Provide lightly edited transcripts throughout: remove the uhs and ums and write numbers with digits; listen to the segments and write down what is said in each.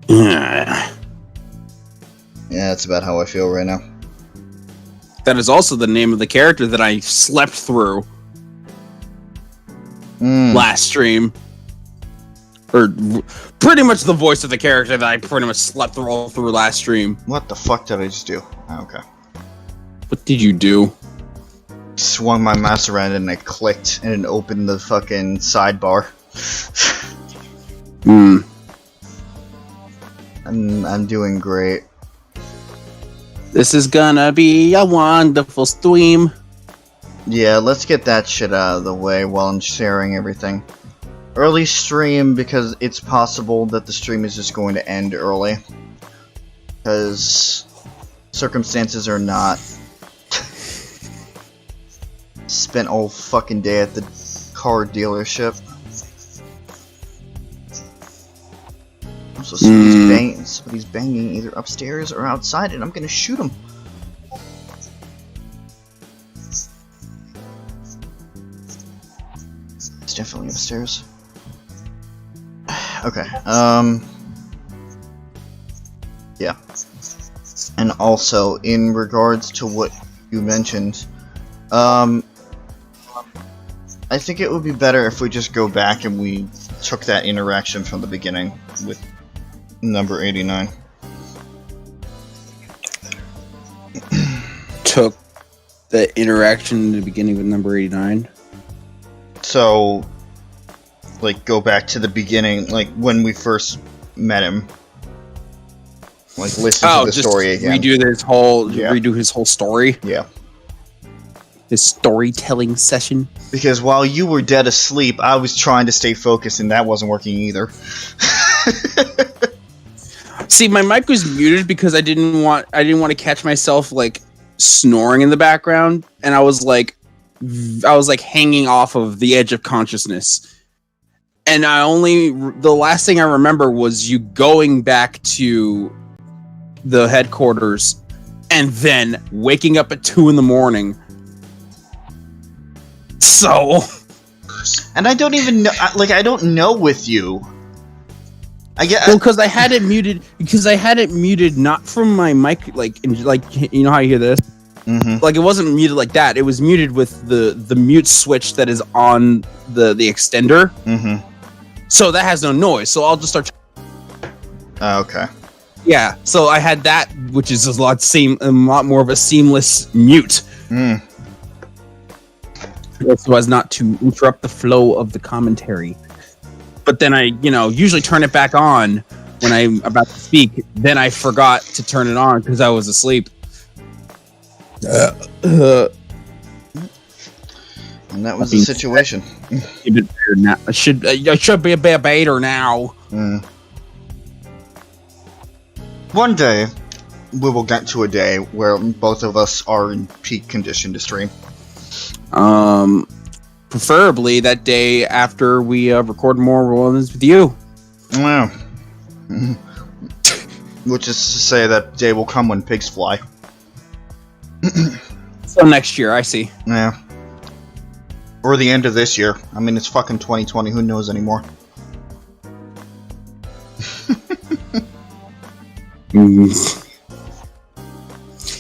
Yeah, that's about how I feel right now. That is also the name of the character that I slept through last stream. Or pretty much the voice of the character that I pretty much slept through last stream. What the fuck did I just do? Oh, okay. What did you do? Swung my mouse around and I clicked and it opened the fucking sidebar. I'm doing great. This is gonna be a wonderful stream. Yeah, let's get that shit out of the way while I'm sharing everything. Early stream because it's possible that the stream is just going to end early. Because circumstances are not. Spent all fucking day at the car dealership. Also, somebody's banging either upstairs or outside, and I'm gonna shoot him. It's definitely upstairs. Okay, yeah. And also, in regards to what you mentioned, I think it would be better if we just go back and we took that interaction from the beginning with number 89. Took the interaction in the beginning with number 89? So, like, go back to the beginning, like, when we first met him. Like, listen to the story again. Redo his whole story? Yeah. His storytelling session? Because while you were dead asleep, I was trying to stay focused, and that wasn't working either. See, my mic was muted because I didn't want to catch myself, like, snoring in the background, and I was like hanging off of the edge of consciousness. And the last thing I remember was you going back to the headquarters and then waking up at 2 a.m. So, and I don't even know, like, I don't know with you. Because I had it muted. Because I had it muted not from my mic, like you know how you hear this. Mm-hmm. Like, it wasn't muted like that. It was muted with the mute switch that is on the extender. Mm-hmm. So that has no noise. So I'll just start. Okay. Yeah. So I had that, which is a lot more of a seamless mute. So as not to interrupt the flow of the commentary. But then I, usually turn it back on when I'm about to speak. Then I forgot to turn it on because I was asleep. And that was the situation. I should be a bit better now. One day, we will get to a day where both of us are in peak condition to stream. Preferably that day after we record more ones with you. Yeah. Which is to say that day will come when pigs fly. So next year, I see. Yeah. Or the end of this year. I mean, it's fucking 2020. Who knows anymore?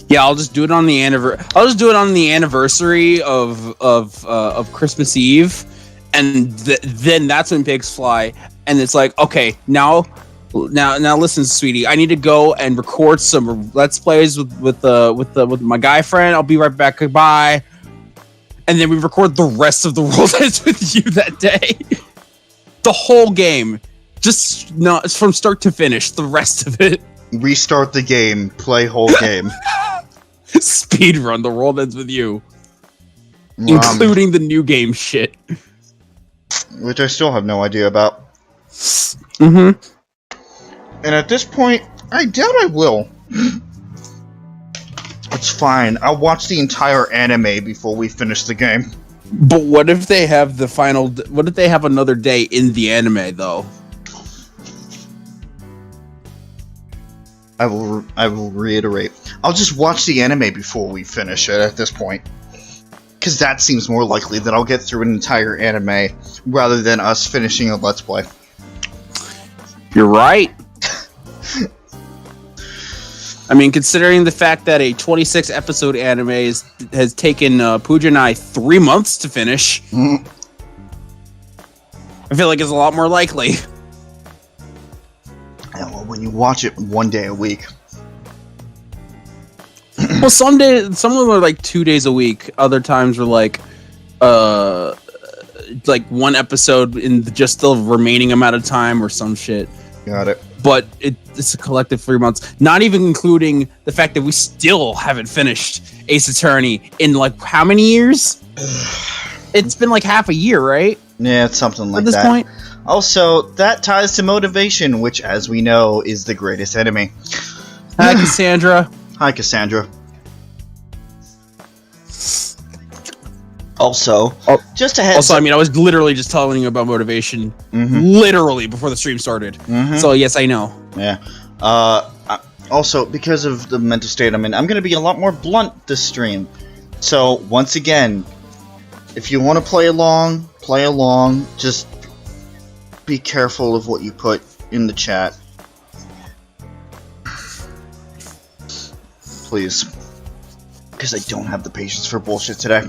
Yeah, I'll just do it on the anniversary of Christmas Eve, and then that's when pigs fly. And it's like, okay, now, listen, sweetie, I need to go and record some Let's Plays with my guy friend. I'll be right back. Goodbye. And then we record the rest of the World Ends With You that day. The whole game, it's from start to finish. The rest of it. Restart the game. Play whole game. Speedrun The World Ends With You. Including the new game shit. Which I still have no idea about. Mm-hmm. And at this point, I doubt I will. It's fine. I'll watch the entire anime before we finish the game. But what if they have what if they have another day in the anime, though? I will reiterate. I'll just watch the anime before we finish it at this point. Because that seems more likely that I'll get through an entire anime rather than us finishing a Let's Play. You're right. I mean, considering the fact that a 26 episode anime has taken Pooja and I 3 months to finish, I feel like it's a lot more likely. Yeah, well, when you watch it 1 day a week. Well, some of them are like 2 days a week. Other times are like one episode in just the remaining amount of time or some shit. Got it. But it's a collective 3 months, not even including the fact that we still haven't finished Ace Attorney in like how many years? It's been like half a year, right? Yeah, it's something like at this that. point. Also, that ties to motivation, which, as we know, is the greatest enemy. Hi, Cassandra. Hi, Cassandra. Also, just a heads Also, I mean, I was literally just telling you about motivation literally before the stream started. So, yes, I know. Yeah. Also, because of the mental state I'm in, I'm going to be a lot more blunt this stream. So, once again, if you want to play along, just be careful of what you put in the chat. Please. Because I don't have the patience for bullshit today.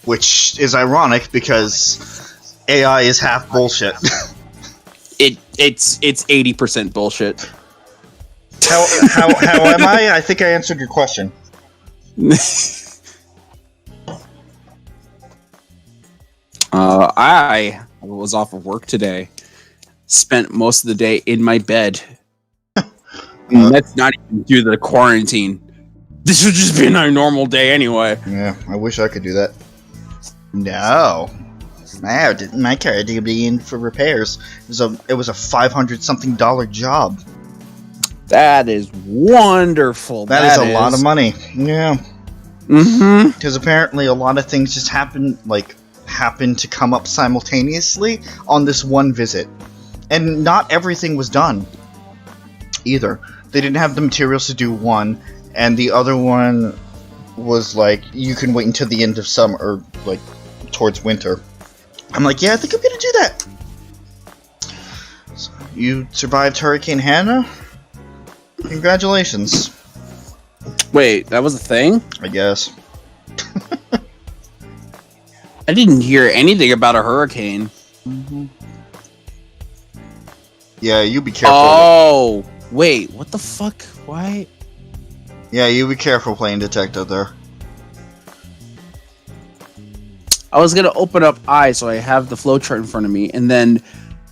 Which is ironic because AI is half bullshit. It's 80% bullshit. How am I? I think I answered your question. I was off of work today. Spent most of the day in my bed. That's not even due to the quarantine. This would just be a normal day anyway. Yeah, I wish I could do that. No. My car had to be in for repairs. It was a $500-something job. That is wonderful. That is a lot of money. Yeah. Because apparently a lot of things just happened to come up simultaneously on this one visit. And not everything was done either. They didn't have the materials to do one, and the other one was like, you can wait until the end of summer, or like towards winter. I'm like, yeah, I think I'm gonna do that. So, you survived Hurricane Hannah? Congratulations. Wait, that was a thing? I guess. I didn't hear anything about a hurricane. Yeah, you be careful. Oh, wait, what the fuck? Why? Yeah, you be careful playing detective there. I was gonna open up I, so I have the flowchart in front of me, and then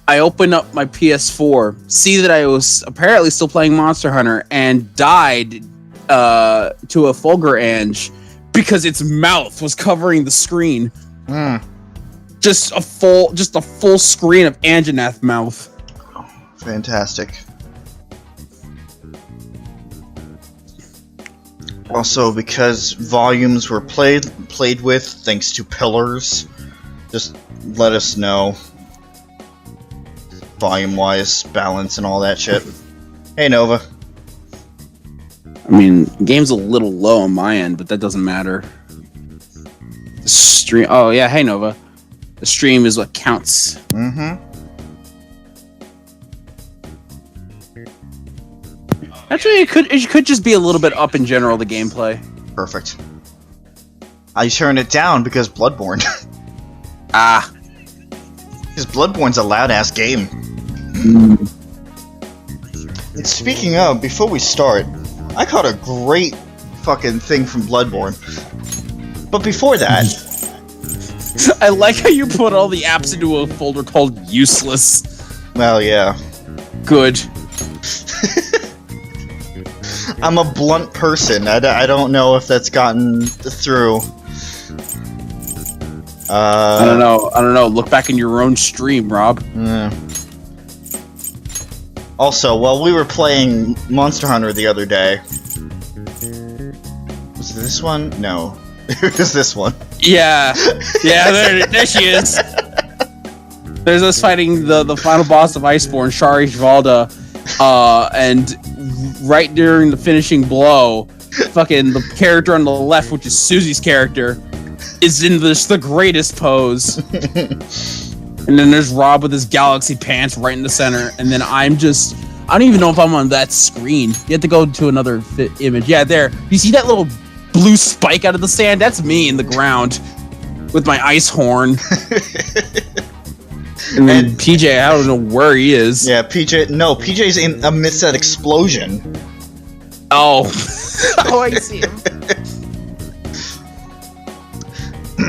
I open up my PS4, see that I was apparently still playing Monster Hunter, and died to a Fulgur Ange because its mouth was covering the screen. Just a full screen of Anjanath mouth. Fantastic. Also, because volumes were played with thanks to pillars, just let us know. Volume-wise, balance, and all that shit. Hey, Nova. I mean, the game's a little low on my end, but that doesn't matter. The stream. Oh yeah, hey Nova. The stream is what counts. Actually, it could just be a little bit up in general, the gameplay. Perfect. I turned it down because Bloodborne. Because Bloodborne's a loud-ass game. And speaking of, before we start, I caught a great fucking thing from Bloodborne. But before that... I like how you put all the apps into a folder called useless. Well, yeah. Good. I'm a blunt person. I don't know if that's gotten through. I don't know. Look back in your own stream, Rob. Also, while we were playing Monster Hunter the other day... Was it this one? No. It was this one. Yeah. Yeah, there she is. There's us fighting the final boss of Iceborne, Shari Shvalda, and right during the finishing blow, fucking the character on the left, which is Suzie's character, is in the greatest pose. And then there's Rob with his galaxy pants right in the center, and then I'm just I don't even know if I'm on that screen. You have to go to another image. Yeah, there. You see that little blue spike out of the sand? That's me in the ground with my ice horn. And then PJ, I don't know where he is. Yeah, PJ's amidst that explosion. Oh. Oh, I see him.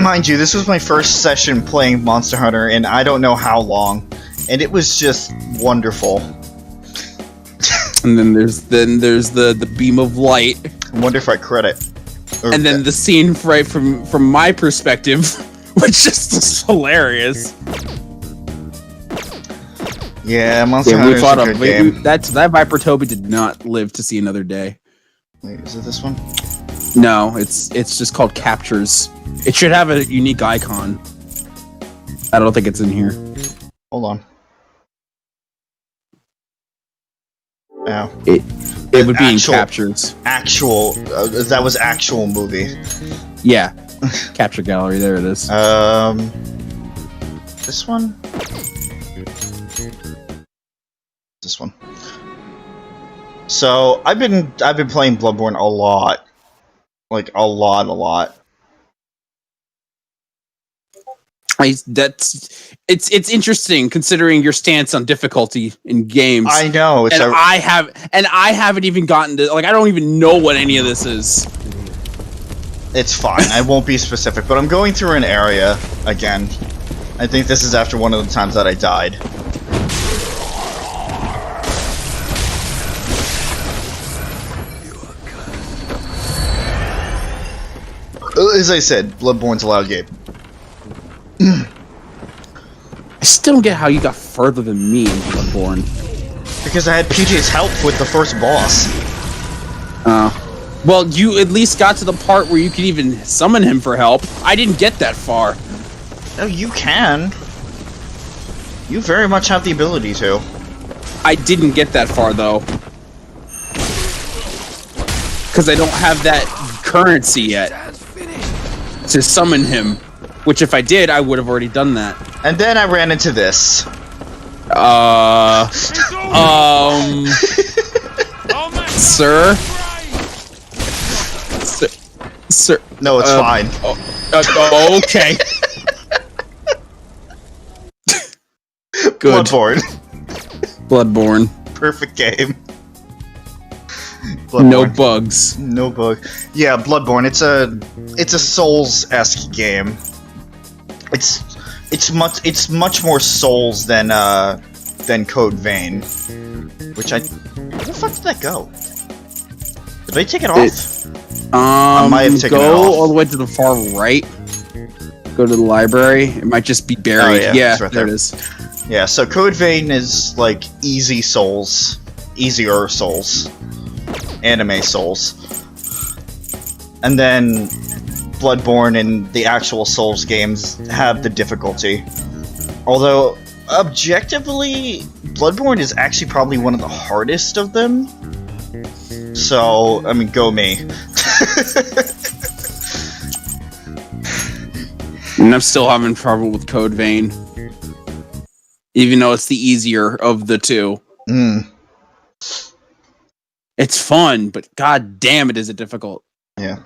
Mind you, this was my first session playing Monster Hunter in I don't know how long, and it was just wonderful. And then there's the beam of light. I wonder if I credit. And then the scene right from my perspective, which just is hilarious. Yeah, Monster Hunter is a good game. That Viper Toby did not live to see another day. Wait, is it this one? No, it's just called Captures. It should have a unique icon. I don't think it's in here. Hold on. Now it would be in Captures. That was actual movie. Yeah, Capture Gallery. There it is. This one. This one. So I've been playing Bloodborne a lot, like a lot. It's interesting considering your stance on difficulty in games. I know, I haven't even gotten to, like, I don't even know what any of this is. It's fine. I won't be specific, but I'm going through an area again. I think this is after one of the times that I died. As I said, Bloodborne's a loud game. I still don't get how you got further than me in Bloodborne. Because I had PJ's help with the first boss. Well, you at least got to the part where you could even summon him for help. I didn't get that far. No, you can. You very much have the ability to. I didn't get that far, though. Because I don't have that currency yet to summon him. Which, if I did, I would have already done that. And then I ran into this. Sir? Sir? No, it's fine. Okay. Good. Bloodborne. Perfect game. Bloodborne. No bugs. No bug. Yeah, Bloodborne. It's a Souls-esque game. It's much more Souls than Code Vein. Which where the fuck did that go? Did they take it off? I might have taken it off. Go all the way to the far right. Go to the library. It might just be buried. Oh, yeah, right there it is. Yeah, so Code Vein is like easier Souls, anime Souls, and then Bloodborne and the actual Souls games have the difficulty. Although, objectively, Bloodborne is actually probably one of the hardest of them. So, I mean, go me. And I'm still having trouble with Code Vein. Even though it's the easier of the two. It's fun, but god damn it is it difficult. Yeah.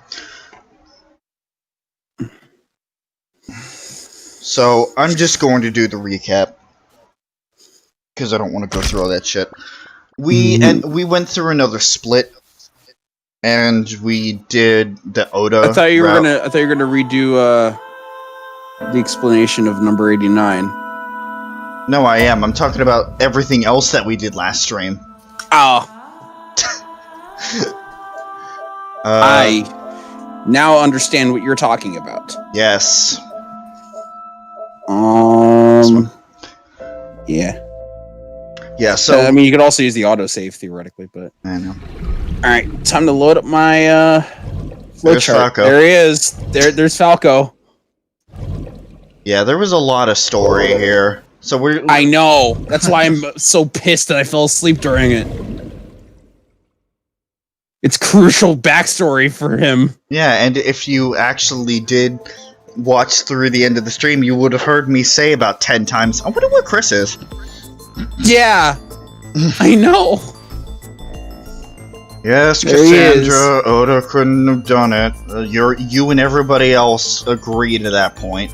So, I'm just going to do the recap. Because I don't want to go through all that shit. We went through another split. And we did the Oda I thought you were gonna redo the explanation of number 89. No, I am. I'm talking about everything else that we did last stream. Oh. I now understand what you're talking about. Yes. Yeah. Yeah, so... I mean, you could also use the autosave, theoretically, but... I know. Alright, time to load up my, flowchart. Falco. There he is. There's Falco. Yeah, there was a lot of story here. So I know. That's why I'm so pissed that I fell asleep during it. It's crucial backstory for him. Yeah, and if you actually did watch through the end of the stream, you would have heard me say about 10 times, I wonder where Chris is. Yeah. I know. Yes, There he is. Cassandra, Oda couldn't have done it. You and everybody else agree to that point.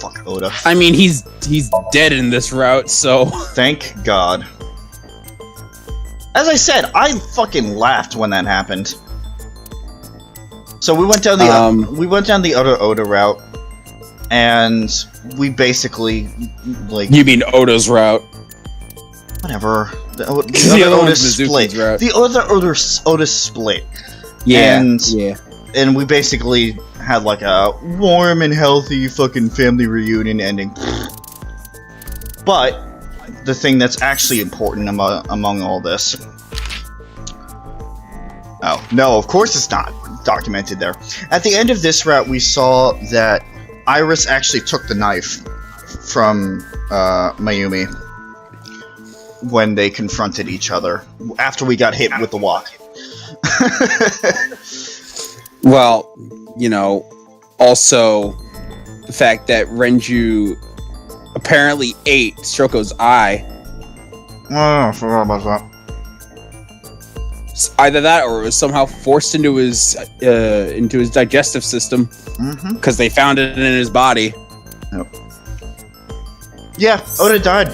Fuck Oda. I mean, he's dead in this route, so Thank God. As I said, I fucking laughed when that happened. So we went down the Oda route, and we basically like. You mean Oda's route? Whatever. The other other Oda one's split. Mizuki's route. The other Oda split. Yeah. And we basically had like a warm and healthy fucking family reunion ending. But the thing that's actually important among all this. Oh, no, of course it's not documented there. At the end of this route, we saw that Iris actually took the knife from Mayumi when they confronted each other after we got hit with the walk. Well, you know, also the fact that Renju apparently ate Shoko's eye. Oh, I forgot about that. Either that, or it was somehow forced into his digestive system because they found it in his body. Yep. Yeah, Oda died.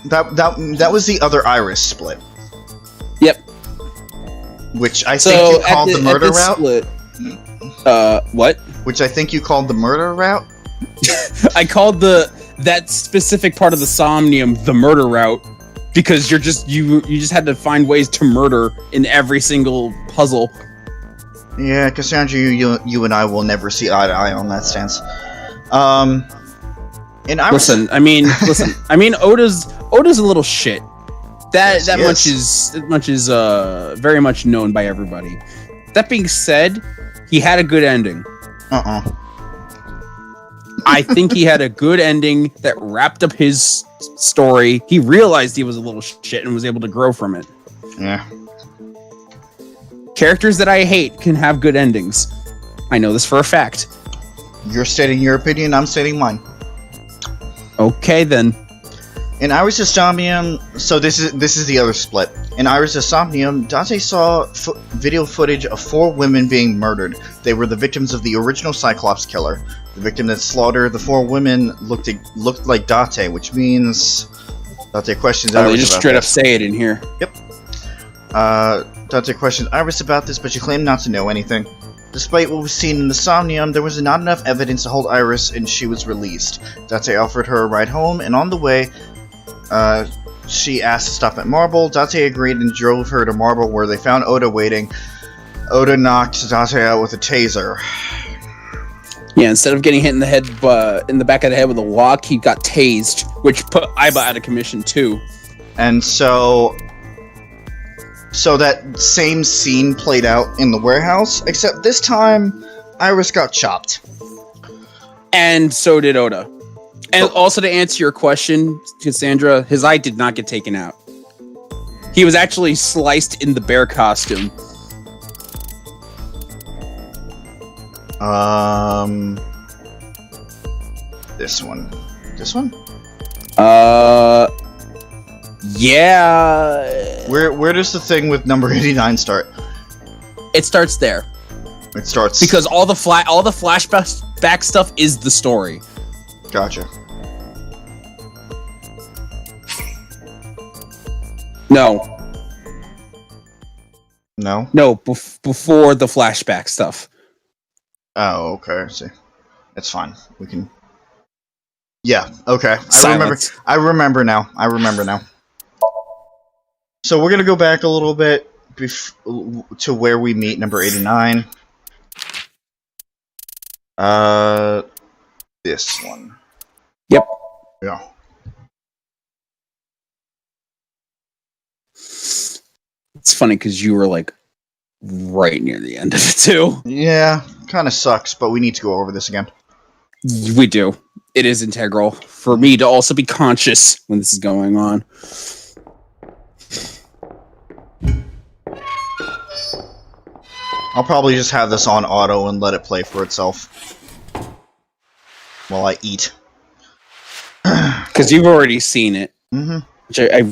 That was the other Iris split. Yep. Which I think you called the murder route. Split, what? Which I think you called the murder route. I called that specific part of the Somnium the murder route because you just had to find ways to murder in every single puzzle. Yeah, Cassandra, you and I will never see eye to eye on that stance. And I mean, Oda's a little shit. That much is very much known by everybody. That being said, he had a good ending. I think he had a good ending that wrapped up his story. He realized he was a little shit and was able to grow from it. Yeah. Characters that I hate can have good endings. I know this for a fact. You're stating your opinion, I'm stating mine. Okay, then. In Iris' Somnium, so this is the other split. In Iris' Somnium, Date saw video footage of 4 women being murdered. They were the victims of the original Cyclops killer. The victim that slaughtered the 4 women looked like Date, which means Date questions Iris. They just about straight this. up say it in here. Yep. Date questioned Iris about this, but she claimed not to know anything. Despite what was seen in the Somnium, there was not enough evidence to hold Iris, and she was released. Date offered her a ride home, and on the way, she asked to stop at Marble. Date agreed and drove her to Marble, where they found Oda waiting. Oda knocked Date out with a taser. Yeah, instead of getting hit in the head, in the back of the head with a walk, he got tased, which put Aiba out of commission too. And so that same scene played out in the warehouse, except this time, Iris got chopped. And so did Oda. And also to answer your question, Cassandra, his eye did not get taken out. He was actually sliced in the bear costume. This one. This one? Yeah. Where does the thing with number 89 start? It starts there. It starts because all the flashback stuff is the story. Gotcha. No. Before the flashback stuff. Oh, okay. I see. It's fine. We can. Yeah. Okay. Silence. I remember now. So we're gonna go back a little bit to where we meet number 89. This one. Yep. Yeah. It's funny because you were like right near the end of it too. Yeah, kind of sucks, but we need to go over this again. We do. It is integral for me to also be conscious when this is going on. I'll probably just have this on auto and let it play for itself while I eat. Because you've already seen it. Mm-hmm. Which I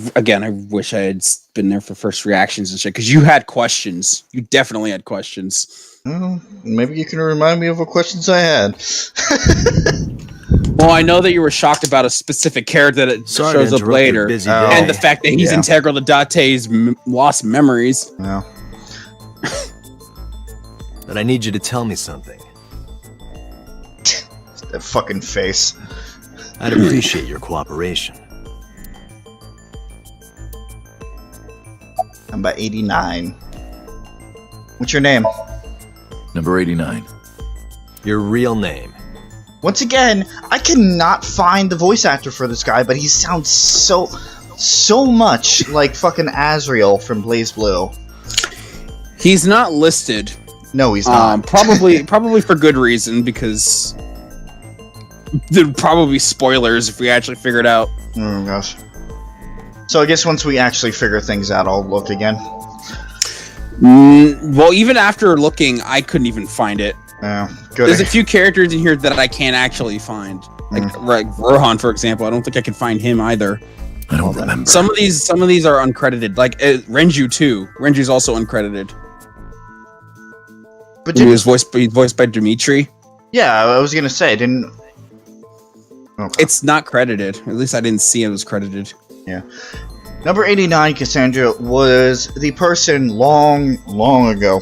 wish I had been there for first reactions and shit, because you had questions. You definitely had questions. Well, maybe you can remind me of what questions I had. Well, I know that you were shocked about a specific character that shows up later, and the fact that he's integral to Date's lost memories. Yeah. But I need you to tell me something. That fucking face. I'd appreciate your cooperation. Number 89. What's your name? Number 89. Your real name. Once again, I cannot find the voice actor for this guy, but he sounds so much like fucking Azrael from Blaze Blue. He's not listed. No, he's not. Probably for good reason, because there'd probably be spoilers if we actually figure it out. Oh gosh. So I guess once we actually figure things out, I'll look again. Well, even after looking, I couldn't even find it. Yeah, good. There's a few characters in here that I can't actually find. Like Rohan, for example. I don't think I can find him either. I don't remember. Some of these are uncredited. Like Renju too. Renju's also uncredited. But he was voiced by Dimitri. Yeah, I was gonna say, didn't. Okay. It's not credited. At least I didn't see it was credited. Yeah. Number 89, Cassandra, was the person long ago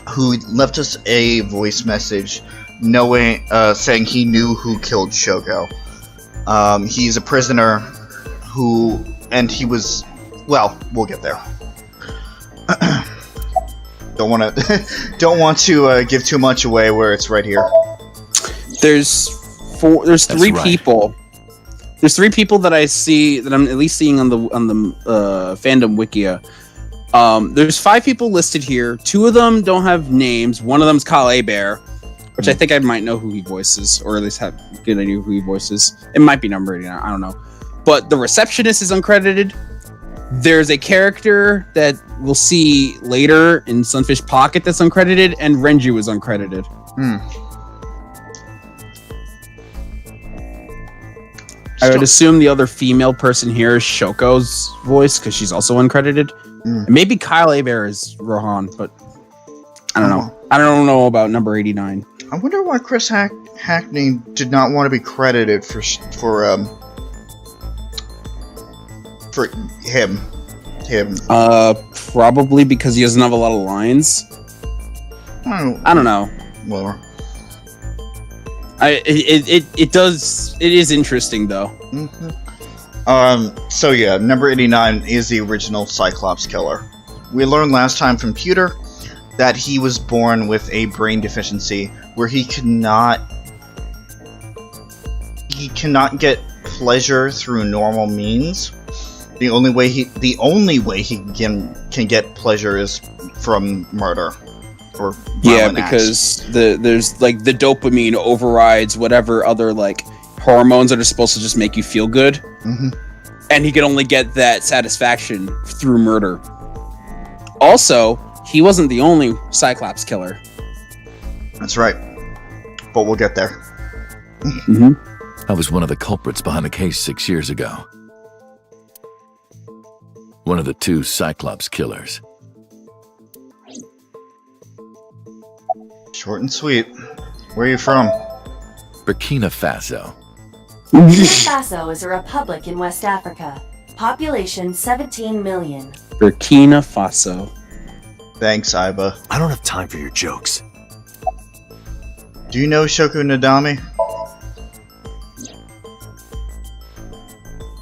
who left us a voice message saying he knew who killed Shoko. He's a prisoner and he was, well, we'll get there. Don't want to give too much away where it's right here. There's three people. There's three people that I see that I'm at least seeing on the fandom wikia. There's 5 people listed here. 2 of them don't have names. One of them's Kale Bear, which I think I might know who he voices, or at least have a good idea who he voices. It might be number 89. I don't know. But the receptionist is uncredited. There's a character that we'll see later in Sunfish Pocket that's uncredited, and Renju is uncredited. I would assume the other female person here is Shoko's voice, because she's also uncredited. Maybe Kyle Bear is Rohan, but I don't know. I don't know about number 89. I wonder why Chris Hackney did not want to be credited for him. Probably because he doesn't have a lot of lines. I don't know. Well, it is interesting though. So yeah, number 89 is the original Cyclops killer. We learned last time from Pewter that he was born with a brain deficiency where he cannot get pleasure through normal means. The only way he can get pleasure is from murder. Or because there's like the dopamine overrides whatever other like hormones that are supposed to just make you feel good, and he can only get that satisfaction through murder. Also, he wasn't the only Cyclops killer. That's right, but we'll get there. I was one of the culprits behind the case 6 years ago. One of the 2 Cyclops killers. Short and sweet. Where are you from? Burkina Faso. Burkina Faso is a republic in West Africa. Population 17 million. Burkina Faso. Thanks, Iba. I don't have time for your jokes. Do you know Shoko Nadami?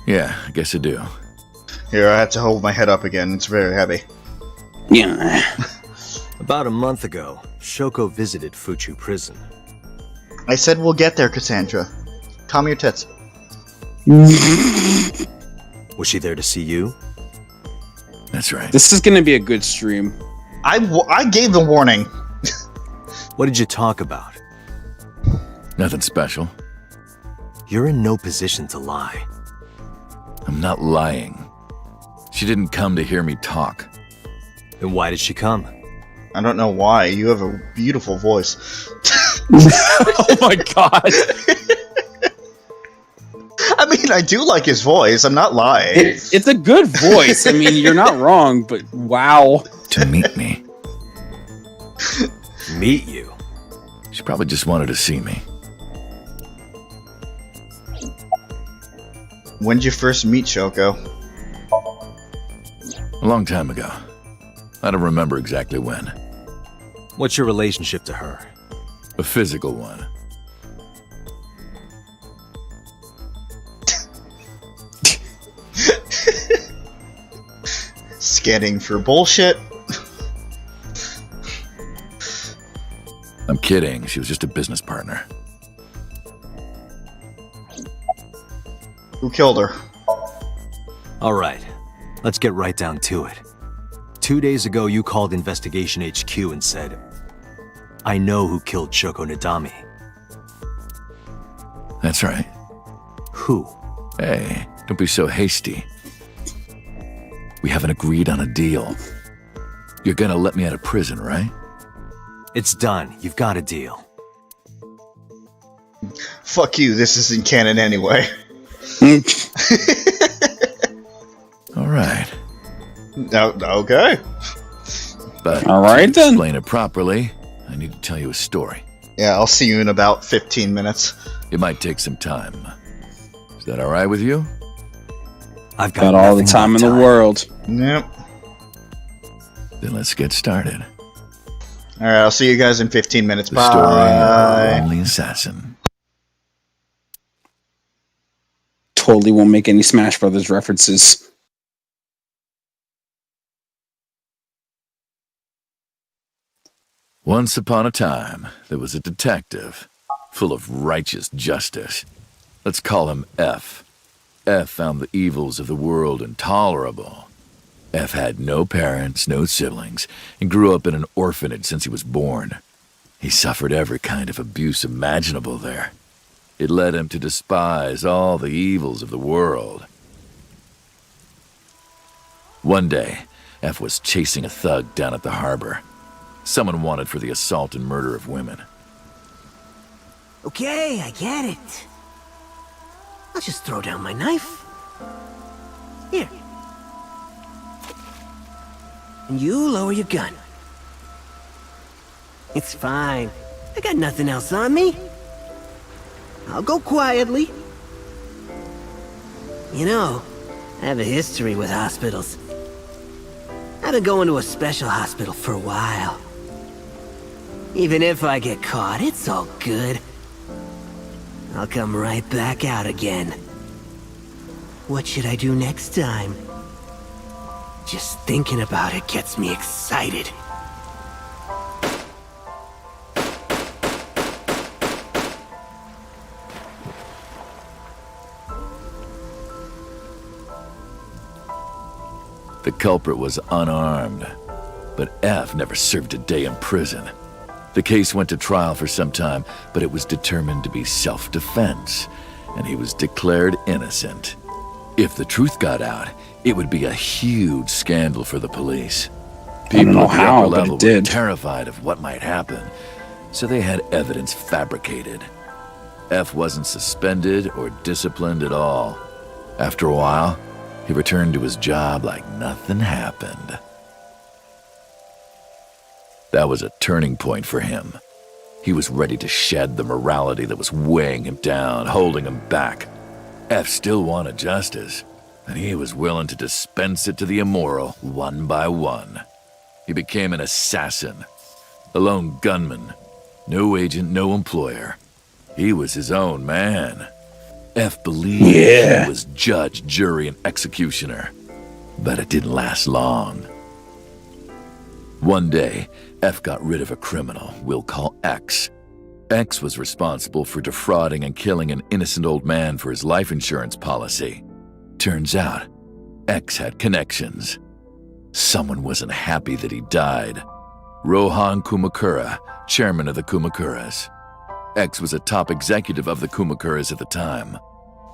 Yeah, I guess I do. Here, I have to hold my head up again. It's very heavy. Yeah. About a month ago, Shoko visited Fuchu prison. I said we'll get there, Cassandra. Calm your tits. Was she there to see you? That's right. This is gonna be a good stream. I gave the warning. What did you talk about? Nothing special. You're in no position to lie. I'm not lying. She didn't come to hear me talk. Then why did she come? I don't know why. You have a beautiful voice. Oh my god. I mean, mean, I do like his voice. I'm not lying. It's a good voice. I mean, you're not wrong, but wow. To meet me. Meet you? She probably just wanted to see me. When did you first meet Shoko? A long time ago. I don't remember exactly when. What's your relationship to her? A physical one. Scanning for bullshit. I'm kidding. She was just a business partner. Who killed her? All right, let's get right down to it. 2 days ago, you called Investigation HQ and said, I know who killed Shoko Nadami. That's right. Who? Hey, don't be so hasty. We haven't agreed on a deal. You're gonna let me out of prison, right? It's done. You've got a deal. Fuck you, this isn't canon anyway. All right. No, okay. But All right, to then. explain it properly, I need to tell you a story. Yeah, I'll see you in about 15 minutes. It might take some time. Is that all right with you? I've Got all the nothing time in but the world. Yep. Then let's get started. Alright, I'll see you guys in 15 minutes. The story of Bye. a lonely assassin. Totally won't make any Smash Brothers references. Once upon a time, there was a detective, full of righteous justice. Let's call him F. F found the evils of the world intolerable. F had no parents, no siblings, and grew up in an orphanage since he was born. He suffered every kind of abuse imaginable there. It led him to despise all the evils of the world. One day, F was chasing a thug down at the harbor. Someone wanted for the assault and murder of women. Okay, I get it. I'll just throw down my knife. Here. And you lower your gun. It's fine. I got nothing else on me. I'll go quietly. You know, I have a history with hospitals. I've been going to a special hospital for a while. Even if I get caught, it's all good. I'll come right back out again. What should I do next time? Just thinking about it gets me excited. The culprit was unarmed, but F never served a day in prison. The case went to trial for some time, but it was determined to be self-defense, and he was declared innocent. If the truth got out, it would be a huge scandal for the police. People know at the how, upper but it level were did. terrified of what might happen, so they had evidence fabricated. F wasn't suspended or disciplined at all. After a while, he returned to his job like nothing happened. That was a turning point for him. He was ready to shed the morality that was weighing him down, holding him back. F still wanted justice, and he was willing to dispense it to the immoral one by one. He became an assassin, a lone gunman, no agent, no employer. He was his own man. F believed he was judge, jury, and executioner, but it didn't last long. One day, F got rid of a criminal we'll call X. X was responsible for defrauding and killing an innocent old man for his life insurance policy. Turns out, X had connections. Someone wasn't happy that he died. Rohan Kumakura, chairman of the Kumakuras. X was a top executive of the Kumakuras at the time.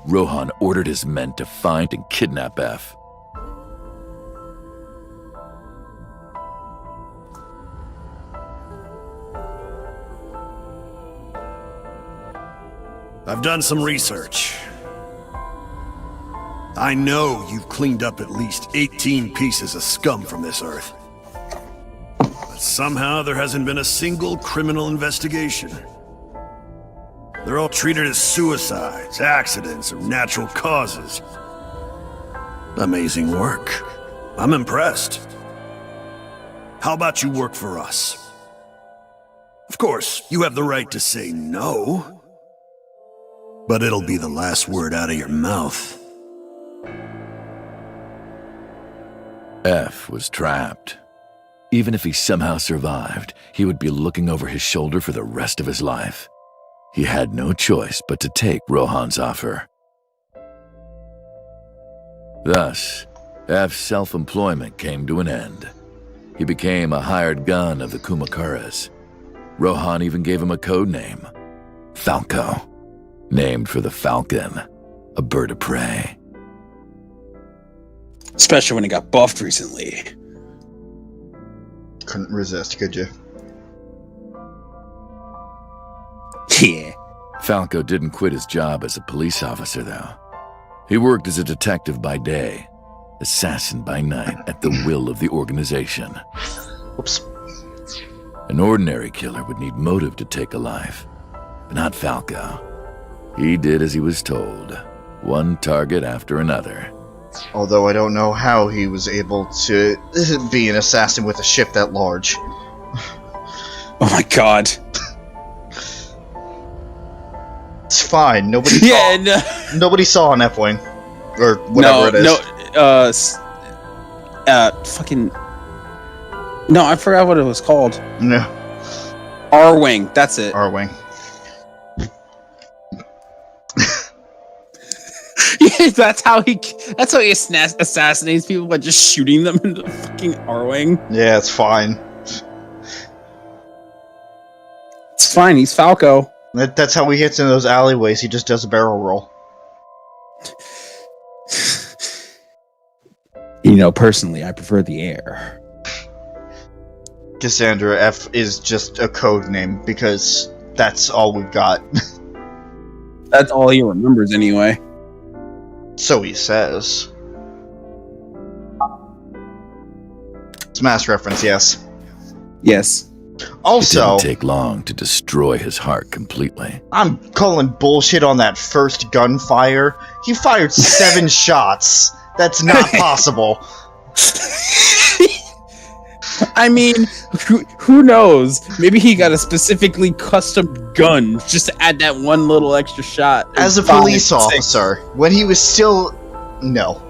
Rohan ordered his men to find and kidnap F. I've done some research. I know you've cleaned up at least 18 pieces of scum from this earth. But somehow there hasn't been a single criminal investigation. They're all treated as suicides, accidents, or natural causes. Amazing work. I'm impressed. How about you work for us? Of course, you have the right to say no, but it'll be the last word out of your mouth. F was trapped. Even if he somehow survived, he would be looking over his shoulder for the rest of his life. He had no choice but to take Rohan's offer. Thus, F's self-employment came to an end. He became a hired gun of the Kumakaras. Rohan even gave him a code name, Falco, named for the falcon, a bird of prey. Especially when he got buffed recently. Couldn't resist, could you? Yeah. Falco didn't quit his job as a police officer, though. He worked as a detective by day, assassin by night at the will of the organization. Oops. An ordinary killer would need motive to take a life, but not Falco. He did as he was told, one target after another. Although I don't know how he was able to be an assassin with a ship that large. Oh my god. It's fine. Nobody nobody saw an F-wing. Or whatever it is. Fucking... No, I forgot what it was called. No. R-Wing, that's it. R-Wing. Yeah, that's how he assassinates people by just shooting them into the fucking R-Wing. Yeah, it's fine. It's fine, he's Falco. That's how he gets in those alleyways, he just does a barrel roll. You know, personally, I prefer the air. Cassandra F is just a code name, because that's all we've got. That's all he remembers anyway. So he says. Smash reference, yes. Yes. Also, It didn't take long to destroy his heart completely. I'm calling bullshit on that first gunfire. He fired 7 shots. That's not possible. I mean, who knows? Maybe he got a specifically custom gun just to add that one little extra shot. As a police officer, when he was still... No.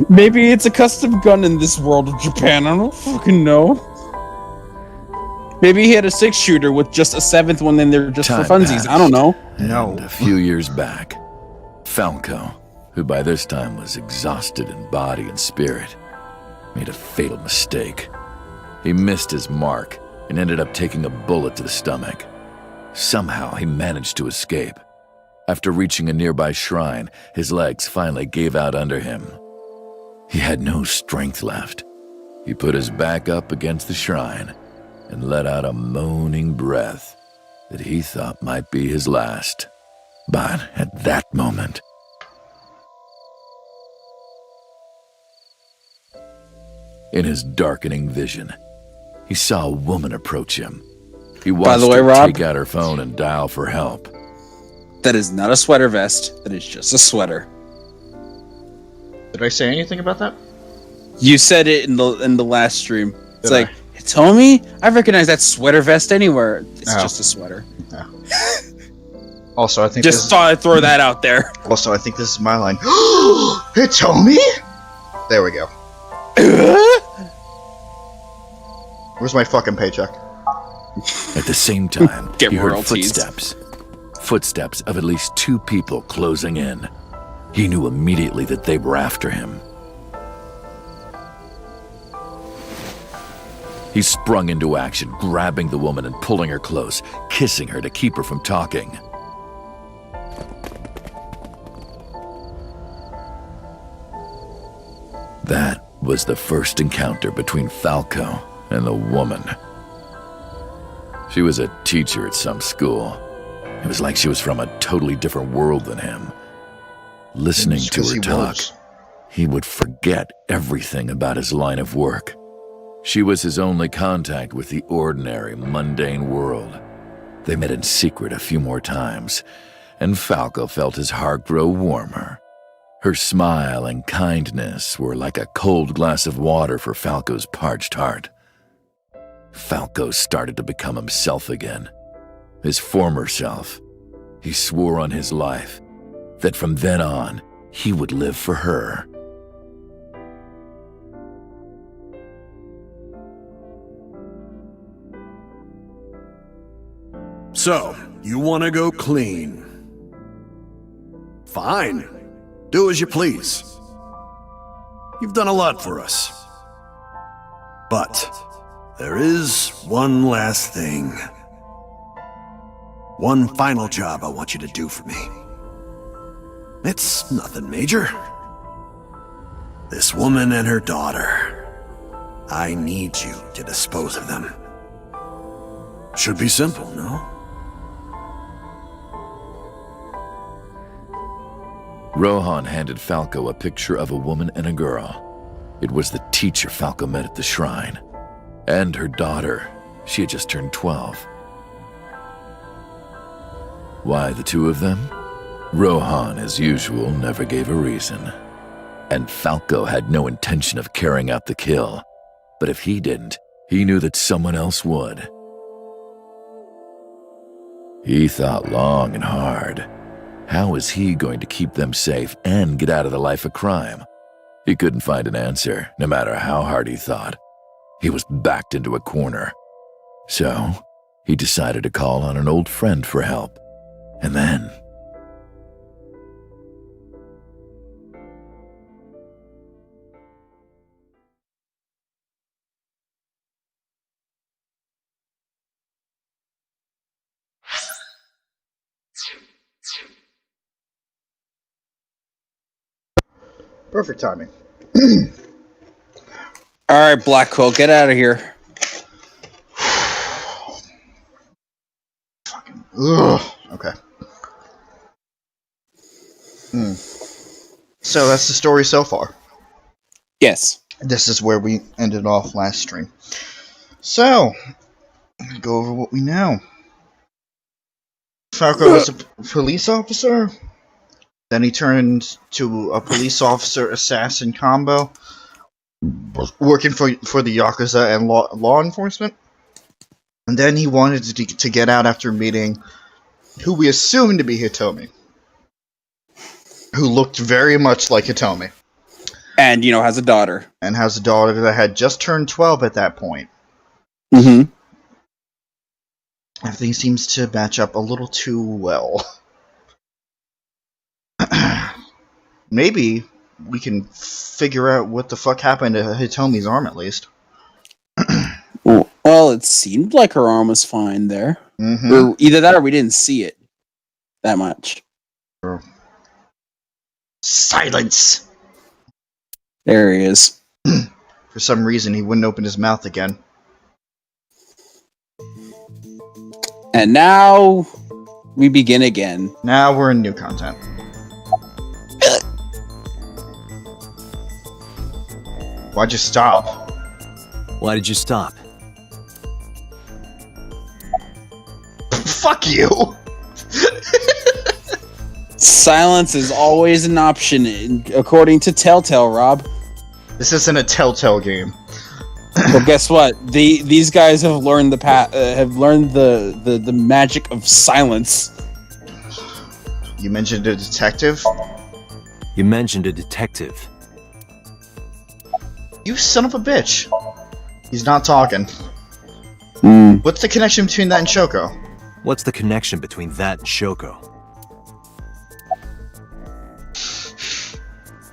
Maybe it's a custom gun in this world of Japan. I don't fucking know. Maybe he had a 6-shooter with just a 7th one and they're just Time for funsies. I don't know. No. And a few years back, Falco, who by this time was exhausted in body and spirit, made a fatal mistake. He missed his mark and ended up taking a bullet to the stomach. Somehow he managed to escape. After reaching a nearby shrine, his legs finally gave out under him. He had no strength left. He put his back up against the shrine and let out a moaning breath that he thought might be his last. But at that moment, in his darkening vision, he saw a woman approach him. He watched the way, her Rob, take out her phone and dial for help. that is not a sweater vest. That is just a sweater. Did I say anything about that? You said it in the last stream. It's Did like, I? it's homie. I recognize that sweater vest anywhere. It's Oh. just a sweater. Also, I think Just thought I'd throw that out there. Also, I think this is my line. It's homie? There we go. Where's my fucking paycheck? At the same time, Get he heard royalties. footsteps. Footsteps of at least 2 people closing in. He knew immediately that they were after him. He sprung into action, grabbing the woman and pulling her close, kissing her to keep her from talking. That was the first encounter between Falco and the woman. She was a teacher at some school. It was like she was from a totally different world than him, Listening Just to 'cause her he talk, was. he would forget everything about his line of work. She was his only contact with the ordinary, mundane world. They met in secret a few more times, and Falco felt his heart grow warmer. Her smile and kindness were like a cold glass of water for Falco's parched heart. Falco started to become himself again, his former self. He swore on his life that from then on, he would live for her. So, you want to go clean? Fine. Do as you please. You've done a lot for us. But there is one last thing. One final job I want you to do for me. It's nothing major. This woman and her daughter. I need you to dispose of them. Should be simple, no? Rohan handed Falco a picture of a woman and a girl. It was the teacher Falco met at the shrine. And her daughter. She had just turned 12. Why the two of them? Rohan, as usual, never gave a reason. And Falco had no intention of carrying out the kill. But if he didn't, he knew that someone else would. He thought long and hard. How was he going to keep them safe and get out of the life of crime? He couldn't find an answer, no matter how hard he thought. He was backed into a corner. So, he decided to call on an old friend for help. And then... Perfect timing. All right, Black Quill, get out of here. Ugh. Okay. So that's the story so far. Yes. This is where we ended off last stream. So, go over what we know. Falco was a police officer. Then he turned to a police officer assassin combo, working for the Yakuza and law enforcement. And then he wanted to get out after meeting who we assumed to be Hitomi, who looked very much like Hitomi. And, has a daughter. And has a daughter that had just turned 12 at that point. Mm-hmm. Everything seems to match up a little too well. Maybe we can figure out what the fuck happened to Hitomi's arm at least. Well, it seemed like her arm was fine there. Mm-hmm. Or either that or we didn't see it that much. Silence! There he is. For some reason, he wouldn't open his mouth again. And now we begin again. Now we're in new content. Why'd you stop? Why did you stop? Fuck you! Silence is always an option, according to Telltale, Rob. This isn't a Telltale game. Well, guess what? These guys have learned the magic of silence. You mentioned a detective? You mentioned a detective. You son of a bitch. He's not talking. What's the connection between that and Shoko? What's the connection between that and Shoko?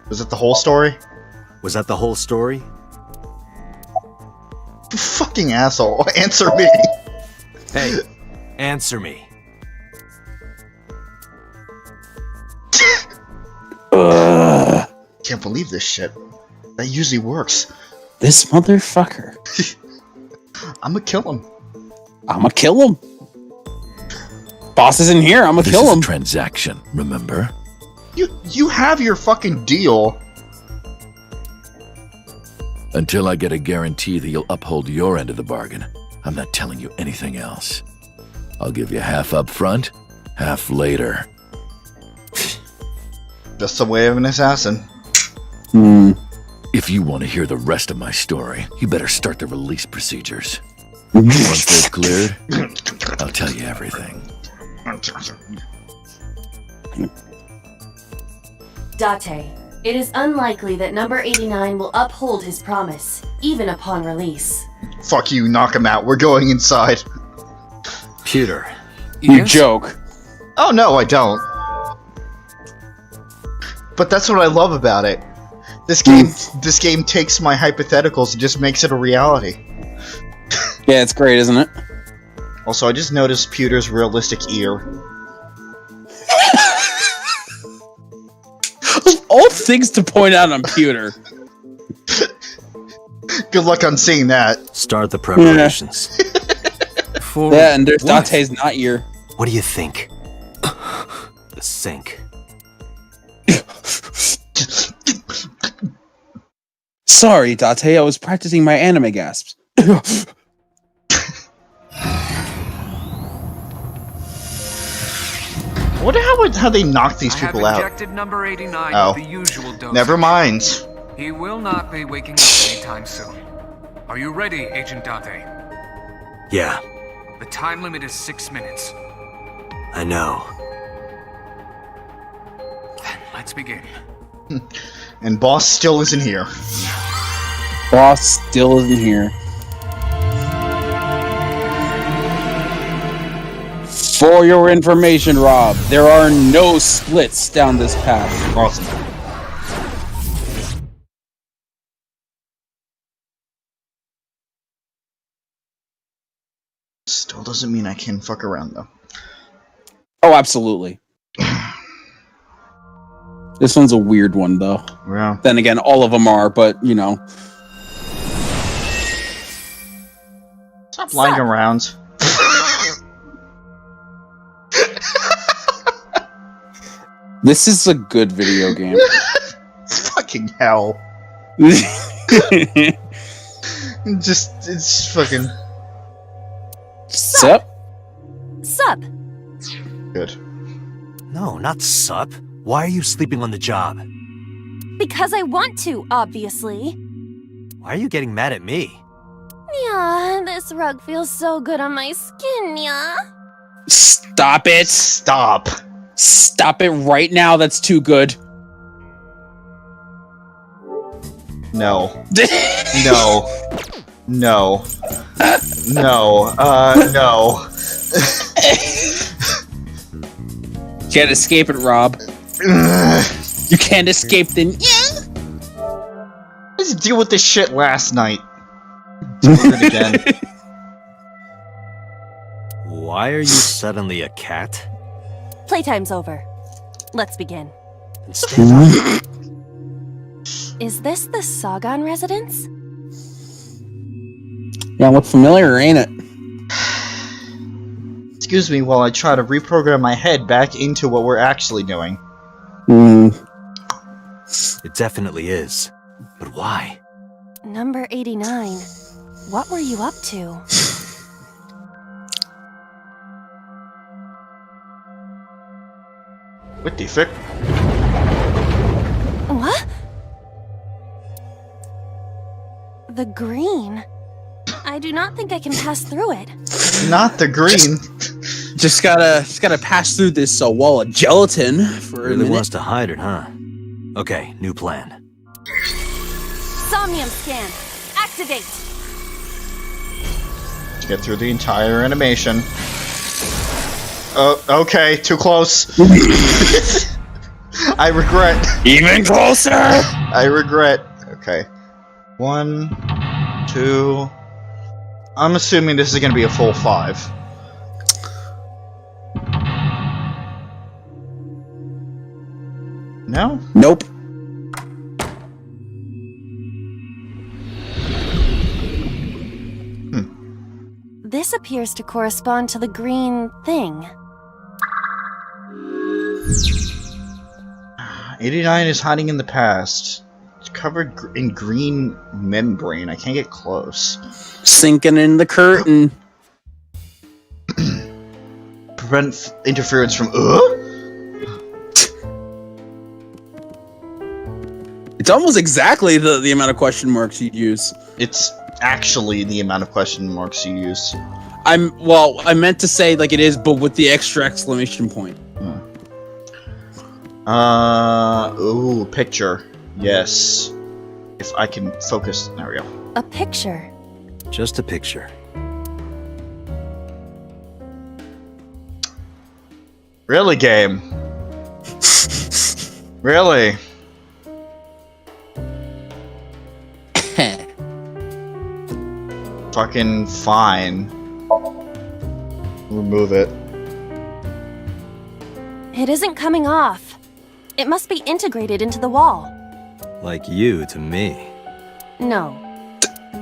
Was it the whole story? Was that the whole story? You fucking asshole. Answer me. Hey, answer me. Can't believe this shit. That usually works. This motherfucker. I'ma kill him. I'ma kill him. Boss isn't here. I'ma This kill is him. a transaction, remember? You have your fucking deal. Until I get a guarantee that you'll uphold your end of the bargain, I'm not telling you anything else. I'll give you half up front, half later. Just the way of an assassin. If you want to hear the rest of my story, you better start the release procedures. Once they're cleared, I'll tell you everything. Date, it is unlikely that number 89 will uphold his promise, even upon release. Fuck you, knock him out. We're going inside. Pewter. You joke. Oh no, I don't. But that's what I love about it. This game takes my hypotheticals and just makes it a reality. Yeah, it's great, isn't it? Also, I just noticed Pewter's realistic ear. All things to point out on Pewter. Good luck on seeing that. Start the preparations. Yeah, and there's Date's not ear. What do you think? The sink. Sorry, Date, I was practicing my anime gasps. I wonder how they knock these people out. Injected number 89 Oh. with the usual dose. Never mind. He will not be waking up anytime soon. Are you ready, Agent Date? Yeah, The time limit is 6 minutes. I know. Then let's begin. And boss still isn't here. Boss still isn't here. For your information, Rob, there are no splits down this path. Awesome. Still doesn't mean I can fuck around though. Oh, absolutely. This one's a weird one, though. Yeah. Then again, all of them are, but, you know. Stop lying around. This is a good video game. It's fucking hell. It's fucking Sup? Sup? good. No, not sup. Why are you sleeping on the job? Because I want to, obviously. Why are you getting mad at me? Yeah, this rug feels so good on my skin, yeah? Stop it. Stop. Stop it right now. That's too good. No. No. No. No. No. Can't escape it, Rob. You can't escape the... Let's deal with this shit last night. Deal with it again. Why are you suddenly a cat? Playtime's over. Let's begin. And stand up. Is this the Sagan residence? Yeah, look familiar, ain't it? Excuse me while I try to reprogram my head back into what we're actually doing. It definitely is. But why? Number 89. What were you up to? What the fuck? What? The green. I do not think I can pass through it. Not the green. Just gotta pass through this wall of gelatin for a Really minute. wants to hide it, huh? Okay, new plan. Somnium scan. Activate. Get through the entire animation. Oh, okay, too close. I regret. Even closer! I regret. Okay. 1, 2. I'm assuming this is gonna be a full 5. No? Nope. This appears to correspond to the green thing. 89 is hiding in the past. It's covered in green membrane. I can't get close. Sinking in the curtain. Prevent interference from. It's almost exactly the amount of question marks you'd use. It's actually the amount of question marks you use. I meant to say like it is, but with the extra exclamation point. Ooh, picture. Yes. If I can focus. There we go. A picture. Just a picture. Really, game? Really? Fucking fine. Remove it. It isn't coming off. It must be integrated into the wall. Like you to me. No.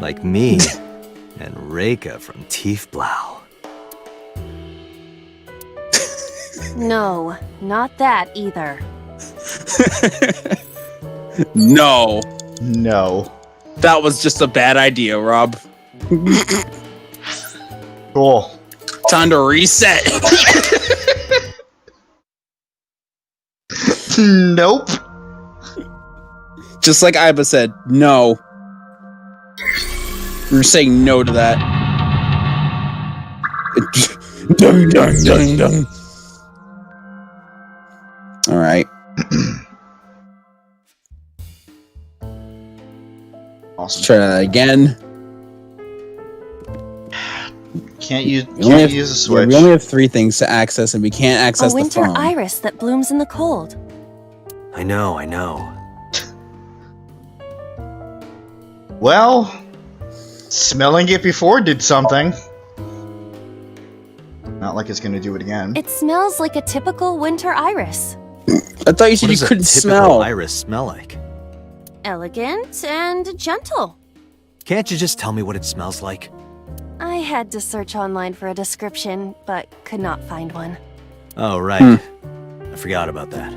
Like me and Reika from Tiefblau. No, not that either. No. No. That was just a bad idea, Rob. Cool. Time to reset. Nope. Just like Iba said, no. We're saying no to that. Dung, dung, dung, dung. All right. Awesome. Let's try that again. Can't use We only have- a Yeah, switch. we only have 3 things to access, and we can't access A the winter phone. iris that blooms in the cold. I know. Well, smelling it before did something. Not like it's gonna do it again. It smells like a typical winter iris. I thought you said What you does a couldn't typical smell. iris smell like? Elegant and gentle. Can't you just tell me what it smells like? I had to search online for a description, but could not find one. Oh, right. I forgot about that.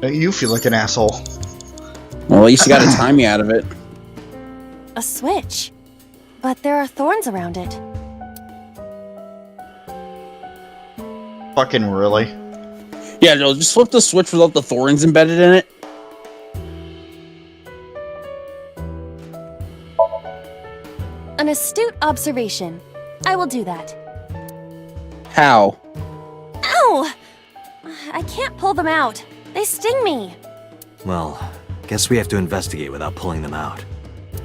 You feel like an asshole. Well, at least you got to time me out of it. A switch. But there are thorns around it. Fucking really? Yeah, no, just flip the switch without the thorns embedded in it. An astute observation. I will do that. How? Ow! I can't pull them out. They sting me. Well, guess we have to investigate without pulling them out.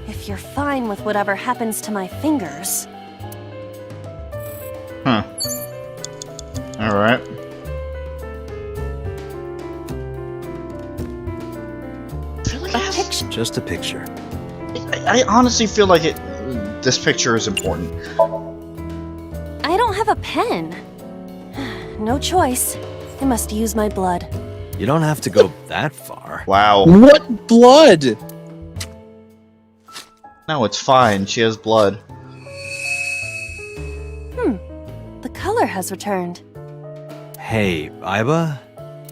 If you're fine with whatever happens to my fingers. Huh. Alright. A picture. Just a picture. I honestly feel like this picture is important. I don't have a pen. No choice. I must use my blood. You don't have to go that far. Wow. What blood? No, it's fine. She has blood. The color has returned. Hey, Iba?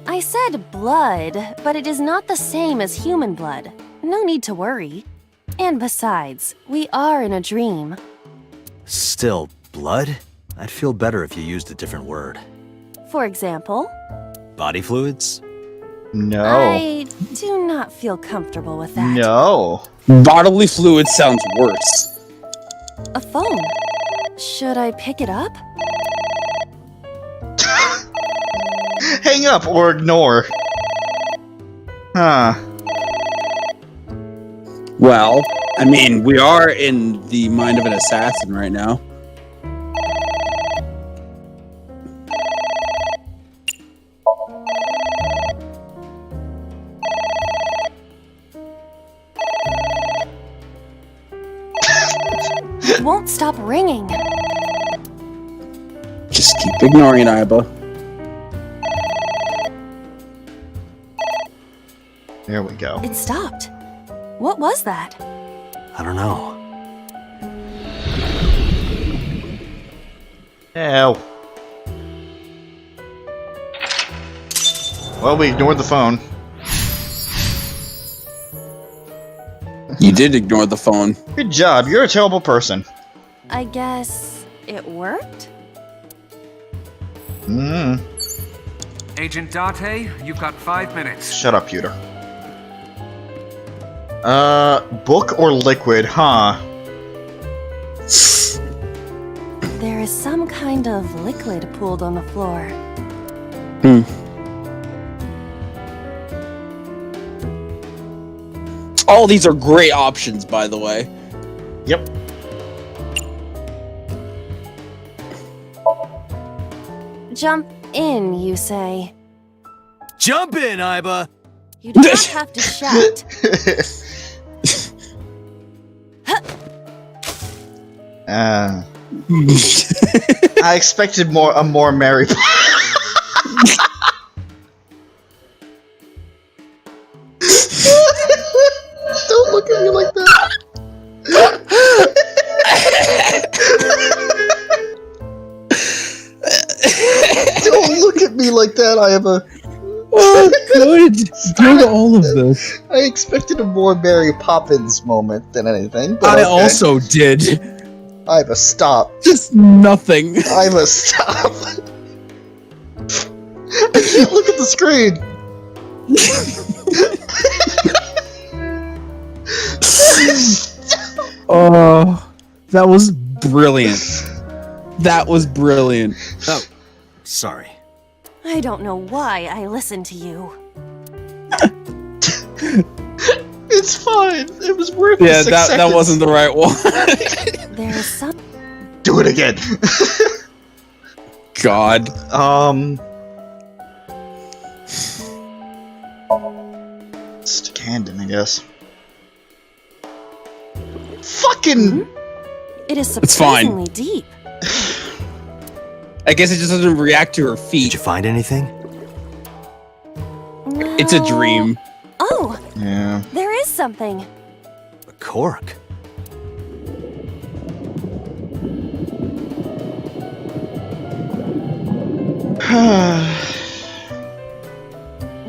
I said blood, but it is not the same as human blood. No need to worry. And besides, we are in a dream. Still, blood? I'd feel better if you used a different word. For example, Body fluids? No. I do not feel comfortable with that. No. Bodily fluid sounds worse. A phone. Should I pick it up? Hang up or ignore. Huh. Well, I mean, we are in the mind of an assassin right now. It won't stop ringing. Just keep ignoring it, Iba. There we go. It stopped. What was that? I don't know. Ew. Well, we ignored the phone. You did ignore the phone. Good job. You're a terrible person. I guess it worked? Agent Date, you've got 5 minutes. Shut up, Pewter. Book or liquid, huh? There is some kind of liquid pooled on the floor. All these are great options, by the way. Yep. Jump in, you say. Jump in, Iba! You do not have to shout. I expected a more merry. Don't look at me like that. Don't look at me like that. I have a. Oh, good. Good, all of this. I expected a more Mary Poppins moment than anything. But I okay. also did. I have a stop. Just nothing. I have a stop. I can't look at the screen. Oh, that was brilliant. That was brilliant. Oh, sorry. I don't know why I listened to you. It's fine. It was worth it. Yeah, that wasn't the right one. There is some. Do it again. God. Stick hand in, I guess. Fucking. It is It's fine. surprisingly deep. I guess it just doesn't react to her Did feet. you find anything? It's a Well- dream. Oh, Yeah. there is something. A cork.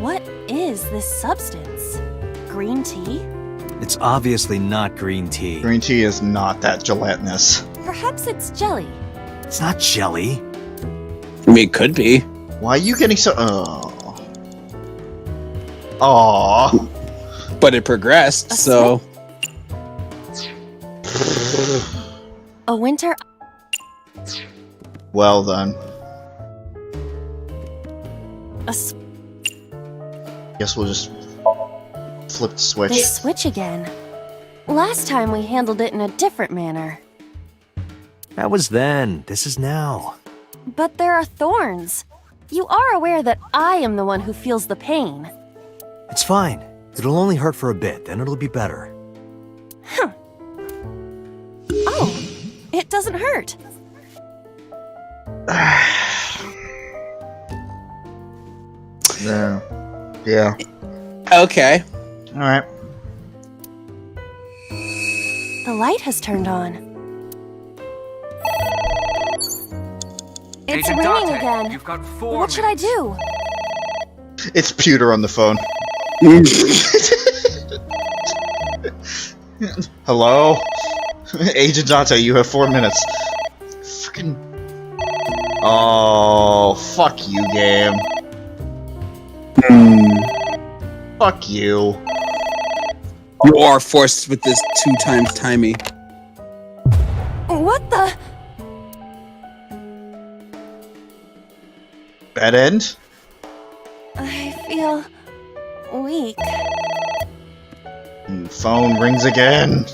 What is this substance? Green tea? It's obviously not green tea. Green tea is not that gelatinous. Perhaps it's jelly. It's not jelly. I mean, it could be. Why are you getting so? Oh. But it progressed, A so. A winter. Well then. Guess we'll just flip the switch. They switch again. Last time we handled it in a different manner. That was then. This is now. But there are thorns. You are aware that I am the one who feels the pain. It's fine. It'll only hurt for a bit, then it'll be better. Oh, it doesn't hurt. Yeah. Yeah. Okay. All right. The light has turned on. It's Agent raining Date, again. you've got 4 What should I do? It's Pewter on the phone. Hello? Agent Dante, you have 4 minutes. Fucking. Oh, fuck you, game. Fuck you. You are forced with this 2 times timey. What the? Bad end? I feel weak. And phone rings again.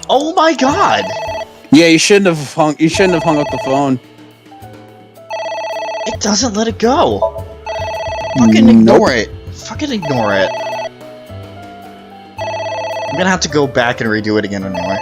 Oh my god! Yeah, you shouldn't have hung. You shouldn't have hung up the phone. It doesn't let it go. Fucking ignore it. Fucking ignore it. I'm gonna have to go back and redo it again anyway.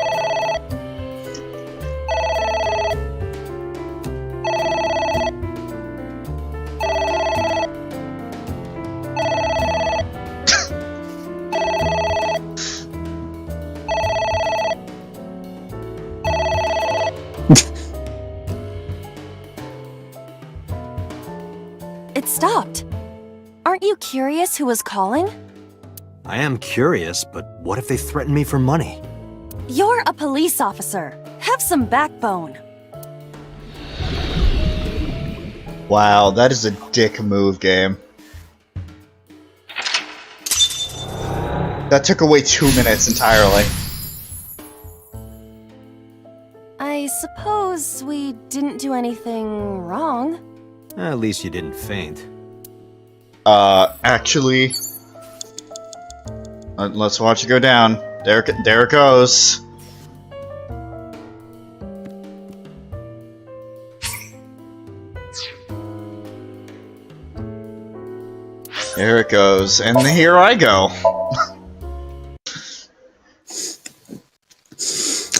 it stopped. Aren't you curious who was calling? I am curious, but what if they threaten me for money? You're a police officer. Have some backbone. Wow, that is a dick move, game. That took away 2 minutes entirely. I suppose we didn't do anything wrong. At least you didn't faint. Actually... let's watch it go down. There it goes. There it goes, and here I go.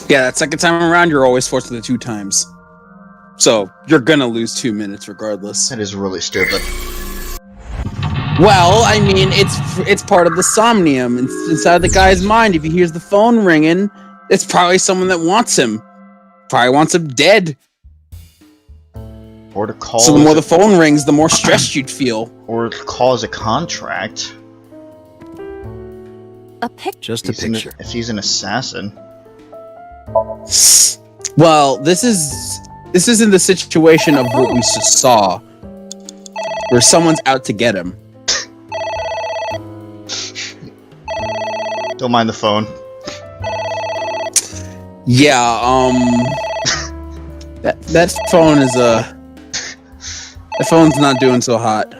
Yeah, that second time around, you're always forced with it 2 times. So, you're gonna lose 2 minutes regardless. That is really stupid. Well, I mean, it's part of the Somnium. Inside the guy's mind, if he hears the phone ringing, it's probably someone that wants him. Probably wants him dead. Or to call. So the more the phone rings, the more stressed you'd feel. Or to cause a contract. A picture. Just a picture. If he's an assassin. Well, this isn't the situation of what we just saw, where someone's out to get him. Don't mind the phone. Yeah, that phone is that phone's not doing so hot.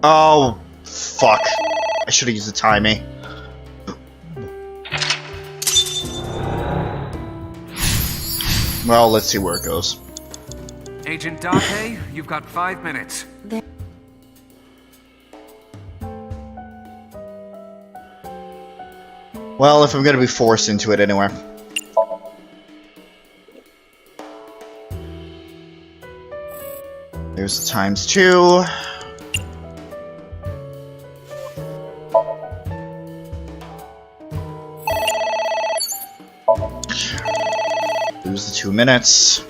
Oh, fuck. I should have used the timing. Well, let's see where it goes. Agent Date, you've got 5 minutes. Well, if I'm gonna be forced into it anywhere. There's the ×2. Lose the 2 minutes.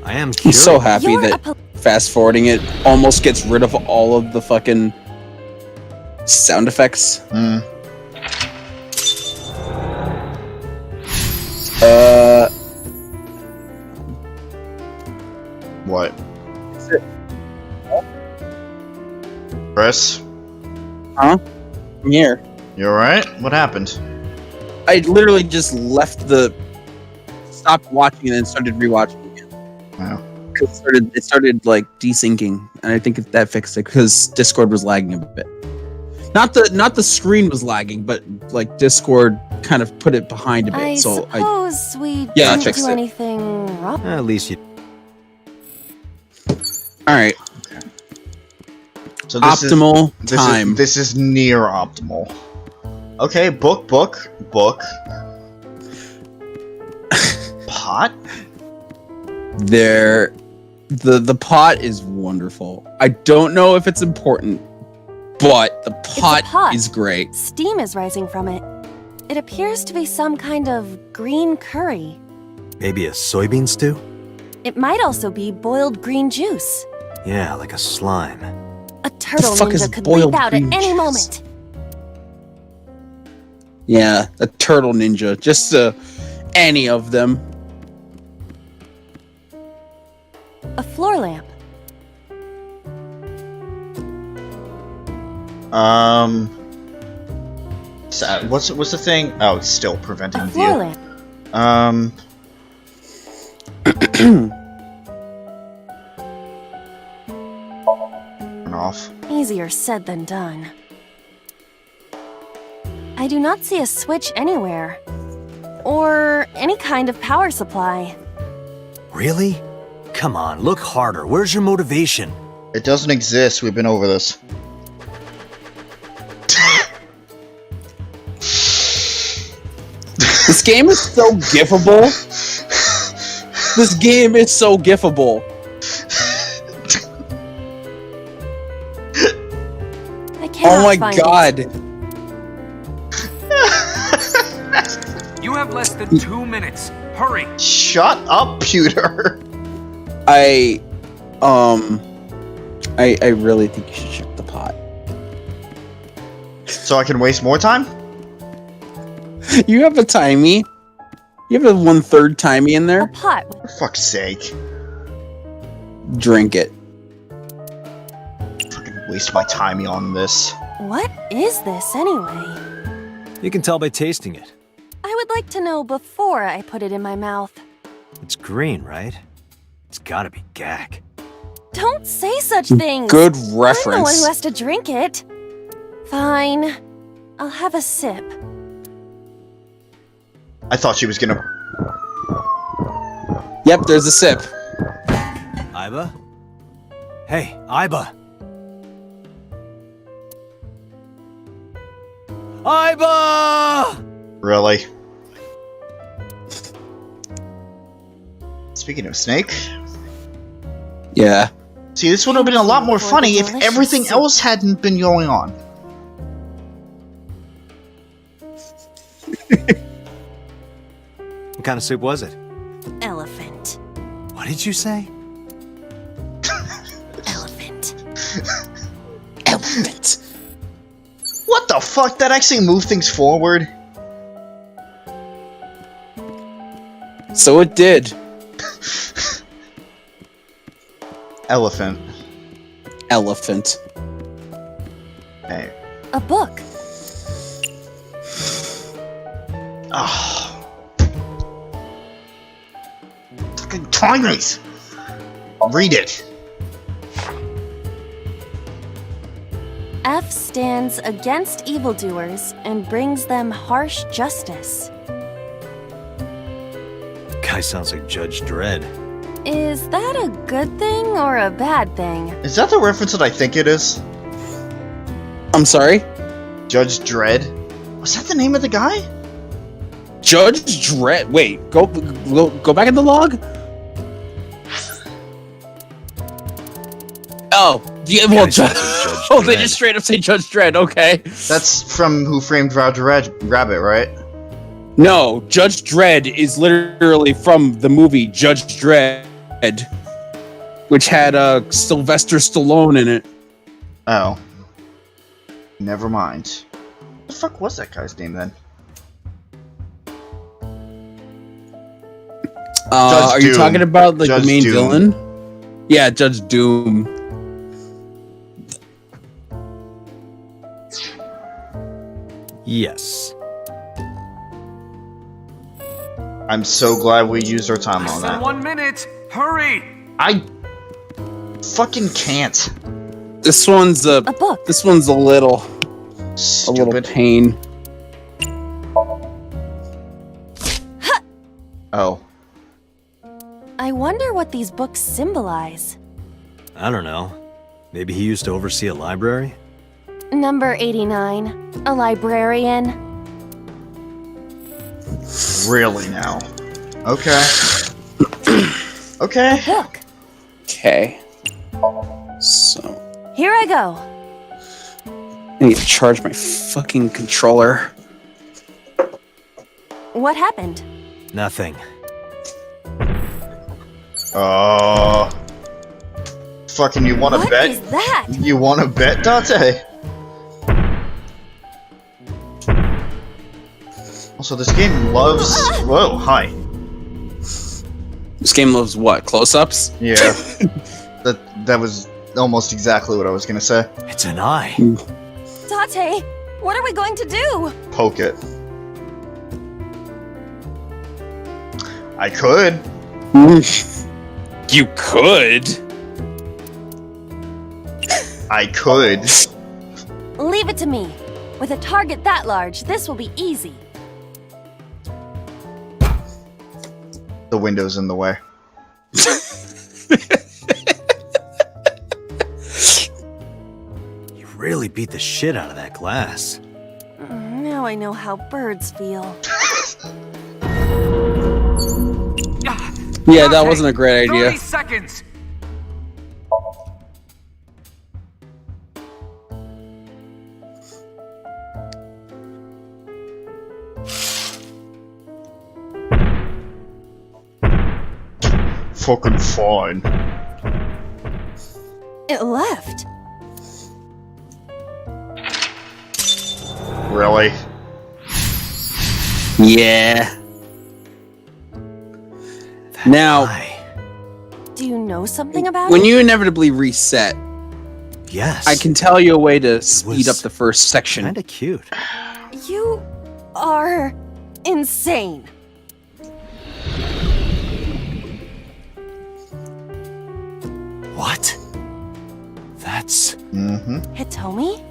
I am I'm curious. so happy that fast forwarding it almost gets rid of all of the fucking sound effects. What? Chris? Huh? I'm here. You alright? What happened? I literally just left stopped watching and then started rewatching again. Wow. It started like desyncing, and I think that fixed it because Discord was lagging a bit. Not the screen was lagging, but like Discord kind of put it behind a bit. I so suppose we Yeah, didn't fixed do it. anything wrong. At least you. All right. So Optimal time. This is near optimal. Okay, book. Pot? The pot is wonderful. I don't know if it's important, but the pot is great. Steam is rising from it. It appears to be some kind of green curry. Maybe a soybean stew? It might also be boiled green juice. Yeah, like a slime. A turtle fuck is ninja could boiled leap out at green any juice? moment. Yeah, a turtle ninja. Just any of them. A floor lamp. What's the thing? Oh, it's still preventing A view. floor lamp. Turn off. Easier said than done. I do not see a switch anywhere. Or any kind of power supply. Really? Come on, look harder. Where's your motivation? It doesn't exist. We've been over this. This game is so gifable. This game is so gifable. I cannot Oh my find god. it. You have less than 2 minutes. Hurry. Shut up, pewter. I really think you should check the pot. So I can waste more time? You have a timey. You have a 1/3 timey in A there. pot. For fuck's sake. Drink it. Fucking waste my time on this. What is this anyway? You can tell by tasting it. I would like to know before I put it in my mouth. It's green, right? It's gotta be gack. Don't say such things. Good I'm the one reference. who has to drink it. Fine. I'll have a sip. I thought she was gonna. Yep, there's a sip. Iba? Hey, Iba! Iba! Really? Speaking of Snake, Yeah. see, this would have been a lot more For the funny if delicious everything soup. else hadn't been going on. What kind of soup was it? Elephant. What did you say? Elephant. Elephant. What the fuck? That actually moved things forward? So it did. Elephant. Elephant. Hey. A book. Oh. Fucking timers! Read it. F stands against evildoers and brings them harsh justice. Guy sounds like Judge Dredd. Is that a good thing or a bad thing? Is that the reference that I think it is? I'm sorry? Judge Dredd? Was that the name of the guy? Judge Dredd. Wait, go back in the log? Oh, yeah, well, Guy sounds like Judge oh, they Dredd. just straight up say Judge Dredd, okay. That's from Who Framed Roger Rabbit, right? No, Judge Dredd is literally from the movie Judge Dredd, which had Sylvester Stallone in it. Oh. Never mind. What the fuck was that guy's name then? Are you Doom. talking about like Judge the main Doom. villain? Yeah, Judge Doom. Yes. I'm so glad we used our time on Less than that. 1 minute. Hurry. I fucking can't. This one's A book. this one's a little Stupid. pain. Oh. I wonder what these books symbolize. I don't know. Maybe he used to oversee a library? Number 89. A librarian. Really now? Okay. Okay. Book. Okay. So Here I go. I need to charge my fucking controller. What happened? Nothing. Fucking, you wanna What bet? is that? You wanna bet, Dante? Also, this game loves. Whoa, hi. This game loves what? Close-ups? Yeah. that was almost exactly what I was gonna say. It's an eye. Date, what are we going to do? Poke it. I could. You could. I could. Leave it to me. With a target that large, this will be easy. The window's in the way. You really beat the shit out of that glass. Now I know how birds feel. Yeah, that wasn't a great 30 idea. seconds. Fucking fine. It left. Really? Yeah. Now, Why? Do you know something about when it? you inevitably reset, Yes. I can tell you a way to speed was up the first section. Kinda cute. You are insane. What? That's... Mm-hmm. Hitomi?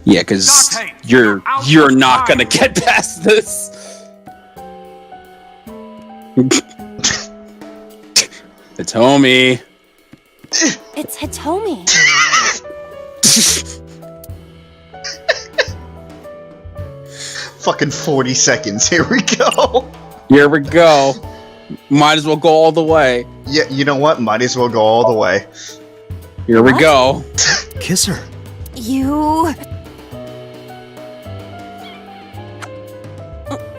Yeah, because Date, you're out you're of not time. gonna get past this. Hitomi. It's Hitomi. Fucking 40 seconds. Here we go. Here we go. Might as well go all the way. Yeah, you know what? Might as well go all the way. Here we What? go. Kiss her. You...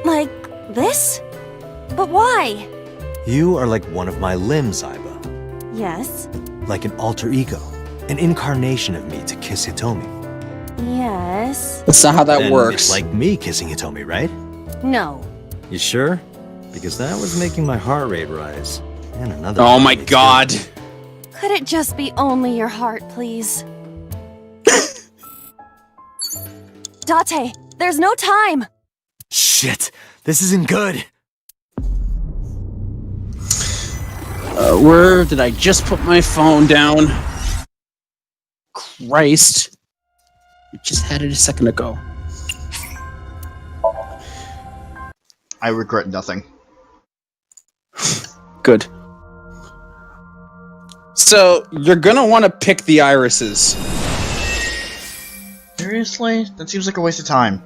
Like this? But why? You are like one of my limbs, Aiba. Yes. Like an alter ego. An incarnation of me to kiss Hitomi. Yes. That's not how that Then works. It's like me kissing Hitomi, right? No. You sure? Because that was making my heart rate rise. And another Oh one my too. god. Could it just be only your heart, please? Date, there's no time! Shit! This isn't good! Where did I just put my phone down? Christ. I just had it a second ago. I regret nothing. Good. So, you're gonna want to pick the irises. Seriously? That seems like a waste of time.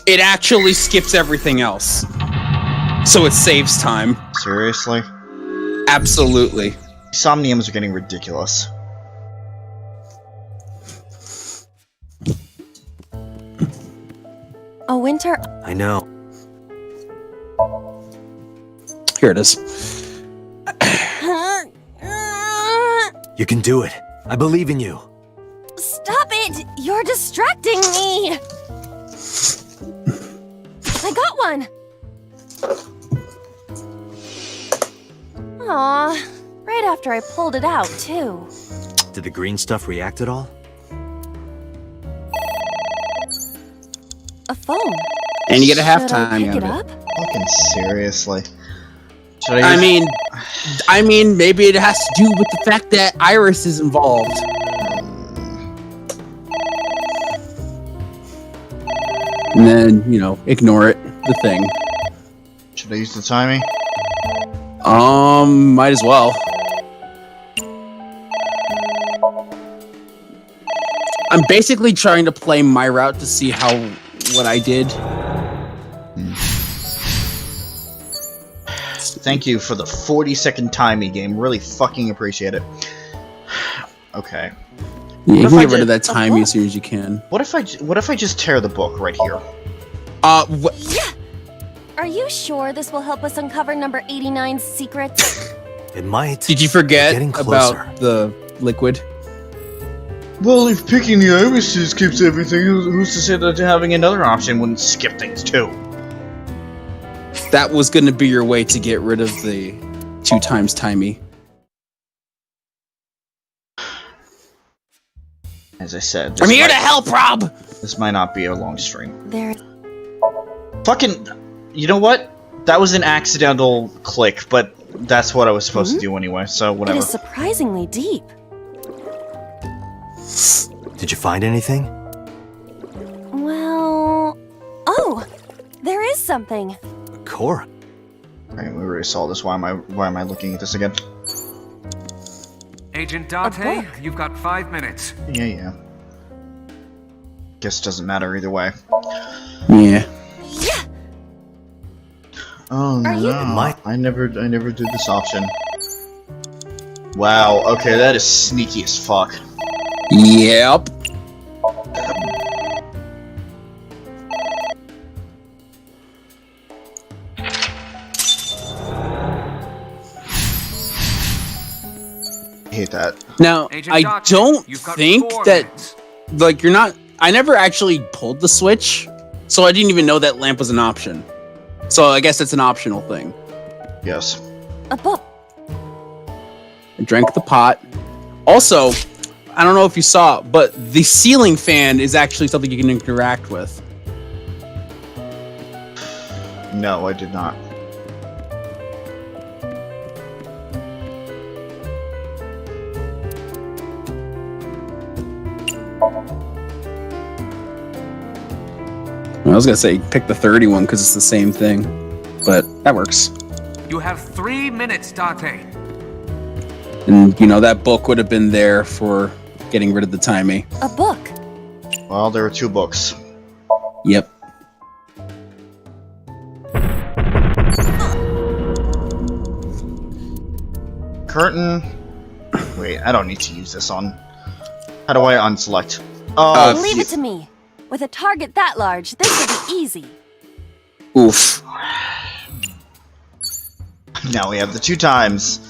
It actually skips everything else. So it saves time. Seriously? Absolutely. Somniums are getting ridiculous. A winter... I know. Here it is. You can do it. I believe in you. Stop it! You're distracting me! I got one! Aw, right after I pulled it out, too. Did the green stuff react at all? A phone. And you get a Should I halftime pick it out of up? it. Fucking seriously. Should I use- mean, maybe it has to do with the fact that Iris is involved. And then, you know, ignore it. The thing. Should I use the timing? Might as well. I'm basically trying to play my route to see what I did. Thank you for the 40-second timing game. Really fucking appreciate it. Okay. Yeah, you if can I get rid did of that a timing book? as soon as you can. What if I just tear the book right here? Yeah! Are you sure this will help us uncover number 89's secrets? It might. Did you forget Getting closer. about the liquid? Well, if picking the irises skips everything, who's to say that having another option wouldn't skip things too? That was going to be your way to get rid of the 2 times timey. As I said, I'm here to help, Rob! This might not be a long stream. There... Fucking, you know what? That was an accidental click, but that's what I was supposed to do anyway, so It whatever. is surprisingly deep. Did you find anything? Well... Oh! There is something. A core. Alright, we already saw this. Why am I looking at this again? Agent book. Date, you've got 5 minutes. Yeah. Guess it doesn't matter either way. Yeah. Yeah! Oh Are you- no! I never did this option. Wow. Okay, that is sneaky as fuck. Yep. hate that. Now, Agent I Dante, don't you've got think 4 that, minutes. like, you're not... I never actually pulled the switch, so I didn't even know that lamp was an option. So I guess it's an optional thing. Yes. A book. I drank the pot. Also, I don't know if you saw, but the ceiling fan is actually something you can interact with. No, I did not. I was gonna say pick the 30 one because it's the same thing, but that works. You have 3 minutes, Dante. And you know that book would have been there for getting rid of the timey. A book. Well, there are 2 books. Yep. Curtain. Wait, I don't need to use this on. How do I unselect? Oh, Leave it to me. With a target that large, this will be easy. Oof. now we have the 2 times.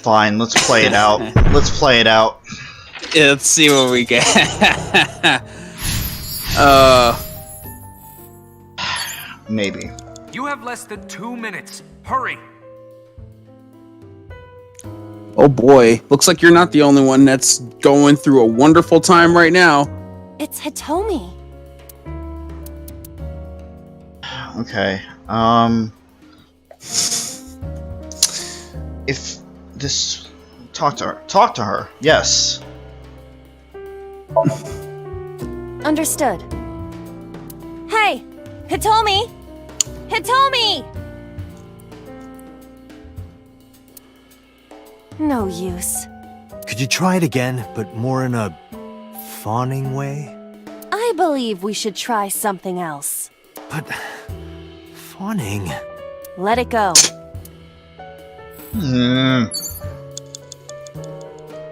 Fine, let's play it out. Let's play it out. Yeah, let's see what we get. Maybe. You have less than 2 minutes. Hurry. Oh boy, looks like you're not the only one that's going through a wonderful time right now. It's Hitomi. Okay. If this... Talk to her. Talk to her. Yes. Understood. Hey! Hitomi! Hitomi! No use. Could you try it again, but more in a fawning way? I believe we should try something else. But fawning... Let it go.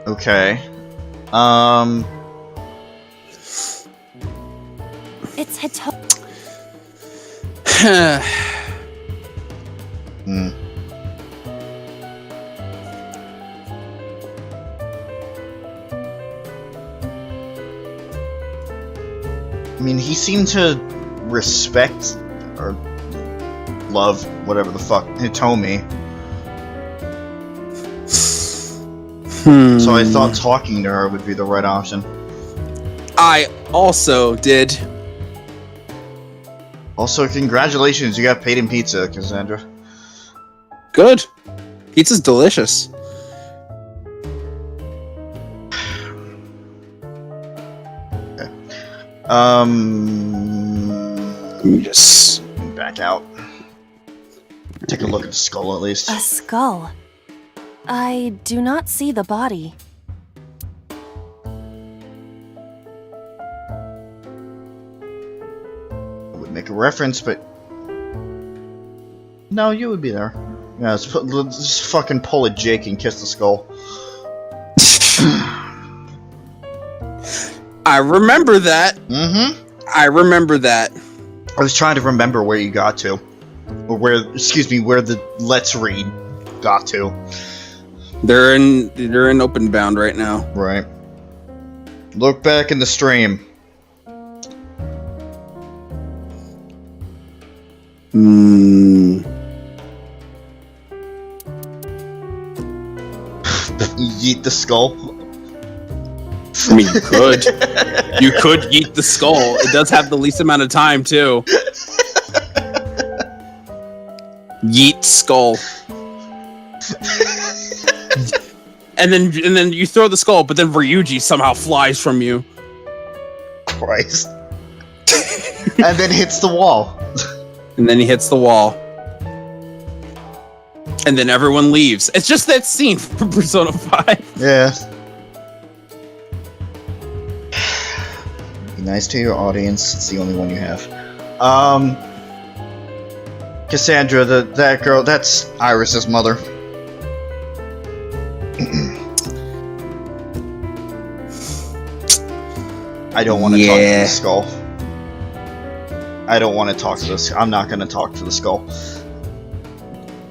Okay. It's Hitomi. I mean, he seemed to respect or love whatever the fuck Hitomi. So I thought talking to her would be the right option. I also did. Also, congratulations, you got paid in pizza, Cassandra. Good. Pizza's delicious. Okay. Let me just... Back out. Take a look at the skull, at least. A skull. I do not see the body. I would make a reference, but... No, you would be there. Yeah, let's just fucking pull a Jake and kiss the skull. I remember that. I remember that. I was trying to remember where you got to. Or where the Let's Read got to. They're in open bound right now. Right. Look back in the stream. Yeet the skull. I mean, you could. You could yeet the skull. It does have the least amount of time, too. Yeet skull. and then you throw the skull, but then Ryuji somehow flies from you. Christ. And then hits the wall. And then he hits the wall. And then everyone leaves. It's just that scene from Persona 5. Yeah. Be nice to your audience. It's the only one you have. Cassandra, that girl, that's Iris's mother. I don't want to talk to the skull. I don't want to talk to this. I'm not going to talk to the skull.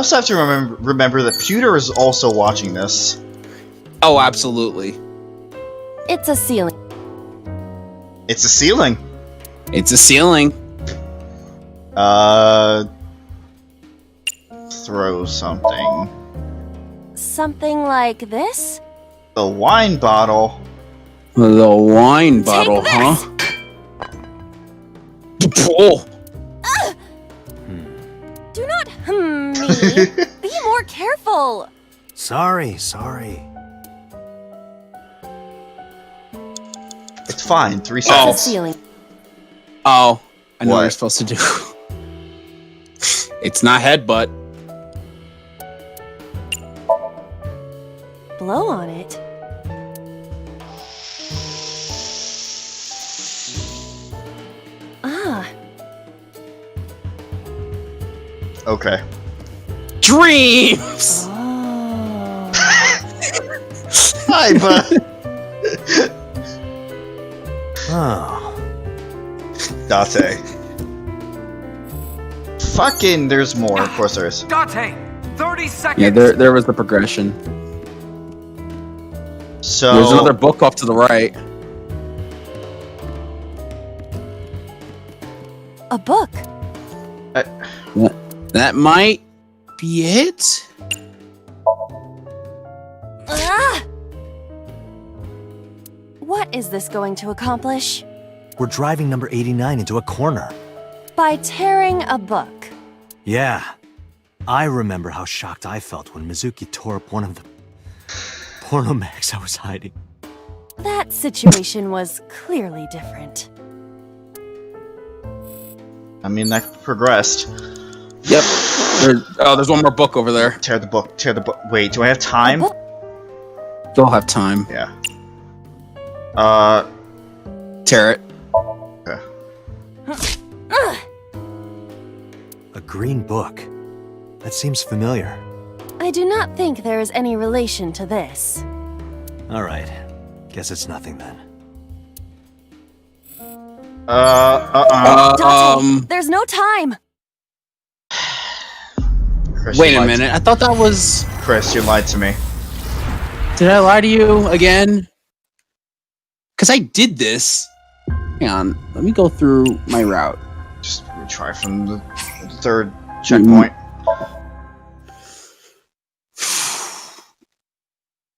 also have to remember that Pewter is also watching this. Oh, absolutely. It's a ceiling. It's a ceiling. It's a ceiling. Throw something. Something like this? The wine bottle. The wine bottle, Take huh? Oh. Do not me. Be more careful. Sorry. It's fine. 3 It's seconds. a ceiling. Oh, I know what What? you're supposed to do. It's not headbutt. Blow on it. Ah, Okay. Dreams. oh. Hi, bud. Oh. Date. Fucking, there's more. Of course there is. Date, 30 seconds. Yeah, there was the progression. So There's another book off to the right. A book. That might be it. Ah! What is this going to accomplish? We're driving number 89 into a corner. By tearing a book. Yeah. I remember how shocked I felt when Mizuki tore up one of the porno mags I was hiding. That situation was clearly different. I mean, that progressed. Yep. There's one more book over there. Tear the book. Tear the book. Wait, do I have time? A book? You'll have time. Yeah. Tear it. Okay. A green book. That seems familiar. I do not think there is any relation to this. All right. Guess it's nothing then. Date, there's no time. Chris, Wait you a lied minute. I thought that was. Chris, you lied to me. Did I lie to you again? Because I did this. Hang on. Let me go through my route. Just retry from the third checkpoint.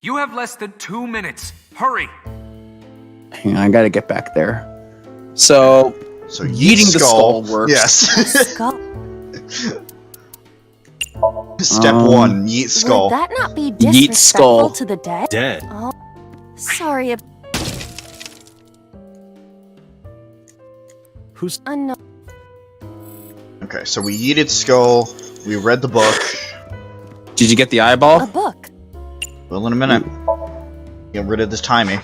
You have less than 2 minutes. Hurry. Hang on. I gotta get back there. So. So Yeeting the skull works. Yes. Skull. Step 1, yeet skull. Would that not be Yeet skull. disrespectful to the dead? Dead. Oh, sorry. Who's... No. Okay, so we yeeted skull. We read the book. Did you get the A eyeball? book. Well, in a minute. Get rid of this timing.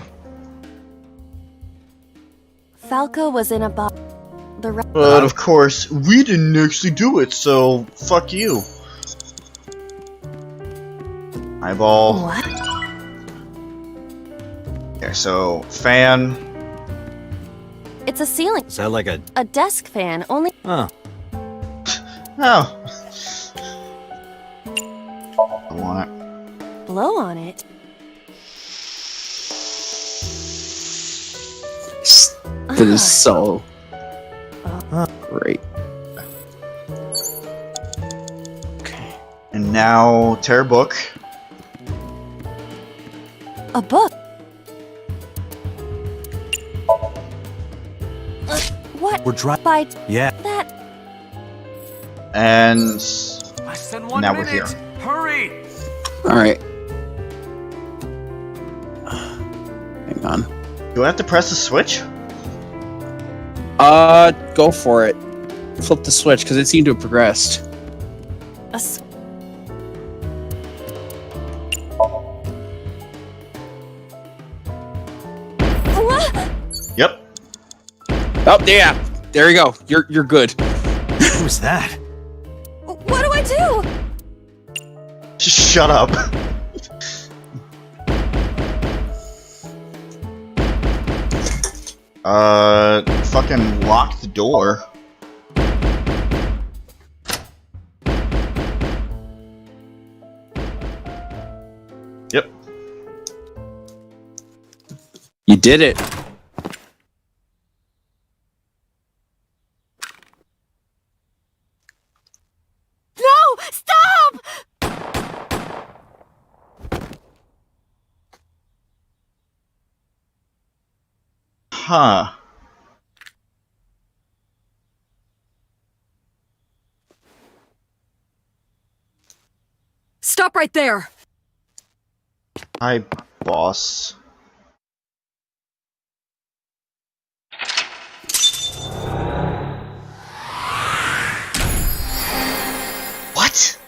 Falco was in a box. The But of course, we didn't actually do it, so fuck you. Eyeball. What? Okay, so fan. It's a ceiling. Is that like a... A desk fan, only. Oh. Oh. I want it. Blow on it. That is so great. Okay. And now, tear book. A book. What? We're driving... By Yeah. that. And Less than 1 now we're minute. here. Hurry. All right. Hang on. Do I have to press the switch? Go for it. Flip the switch because it seemed to have progressed. A s- What? Yep. Oh yeah, there you go. You're good. Who's that? What do I do? Just shut up. Fucking lock the door. You did it. No! Stop! Huh. Stop right there! Hi, boss. What?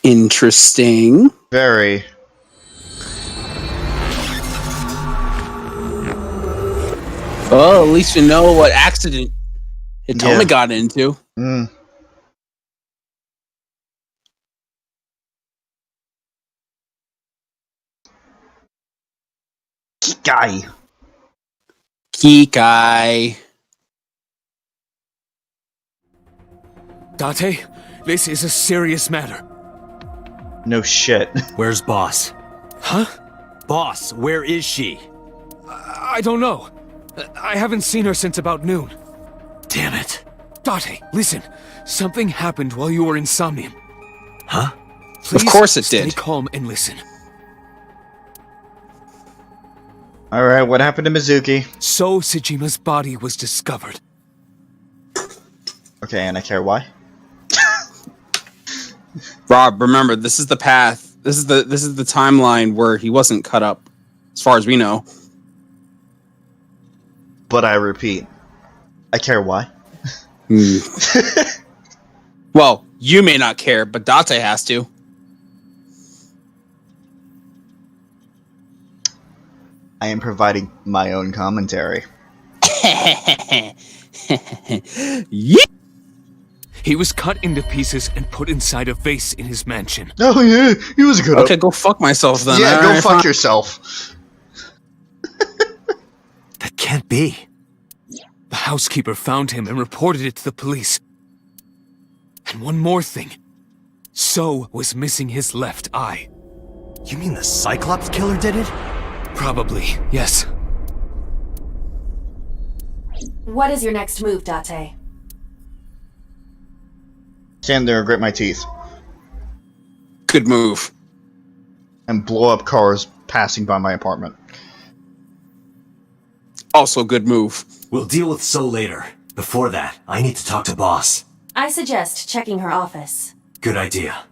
Interesting. Very. Well, at least you know what accident Hitomi Yeah. got into. Mm. Guy. Kikai. Date, this is a serious matter. No shit. Where's Boss? Huh? Boss, where is she? I don't know. I haven't seen her since about noon. Damn it. Date, listen. Something happened while you were in Somnium. Huh? Please Of course it stay did. calm and listen. Alright, what happened to Mizuki? So Tsujima's body was discovered. Okay, and I care why? Rob, remember, this is the path. This is the timeline where he wasn't cut up, as far as we know. But I repeat, I care why? Well, you may not care, but Date has to. I am providing my own commentary. Yeah. He was cut into pieces and put inside a vase in his mansion. Oh yeah, he was a good. Okay, go fuck myself then. Yeah, go Alright, fuck fine. yourself. That can't be. The housekeeper found him and reported it to the police. And one more thing. So was missing his left eye. You mean the Cyclops killer did it? Probably, yes. What is your next move, Date? Stand there and grit my teeth. Good move. And blow up cars passing by my apartment. Also good move. We'll deal with So later. Before that, I need to talk to Boss. I suggest checking her office. Good idea.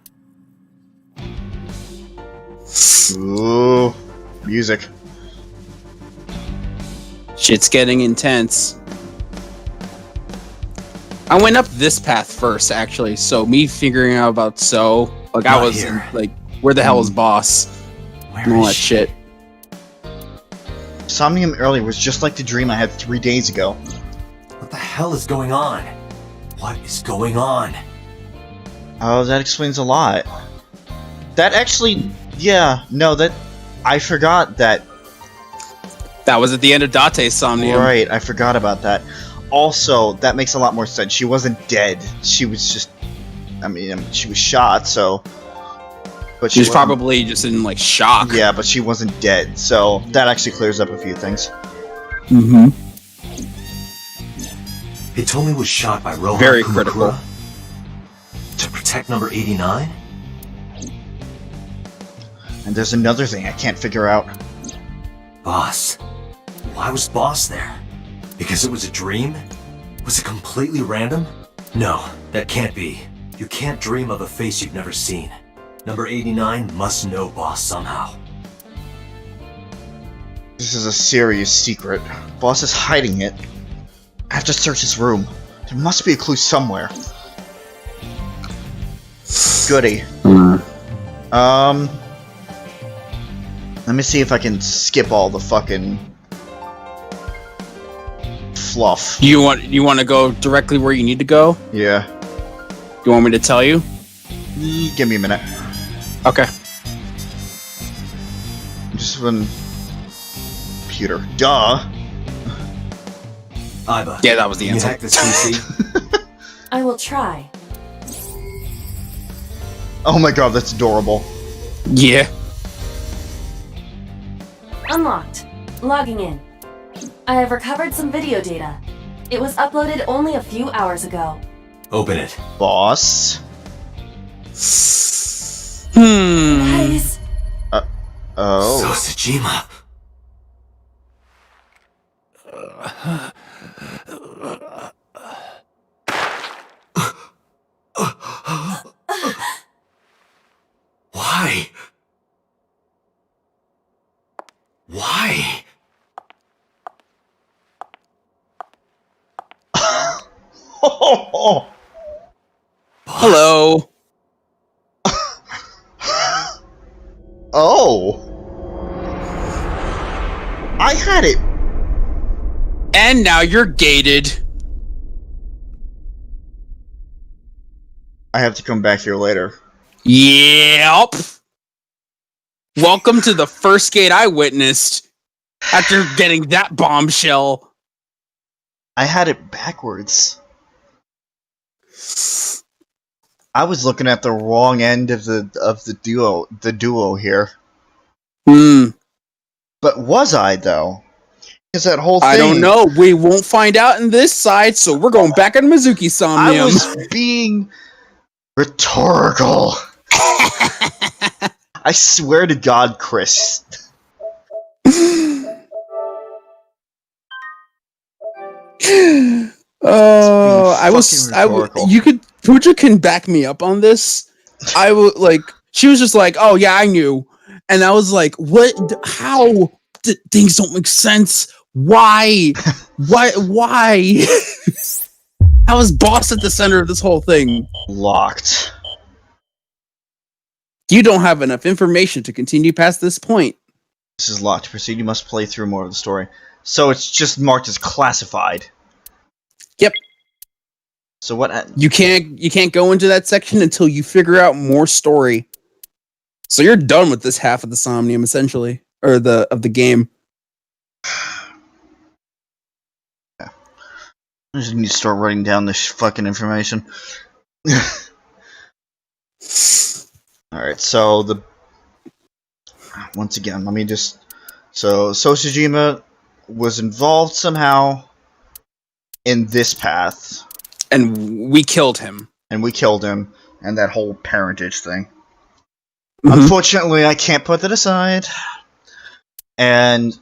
Ooh, music. Shit's getting intense. I went up this path first, actually. So me figuring out about So, like I Not was here. like, where the hell is Boss? Where And all is that she? shit. Somnium earlier was just like the dream I had 3 days ago. What the hell is going on? What is going on? Oh, that explains a lot. That actually, yeah, no, that I forgot that. That was at the end of Date's Somnium. Right, I forgot about that. Also, that makes a lot more sense. She wasn't dead. She was just, I mean, she was shot, so. But She was wasn't- probably just in like shock. Yeah, but she wasn't dead, so that actually clears up a few things. Mm-hmm. Hitomi was shot by Rohan Very Kumakura critical. to protect number 89? And there's another thing I can't figure out. Boss. Why was Boss there? Because it was a dream? Was it completely random? No, that can't be. You can't dream of a face you've never seen. Number 89 must know Boss somehow. This is a serious secret. Boss is hiding it. I have to search his room. There must be a clue somewhere. Goody. Let me see if I can skip all the fucking fluff. You want to go directly where you need to go? Yeah. You want me to tell you? Give me a minute. Okay. Just one computer. Duh. Iba. Yeah, that was the can you answer. hack this PC? I will try. Oh my god, that's adorable. Yeah. Unlocked. Logging in. I have recovered some video data. It was uploaded only a few hours ago. Open it. Boss. Guys. Oh. Sosajima. Why? Why? Hello. Oh. I had it. And now you're gated. I have to come back here later. Yep. Welcome to the first gate I witnessed after getting that bombshell. I had it backwards. I was looking at the wrong end of the duo here. But was I though? Because that whole thing, I don't know. We won't find out in this side, so we're going back on Mizuki Somnium. I was being rhetorical. I swear to God, Chris. Pooja can back me up on this. I would like. She was just like, "Oh yeah, I knew," and I was like, "What? How? Things don't make sense. Why? Why? How is Boss at the center of this whole thing? Locked. You don't have enough information to continue past this point. This is locked. To proceed, you must play through more of the story. So it's just marked as classified. Yep. So what? You can't go into that section until you figure out more story. So you're done with this half of the Somnium, essentially, or of the game. Yeah. I just need to start writing down this fucking information. Alright, so once again, let me just... So, Sosajima was involved somehow in this path. And we killed him. And that whole parentage thing. Mm-hmm. Unfortunately, I can't put that aside. And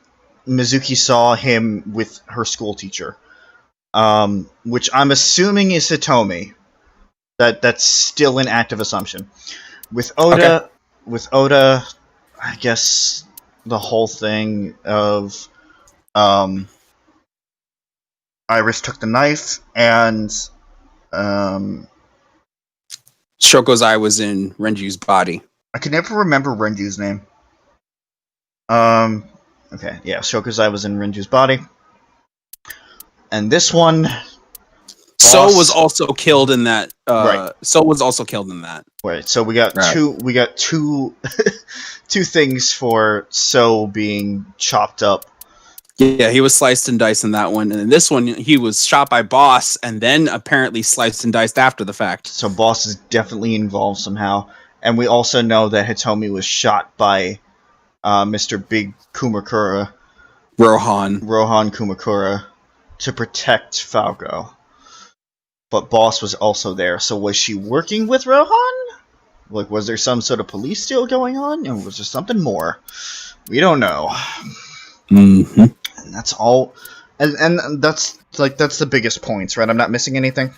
Mizuki saw him with her school teacher. Which I'm assuming is Hitomi. That's still an active assumption. With Oda, I guess the whole thing of Iris took the knife and Shoko's eye was in Renju's body. I can never remember Renju's name. Okay, yeah, Shoko's eye was in Renju's body. And this one... So was also killed in that. Right. So was also killed in that. Right. So we got two. We got two things for So being chopped up. Yeah, he was sliced and diced in that one, and in this one, he was shot by Boss, and then apparently sliced and diced after the fact. So Boss is definitely involved somehow, and we also know that Hitomi was shot by Mr. Big Kumakura, Rohan Kumakura, to protect Falco. But Boss was also there, so was she working with Rohan? Like, was there some sort of police deal going on? And was there something more? We don't know. Mm-hmm. And that's all. And that's the biggest points, right? I'm not missing anything?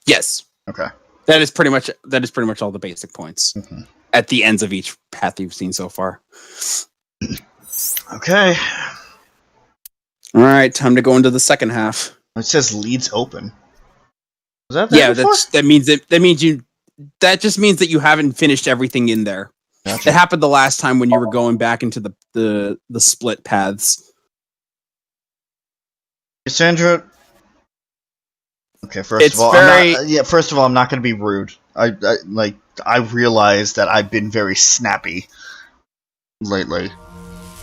Yes. Okay. That is pretty much all the basic points. Mm-hmm. At the ends of each path you've seen so far. Okay. Alright, time to go into the second half. It says leads open. That just means that you haven't finished everything in there. Gotcha. It happened the last time when you were going back into the split paths. Cassandra. Okay, first of all, I'm not going to be rude. I realize that I've been very snappy lately,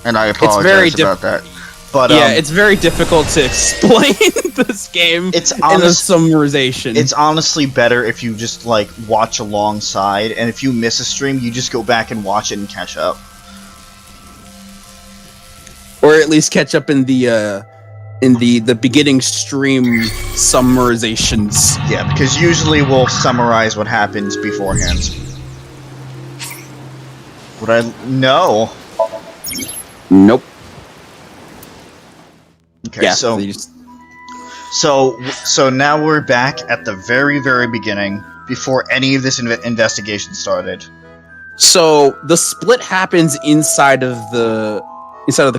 and I apologize about that. But yeah, it's very difficult to explain this game it's in a summarization. It's honestly better if you just like watch alongside, and if you miss a stream, you just go back and watch it and catch up. Or at least catch up in the beginning stream summarizations. Yeah, because usually we'll summarize what happens beforehand. Would I? No. Nope. Okay, Yeah, so they just- so now we're back at the very, very beginning, before any of this investigation started. So the split happens inside of the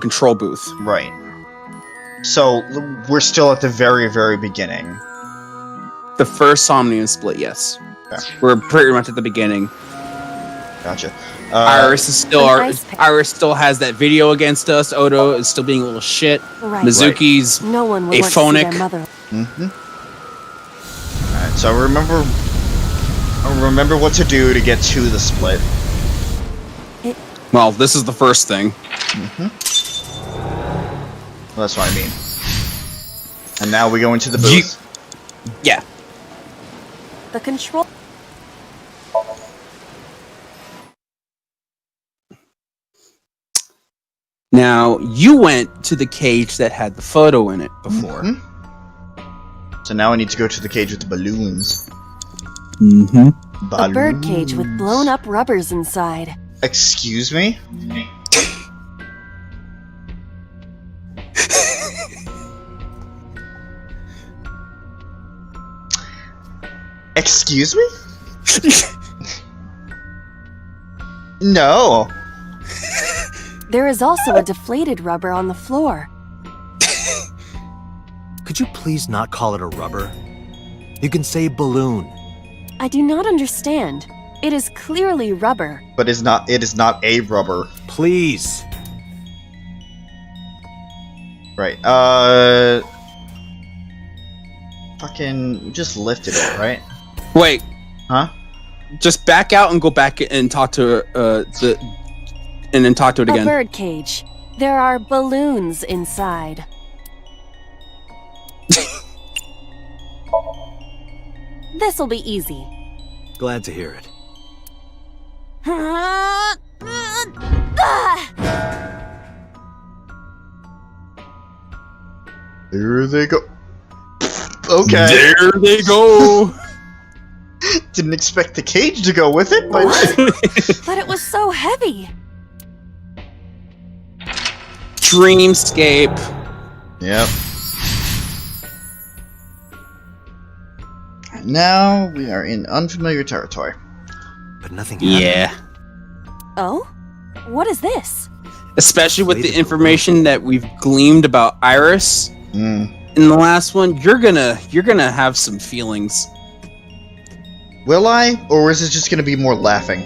control booth. Right. So we're still at the very, very beginning. The first Somnium split, yes. Okay. We're pretty much at the beginning. Gotcha. Iris is still An ice pick. Iris still has that video against us. Odo is still being a little shit. Right. Mizuki's No one would a want to see phonic. their mother. Mm-hmm. Alright, so remember what to do to get to the split. Well, this is the first thing. Mm-hmm. Well, that's what I mean. And now we go into the booth. Yeah. The control. Now, you went to the cage that had the photo in it before. Mhm. So now I need to go to the cage with the balloons. Mm-hmm. A bird cage with blown up rubbers inside. Excuse me? Excuse me? No. There is also a deflated rubber on the floor. Could you please not call it a rubber? You can say balloon. I do not understand. It is clearly rubber. But it is not a rubber. Please. Right. Fucking just lifted it, right? Wait. Huh? Just back out and go back and talk to and then talk to it A again. bird cage. There are balloons inside. This'll be easy. Glad to hear it. There they go. Okay. There they go. Didn't expect the cage to go with it, but But it was so heavy. Dreamscape. Yep. Now we are in unfamiliar territory. But nothing happened. Yeah. Oh? What is this? Especially with the information that we've gleaned about Iris Mm. in the last one, you're gonna have some feelings. Will I? Or is it just gonna be more laughing?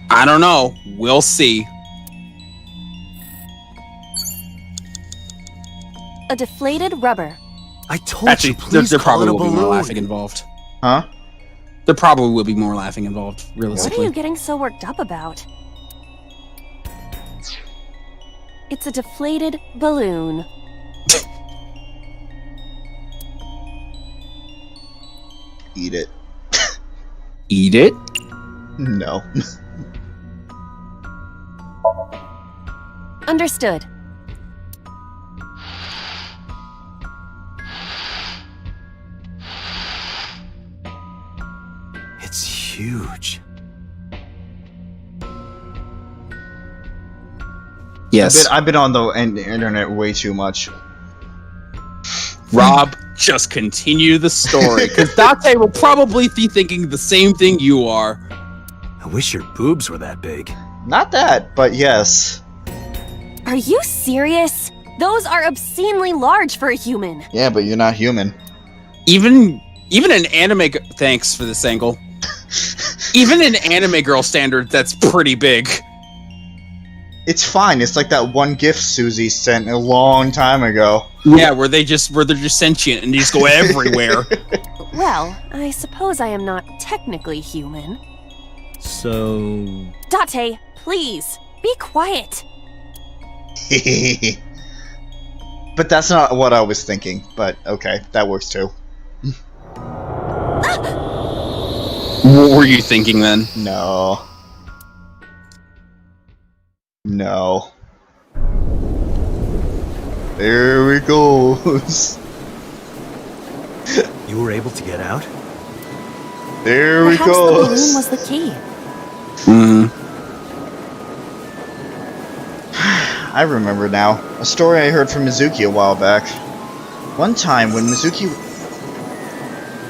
I don't know. We'll see. A deflated rubber. I told Actually, you, please there call probably it a will be more balloon. laughing involved. Huh? There probably will be more laughing involved, What are realistically. you getting so worked up about? It's a deflated balloon. Eat it. Eat it? No. Understood. It's huge. Yes. I've been on the internet way too much. Rob, just continue the story, because Date will probably be thinking the same thing you are. I wish your boobs were that big. Not that, but yes. Are you serious? Those are obscenely large for a human. Yeah, but you're not human. Even an anime... Thanks for this angle. Even in anime girl standard, that's pretty big. It's fine. It's like that one gift Suzie sent a long time ago. Yeah, where they're just sentient and they just go everywhere. Well, I suppose I am not technically human. So... Date, please, be quiet. But that's not what I was thinking. But okay, that works too. What were you thinking then? No. No. There it goes. You were able to get out? There it Perhaps the goes. balloon was the key. I remember now. A story I heard from Mizuki a while back. One time when Mizuki...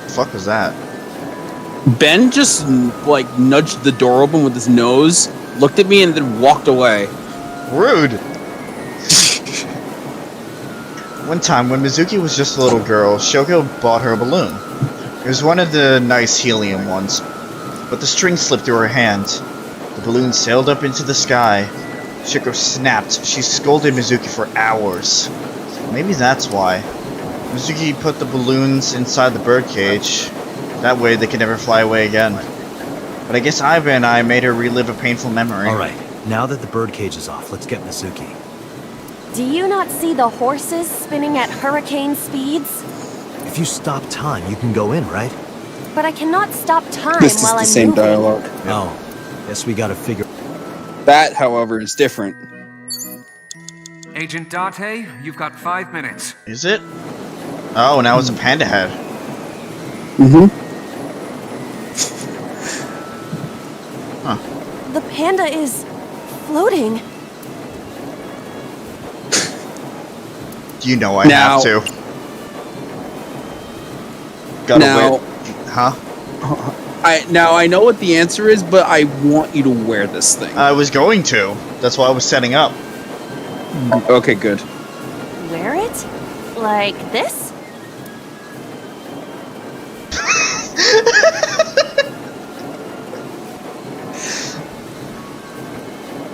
The fuck was that? Ben just like nudged the door open with his nose, looked at me, and then walked away. Rude! One time when Mizuki was just a little girl, Shoko bought her a balloon. It was one of the nice helium ones, but the string slipped through her hand. The balloon sailed up into the sky. Shoko snapped. She scolded Mizuki for hours. Maybe that's why. Mizuki put the balloons inside the birdcage. That way they could never fly away again. But I guess Iva and I made her relive a painful memory. Alright, now that the birdcage is off, let's get Mizuki. Do you not see the horses spinning at hurricane speeds? If you stop time, you can go in, right? But I cannot stop time This is while the I'm same moving. dialogue. Oh, guess we gotta figure... That, however, is different. Agent Date, you've got 5 minutes. Is it? Oh, now it's a panda head. The panda is floating. You know I Now- have to. Gotta Now- wait. Huh? I know what the answer is, but I want you to wear this thing. I was going to. That's why I was setting up. Okay, good. Wear it? Like this?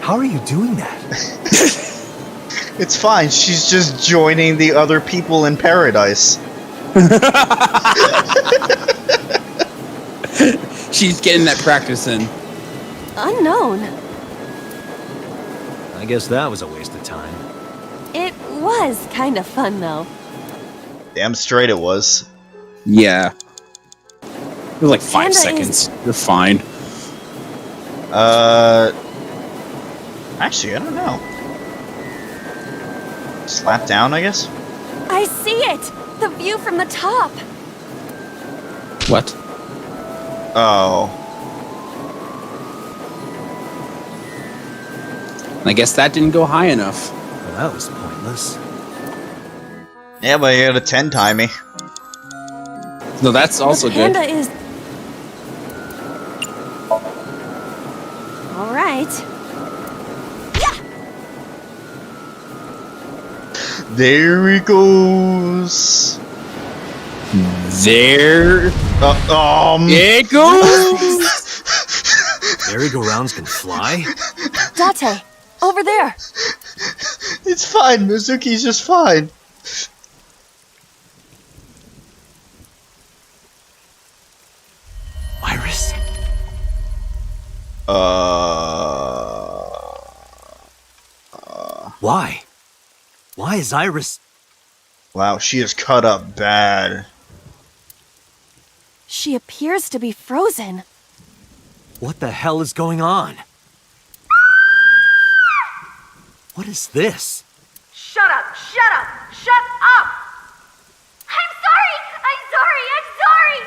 How are you doing that? It's fine. She's just joining the other people in paradise. She's getting that practice in. Unknown. I guess that was a waste of time. It was kind of fun, though. Damn straight it was. Yeah. It was like 5 Panda seconds. You're fine. Actually, I don't know. Slap down, I guess? I see it! The view from the top! What? Oh. I guess that didn't go high enough. Well, that was pointless. Yeah, but you had a 10 timey. No, that's also the good. panda is... Alright. There he goes. There it goes! Merry-go-rounds can fly? Date, over there! It's fine. Mizuki's just fine. Iris? Why? Why is Iris... Wow, she is cut up bad. She appears to be frozen. What the hell is going on? What is this? Shut up! Shut up! Shut up! I'm sorry! I'm sorry! I'm sorry!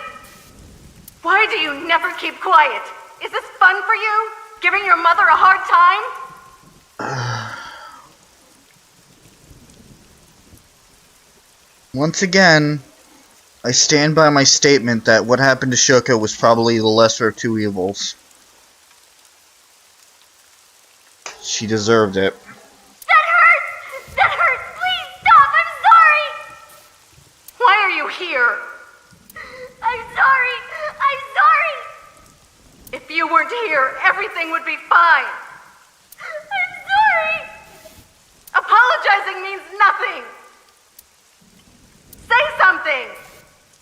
Why do you never keep quiet? Is this fun for you? Giving your mother a hard time? Once again, I stand by my statement that what happened to Shoko was probably the lesser of two evils. She deserved it. That hurts! That hurts! Please stop! I'm sorry! Why are you here? I'm sorry! I'm sorry! If you weren't here, everything would be fine. I'm sorry! Apologizing means nothing! Say something!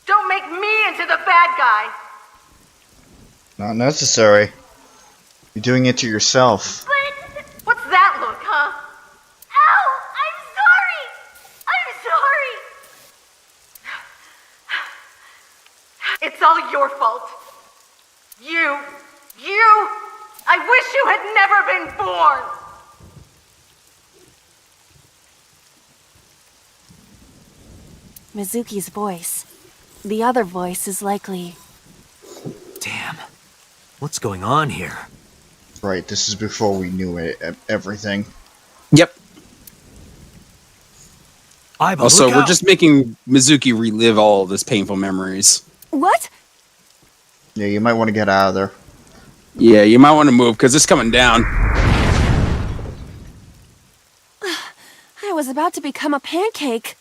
Don't make me into the bad guy! Not necessary. You're doing it to yourself. But what's that look, huh? Ow! I'm sorry! I'm your fault. You, I wish you had never been born! Mizuki's voice. The other voice is likely... Damn. What's going on here? Right, this is before we knew everything. Yep. Aiba, Also, look we're out! just making Mizuki relive all of his painful memories. What? Yeah, you might want to get out of there. Yeah, you might want to move, because it's coming down. I was about to become a pancake.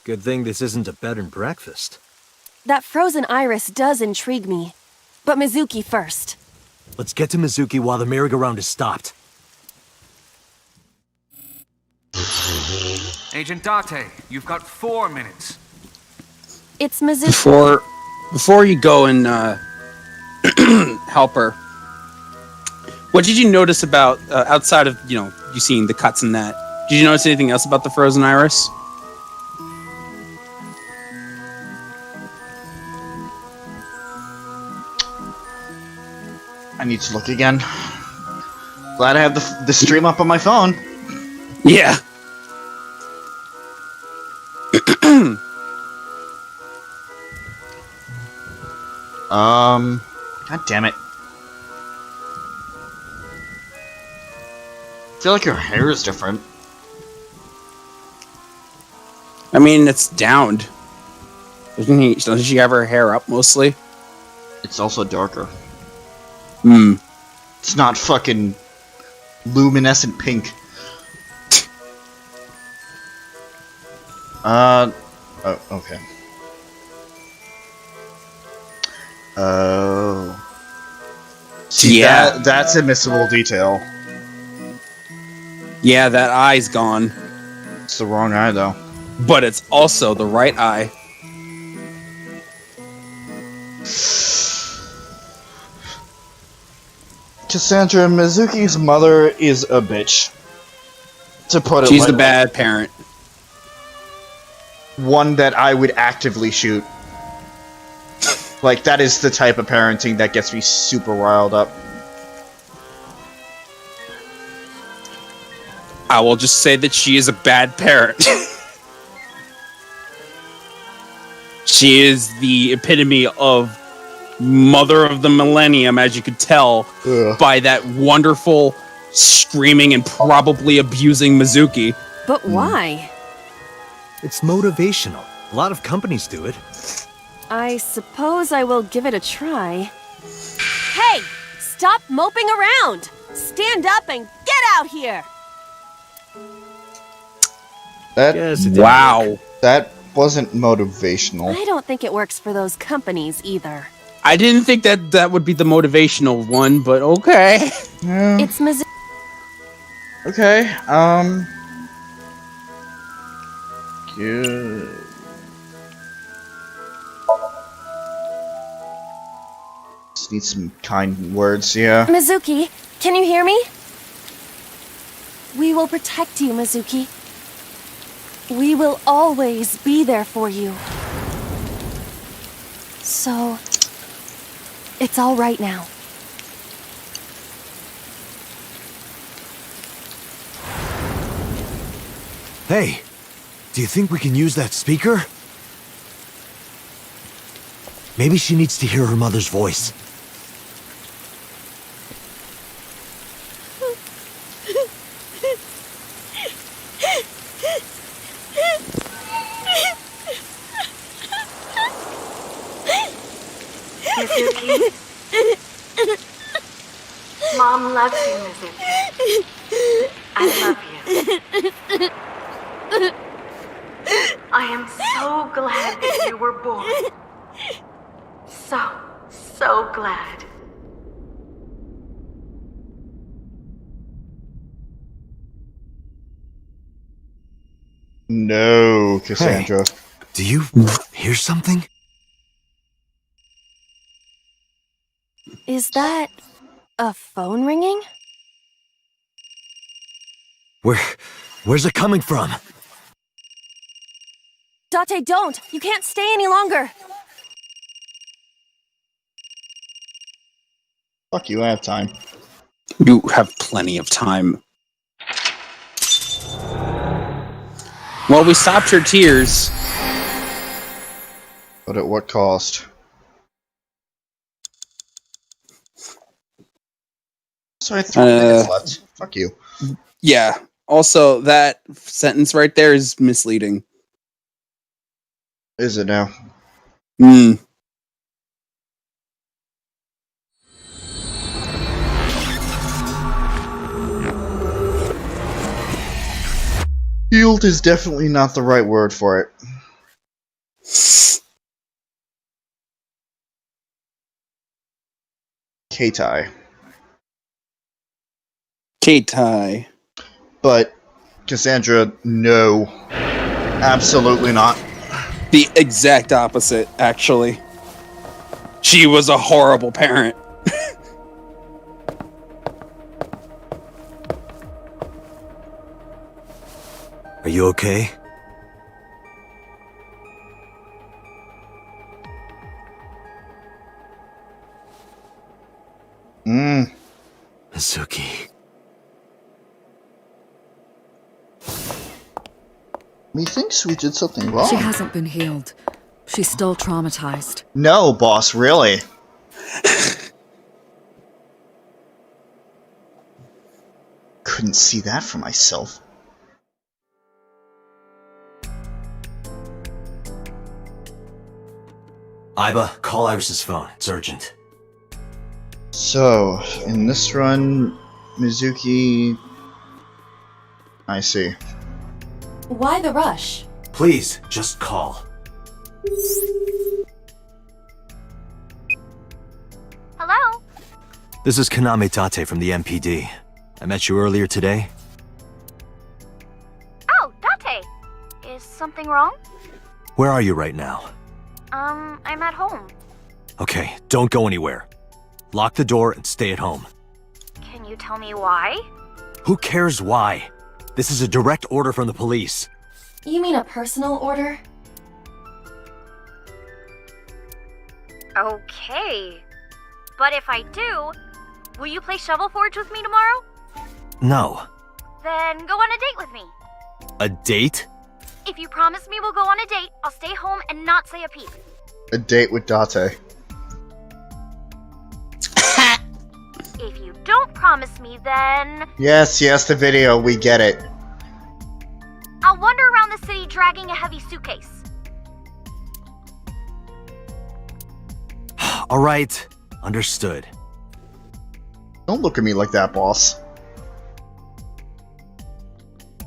Good thing this isn't a bed and breakfast. That frozen iris does intrigue me. But Mizuki first. Let's get to Mizuki while the merry-go-round is stopped. Agent Date, you've got 4 minutes. It's Mizuki. Before you go and help her, what did you notice about outside of you seeing the cuts in that? Did you notice anything else about the frozen iris? I need to look again. Glad I have the stream up on my phone. Yeah. God damn it. I feel like her hair is different. I mean, it's downed. Doesn't she have her hair up mostly? It's also darker. Hmm. It's not fucking luminescent pink. Oh, okay. Oh. See, Yeah. that's a missable detail. Yeah, that eye's gone. It's the wrong eye, though. But it's also the right eye. Cassandra, Mizuki's mother is a bitch. To put it She's lightly. the bad parent. One that I would actively shoot. Like, that is the type of parenting that gets me super riled up. I will just say that she is a bad parent. She is the epitome of mother of the millennium, as you could tell by that wonderful screaming and probably abusing Mizuki. But why? It's motivational. A lot of companies do it. I suppose I will give it a try. Hey! Stop moping around! Stand up and get out here! Wow. That wasn't motivational. I don't think it works for those companies either. I didn't think that would be the motivational one, but okay. Yeah. It's Mizuki. Okay, Good. Just need some kind words, yeah. Mizuki, can you hear me? We will protect you, Mizuki. We will always be there for you. So, it's all right now. Hey, do you think we can use that speaker? Maybe she needs to hear her mother's voice. Mizuki. Mom loves you, Mizuki. I love you. I am so glad that you were born. So glad. No, Cassandra. Hey, do you hear something? Is that a phone ringing? Where's it coming from? Date, don't! You can't stay any longer! Fuck you, I have time. You have plenty of time. Well, we stopped your tears. But at what cost? So I have 3 minutes left. Fuck you. Yeah. Also, that sentence right there is misleading. Is it now? Hmm. Healed is definitely not the right word for it. Keitai. Keitai. But, Cassandra, no. Absolutely not. The exact opposite, actually. She was a horrible parent. Are you okay? Mizuki. Methinks we did something wrong. She hasn't been healed. She's still traumatized. No, boss, really. Couldn't see that for myself. Iba, call Iris's phone. It's urgent. So, in this run, Mizuki... I see. Why the rush? Please, just call. Hello? This is Kaname Tate from the MPD. I met you earlier today. Oh, Date. Is something wrong? Where are you right now? I'm at home. Okay, don't go anywhere. Lock the door and stay at home. Can you tell me why? Who cares why? This is a direct order from the police. You mean a personal order? Okay. But if I do, will you play Shovel Forge with me tomorrow? No. Then go on a date with me. A date? If you promise me we'll go on a date, I'll stay home and not say a peep. A date with Date. If you don't promise me, then Yes, the video, we get it. I'll wander around the city dragging a heavy suitcase. Alright, understood. Don't look at me like that, boss.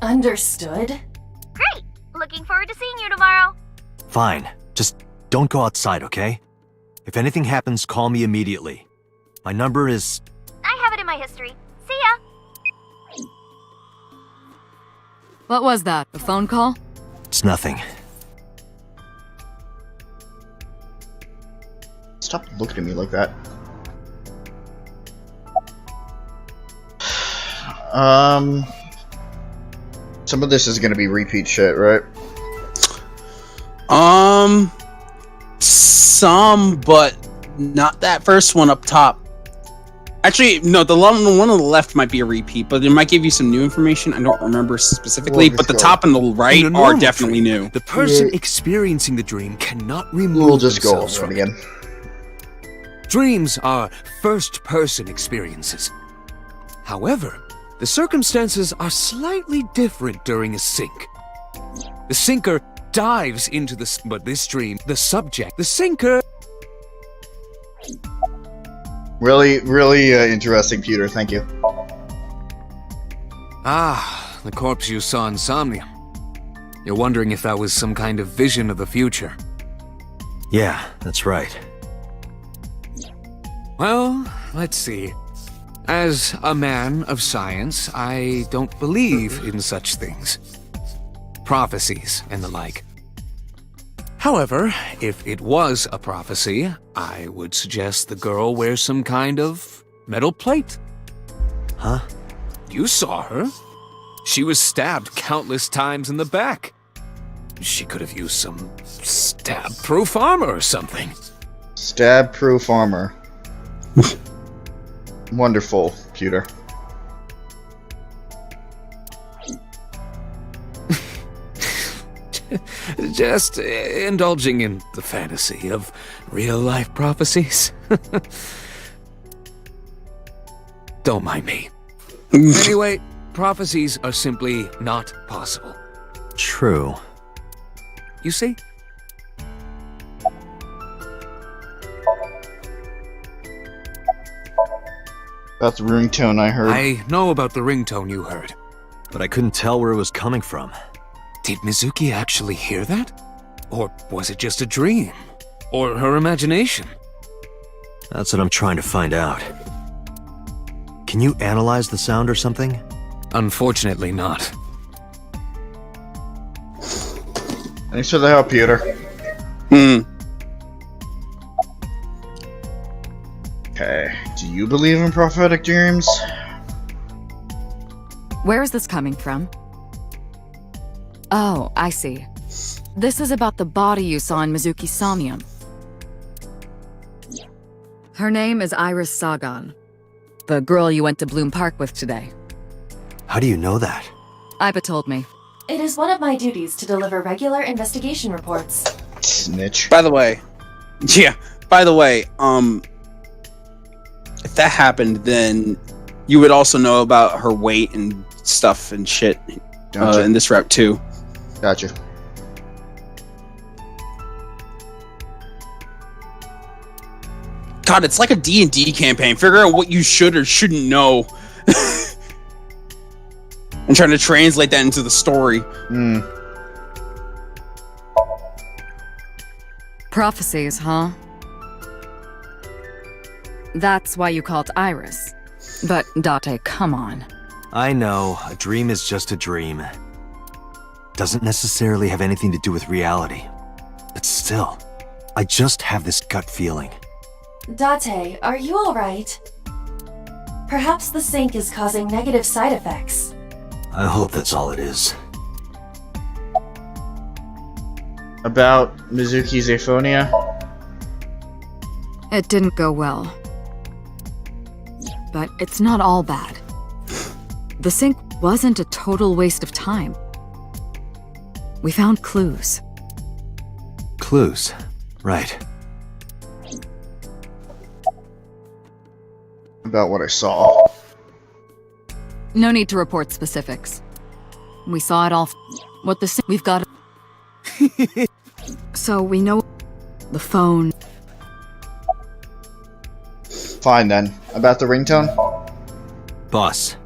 Understood. Great! Looking forward to seeing you tomorrow. Fine, just don't go outside, okay? If anything happens, call me immediately. My number is... I have it in my history. See ya! What was that? A phone call? It's nothing. Stop looking at me like that. Some of this is gonna be repeat shit, right? Some, but not that first one up top. Actually, no, the one on the left might be a repeat, but it might give you some new information. I don't remember specifically, We'll but the just go. top and the right In a are normal definitely dream, new. The person Yeah. experiencing the dream cannot remove We'll just go themselves over it from again. Dreams are first-person experiences. However, the circumstances are slightly different during a sink. The sinker dives into but this dream, the subject, the sinker... Really interesting, Peter. Thank you. Ah, the corpse you saw in Somnium. You're wondering if that was some kind of vision of the future. Yeah, that's right. Well, let's see. As a man of science, I don't believe in such things. Prophecies and the like. However, if it was a prophecy, I would suggest the girl wears some kind of metal plate. Huh? You saw her. She was stabbed countless times in the back. She could have used some stab-proof armor or something. Stab-proof armor. Wonderful, Pewter. Just indulging in the fantasy of real-life prophecies. Don't mind me. Anyway, prophecies are simply not possible. True. You see? That's the ringtone I heard. I know about the ringtone you heard. But I couldn't tell where it was coming from. Did Mizuki actually hear that? Or was it just a dream? Or her imagination? That's what I'm trying to find out. Can you analyze the sound or something? Unfortunately not. Thanks for the help, Pewter. Okay. Do you believe in prophetic dreams? Where is this coming from? Oh, I see. This is about the body you saw in Mizuki's Somnium. Her name is Iris Sagan, the girl you went to Bloom Park with today. How do you know that? Iba told me. It is one of my duties to deliver regular investigation reports. Snitch. By the way, if that happened, then you would also know about her weight and stuff and shit Gotcha. in this route too. Gotcha. God, it's like a D&D campaign. Figure out what you should or shouldn't know. And trying to translate that into the story. Prophecies, huh? That's why you called Iris. But, Date, come on. I know, a dream is just a dream. Doesn't necessarily have anything to do with reality. But still, I just have this gut feeling. Date, are you alright? Perhaps the sink is causing negative side effects. I hope that's all it is. About Mizuki's aphonia? It didn't go well. But it's not all bad. The sink wasn't a total waste of time. We found clues. Clues. Right. About what I saw. No need to report specifics. We saw it all. What the sink... We've got... So we know... The phone... Fine then. About the ringtone? Boss,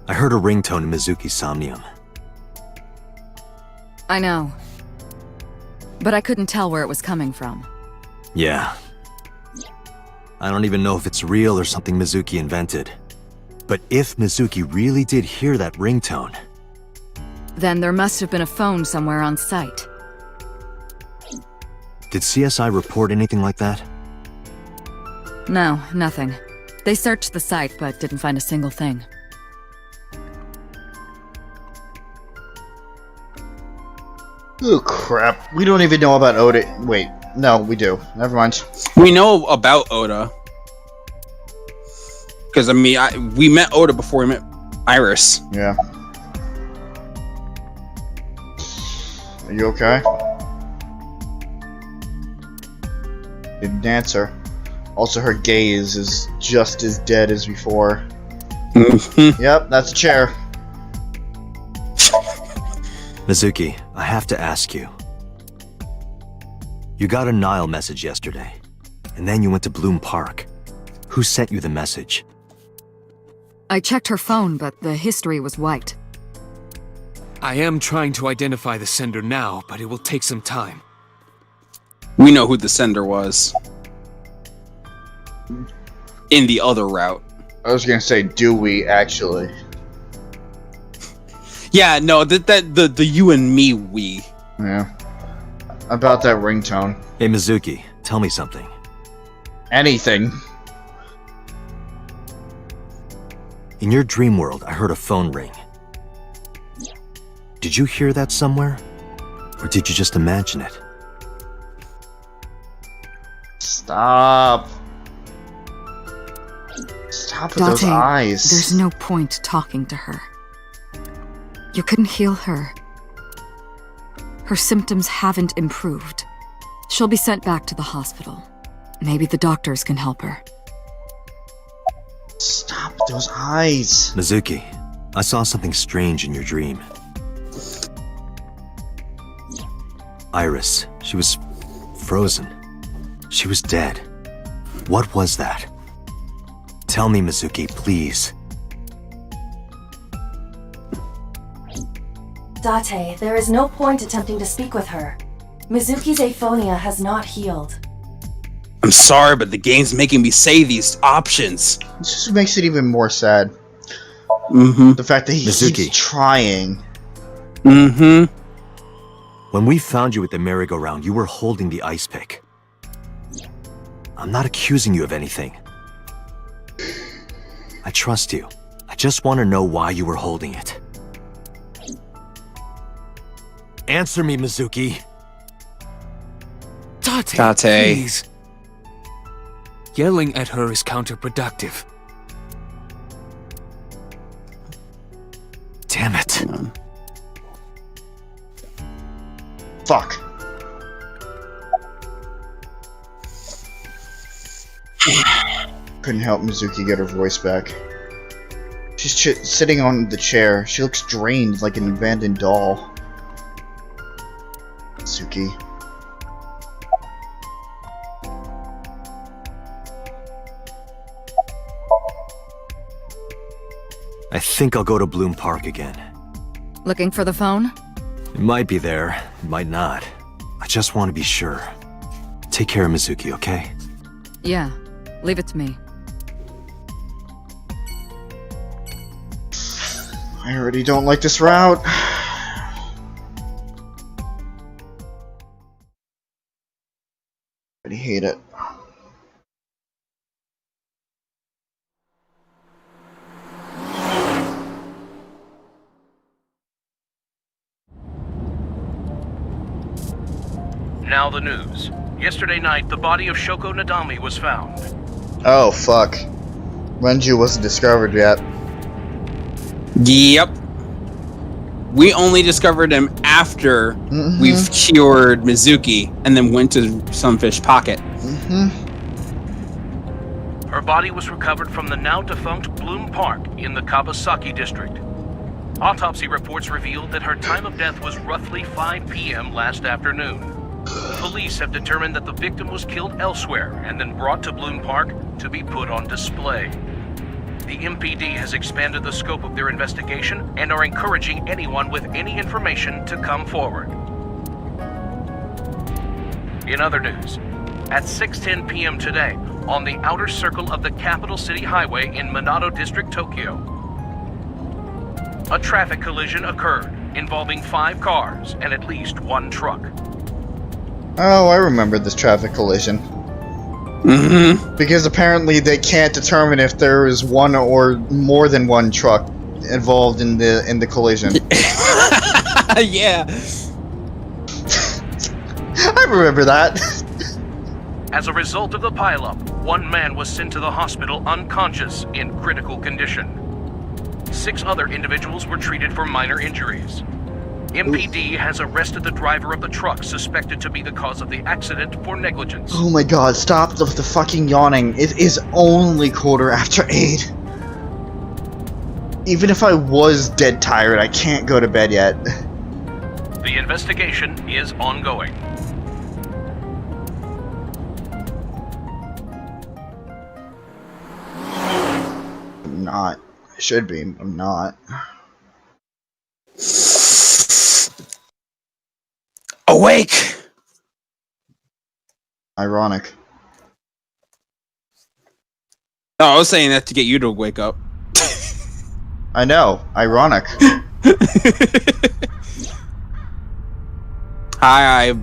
I heard a ringtone in Mizuki's Somnium. I know. But I couldn't tell where it was coming from. Yeah. I don't even know if it's real or something Mizuki invented. But if Mizuki really did hear that ringtone... Then there must have been a phone somewhere on site. Did CSI report anything like that? No, nothing. They searched the site, but didn't find a single thing. Oh crap. We don't even know about Oda. Wait, no, we do. Never mind. We know about Oda. Because, I mean, we met Oda before we met Iris. Yeah. Are you okay? Didn't answer. Also, her gaze is just as dead as before. Yep, that's a chair. Mizuki, I have to ask you. You got a Nile message yesterday, and then you went to Bloom Park. Who sent you the message? I checked her phone, but the history was white. I am trying to identify the sender now, but it will take some time. We know who the sender was. In the other route. I was gonna say, do we actually? Yeah, no, the you and me, we. Yeah. About that ringtone. Hey Mizuki, tell me something. Anything. In your dream world, I heard a phone ring. Did you hear that somewhere? Or did you just imagine it? Stop. Stop with those eyes. There's no point talking to her. You couldn't heal her. Her symptoms haven't improved. She'll be sent back to the hospital. Maybe the doctors can help her. Stop with those eyes. Mizuki, I saw something strange in your dream. Iris, she was frozen. She was dead. What was that? Tell me, Mizuki, please. Date, there is no point attempting to speak with her. Mizuki's aphonia has not healed. I'm sorry, but the game's making me say these options. This just makes it even more sad. The fact that he keeps trying. When we found you at the merry-go-round, you were holding the ice pick. I'm not accusing you of anything. I trust you. I just want to know why you were holding it. Answer me, Mizuki. Date, please. Yelling at her is counterproductive. Damn it. Fuck. Couldn't help Mizuki get her voice back. She's sitting on the chair. She looks drained like an abandoned doll. Mizuki. I think I'll go to Bloom Park again. Looking for the phone? It might be there, it might not. I just want to be sure. Take care of Mizuki, okay? Yeah, leave it to me. I already don't like this route. I hate it. Now the news. Yesterday night, the body of Shoko Nadami was found. Oh, fuck. Renju wasn't discovered yet. Yep. We only discovered him after we've cured Mizuki and then went to Sunfish Pocket. Her body was recovered from the now-defunct Bloom Park in the Kawasaki district. Autopsy reports revealed that her time of death was roughly 5 p.m. last afternoon. Police have determined that the victim was killed elsewhere and then brought to Bloom Park to be put on display. The MPD has expanded the scope of their investigation and are encouraging anyone with any information to come forward. In other news, at 6:10 p.m. today, on the outer circle of the Capital City Highway in Minato District, Tokyo, a traffic collision occurred involving 5 cars and at least 1 truck. Oh, I remember this traffic collision. Because apparently they can't determine if there is one or more than one truck involved in the collision. Yeah. I remember that. As a result of the pileup, 1 man was sent to the hospital unconscious in critical condition. 6 other individuals were treated for minor injuries. MPD has arrested the driver of the truck suspected to be the cause of the accident for negligence. Oh my god, stop the fucking yawning. It is only 8:15. Even if I was dead tired, I can't go to bed yet. The investigation is ongoing. I'm not. I should be. I'm not. Awake! Ironic. No, I was saying that to get you to wake up. I know. Ironic. Hi, I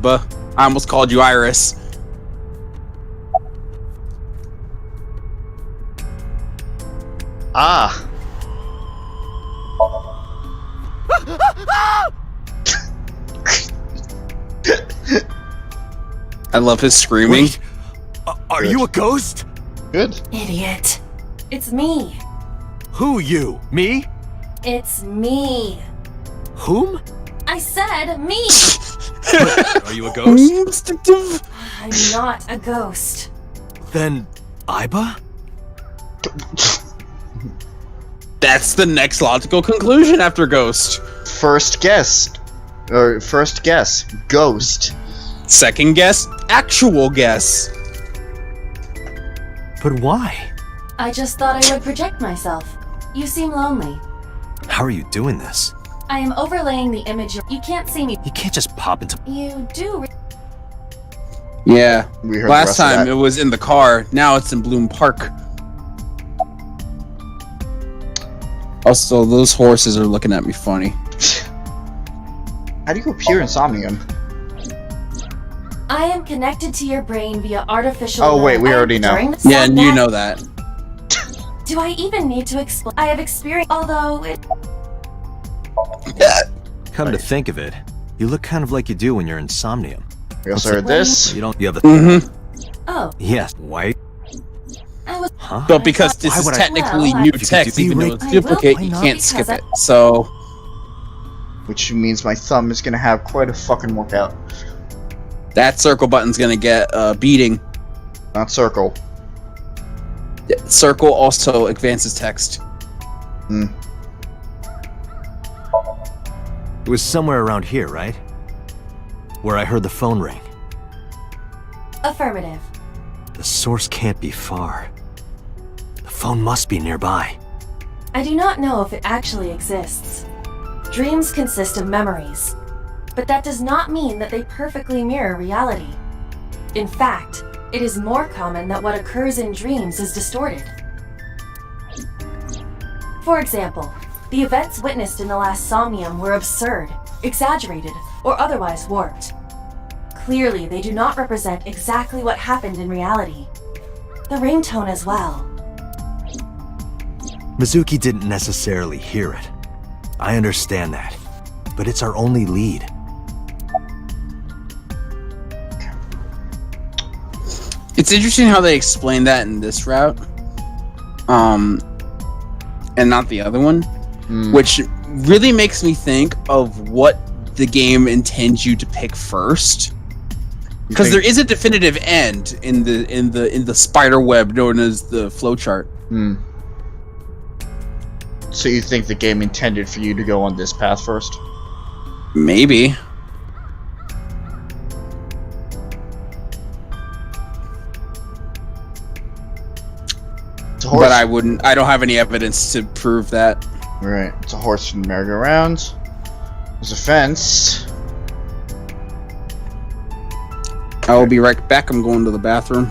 almost called you Iris. Ah. I love his screaming. Wait, are you a ghost? Good. Idiot. It's me. Who you? Me? It's me. Whom? I said me. Are you a ghost? I'm not a ghost. Then, Iba? That's the next logical conclusion after Ghost. First guess, ghost. Second guess, actual guess. But why? I just thought I would project myself. You seem lonely. How are you doing this? I am overlaying the image. You can't see me. You can't just pop into... You do. Yeah. We heard Last the rest of time that. it was in the car. Now it's in Bloom Park. Also, those horses are looking at me funny. How do you appear in Somnium? I am connected to your brain via artificial. Oh wait, we I am already know. during the Yeah, and you sunbath. know that. Do I even need to explain? I have experienced, although it. Come to think of it, you look kind of like you do when you're in Somnium. We also heard this. You don't... You have the... Mm-hmm. Oh, Yes, white? I was. Huh? But because this Why is would I- technically Well, new if you could text, do- even though Wait, it's I will. duplicate, Why you not? can't skip Because it. So Which means my thumb is gonna have quite a fucking workout. that circle button's gonna get a beating. Not circle. Circle also advances text. Hmm. It was somewhere around here, right? Where I heard the phone ring. Affirmative. The source can't be far. The phone must be nearby. I do not know if it actually exists. Dreams consist of memories, but that does not mean that they perfectly mirror reality. In fact, it is more common that what occurs in dreams is distorted. For example, the events witnessed in the last Somnium were absurd, exaggerated, or otherwise warped. Clearly, they do not represent exactly what happened in reality. The ringtone as well. Mizuki didn't necessarily hear it. I understand that. But it's our only lead. It's interesting how they explain that in this route, and not the other one, which really makes me think of what the game intends you to pick first. Because there is a definitive end in the spider web known as the flowchart. So you think the game intended for you to go on this path first? Maybe. But I wouldn't. I don't have any evidence to prove that. Right. It's a horse from the merry-go-round. There's a fence. I will be right back. I'm going to the bathroom.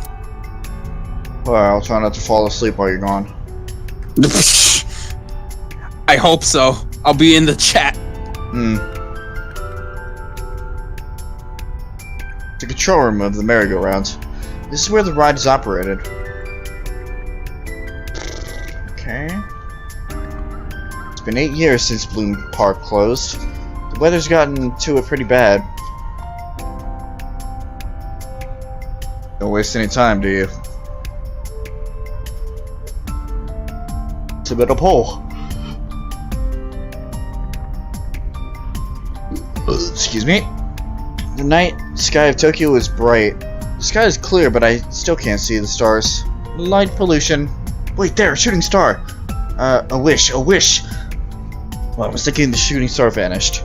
Well, I'll try not to fall asleep while you're gone. I hope so. I'll be in the chat. The control room of the merry-go-round. This is where the ride is operated. Okay. It's been 8 years since Bloom Park closed. The weather's gotten to it pretty bad. Don't waste any time, do you? It's a bit of pull. Excuse me. The night sky of Tokyo is bright. The sky is clear, but I still can't see the stars. Light pollution. Wait, there, a shooting star. A wish. Well, I was thinking the shooting star vanished.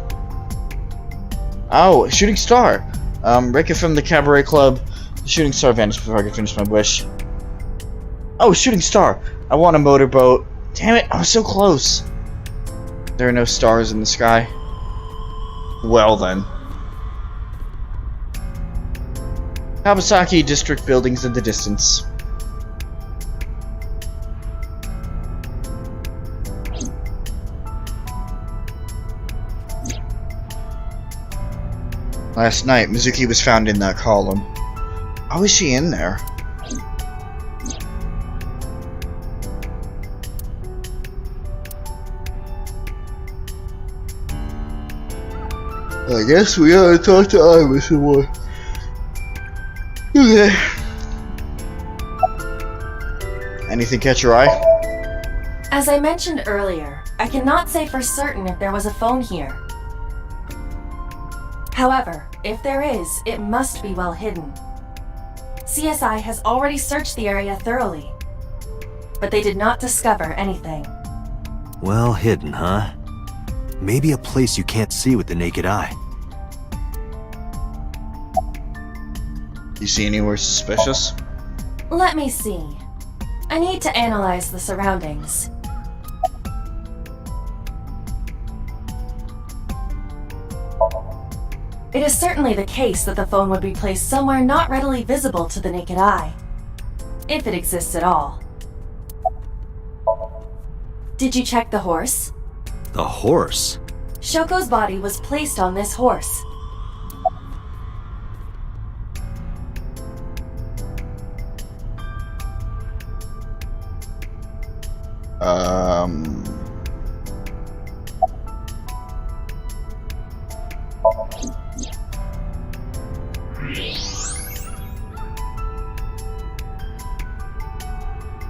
Oh, a shooting star. Ricky from the cabaret club. The shooting star vanished before I could finish my wish. Oh, shooting star. I want a motorboat. Damn it, I was so close. There are no stars in the sky. Well then. Kawasaki district buildings in the distance. Last night, Mizuki was found in that column. How is she in there? I guess we gotta talk to Iva some more. Okay. Anything catch your eye? As I mentioned earlier, I cannot say for certain if there was a phone here. However, if there is, it must be well hidden. CSI has already searched the area thoroughly, but they did not discover anything. Well hidden, huh? Maybe a place you can't see with the naked eye. You see anywhere suspicious? Let me see. I need to analyze the surroundings. It is certainly the case that the phone would be placed somewhere not readily visible to the naked eye, if it exists at all. Did you check the horse? The horse? Shoko's body was placed on this horse.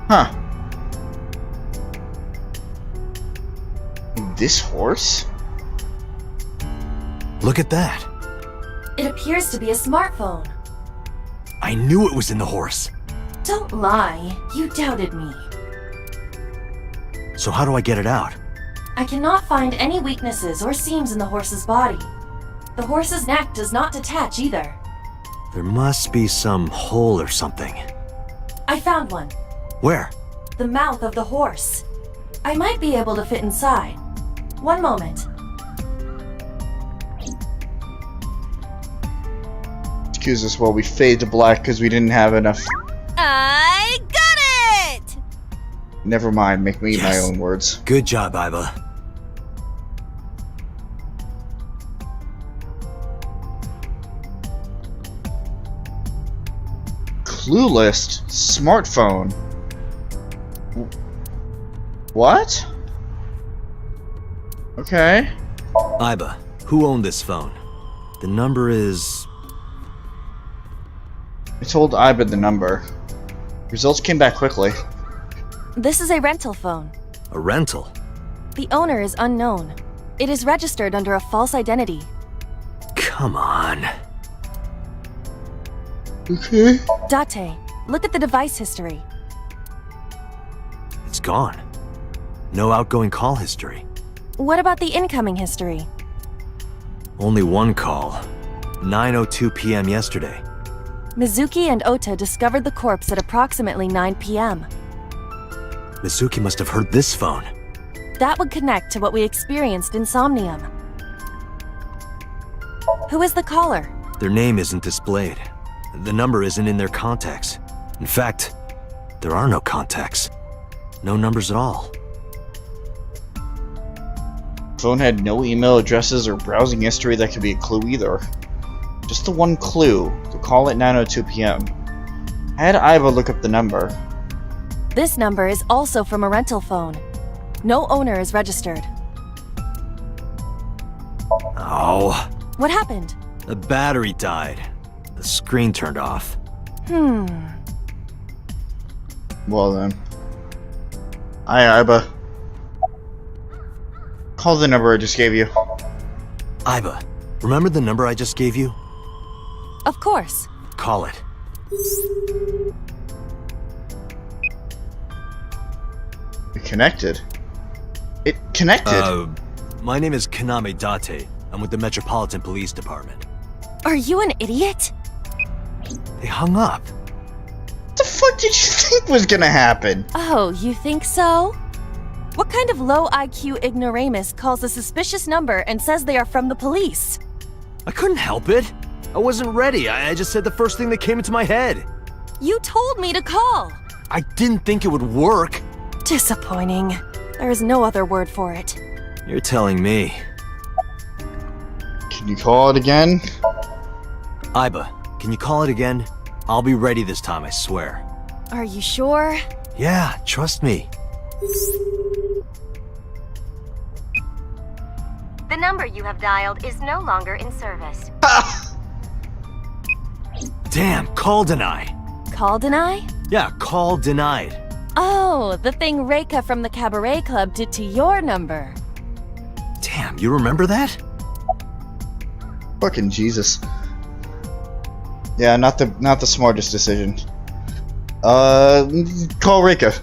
Huh. This horse? Look at that. It appears to be a smartphone. I knew it was in the horse. Don't lie. You doubted me. So how do I get it out? I cannot find any weaknesses or seams in the horse's body. The horse's neck does not detach either. There must be some hole or something. I found one. Where? The mouth of the horse. I might be able to fit inside. One moment. Excuse us while we fade to black because we didn't have enough. I got it! Never mind, make me eat my Yes. own words. Good job, Iba. Clue list? Smartphone. What? Okay. Iba, who owned this phone? The number is... I told Iba the number. Results came back quickly. This is a rental phone. a rental. The owner is unknown. It is registered under a false identity. Come on. Okay. Date, look at the device history. It's gone. No outgoing call history. What about the incoming history? Only one call. 9:02 p.m. yesterday. Mizuki and Ota discovered the corpse at approximately 9 p.m. Mizuki must have heard this phone. That would connect to what we experienced in Somnium. Who is the caller? Their name isn't displayed. The number isn't in their contacts. In fact, there are no contacts. No numbers at all. Phone had no email addresses or browsing history that could be a clue either. Just the one clue, the call at 9:02 p.m. I had Iva look up the number. This number is also from a rental phone. No owner is registered. Oh. What happened? The battery died. The screen turned off. Well then. Hi, Iba. Call the number I just gave you. Iba, remember the number I just gave you? Of course. Call it. It connected. It connected. My name is Kaname Date. I'm with the Metropolitan Police Department. Are you an idiot? They hung up. What the fuck did you think was gonna happen? Oh, you think so? What kind of low IQ ignoramus calls a suspicious number and says they are from the police? I couldn't help it. I wasn't ready. I just said the first thing that came into my head. You told me to call. I didn't think it would work. Disappointing. There is no other word for it. You're telling me. Can you call it again? Iba, can you call it again? I'll be ready this time, I swear. Are you sure? Yeah, trust me. The number you have dialed is no longer in service. Damn, call deny. Call deny? Yeah, call denied. Oh, the thing Reika from the Cabaret Club did to your number. Damn, you remember that? Fucking Jesus. Yeah, not the smartest decision. Call Reika.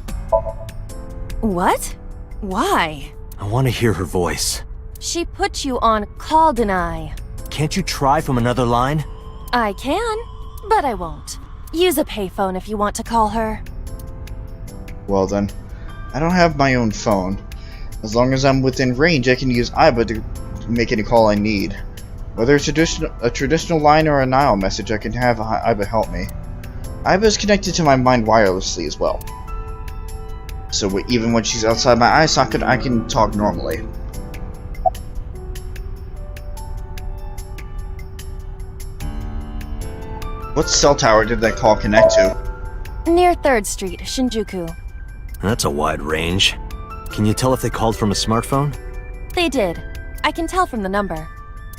What? Why? I want to hear her voice. She put you on call deny. Can't you try from another line? I can, but I won't. Use a payphone if you want to call her. Well then, I don't have my own phone. As long as I'm within range, I can use Iba to make any call I need. Whether it's a traditional line or a Nile message, I can have Iba help me. Iba is connected to my mind wirelessly as well. So even when she's outside my eye socket, I can talk normally. What cell tower did that call connect to? Near 3rd Street, Shinjuku. That's a wide range. Can you tell if they called from a smartphone? They did. I can tell from the number.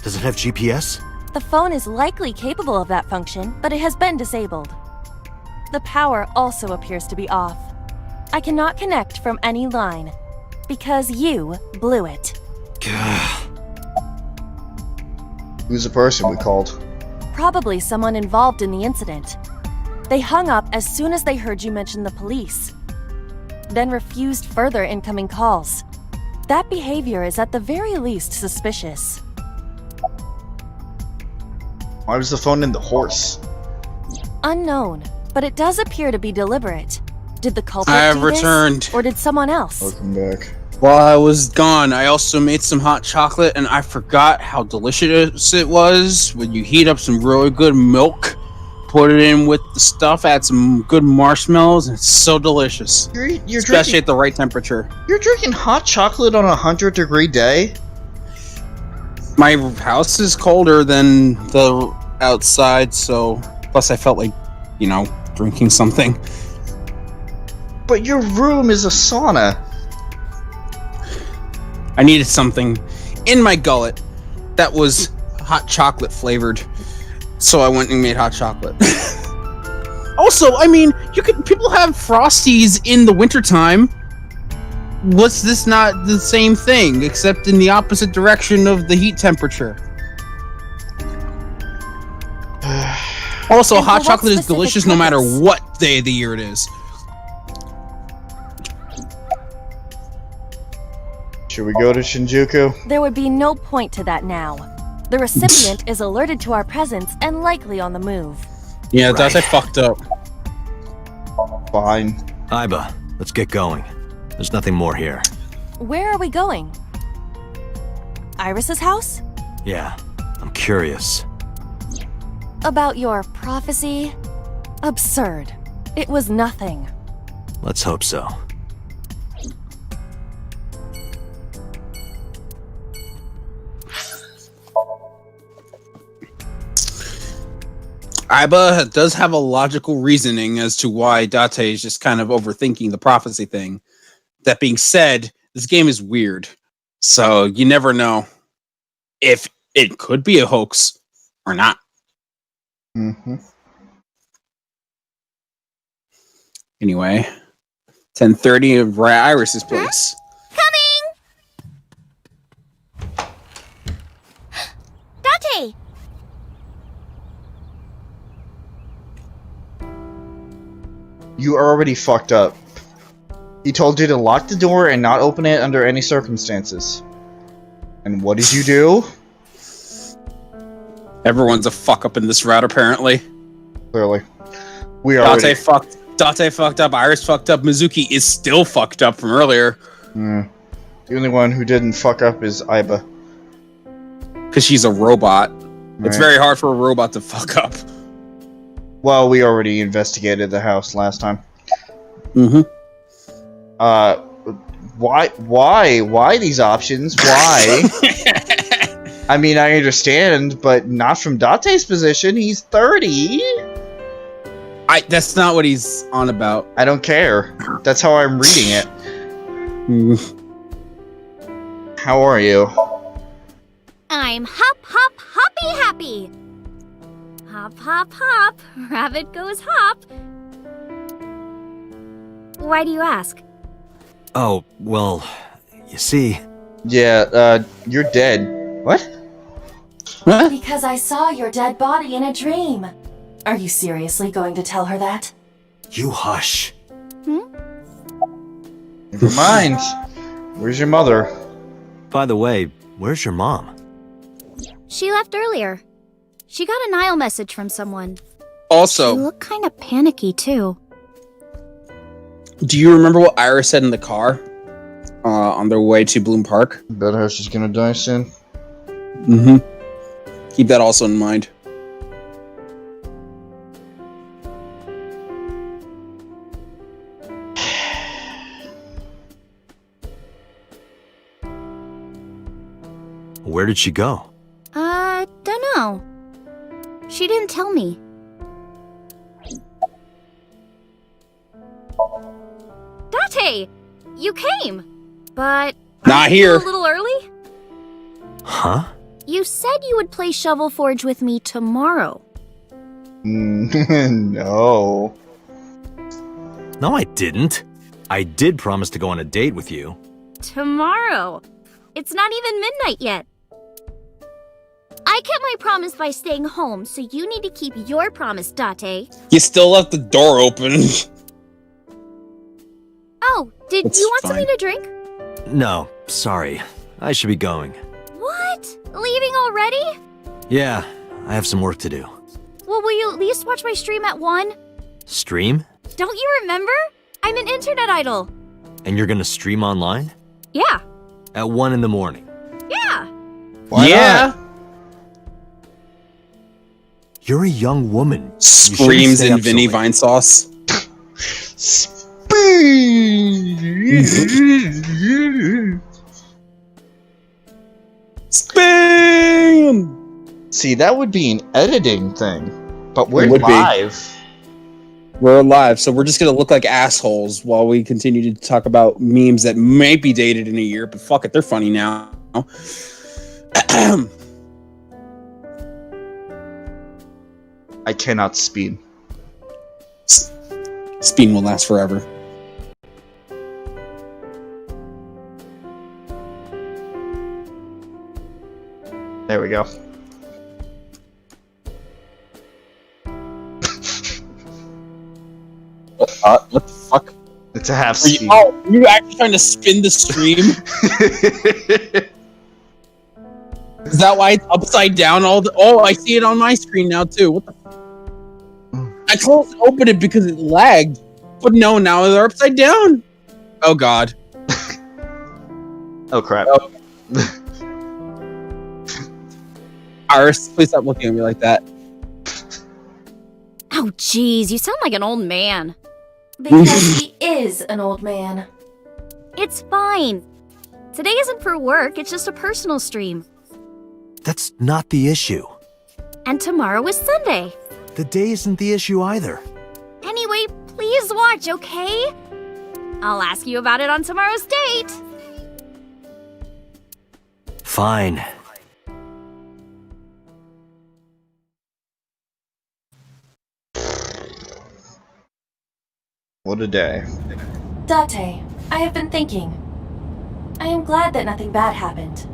Does it have GPS? The phone is likely capable of that function, but it has been disabled. The power also appears to be off. I cannot connect from any line, because you blew it. Who's the person we called? Probably someone involved in the incident. They hung up as soon as they heard you mention the police, then refused further incoming calls. That behavior is at the very least suspicious. Why was the phone in the horse? Unknown, but it does appear to be deliberate. Did the culprit I have do this, returned. or did someone else? Welcome back. While I was gone, I also made some hot chocolate, and I forgot how delicious it was when you heat up some really good milk, put it in with the stuff, add some good marshmallows, and it's so delicious. You're Especially at the right temperature. You're drinking hot chocolate on a 100-degree day? My house is colder than the outside, so plus I felt like, drinking something. But your room is a sauna. I needed something in my gullet that was hot chocolate flavored, so I went and made hot chocolate. Also, people have Frosties in the wintertime. Was this not the same thing, except in the opposite direction of the heat temperature? Also, And hot for what chocolate is specific delicious no matter purpose? what day of the year it is. Should we go to Shinjuku? There would be no point to that now. The recipient is alerted to our presence and likely on the move. Yeah, Right. that's I fucked up. Fine. Iba, let's get going. There's nothing more here. Where are we going? Iris's house? Yeah, I'm curious. About your prophecy? Absurd. It was nothing. Let's hope so. Iba does have a logical reasoning as to why Date is just kind of overthinking the prophecy thing. That being said, this game is weird, so you never know if it could be a hoax or not. Mm-hmm. Anyway, 10:30 of Iris's place. Date! You already fucked up. He told you to lock the door and not open it under any circumstances. And what did you do? Everyone's a fuck up in this route, apparently. Clearly. We already... Date fucked up, Iris fucked up, Mizuki is still fucked up from earlier. The only one who didn't fuck up is Iba. Because she's a robot. Right. It's very hard for a robot to fuck up. Well, we already investigated the house last time. Mm-hmm. Why these options? Why? I mean, I understand, but not from Date's position. He's 30. That's not what he's on about. I don't care. That's how I'm reading it. How are you? I'm hop, hop, hoppy happy. Hop, hop, hop. Rabbit goes hop. Why do you ask? Oh, well, you see... Yeah, you're dead. What? Because I saw your dead body in a dream. Are you seriously going to tell her that? You hush. Never mind. Where's your mother? By the way, where's your mom? She left earlier. She got a Nile message from someone. Also, She looked kind of panicky, too. do you remember what Iris said in the car on their way to Bloom Park? Bet her she's gonna die soon. Mm-hmm. Keep that also in mind. Where did she go? Dunno. She didn't tell me. Date! You came! But... Not aren't you here. A little early? Huh? You said you would play Shovel Forge with me tomorrow. No. No, I didn't. I did promise to go on a date with you. Tomorrow? It's not even midnight yet. I kept my promise by staying home, so you need to keep your promise, Date. You still left the door open. Oh, did It's you want fine. something to drink? No, sorry. I should be going. What? Leaving already? Yeah, I have some work to do. Well, will you at least watch my stream at 1? Stream? Don't you remember? I'm an internet idol. And you're gonna stream online? Yeah. At 1 in the morning. Yeah. Why yeah. not? You're a young woman. You shouldn't Screams stay in up so Vinny late. Vine sauce. Spam! See, that would be an editing thing. But we're It would be. live. We're live, so we're just gonna look like assholes while we continue to talk about memes that may be dated in a year, but fuck it, they're funny now. I cannot speed. Speen will last forever. There we go. What the fuck? It's a half Are you, speed. oh, are you actually trying to spin the stream? Is that why it's upside down? Oh, I see it on my screen now too. What the? I closed and opened it because it lagged, but no, now they're upside down. Oh god. Oh crap. Oh. Iris, please stop looking at me like that. Oh, jeez, you sound like an old man. Because he is an old man. It's fine. Today isn't for work, it's just a personal stream. That's not the issue. And tomorrow is Sunday. The day isn't the issue either. Anyway, please watch, okay? I'll ask you about it on tomorrow's date. Fine. What a day. Date, I have been thinking. I am glad that nothing bad happened.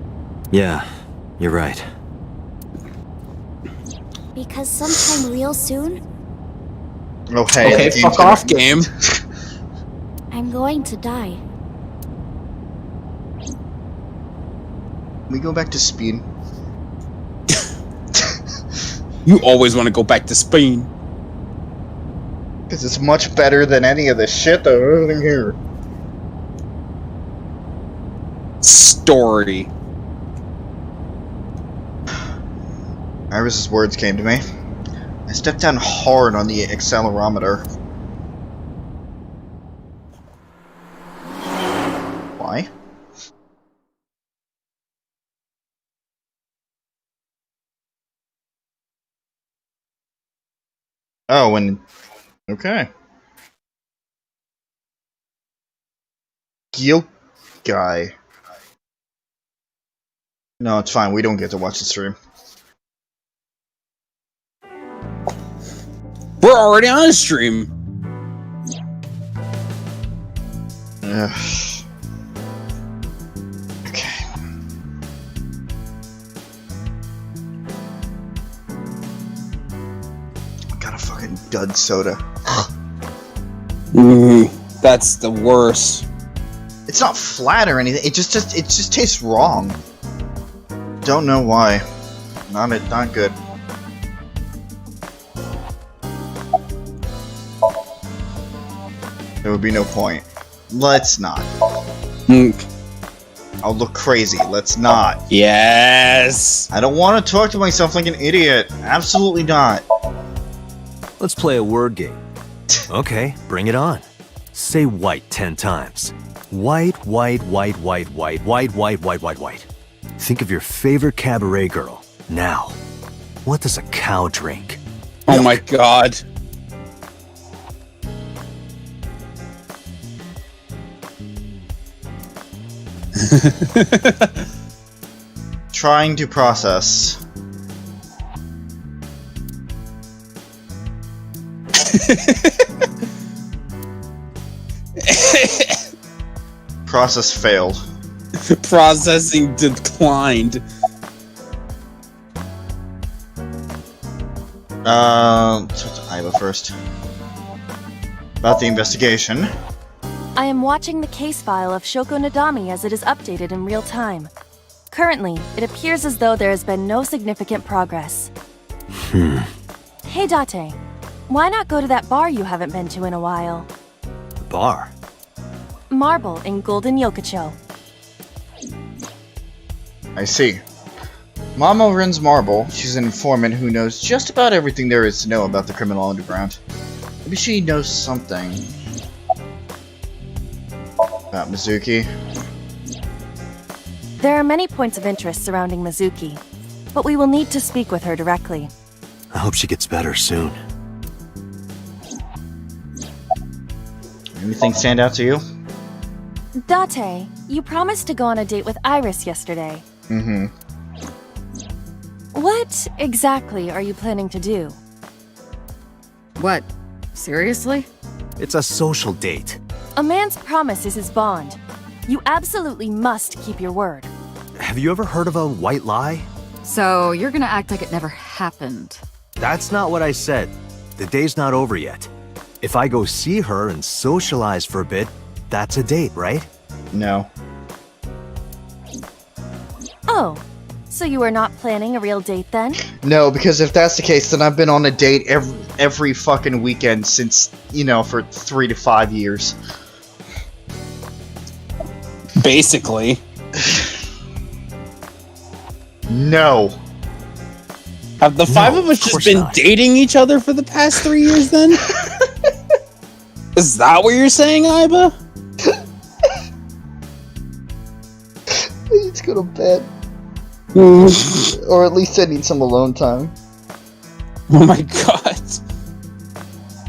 Yeah, you're right. Because sometime real soon, Oh hey. Okay, the fuck game's off, gonna- game. I'm going to die. Can we go back to speed? You always want to go back to Spain. Because it's much better than any of the shit that we're doing here. Story. Iris's words came to me. I stepped down hard on the accelerometer. Why? Oh, and... Okay. Guilt guy. No, it's fine. We don't get to watch the stream. We're already on a stream. Okay. Got a fucking dud soda. That's the worst. It's not flat or anything. It just tastes wrong. Don't know why. Not good. There would be no point. Let's not. I'll look crazy. Let's not. Yes. I don't want to talk to myself like an idiot. Absolutely not. Let's play a word game. Okay, bring it on. Say white 10 times. White, white, white, white, white, white, white, white, white, white. Think of your favorite cabaret girl. Now, what does a cow drink? Oh my god. Trying to process. Process failed. Processing declined. Talk to Iva first. About the investigation. I am watching the case file of Shoko Nadami as it is updated in real time. Currently, it appears as though there has been no significant progress. Hey Date, why not go to that bar you haven't been to in a while? Bar? Marble in Golden Yokocho. I see. Mama runs Marble. She's an informant who knows just about everything there is to know about the criminal underground. Maybe she knows something. About Mizuki. There are many points of interest surrounding Mizuki, but we will need to speak with her directly. I hope she gets better soon. Anything stand out to you? Date, you promised to go on a date with Iris yesterday. Mm-hmm. What exactly are you planning to do? What? Seriously? It's a social date. A man's promise is his bond. You absolutely must keep your word. Have you ever heard of a white lie? So you're gonna act like it never happened. That's not what I said. The day's not over yet. If I go see her and socialize for a bit, that's a date, right? No. Oh, so you are not planning a real date then? No, because if that's the case, then I've been on a date every fucking weekend since, for 3 to 5 years. Basically. No. Have the five of us just been dating each other for the past 3 years then? Is that what you're saying, Iba? I need to go to bed. Or at least I need some alone time. Oh my god.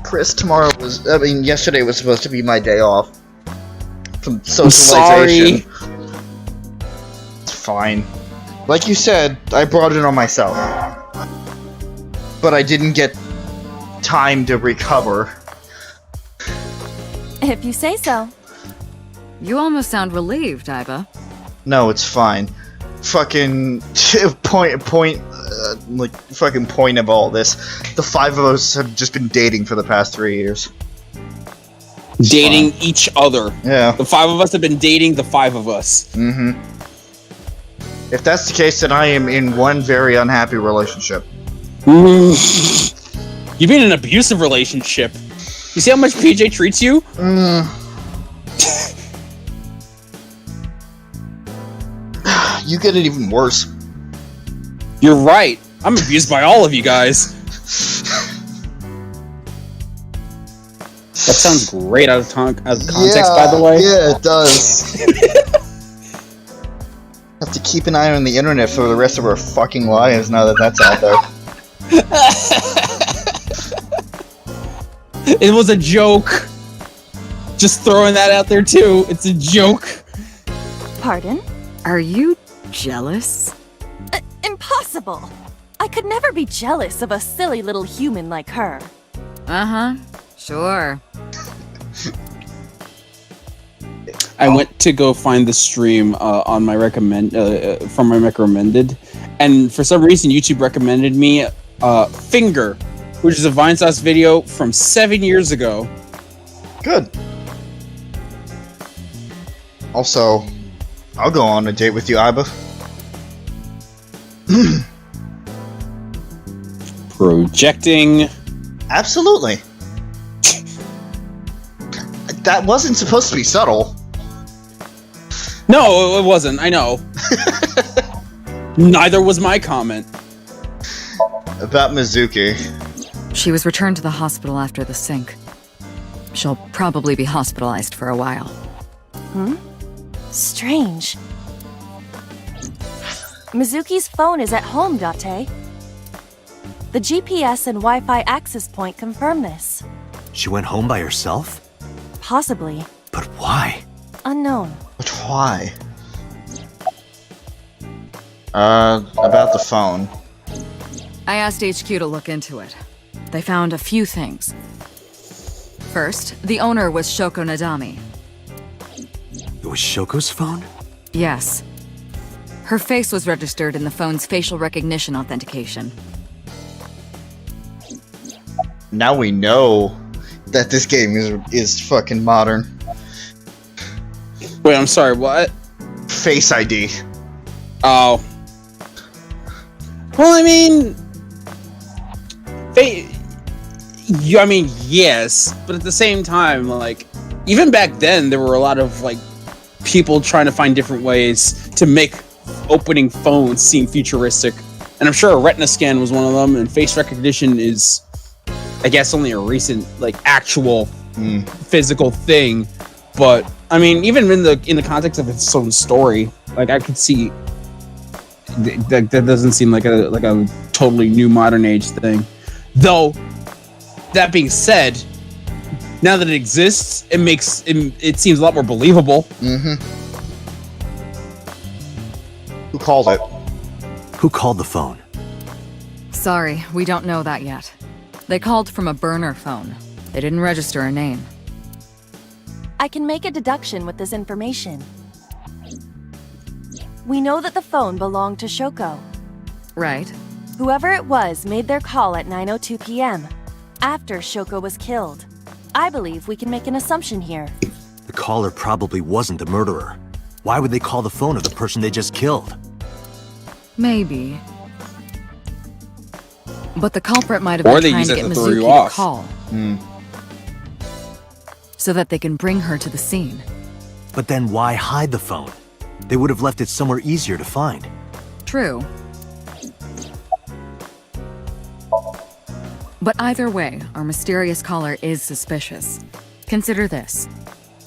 Chris, yesterday was supposed to be my day off. From socialization. Sorry. It's fine. Like you said, I brought it on myself. But I didn't get time to recover. If you say so. You almost sound relieved, Iba. No, it's fine. Fucking point of all this. The five of us have just been dating for the past 3 years. Dating each other. Yeah. The five of us have been dating the five of us. Mm-hmm. If that's the case, then I am in one very unhappy relationship. You've been in an abusive relationship. You see how much PJ treats you? You get it even worse. You're right. I'm abused by all of you guys. That sounds great out of context, by the way. Yeah, it does. Have to keep an eye on the internet for the rest of our fucking lives now that that's out there. It was a joke. Just throwing that out there too. It's a joke. Pardon? Are you jealous? Impossible! I could never be jealous of a silly little human like her. Uh-huh. Sure. I went to go find the stream on my from my recommended, and for some reason YouTube recommended me Finger, which is a Vinesauce video from 7 years ago. Good. Also, I'll go on a date with you, Iba. Projecting. Absolutely. That wasn't supposed to be subtle. No, it wasn't. I know. Neither was my comment. About Mizuki. She was returned to the hospital after the sync. She'll probably be hospitalized for a while. Strange. Mizuki's phone is at home, Date. The GPS and Wi-Fi access point confirm this. She went home by herself? Possibly. But why? Unknown. But why? About the phone. I asked HQ to look into it. They found a few things. First, the owner was Shoko Nadami. It was Shoko's phone? Yes. Her face was registered in the phone's facial recognition authentication. Now we know that this game is fucking modern. Wait, I'm sorry, what? Face ID. Oh. Well, I mean... I mean, yes, but at the same time, like, even back then, there were a lot of, like, people trying to find different ways to make opening phones seem futuristic. And I'm sure a retina scan was one of them, and face recognition is, I guess, only a recent, like, actual physical thing. But, I mean, even in the context of its own story, like, I could see that doesn't seem like a totally new modern age thing. Though, that being said, now that it exists, it seems a lot more believable. Who called it? Who called the phone? Sorry, we don't know that yet. They called from a burner phone. They didn't register a name. I can make a deduction with this information. We know that the phone belonged to Shoko. Right. Whoever it was made their call at 9:02 p.m. after Shoko was killed. I believe we can make an assumption here. The caller probably wasn't the murderer. Why would they call the phone of the person they just killed? Maybe. But the culprit might have been trying to get Mizuki to call. So that they can bring her to the scene. But then why hide the phone? They would have left it somewhere easier to find. True. But either way, our mysterious caller is suspicious. Consider this.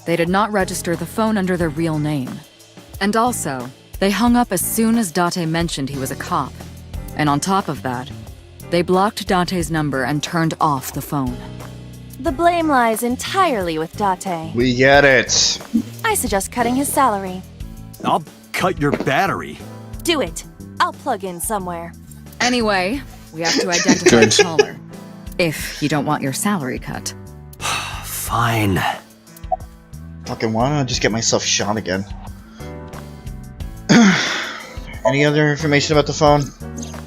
They did not register the phone under their real name. And also, they hung up as soon as Date mentioned he was a cop. And on top of that, they blocked Date's number and turned off the phone. The blame lies entirely with Date. We get it. I suggest cutting his salary. I'll cut your battery. Do it. I'll plug in somewhere. Anyway, we have to identify the caller. If you don't want your salary cut. Fine. Fucking why don't I just get myself shot again? Any other information about the phone?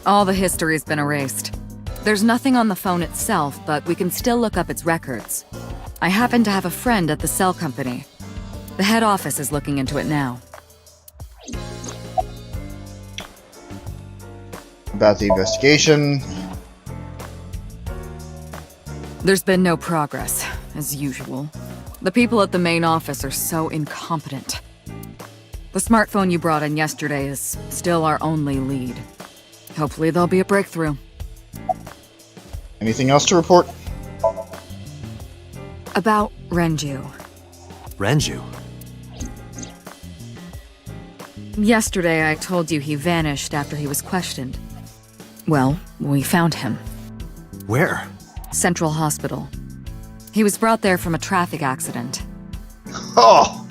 All the history's been erased. There's nothing on the phone itself, but we can still look up its records. I happen to have a friend at the cell company. The head office is looking into it now. About the investigation. There's been no progress, as usual. The people at the main office are so incompetent. The smartphone you brought in yesterday is still our only lead. Hopefully there'll be a breakthrough. Anything else to report? About Renju. Renju? Yesterday I told you he vanished after he was questioned. Well, we found him. Where? Central Hospital. He was brought there from a traffic accident. Oh!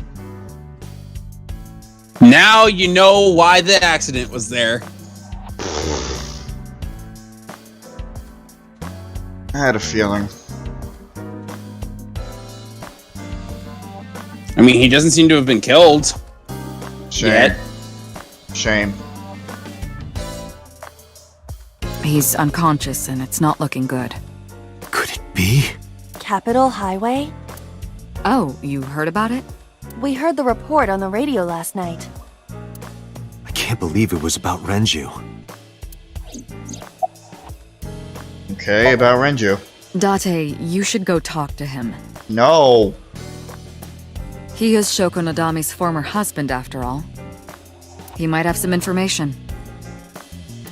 Now you know why the accident was there. I had a feeling. I mean, he doesn't seem to have been killed. Shame. Yet. Shame. He's unconscious and it's not looking good. Could it be? Capitol Highway? Oh, you heard about it? We heard the report on the radio last night. I can't believe it was about Renju. Okay, about Renju. Date, you should go talk to him. No. He is Shoko Nadami's former husband, after all. He might have some information.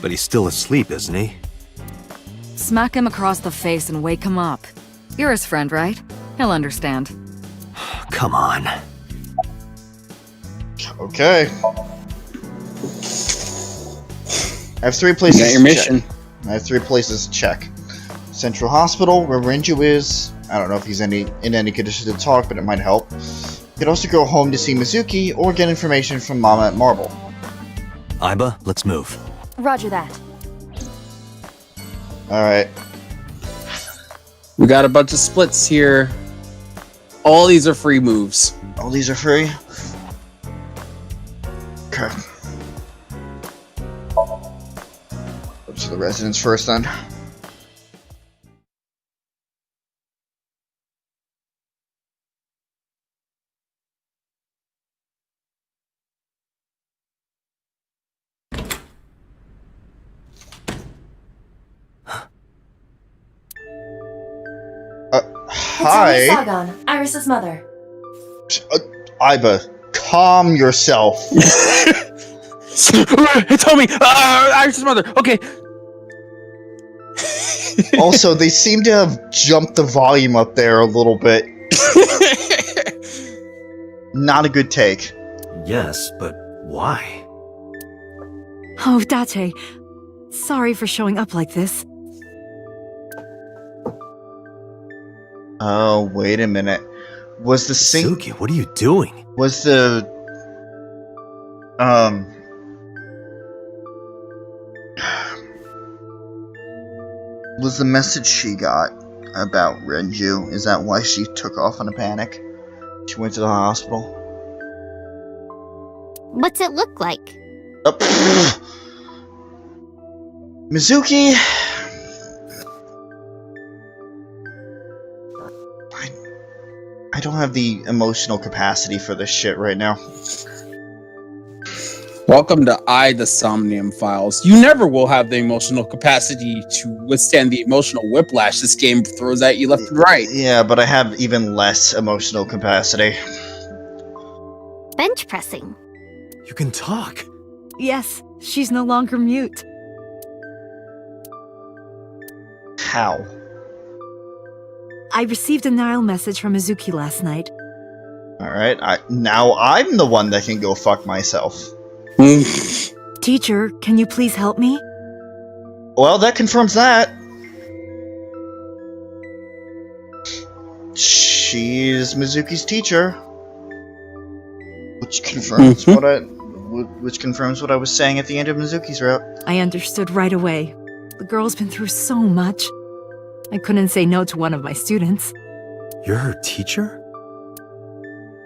But he's still asleep, isn't he? Smack him across the face and wake him up. You're his friend, right? He'll understand. Come on. Okay. I have 3 places You got your to mission. check. I have 3 places to check. Central Hospital, where Renju is. I don't know if he's in any condition to talk, but it might help. You could also go home to see Mizuki, or get information from Mama at Marble. Aiba, let's move. Roger that. Alright. We got a bunch of splits here. All these are free moves. All these are free? Okay. Go to the residence first, then. Hi. It's Sagan, Iris's mother. Aiba, calm yourself. Tell me, Iris's mother. Okay. Also, they seem to have jumped the volume up there a little bit. Not a good take. Yes, but why? Oh, Date. Sorry for showing up like this. Oh, wait a minute. Was the Suki, what are you doing? Was the... Was the message she got about Renju, is that why she took off in a panic? She went to the hospital? What's it look like? Mizuki... I don't have the emotional capacity for this shit right now. Welcome to the Somnium Files. You never will have the emotional capacity to withstand the emotional whiplash this game throws at you left and right. Yeah, but I have even less emotional capacity. Bench pressing. You can talk. Yes, she's no longer mute. How? I received a Nile message from Mizuki last night. Alright, now I'm the one that can go fuck myself. Teacher, can you please help me? Well, that confirms that. She's Mizuki's teacher. Which confirms what I was saying at the end of Mizuki's route. I understood right away. The girl's been through so much. I couldn't say no to one of my students. You're her teacher?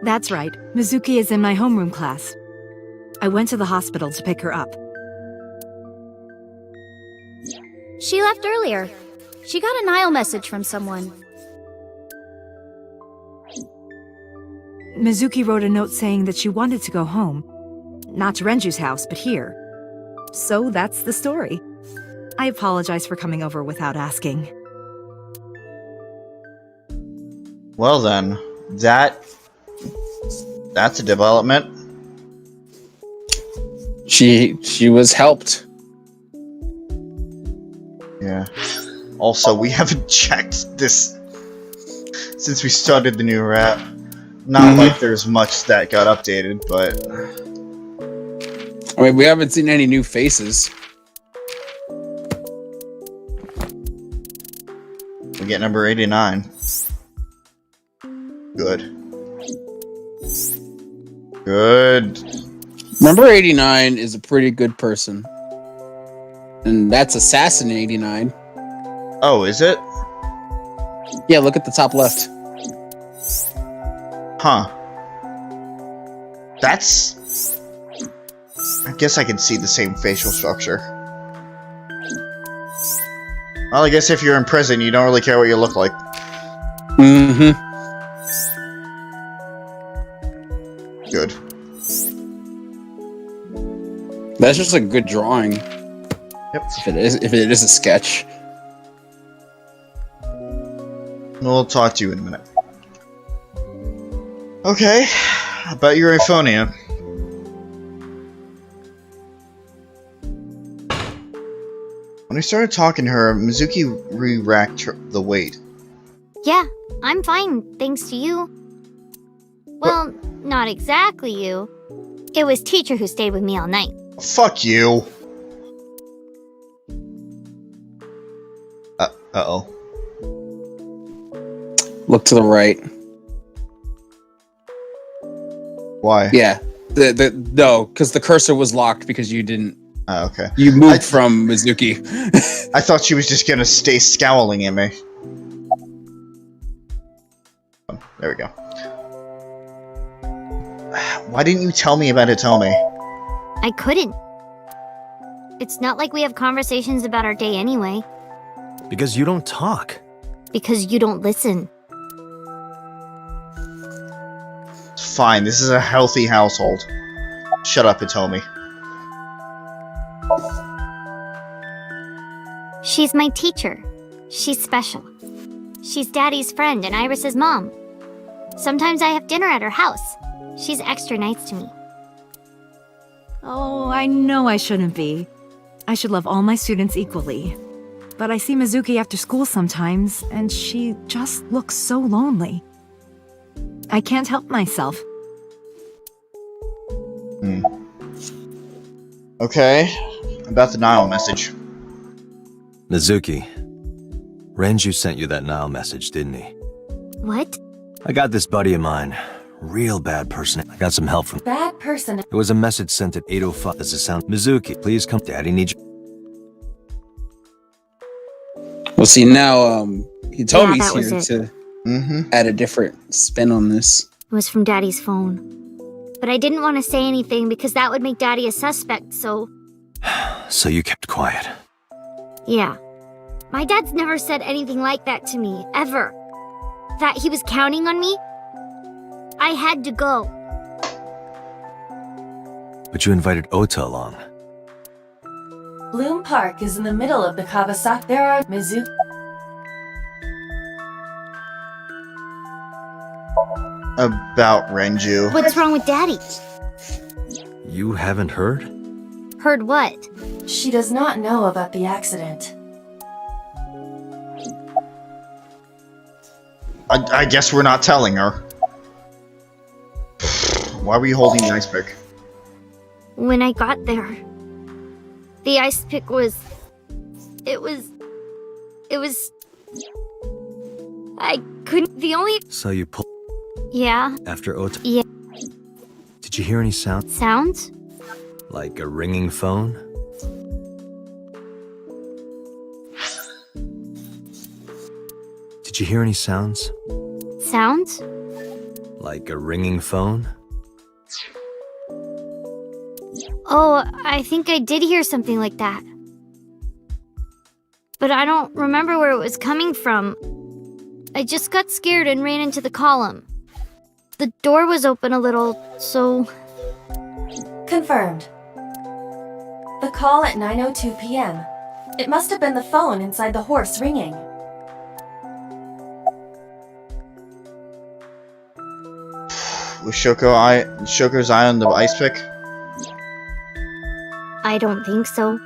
That's right. Mizuki is in my homeroom class. I went to the hospital to pick her up. She left earlier. She got a Nile message from someone. Mizuki wrote a note saying that she wanted to go home. Not to Renju's house, but here. So that's the story. I apologize for coming over without asking. Well then, that's a development. She was helped. Yeah. Also, we haven't checked this since we started the new route. Not like there's much that got updated, but... I mean, we haven't seen any new faces. We get number 89. Good. Good. Number 89 is a pretty good person. And that's Assassin 89. Oh, is it? Yeah, look at the top left. Huh. That's... I guess I can see the same facial structure. Well, I guess if you're in prison, you don't really care what you look like. Mm-hmm. Good. That's just a good drawing. Yep. If it is a sketch. We'll talk to you in a minute. Okay. About your Euphonia. When I started talking to her, Mizuki re-racked the weight. Yeah, I'm fine, thanks to you. Well, not exactly you. It was teacher who stayed with me all night. Fuck you. Uh-oh. Look to the right. Why? Yeah. No, because the cursor was locked because you didn't. Oh, okay. You moved from Mizuki. I thought she was just gonna stay scowling at me. Oh, there we go. Why didn't you tell me about Hitomi? I couldn't. It's not like we have conversations about our day anyway. Because you don't talk. Because you don't listen. It's fine, this is a healthy household. Shut up, Hitomi. She's my teacher. She's special. She's Daddy's friend and Iris's mom. Sometimes I have dinner at her house. She's extra nice to me. Oh, I know I shouldn't be. I should love all my students equally. But I see Mizuki after school sometimes, and she just looks so lonely. I can't help myself. Okay. About the Nile message. Mizuki, Renju sent you that Nile message, didn't he? What? I got this buddy of mine. Real bad person. I got some help from... Bad person. It was a message sent at 8:05. Does it sound... Mizuki, please come. Daddy needs you. Well, see, now, Hitomi's that was here it. to add a different spin on this. It was from Daddy's phone. But I didn't want to say anything because that would make Daddy a suspect, so... So you kept quiet. Yeah. My dad's never said anything like that to me, ever. That he was counting on me? I had to go. But you invited Ota along. Bloom Park is in the middle of the Kawasaki. There are Mizuki. About Renju. What's wrong with Daddy? You haven't heard? Heard what? She does not know about the accident. I guess we're not telling her. Why were you holding the ice pick? When I got there, the ice pick was... It was... I couldn't... The only... So you pulled... Yeah. After Ota? Yeah. Did you hear any sound? Sounds? Like a ringing phone? Did you hear any sounds? Sounds? Like a ringing phone? Oh, I think I did hear something like that. But I don't remember where it was coming from. I just got scared and ran into the column. The door was open a little, so... Confirmed. The call at 9:02 p.m. It must have been the phone inside the horse ringing. Was Shoko's eye on the ice pick? I don't think so.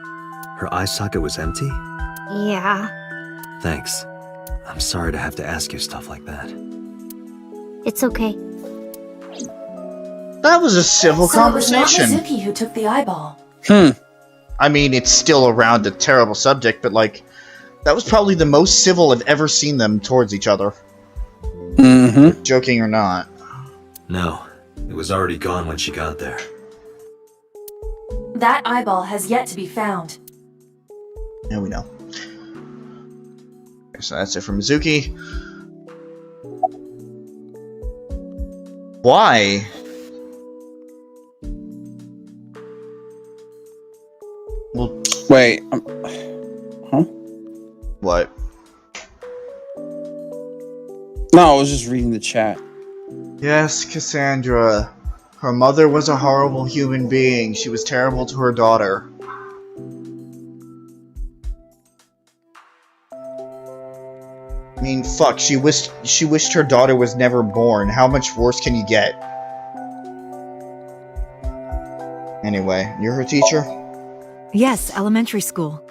Her eye socket was empty? Yeah. Thanks. I'm sorry to have to ask you stuff like that. It's okay. That was a civil conversation. So it was not Mizuki who took the eyeball. I mean, it's still around a terrible subject, but like, that was probably the most civil I've ever seen them towards each other. Joking or not. No, it was already gone when she got there. That eyeball has yet to be found. Yeah, we know. Okay, so that's it for Mizuki. Why? Well, wait. Huh? What? No, I was just reading the chat. Yes, Cassandra. Her mother was a horrible human being. She was terrible to her daughter. I mean, fuck, she wished her daughter was never born. How much worse can you get? Anyway, you're her teacher? Yes, elementary school.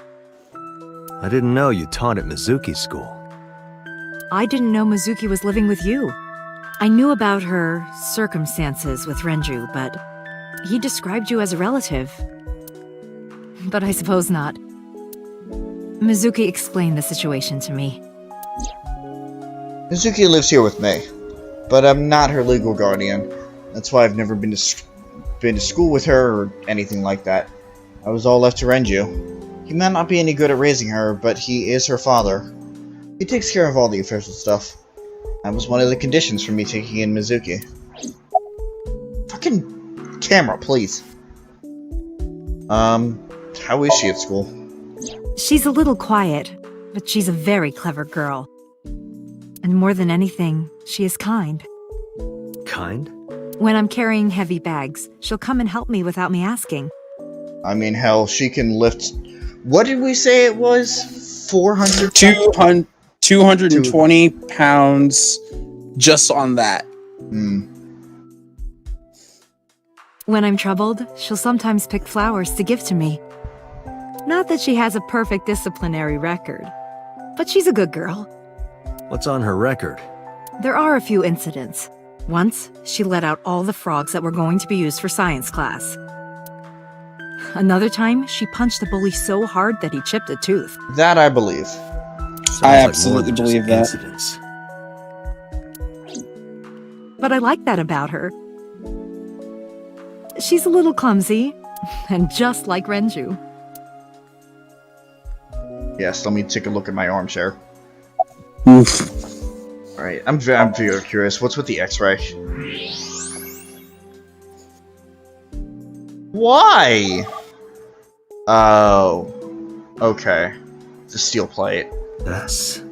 I didn't know you taught at Mizuki's school. I didn't know Mizuki was living with you. I knew about her circumstances with Renju, but he described you as a relative. But I suppose not. Mizuki explained the situation to me. Mizuki lives here with me, but I'm not her legal guardian. That's why I've never been to school with her or anything like that. I was all left to Renju. He might not be any good at raising her, but he is her father. He takes care of all the official stuff. That was one of the conditions for me taking in Mizuki. Fucking camera, please. How is she at school? She's a little quiet, but she's a very clever girl. And more than anything, she is kind. Kind? When I'm carrying heavy bags, she'll come and help me without me asking. I mean, hell, she can lift... What did we say it was? 400? 220 pounds just on that. When I'm troubled, she'll sometimes pick flowers to give to me. Not that she has a perfect disciplinary record, but she's a good girl. What's on her record? There are a few incidents. Once, she let out all the frogs that were going to be used for science class. Another time, she punched a bully so hard that he chipped a tooth. That I believe. I absolutely believe that. Incidents. But I like that about her. She's a little clumsy, and just like Renju. Yes, let me take a look at my armchair. Oof. Alright, I'm very curious. What's with the X-ray? Why? Oh. Okay. It's a steel plate. That's...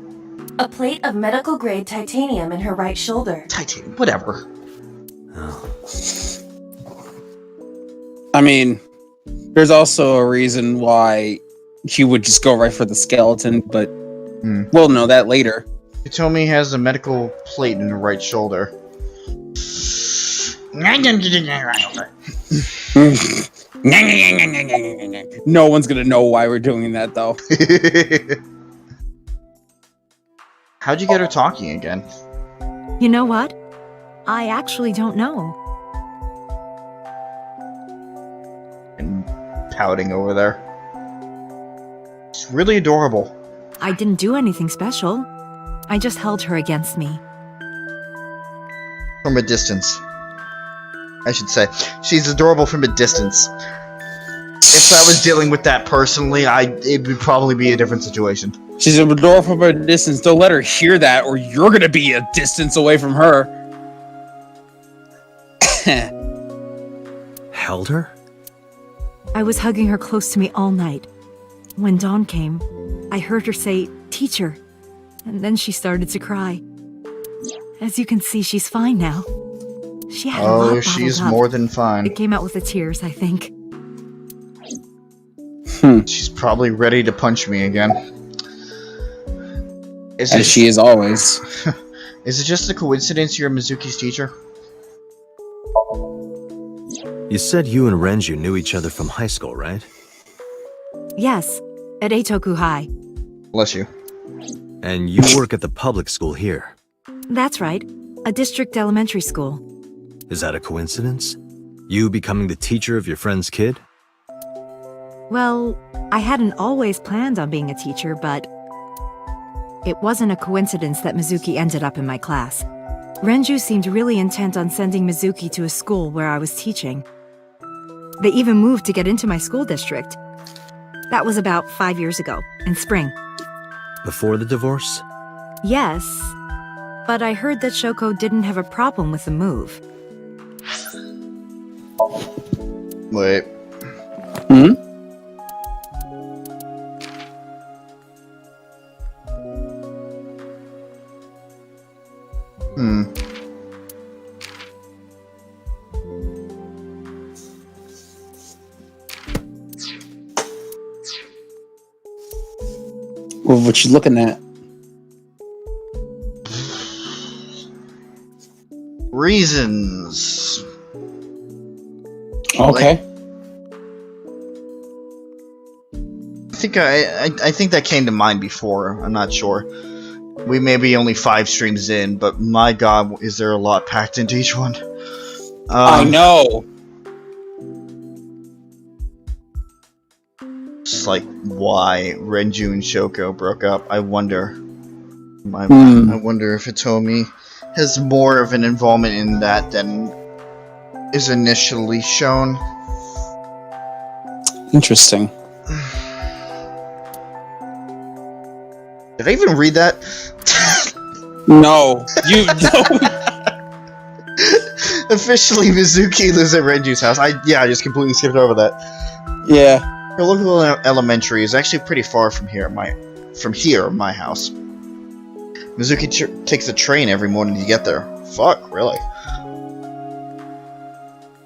A plate of medical grade titanium in her right shoulder. Titanium, whatever. Oh. I mean, there's also a reason why he would just go right for the skeleton, but we'll know that later. Hitomi has a medical plate in her right shoulder. No one's gonna know why we're doing that, though. How'd you get her talking again? You know what? I actually don't know. And pouting over there. It's really adorable. I didn't do anything special. I just held her against me. From a distance. I should say. She's adorable from a distance. If I was dealing with that personally, it would probably be a different situation. She's adorable from a distance. Don't let her hear that, or you're gonna be a distance away from her. Held her? I was hugging her close to me all night. When dawn came, I heard her say, "Teacher," and then she started to cry. As you can see, she's fine now. She had a lot bottled she's up. more than fine. It came out with the tears, I think. She's probably ready to punch me again. As she is always. Is it just a coincidence you're Mizuki's teacher? You said you and Renju knew each other from high school, right? Yes, at Eitoku High. Bless you. And you work at the public school here. That's right, a district elementary school. Is that a coincidence? You becoming the teacher of your friend's kid? Well, I hadn't always planned on being a teacher, but it wasn't a coincidence that Mizuki ended up in my class. Renju seemed really intent on sending Mizuki to a school where I was teaching. They even moved to get into my school district. That was about 5 years ago, in spring. Before the divorce? Yes, but I heard that Shoko didn't have a problem with the move. Wait. What you looking at? Reasons. Okay. I think that came to mind before. I'm not sure. We may be only 5 streams in, but my god, is there a lot packed into each one? I know. It's like why Renju and Shoko broke up. I wonder. I wonder if Hitomi has more of an involvement in that than is initially shown. Interesting. Did I even read that? No, you don't. Officially, Mizuki lives at Renju's house. I just completely skipped over that. Yeah. Your local elementary is actually pretty far from here, my house. Mizuki takes a train every morning to get there. Fuck, really?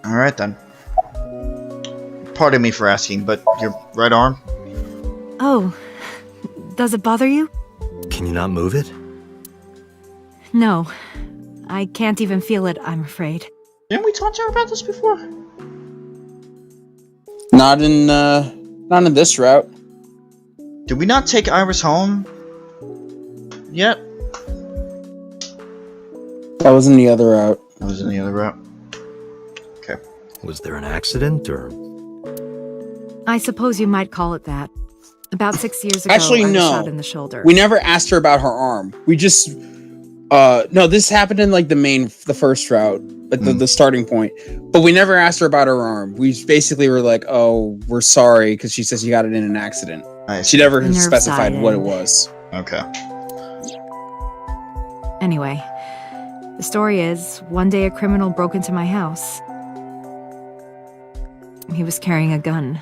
Alright then. Pardon me for asking, but your right arm? Oh, does it bother you? Can you not move it? No. I can't even feel it, I'm afraid. Didn't we talk to her about this before? Not in this route. Did we not take Iris home yet? That was in the other route. That was in the other route. Okay. Was there an accident, or...? I suppose you might call it that. About 6 years ago, Actually, I was no. shot in the shoulder. We never asked her about her arm. We just... no, this happened in, like, the first route. At the starting point. But we never asked her about her arm. We basically were like, oh, we're sorry, because she says she got it in an accident. She never specified what it was. Okay. Anyway, the story is, one day a criminal broke into my house. He was carrying a gun.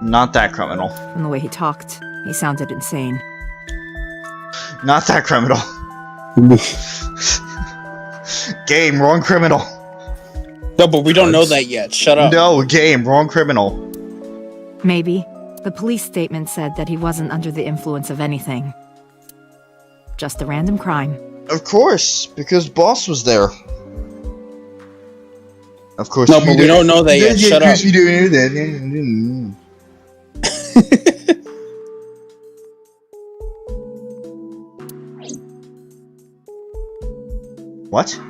Not that criminal. From the way he talked, he sounded insane. Not that criminal. Game, wrong criminal. No, but we don't know that yet. Shut up. No, game, wrong criminal. Maybe. The police statement said that he wasn't under the influence of anything. Just a random crime. Of course, because Boss was there. Of course. No, but we don't know that yet. Shut up. Of course we don't know that. What?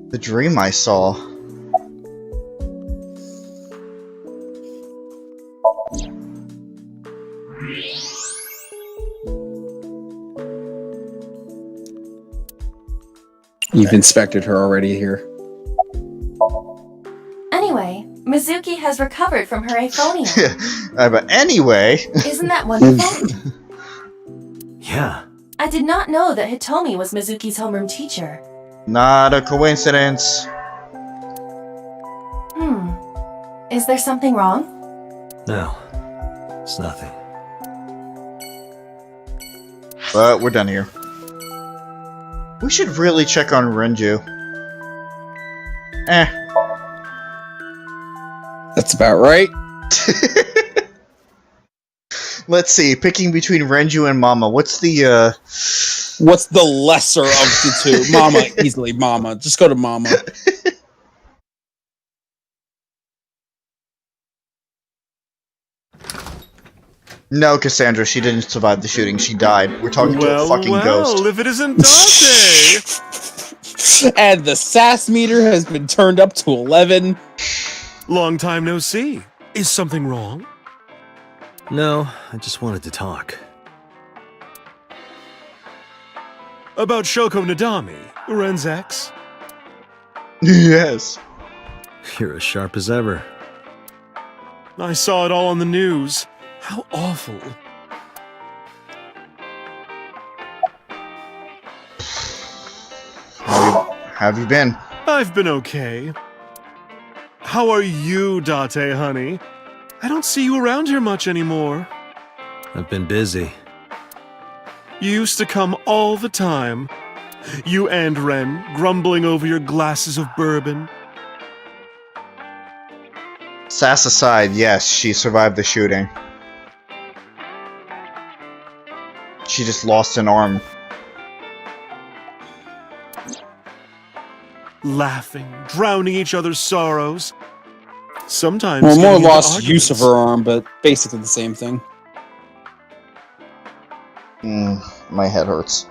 The dream I saw. You've inspected her already here. Anyway, Mizuki has recovered from her aphonia. But anyway... Isn't that wonderful? Yeah. I did not know that Hitomi was Mizuki's homeroom teacher. Not a coincidence. Is there something wrong? No. It's nothing. But we're done here. We should really check on Renju. That's about right. Let's see, picking between Renju and Mama, what's the lesser of the two? Mama, easily Mama. Just go to Mama. No, Cassandra, she didn't survive the shooting, she died. We're talking to a fucking ghost. Well, if it isn't Dante! And the sass meter has been turned up to 11. Long time no see. Is something wrong? No, I just wanted to talk. About Shoko Nadami, Ren's ex? Yes. You're as sharp as ever. I saw it all on the news. How awful. How have you been? I've been okay. How are you, Date, honey? I don't see you around here much anymore. I've been busy. You used to come all the time. You and Ren, grumbling over your glasses of bourbon. Sass aside, yes, she survived the shooting. she just lost an arm. Laughing, drowning each other's sorrows. Sometimes. Well, more getting into lost use of arguments. her arm, but basically the same thing. My head hurts.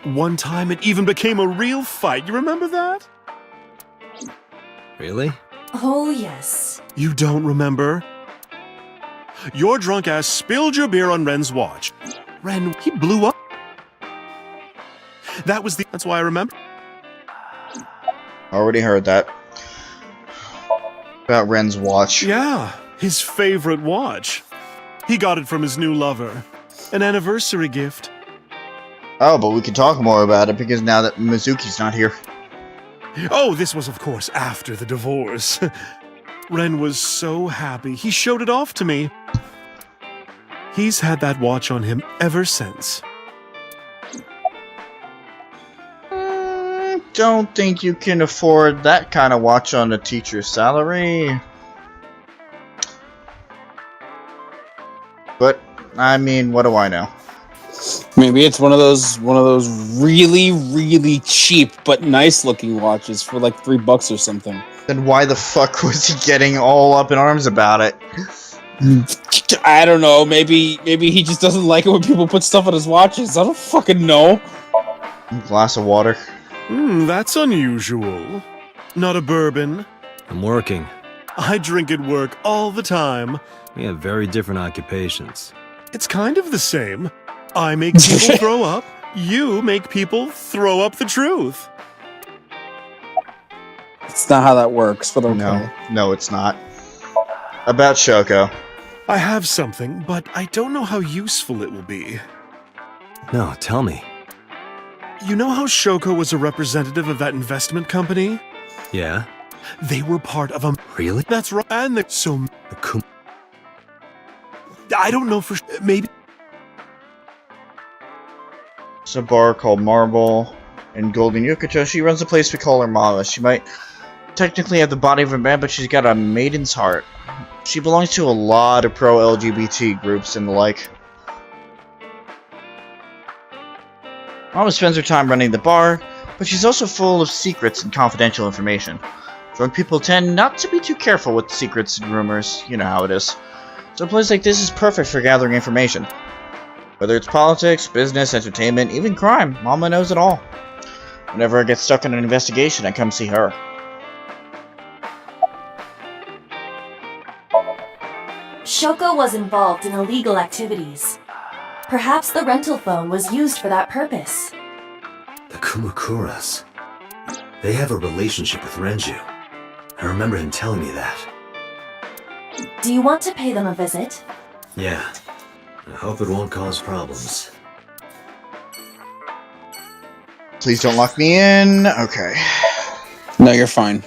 One time it even became a real fight. You remember that? Really? Oh, yes. You don't remember? Your drunk ass spilled your beer on Ren's watch. Ren, he blew up. That's why I remember. Already heard that. About Ren's watch. Yeah, his favorite watch. He got it from his new lover. An anniversary gift. Oh, but we can talk more about it because now that Mizuki's not here. Oh, this was, of course, after the divorce. Ren was so happy. He showed it off to me. He's had that watch on him ever since. Don't think you can afford that kind of watch on a teacher's salary. But, I mean, what do I know? Maybe it's one of those really, really cheap but nice looking watches for like $3 or something. Then why the fuck was he getting all up in arms about it? I don't know. Maybe he just doesn't like it when people put stuff on his watches. I don't fucking know. Glass of water. That's unusual. Not a bourbon. I'm working. I drink at work all the time. We have very different occupations. It's kind of the same. I make people throw up. You make people throw up the truth. It's not how that works, but okay. No, it's not. About Shoko. I have something, but I don't know how useful it will be. No, tell me. You know how Shoko was a representative of that investment company? Yeah? They were part of a... Really? That's right. And I don't know for... Maybe... It's a bar called Marble in Golden Yukato. She runs a place we call her Mama. She might technically have the body of a man, but she's got a maiden's heart. She belongs to a lot of pro-LGBT groups and the like. Mama spends her time running the bar, but she's also full of secrets and confidential information. Drunk people tend not to be too careful with secrets and rumors. You know how it is. So a place like this is perfect for gathering information. Whether it's politics, business, entertainment, even crime, Mama knows it all. Whenever I get stuck in an investigation, I come see her. Shoko was involved in illegal activities. Perhaps the rental phone was used for that purpose. The Kumakuras. They have a relationship with Renju. I remember him telling me that. Do you want to pay them a visit? Yeah. I hope it won't cause problems. Please don't lock me in. Okay. No, you're fine.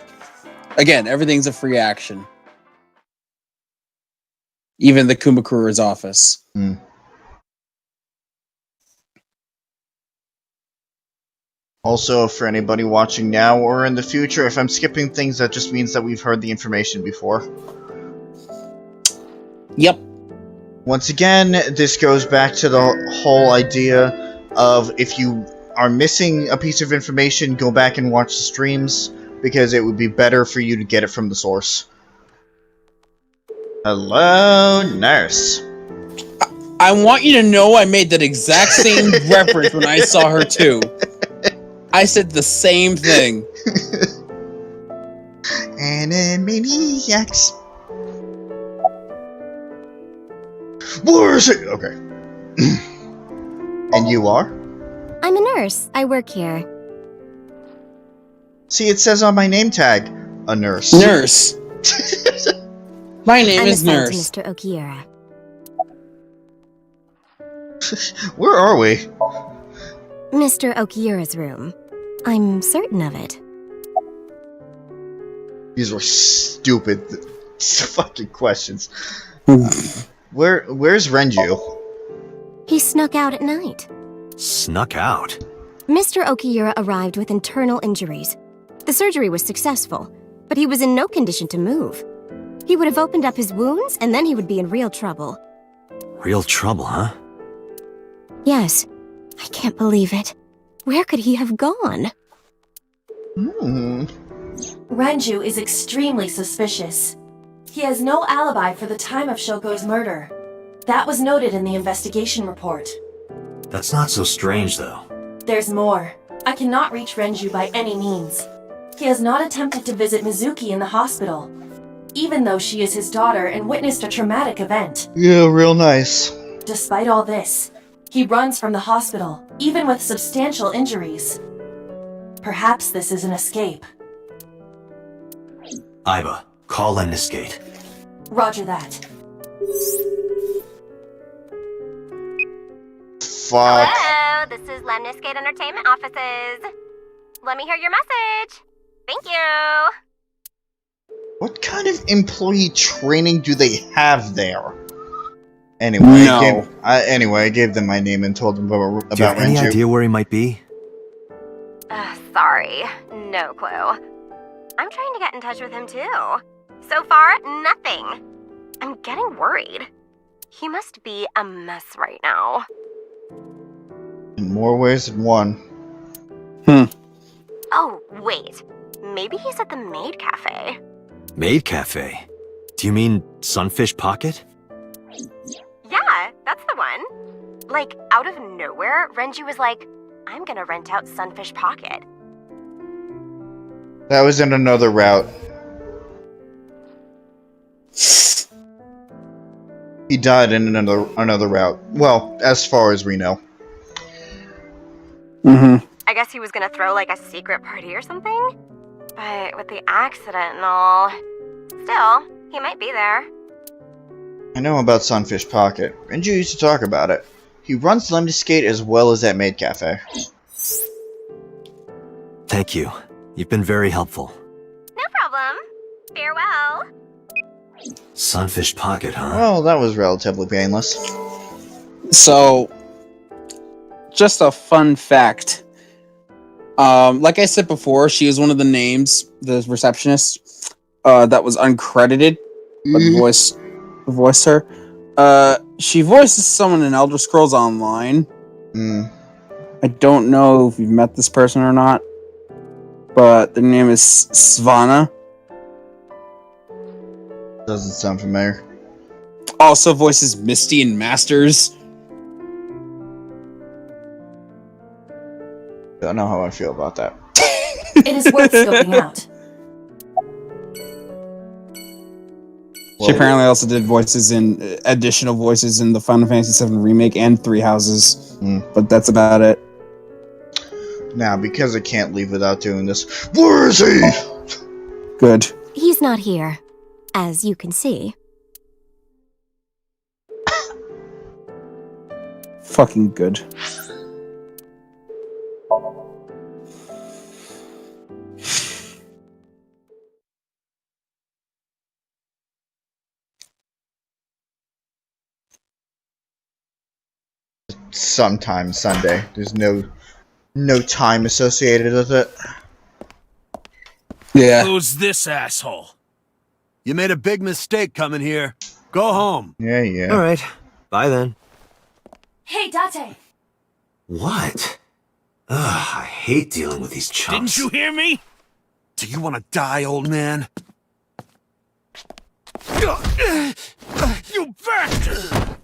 Again, everything's a free action. Even the Kumakura's office. Also, for anybody watching now or in the future, if I'm skipping things, that just means that we've heard the information before. Yep. Once again, this goes back to the whole idea of if you are missing a piece of information, go back and watch the streams, because it would be better for you to get it from the source. Hello, nurse. I want you to know I made that exact same reference when I saw her too. I said the same thing. Animaniacs. Where is it? Okay. And you are? I'm a nurse. I work here. See, it says on my name tag, a nurse. Nurse. My name I'm is assigned Nurse. to Mr. Okiura. Where are we? Mr. Okiura's room. I'm certain of it. These were stupid fucking questions. Where's Renju? He snuck out at night. Snuck out? Mr. Okiura arrived with internal injuries. The surgery was successful, but he was in no condition to move. He would have opened up his wounds, and then he would be in real trouble. Real trouble, huh? Yes. I can't believe it. Where could he have gone? Renju is extremely suspicious. He has no alibi for the time of Shoko's murder. That was noted in the investigation report. That's not so strange, though. There's more. I cannot reach Renju by any means. He has not attempted to visit Mizuki in the hospital, even though she is his daughter and witnessed a traumatic event. Yeah, real nice. Despite all this, he runs from the hospital, even with substantial injuries. Perhaps this is an escape. Aiba, call Lemnis Gate. Roger that. Fuck. Hello, this is Lemnis Gate Entertainment Offices. Let me hear your message. Thank you. What kind of employee training do they have there? Anyway, No. I gave them my name and told them about Do you have any Renju. idea where he might be? Sorry, no clue. I'm trying to get in touch with him too. So far, nothing. I'm getting worried. He must be a mess right now. In more ways than one. Oh, wait. Maybe he's at the Maid Cafe. Maid Cafe? Do you mean Sunfish Pocket? Yeah, that's the one. Like, out of nowhere, Renju was like, I'm gonna rent out Sunfish Pocket. That was in another route. He died in another route. Well, as far as we know. I guess he was gonna throw like a secret party or something? But with the accident and all... Still, he might be there. I know about Sunfish Pocket. Renju used to talk about it. He runs Lemnis Gate as well as that Maid Cafe. Thank you. You've been very helpful. No problem. Farewell. Sunfish Pocket, huh? Well, that was relatively painless. So, just a fun fact. Like I said before, she is one of the names, the receptionist, that was uncredited, but voiced her. She voices someone in Elder Scrolls Online. I don't know if you've met this person or not, but their name is Svana. Doesn't sound familiar. Also voices Misty and Masters. Don't know how I feel about that. It is worth scoping out. She apparently also did additional voices in the Final Fantasy VII Remake and Three Houses. But that's about it. Now, because I can't leave without doing this, where is he? Good. He's not here, as you can see. Fucking good. Sometime Sunday. There's no time associated with it. Yeah. Who's this asshole? You made a big mistake coming here. Go home. Yeah. Alright. Bye then. Hey, Date! What? Ugh, I hate dealing with these chumps. Didn't you hear me? Do you want to die, old man? You bastard!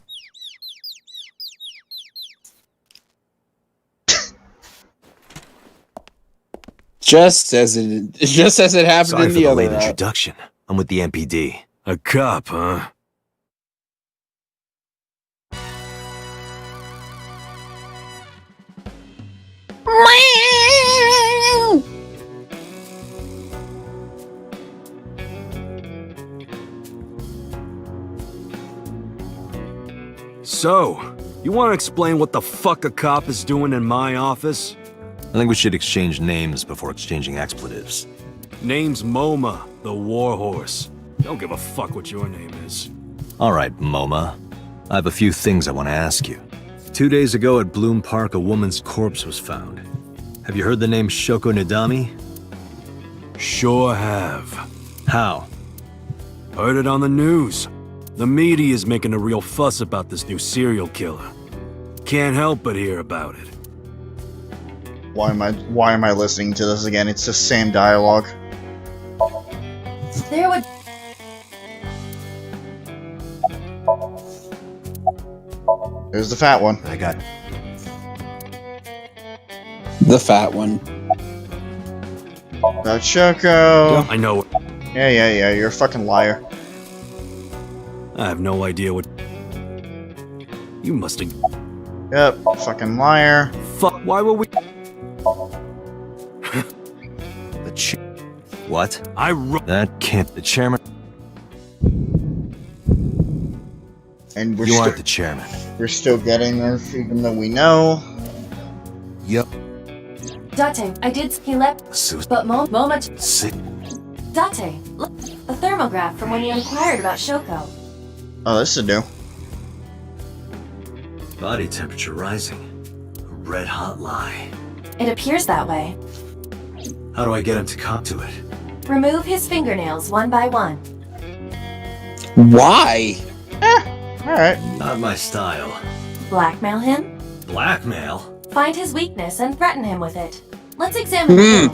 Just as it happened Sorry in for the the other late route. introduction. I'm with the MPD. A cop, huh? So, you want to explain what the fuck a cop is doing in my office? I think we should exchange names before exchanging expletives. Name's MoMA, the warhorse. Don't give a fuck what your name is. Alright, MoMA. I have a few things I want to ask you. 2 days ago at Bloom Park, a woman's corpse was found. Have you heard the name Shoko Nidami? Sure have. How? Heard it on the news. The media is making a real fuss about this new serial killer. Can't help but hear about it. Why am I listening to this again? It's the same dialogue. There would... There's the fat one. I got The fat one. About Choco. I know. Yeah, you're a fucking liar. I have no idea what... You must have... Yep, fucking liar. Fuck, why were we... What? That can't... The chairman... And You aren't the chairman. We're still getting this, even though we know. Yep. Date, I did... He left... But moment... Date, look, a thermograph from when you inquired about Shoko. Oh, this is new. Body temperature rising. A red hot lie. It appears that way. How do I get him to cop to it? Remove his fingernails one by one. Why? Alright. Not my style. Blackmail him? Blackmail? Find his weakness and threaten him with it. Let's examine the room.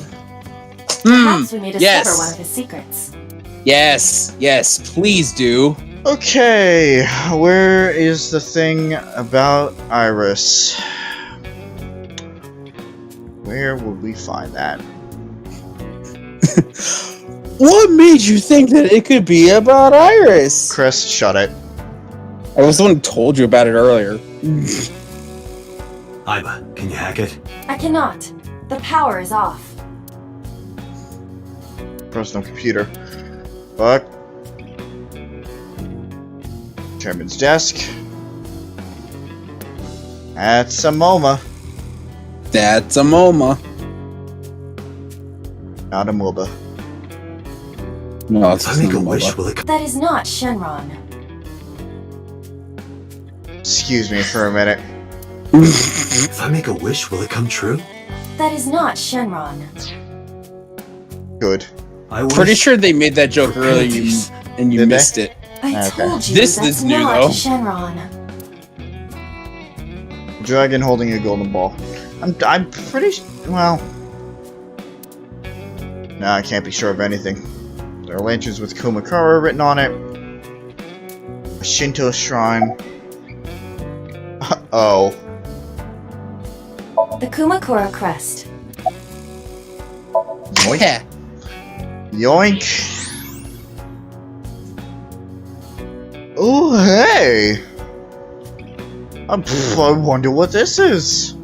Perhaps we may discover one of his secrets. Yes, please do. Okay, where is the thing about Iris? Where would we find that? What made you think that it could be about Iris? Chris, shut it. I was the one who told you about it earlier. Iva, can you hack it? I cannot. The power is off. Personal computer. Fuck. Chairman's desk. That's a MoMA. That's a MoMA. Not a MOBA. No, it's If I make a wish, will it That is not Shenron. Excuse me for a minute. If I make a wish, will it come true? That is not Shenron. Good. Pretty sure they made that joke earlier and you missed it. I told you This that's is new not though. Shenron. Dragon holding a golden ball. I'm pretty well. No, I can't be sure of anything. There are lanterns with Kumakura written on it. A Shinto shrine. Oh. The Kumakura crest. Yoink. Yoink. Oh, hey. I wonder what this is.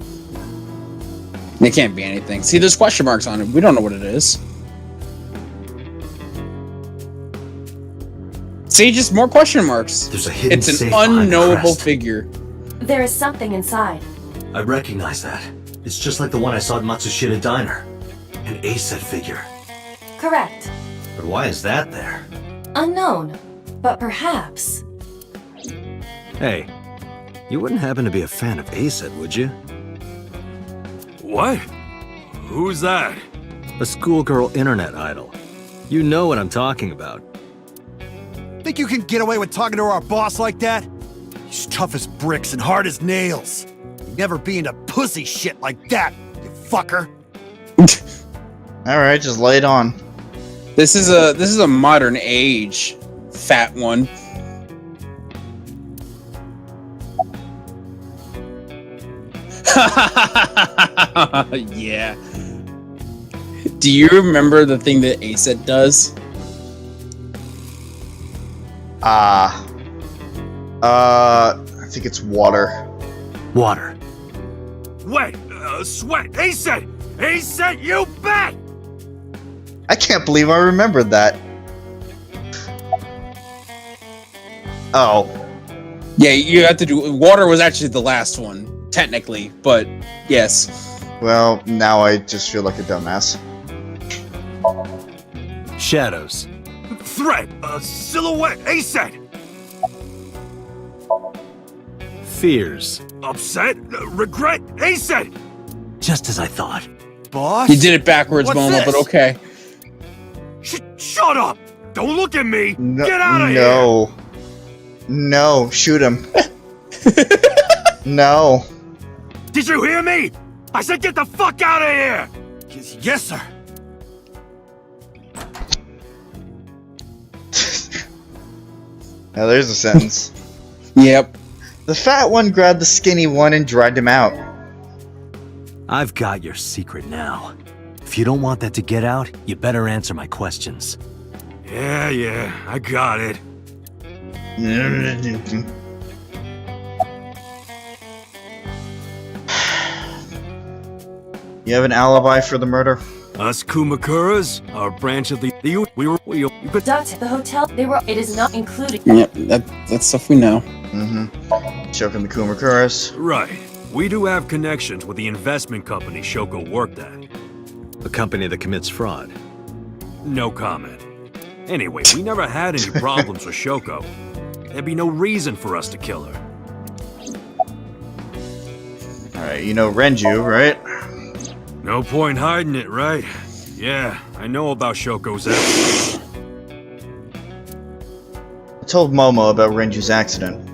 It can't be anything. See, there's question marks on it. We don't know what it is. See, just more question marks. There's a hidden It's an safe behind the unknowable crest. figure. There is something inside. I recognize that. It's just like the one I saw at Matsushita Diner. An A-set figure. Correct. But why is that there? Unknown. But perhaps. Hey, you wouldn't happen to be a fan of A-set, would you? What? Who's that? A schoolgirl internet idol. You know what I'm talking about. Think you can get away with talking to our boss like that? He's tough as bricks and hard as nails. You'd never be into pussy shit like that, you fucker. Alright, just lay it on. This is a modern age fat one. Yeah. Do you remember the thing that ASET does? I think it's water. Water. Wait, sweat, A-set! A-set, you bet! I can't believe I remembered that. Oh. Yeah, you have to do. Water was actually the last one, technically, but yes. Well, now I just feel like a dumbass. Shadows. Threat, silhouette, A-set! Fears. Upset, regret, A-set! Just as I thought. Boss? You did it backwards, What's Momo, this? but okay. Shut up! Don't look at me! No, Get out of here! No. No, shoot him. No. Did you hear me? I said get the fuck out of here! Yes, sir. Now there's a sentence. Yep. The fat one grabbed the skinny one and dragged him out. I've got your secret now. If you don't want that to get out, you better answer my questions. Yeah, I got it. You have an alibi for the murder? Us Kumakuras, our branch of the Doctor, the hotel, it is not included. Yep, that's stuff we know. Mm-hmm. Choking the Kumakuras. Right. We do have connections with the investment company Shoko worked at. A company that commits fraud. No comment. Anyway, we never had any problems with Shoko. There'd be no reason for us to kill her. Alright, you know Renju, right? No point hiding it, right? Yeah, I know about Shoko's accident. I told Momo about Renju's accident.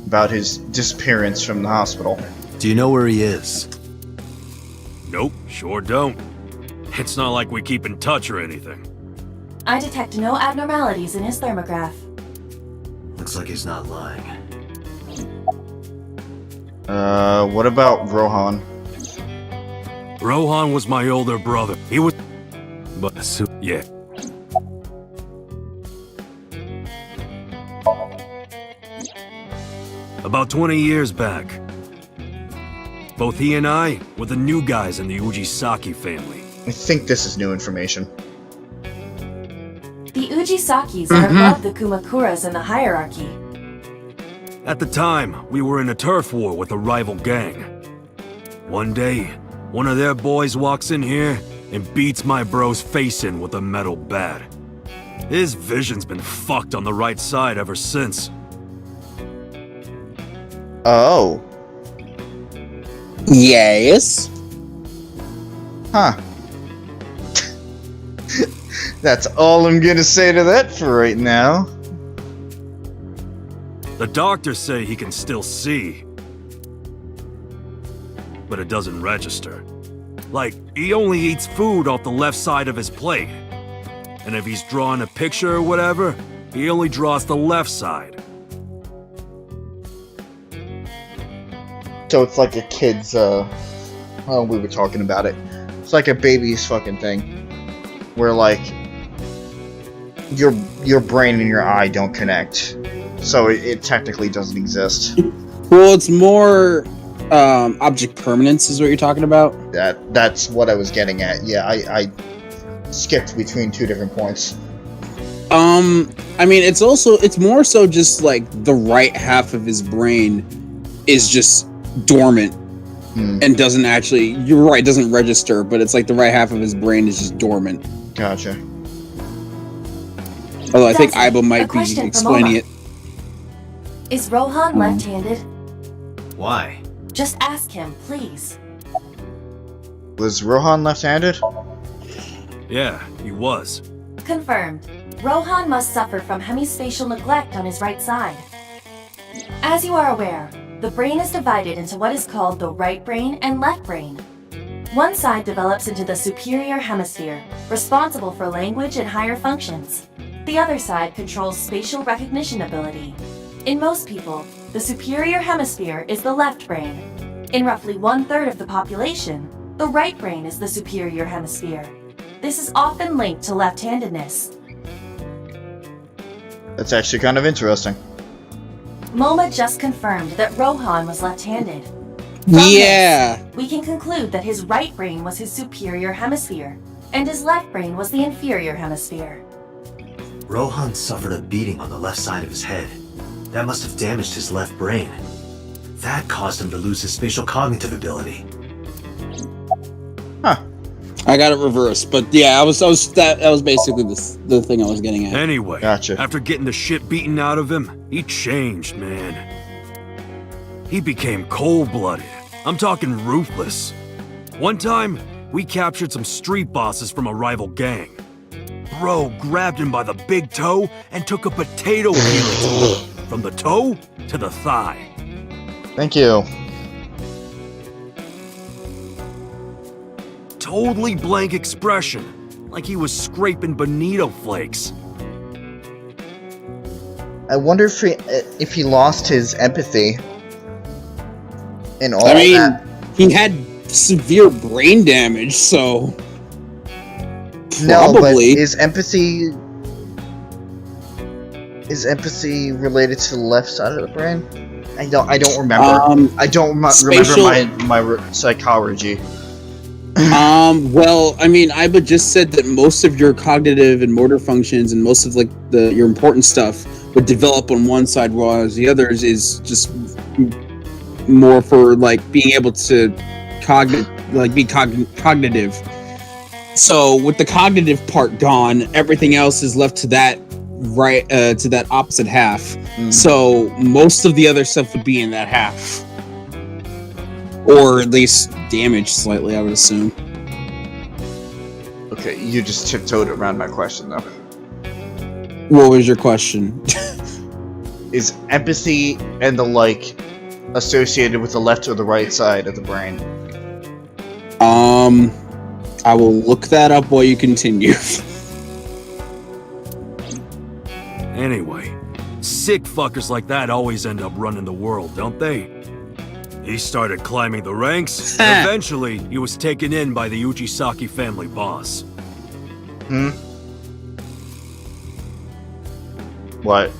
About his disappearance from the hospital. Do you know where he is? Nope, sure don't. It's not like we keep in touch or anything. I detect no abnormalities in his thermograph. Looks like he's not lying. What about Rohan? Rohan was my older brother. He was... But, yeah. About 20 years back. Both he and I were the new guys in the Ujisaki family. I think this is new information. The Ujisakis are above the Kumakuras in the hierarchy. At the time, we were in a turf war with a rival gang. One day, one of their boys walks in here and beats my bro's face in with a metal bat. His vision's been fucked on the right side ever since. Oh. Yes. Huh. That's all I'm gonna say to that for right now. The doctors say he can still see. But it doesn't register. Like, he only eats food off the left side of his plate. And if he's drawing a picture or whatever, he only draws the left side. So it's like a kid's, well, we were talking about it. It's like a baby's fucking thing. Where, like, your brain and your eye don't connect. So it technically doesn't exist. Well, it's more object permanence is what you're talking about? That's what I was getting at. Yeah, I skipped between two different points. I mean, it's more so just like the right half of his brain is just dormant and doesn't actually, you're right, doesn't register, but it's like the right half of his brain is just dormant. Gotcha. Although I think Aiba might be explaining it. Is Rohan left-handed? Why? Just ask him, please. Was Rohan left-handed? Yeah, he was. Confirmed. Rohan must suffer from hemispatial neglect on his right side. As you are aware, the brain is divided into what is called the right brain and left brain. One side develops into the superior hemisphere, responsible for language and higher functions. The other side controls spatial recognition ability. In most people, the superior hemisphere is the left brain. In roughly 1/3 of the population, the right brain is the superior hemisphere. This is often linked to left-handedness. That's actually kind of interesting. MoMA just confirmed that Rohan was left-handed. Yeah! We can conclude that his right brain was his superior hemisphere, and his left brain was the inferior hemisphere. Rohan suffered a beating on the left side of his head. That must have damaged his left brain. That caused him to lose his spatial cognitive ability. Huh. I got it reversed, but yeah, that was basically the thing I was getting at. Anyway, gotcha. After getting the shit beaten out of him, he changed, man. He became cold-blooded. I'm talking ruthless. One time, we captured some street bosses from a rival gang. Bro grabbed him by the big toe and took a potato peeling to him, from the toe to the thigh. Thank you. Totally blank expression, like he was scraping bonito flakes. I wonder if he lost his empathy and all I mean, that. he had severe brain damage, so No, but probably. is empathy related to the left side of the brain? I don't remember. I don't remember my psychology. Well, I mean, Iba just said that most of your cognitive and motor functions and most of like your important stuff would develop on one side, whereas the others is just more for like being able to be cognitive. So with the cognitive part gone, everything else is left to that to that opposite half. So most of the other stuff would be in that half, or at least damaged slightly, I would assume. Okay, you just tiptoed around my question though. What was your question? Is empathy and the like associated with the left or the right side of the brain? I will look that up while you continue. Anyway, sick fuckers like that always end up running the world, don't they? He started climbing the ranks, and eventually he was taken in by the Uchisaki family boss. What?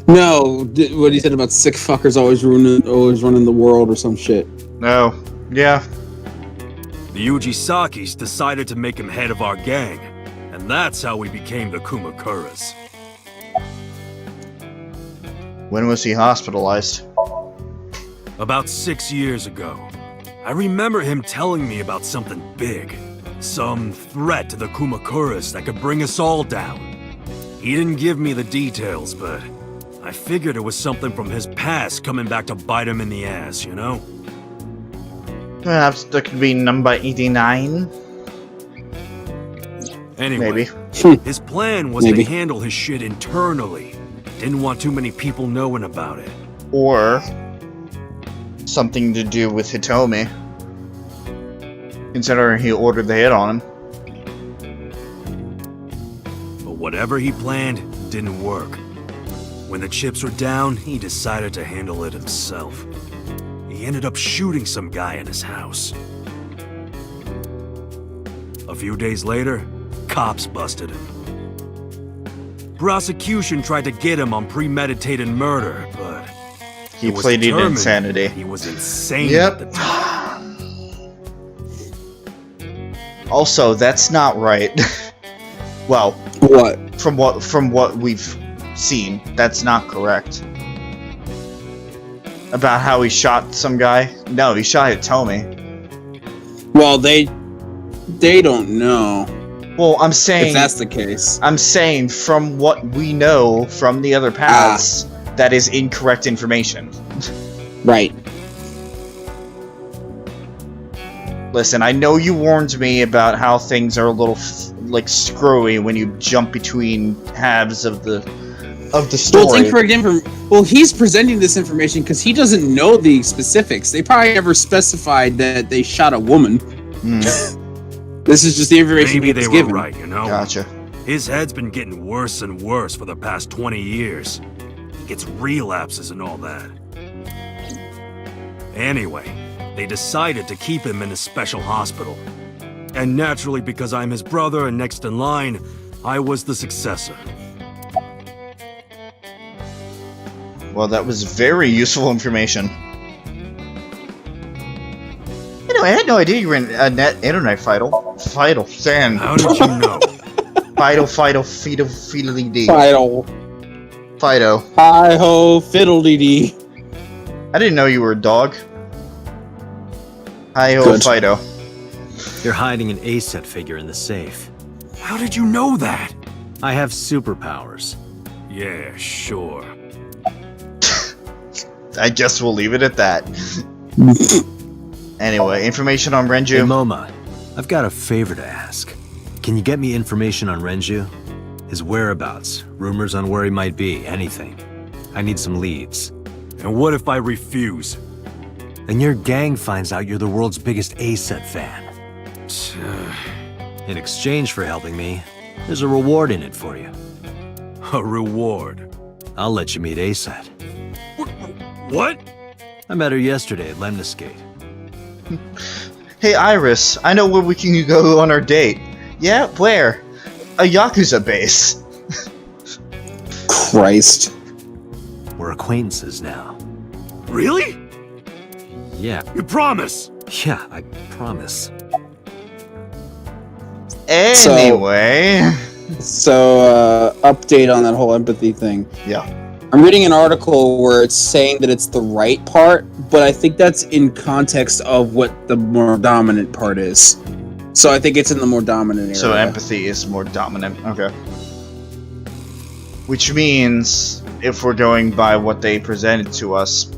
No, what he said about sick fuckers always running the world or some shit. No. Yeah. The Uchisakis decided to make him head of our gang, and that's how we became the Kumakuras. When was he hospitalized? About 6 years ago. I remember him telling me about something big. Some threat to the Kumakuras that could bring us all down. He didn't give me the details, but I figured it was something from his past coming back to bite him in the ass, you know? Perhaps that could be number 89? Anyway, Maybe. His plan was to handle his shit internally. Didn't want too many people knowing about it. Or something to do with Hitomi, considering he ordered the hit on him. But whatever he planned didn't work. When the chips were down, he decided to handle it himself. He ended up shooting some guy in his house. A few days later, cops busted him. Prosecution tried to get him on premeditated murder, but he pleaded insanity. He was insane at the time. Also, that's not right. Well, what? From what we've seen, that's not correct. About how he shot some guy? No, he shot Hitomi. Well, they don't know. Well, I'm saying if that's the case. I'm saying from what we know from the other paths, that is incorrect information. Right. Listen, I know you warned me about how things are a little like screwy when you jump between halves of the story. Well, it's incorrect well, he's presenting this information because he doesn't know the specifics. They probably never specified that they shot a woman. This is just the information Maybe they given. were right, you know? Gotcha. His head's been getting worse and worse for the past 20 years. He gets relapses and all that. Anyway, they decided to keep him in a special hospital. And naturally, because I'm his brother and next in line, I was the successor. Well, that was very useful information. Anyway, I had no idea you were in a net internet Fido. Stan. How did you know? Fido, fiddly-dee. Fido. Hi-ho, fiddle-dee-dee. I didn't know you were a dog. Hi-ho, Fido. You're hiding an A-set figure in the safe. How did you know that? I have superpowers. Yeah, sure. I guess we'll leave it at that. Anyway, information on Renju. Hey, Moma, I've got a favor to ask. Can you get me information on Renju? His whereabouts, rumors on where he might be, anything. I need some leads. And what if I refuse? And your gang finds out you're the world's biggest A-set fan. In exchange for helping me, there's a reward in it for you. A reward? I'll let you meet A-set. What? I met her yesterday at Lemniscate. Hey Iris, I know where we can go on our date. Yeah, where? A Yakuza base. Christ. We're acquaintances now. Really? Yeah. You promise? Yeah, I promise. Anyway. So, update on that whole empathy thing. Yeah. I'm reading an article where it's saying that it's the right part, but I think that's in context of what the more dominant part is. So I think it's in the more dominant area. So empathy is more dominant. Okay. Which means, if we're going by what they presented to us,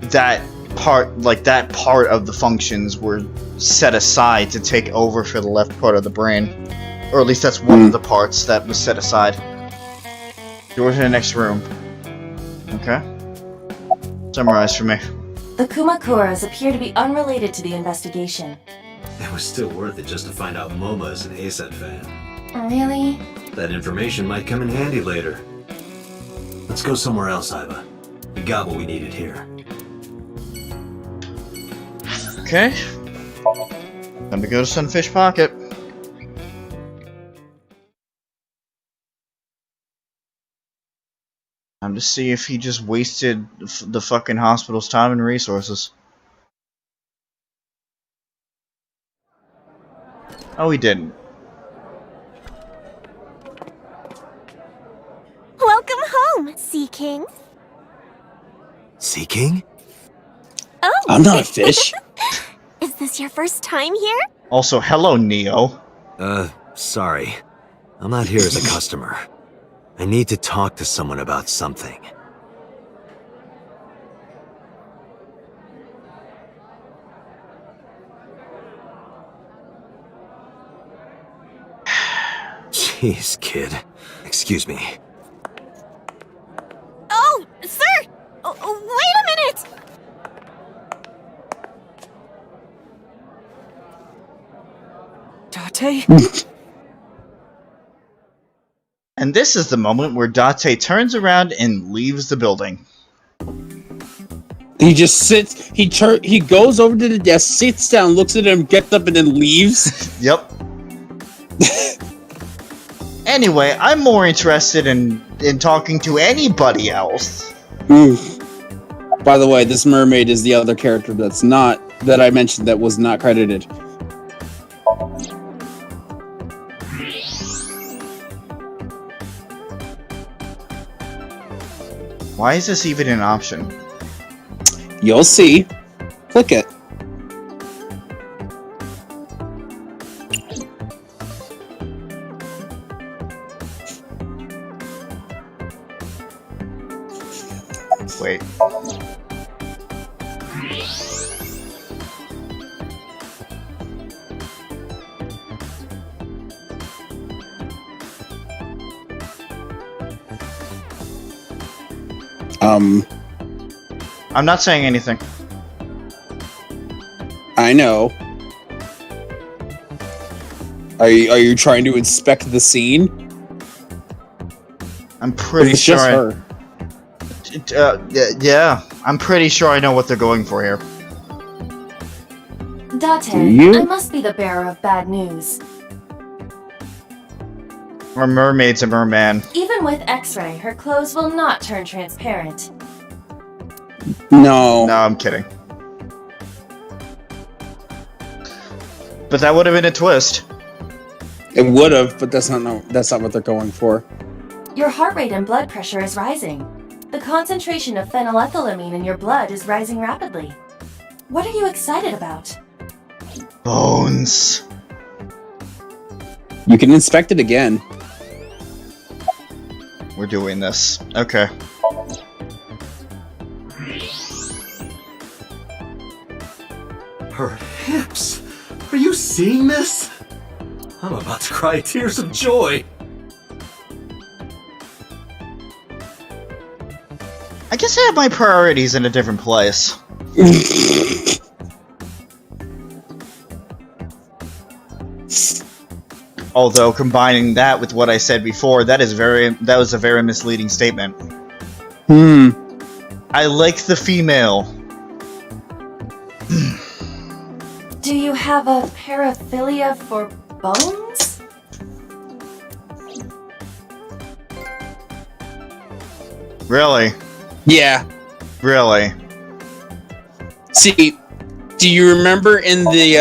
that part of the functions were set aside to take over for the left part of the brain. Or at least that's one of the parts that was set aside. Door to the next room. Okay. Summarize for me. The Kumakuras appear to be unrelated to the investigation. It was still worth it just to find out Momo is an A-set fan. Really? That information might come in handy later. Let's go somewhere else, Iva. We got what we needed here. Okay. Time to go to Sunfish Pocket. Time to see if he just wasted the fucking hospital's time and resources. Oh, he didn't. Welcome home, Sea King. Sea King? Oh! I'm not a fish. Is this your first time here? Also, hello, Neo. Sorry. I'm not here as a customer. I need to talk to someone about something. Jeez, kid. Excuse me. Oh, sir! Wait a minute! Date? And this is the moment where Date turns around and leaves the building. He just sits, he goes over to the desk, sits down, looks at him, gets up, and then leaves. Yep. Anyway, I'm more interested in talking to anybody else. By the way, this mermaid is the other character that I mentioned that was not credited. Why is this even an option? You'll see. Click it. Wait. I'm not saying anything. I know. Are you trying to inspect the scene? I'm pretty It's sure. just her. Yeah, I'm pretty sure I know what they're going for here. Date, you? I must be the bearer of bad news. Our mermaid's a merman. Even with X-ray, her clothes will not turn transparent. No. No, I'm kidding. But that would have been a twist. It would have, but that's not what they're going for. Your heart rate and blood pressure is rising. The concentration of phenylethylamine in your blood is rising rapidly. What are you excited about? Bones. You can inspect it again. We're doing this. Okay. Her hips! Are you seeing this? I'm about to cry tears of joy. I guess I have my priorities in a different place. Although combining that with what I said before, that was a very misleading statement. I like the female. Do you have a paraphilia for bones? Really? Yeah. Really? See, do you remember in the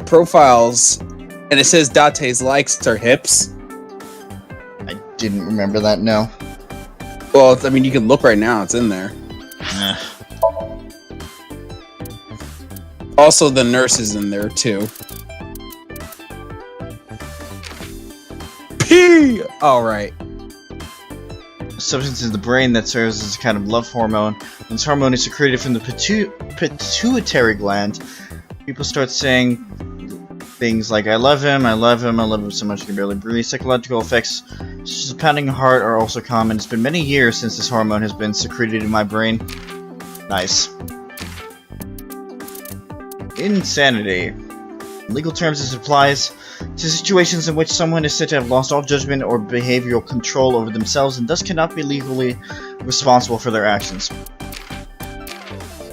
profiles, and it says Date's likes her hips? I didn't remember that, no. Well, I mean, you can look right now, it's in there. Also, the nurse is in there, too. P! Alright. Substance in the brain that serves as a kind of love hormone. When this hormone is secreted from the pituitary gland, people start saying things like, I love him so much I can barely breathe. Psychological effects such as a pounding heart are also common. It's been many years since this hormone has been secreted in my brain. Nice. Insanity. In legal terms, this applies to situations in which someone is said to have lost all judgment or behavioral control over themselves and thus cannot be legally responsible for their actions.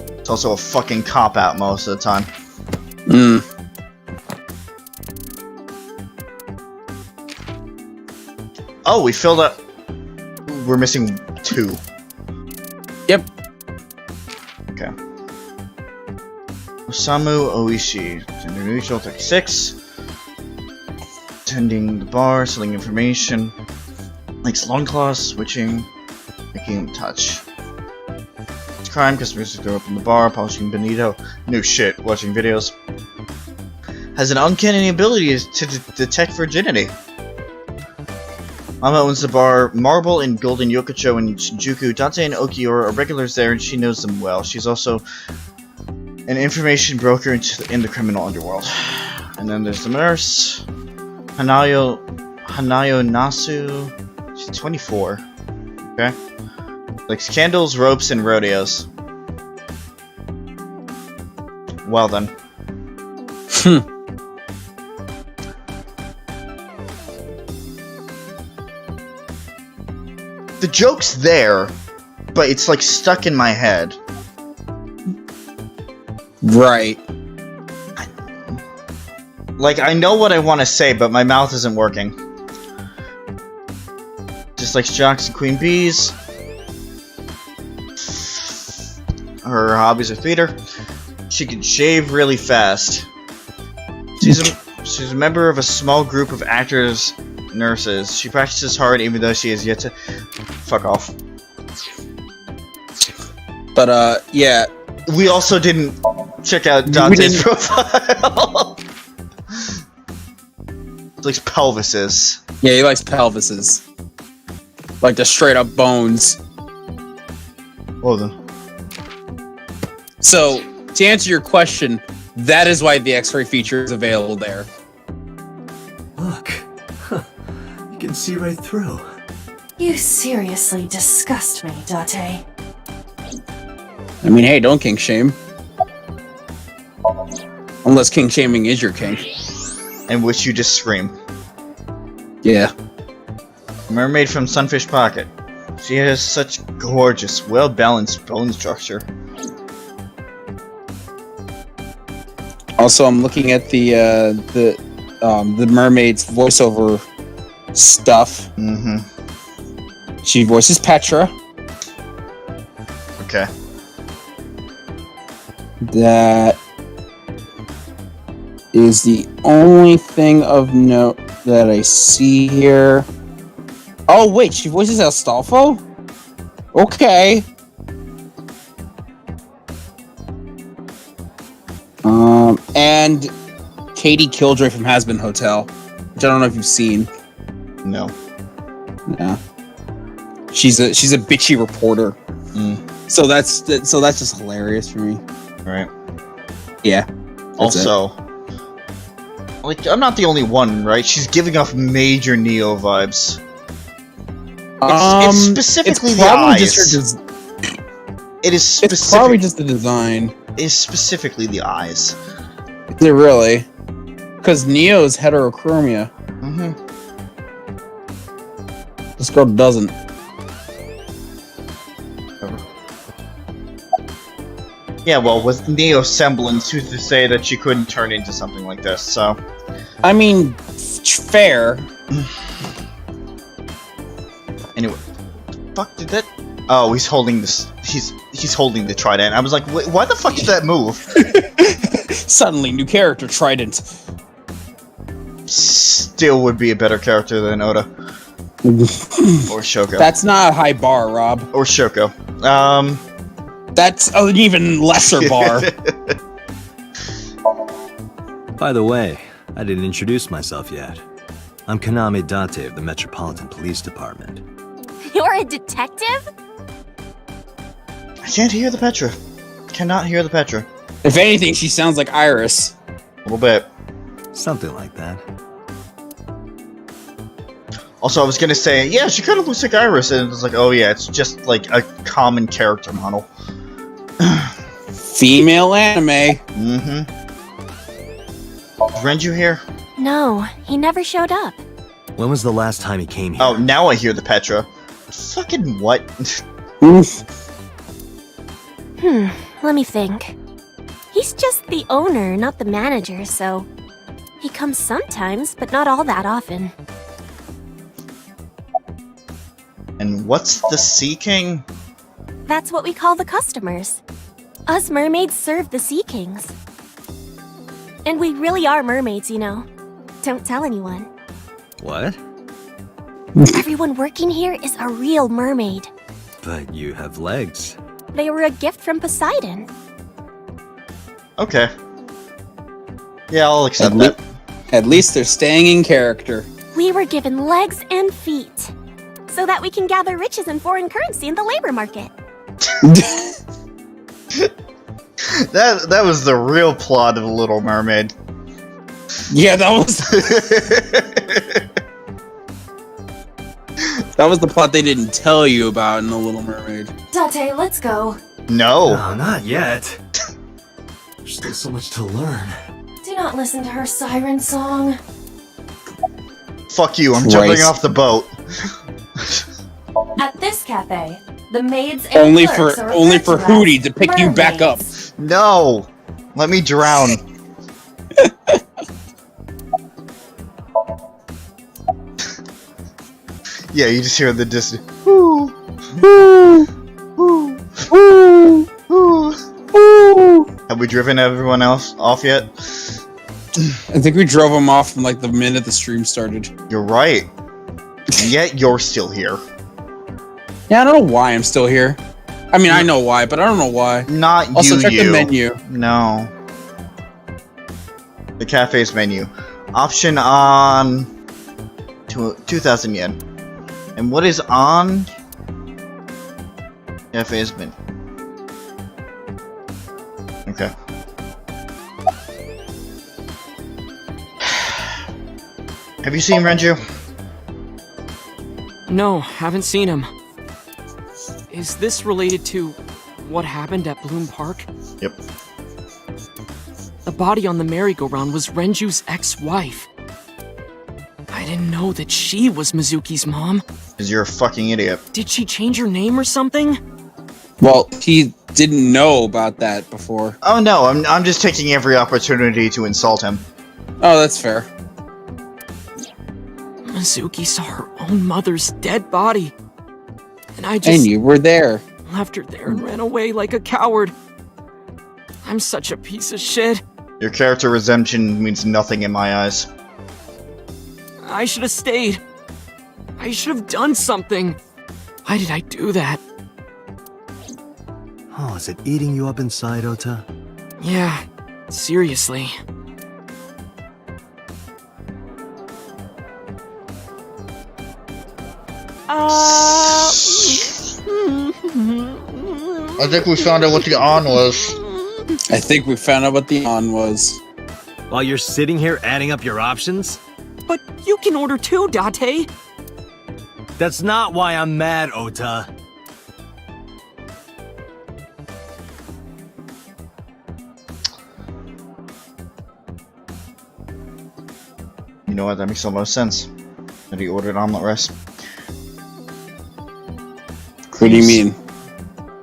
It's also a fucking cop-out most of the time. Oh, we filled up... We're missing 2. Yep. Okay. Osamu Oishi, gender neutral, 36. Tending the bar, selling information. Likes long claws, switching, making him touch. It's crime, customers go up in the bar, polishing bonito. No shit, watching videos. Has an uncanny ability to detect virginity. Mama owns the bar Marble in Golden Yokocho in Shinjuku. Date and Okiura are regulars there and she knows them well. She's also an information broker in the criminal underworld. And then there's the nurse. Hanayo Nasu. She's 24. Okay. Likes candles, ropes, and rodeos. Well then. The joke's there, but it's like stuck in my head. Right. Like, I know what I want to say, but my mouth isn't working. Just like jocks and queen bees. Her hobbies are theater. She can shave really fast. She's a member of a small group of actors, nurses. She practices hard even though she has yet to... Fuck off. But, yeah. We also didn't check out Dante's profile. He likes pelvises. Yeah, he likes pelvises. Like the straight up bones. Well then. So, to answer your question, that is why the X-ray feature is available there. Look. You can see right through. You seriously disgust me, Date. I mean, hey, don't kink shame. Unless kink shaming is your kink. In which you just scream. Yeah. Mermaid from Sunfish Pocket. She has such gorgeous, well-balanced bone structure. Also, I'm looking at the mermaid's voiceover stuff. Mm-hmm. She voices Petra. Okay. That is the only thing of note that I see here. Oh wait, she voices Astolfo? Okay. And Katie Killjoy from Has Been Hotel, which I don't know if you've seen. No. Yeah. She's a bitchy reporter. So that's just hilarious for me. Right. Yeah. Also, like, I'm not the only one, right? She's giving off major Neo vibes. It's specifically it's the probably eyes. just It is specific. It's probably just the design. It is specifically the eyes. Is it really? Because Neo's heterochromia. Mm-hmm. This girl doesn't. Yeah, well, with Neo's semblance, who's to say that she couldn't turn into something like this? So, I mean, fair. Anyway, fuck did that? Oh, he's holding this. He's holding the trident. I was like, wait, why the fuck did that move? Suddenly, new character trident. Still would be a better character than Oda or Shoko. That's not a high bar, Rob. Or Shoko. That's an even lesser bar. By the way, I didn't introduce myself yet. I'm Kaname Date of the Metropolitan Police Department. You're a detective? I can't hear the Petra. Cannot hear the Petra. If anything, she sounds like Iris. A little bit. Something like that. Also, I was gonna say, yeah, she kind of looks like Iris, and it's like, oh yeah, it's just like a common character model. Female anime. Mm-hmm. Is Renju here? No, he never showed up. When was the last time he came here? Oh, now I hear the Petra. Fucking what? Let me think. He's just the owner, not the manager, so... He comes sometimes, but not all that often. And what's the Sea King? That's what we call the customers. Us mermaids serve the Sea Kings. And we really are mermaids, you know. Don't tell anyone. What? Everyone working here is a real mermaid. But you have legs. They were a gift from Poseidon. Okay. Yeah, I'll accept that. At least they're staying in character. We were given legs and feet, so that we can gather riches and foreign currency in the labor market. That was the real plot of The Little Mermaid. Yeah, that was... That was the plot they didn't tell you about in The Little Mermaid. Date, let's go. No. No, not yet. There's still so much to learn. Do not listen to her siren song. Fuck you, I'm jumping off the boat. At this cafe, the maids and Only clerks for are Hootie to pick you back up. No! Let me drown. Yeah, you just hear the distance. Woo! Woo! Woo! Woo! Woo! Woo! Have we driven everyone else off yet? I think we drove them off from like the minute the stream started. You're right. And yet you're still here. Yeah, I don't know why I'm still here. I mean, I know why, but I don't know why. Not also, you, check the menu. No. The cafe's menu. Option on 2,000 yen. And what is on cafe's menu? Okay. Have you seen Renju? No, haven't seen him. Is this related to what happened at Bloom Park? Yep. The body on the merry-go-round was Renju's ex-wife. I didn't know that she was Mizuki's mom. Because you're a fucking idiot. Did she change her name or something? Well, he didn't know about that before. Oh no, I'm just taking every opportunity to insult him. Oh, that's fair. Mizuki saw her own mother's dead body. And I just... And you were there. Left her there and ran away like a coward. I'm such a piece of shit. Your character redemption means nothing in my eyes. I should have stayed. I should have done something. Why did I do that? Oh, is it eating you up inside, Ota? Yeah, seriously. I think we found out what the on was. I think we found out what the on was. While you're sitting here adding up your options? But you can order too, Date. That's not why I'm mad, Ota. You know what? That makes a lot of sense. That he ordered omelet rice. What do you mean?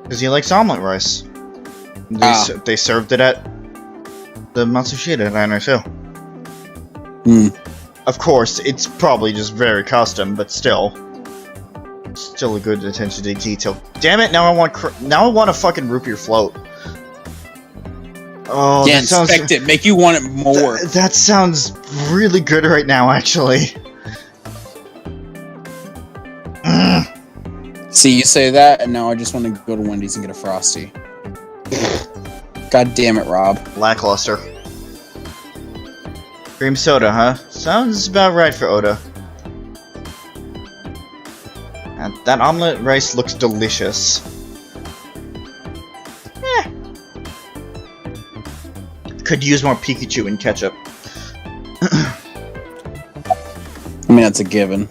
Because he likes omelet rice. They served it at the Matsushita diner too. Of course, it's probably just very custom, but still a good attention to detail. Damn it! Now I want a fucking root beer float. Oh, yeah, that sounds, inspect it. Make you want it more. That sounds really good right now, actually. See, you say that, and now I just want to go to Wendy's and get a Frosty. God damn it, Rob. Lackluster. Cream soda, huh? Sounds about right for Oda. And that omelet rice looks delicious. Could use more Pikachu and ketchup. I mean, that's a given.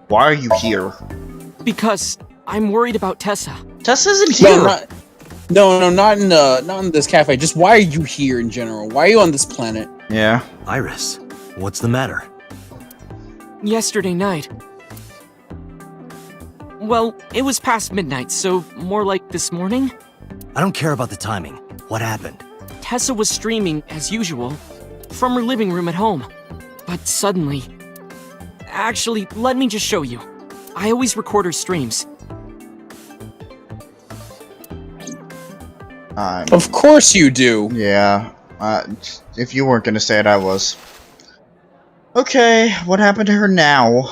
Why are you here? Because I'm worried about Tessa. Tessa isn't here. No, not in this cafe. Just why are you here in general? Why are you on this planet? Yeah. Iris, what's the matter? Yesterday night. Well, it was past midnight, so more like this morning. I don't care about the timing. What happened? Tessa was streaming, as usual, from her living room at home. But suddenly... Actually, let me just show you. I always record her streams. Of course you do! Yeah. If you weren't gonna say it, I was. Okay, what happened to her now?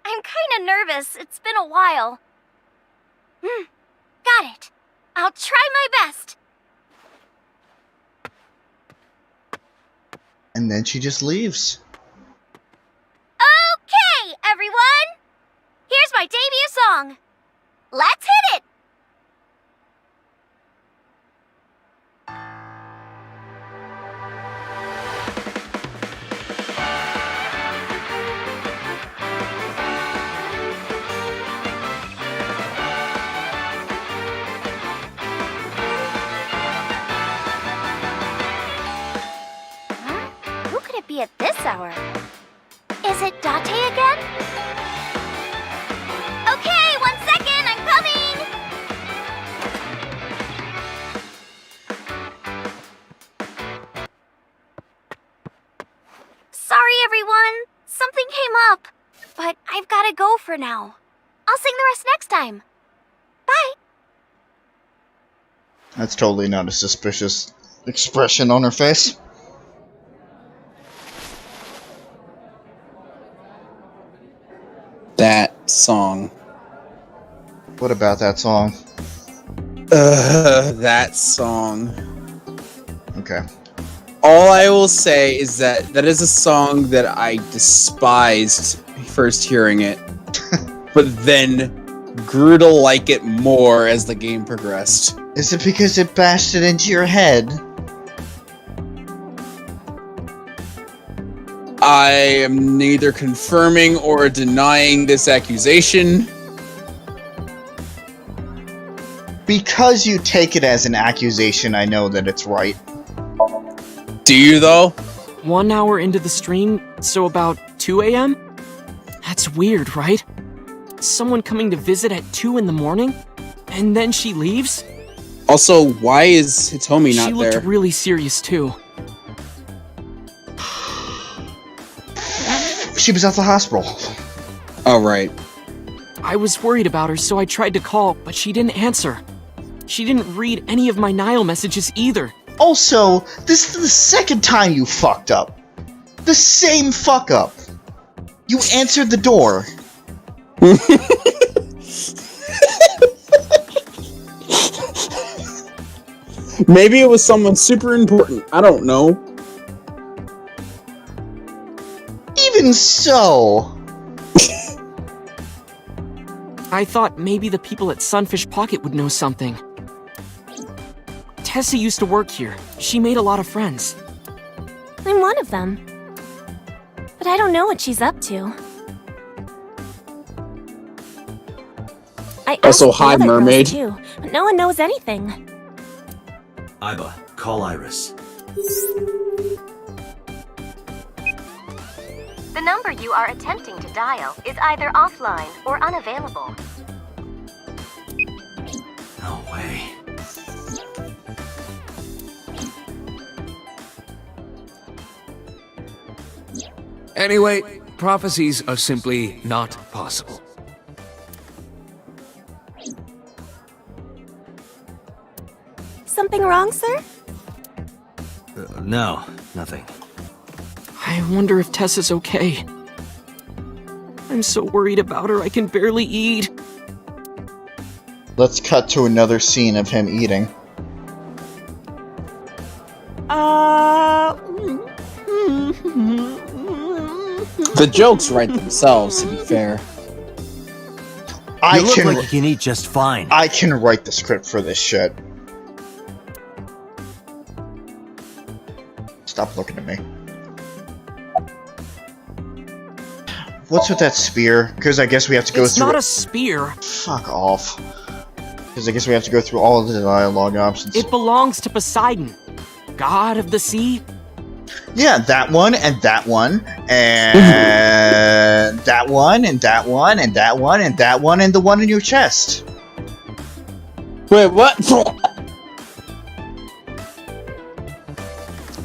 I'm kinda nervous. It's been a while. Got it. I'll try my best. And then she just leaves. Okay, everyone! Here's my debut song. Let's hit it! Who could it be at this hour? Is it Date again? Okay, 1 second, I'm coming! Sorry, everyone. Something came up. But I've gotta go for now. I'll sing the rest next time. Bye! That's totally not a suspicious expression on her face. That song. What about that song? That song. Okay. All I will say is that that is a song that I despised first hearing it, but then grew to like it more as the game progressed. Is it because it bashed it into your head? I am neither confirming or denying this accusation. Because you take it as an accusation, I know that it's right. Do you, though? 1 hour into the stream, so about 2 a.m.? That's weird, right? Someone coming to visit at 2 in the morning? And then she leaves? Also, why is Hitomi not She looked there? really serious, too. She was at the hospital. Oh, right. I was worried about her, so I tried to call, but she didn't answer. She didn't read any of my Nile messages either. Also, this is the second time you fucked up. The same fuck up. You answered the door. Maybe it was someone super important. I don't know. Even so. I thought maybe the people at Sunfish Pocket would know something. Tessa used to work here. She made a lot of friends. I'm one of them. But I don't know what she's up to. I Also, asked the hi, other girls mermaid. too, but no one knows anything. Iba, call Iris. The number you are attempting to dial is either offline or unavailable. No way. Anyway, prophecies are simply not possible. Something wrong, sir? No, nothing. I wonder if Tessa's okay. I'm so worried about her, I can barely eat. Let's cut to another scene of him eating. The jokes write themselves, to be fair. You look like you can eat just fine. I can write the script for this shit. Stop looking at me. What's with that spear? Because I guess we have to go It's through. not a spear. Fuck off. Because I guess we have to go through all of the dialogue options. It belongs to Poseidon, god of the sea. Yeah, that one, and that one, and that one, and that one, and that one, and that one, and the one in your chest. Wait, what?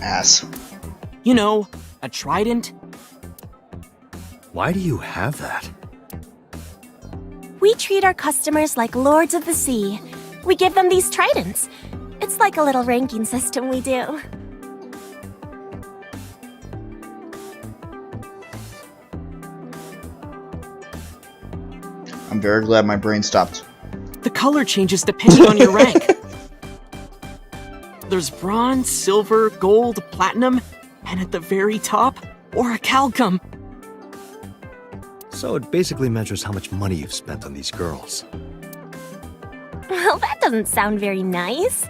Ass. You know, a trident. Why do you have that? We treat our customers like lords of the sea. We give them these tridents. It's like a little ranking system we do. I'm very glad my brain stopped. The color changes depending on your rank. There's bronze, silver, gold, platinum, and at the very top, orichalcum. So it basically measures how much money you've spent on these girls. Well, that doesn't sound very nice.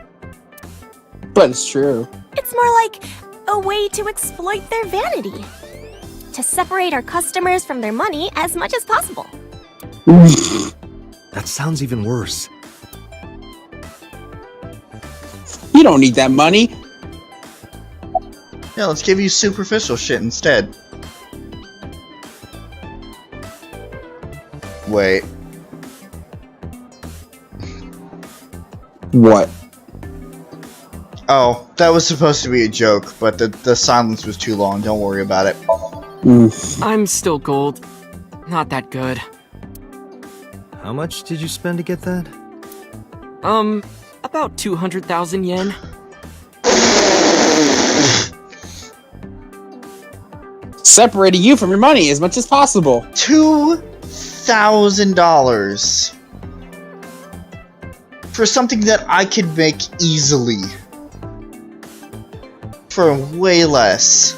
But it's true. It's more like a way to exploit their vanity. To separate our customers from their money as much as possible. That sounds even worse. You don't need that money. Yeah, let's give you superficial shit instead. Wait. What? Oh, that was supposed to be a joke, but the silence was too long. Don't worry about it. I'm still gold. Not that good. How much did you spend to get that? About 200,000 yen. Separating you from your money as much as possible. $2,000 for something that I could make easily for way less.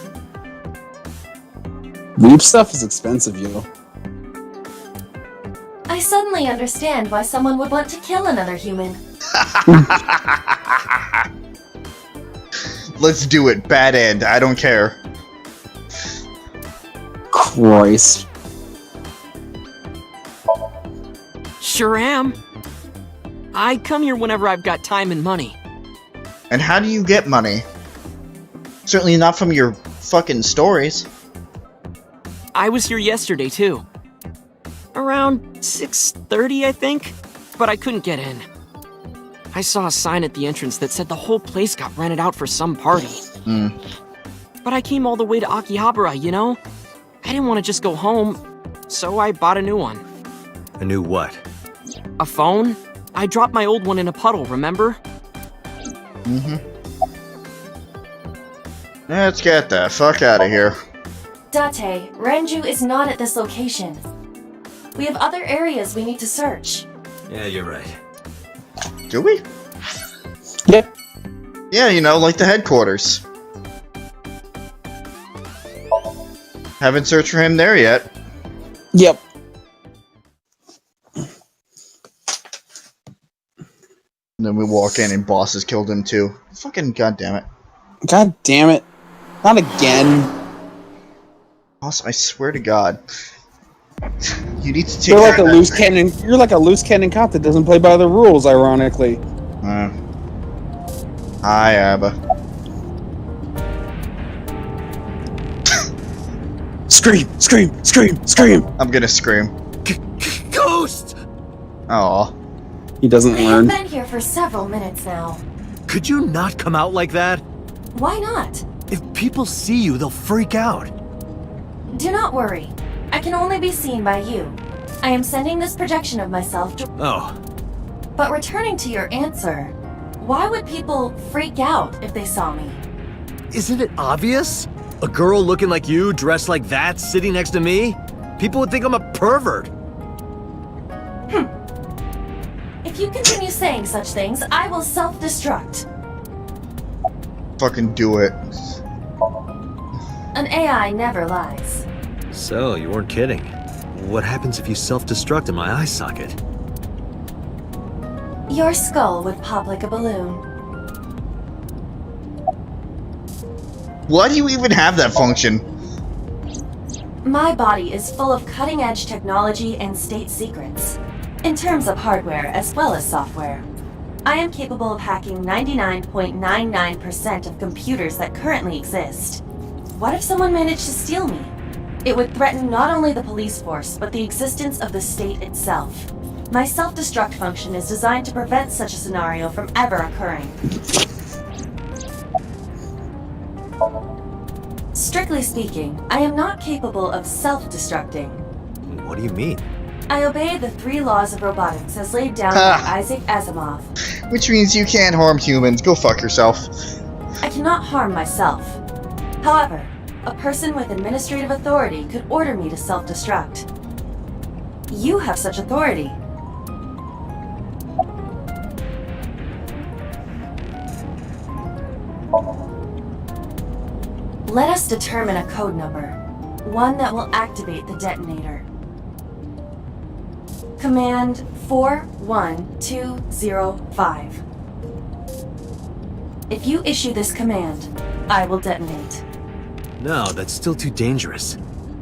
Weeb stuff is expensive, yo. I suddenly understand why someone would want to kill another human. Let's do it. Bad end. I don't care. Christ. Sure am. I come here whenever I've got time and money. And how do you get money? Certainly not from your fucking stories. I was here yesterday, too. Around 6:30, I think, but I couldn't get in. I saw a sign at the entrance that said the whole place got rented out for some party. But I came all the way to Akihabara, you know? I didn't want to just go home, so I bought a new one. A new what? A phone? I dropped my old one in a puddle, remember? Let's get the fuck out of here. Date, Renju is not at this location. We have other areas we need to search. Yeah, you're right. Do we? Yep. Yeah, you know, like the headquarters. Haven't searched for him there yet. Yep. Then we walk in and boss has killed him too. Fucking goddamn it. God damn it. Not again. Boss, I swear to God. You need to take You're like care a of loose that thing. cannon. You're like a loose cannon cop that doesn't play by the rules, ironically. Hi, Abba. Scream! Scream! Scream! Scream! I'm gonna scream. Ghost! Aw. He doesn't I have learn. been here for several minutes now. Could you not come out like that? Why not? If people see you, they'll freak out. Do not worry. I can only be seen by you. I am sending this projection of myself to... Oh. But returning to your answer, why would people freak out if they saw me? Isn't it obvious? A girl looking like you, dressed like that, sitting next to me? People would think I'm a pervert. If you continue saying such things, I will self-destruct. Fucking do it. An AI never lies. So, you weren't kidding. What happens if you self-destruct in my eye socket? Your skull would pop like a balloon. Why do you even have that function? My body is full of cutting-edge technology and state secrets, in terms of hardware as well as software. I am capable of hacking 99.99% of computers that currently exist. What if someone managed to steal me? It would threaten not only the police force, but the existence of the state itself. My self-destruct function is designed to prevent such a scenario from ever occurring. Strictly speaking, I am not capable of self-destructing. What do you mean? I obey the 3 laws of robotics as laid down by Isaac Asimov. Which means you can't harm humans. Go fuck yourself. I cannot harm myself. However, a person with administrative authority could order me to self-destruct. You have such authority. Let us determine a code number, one that will activate the detonator. Command 41205. If you issue this command, I will detonate. No, that's still too dangerous.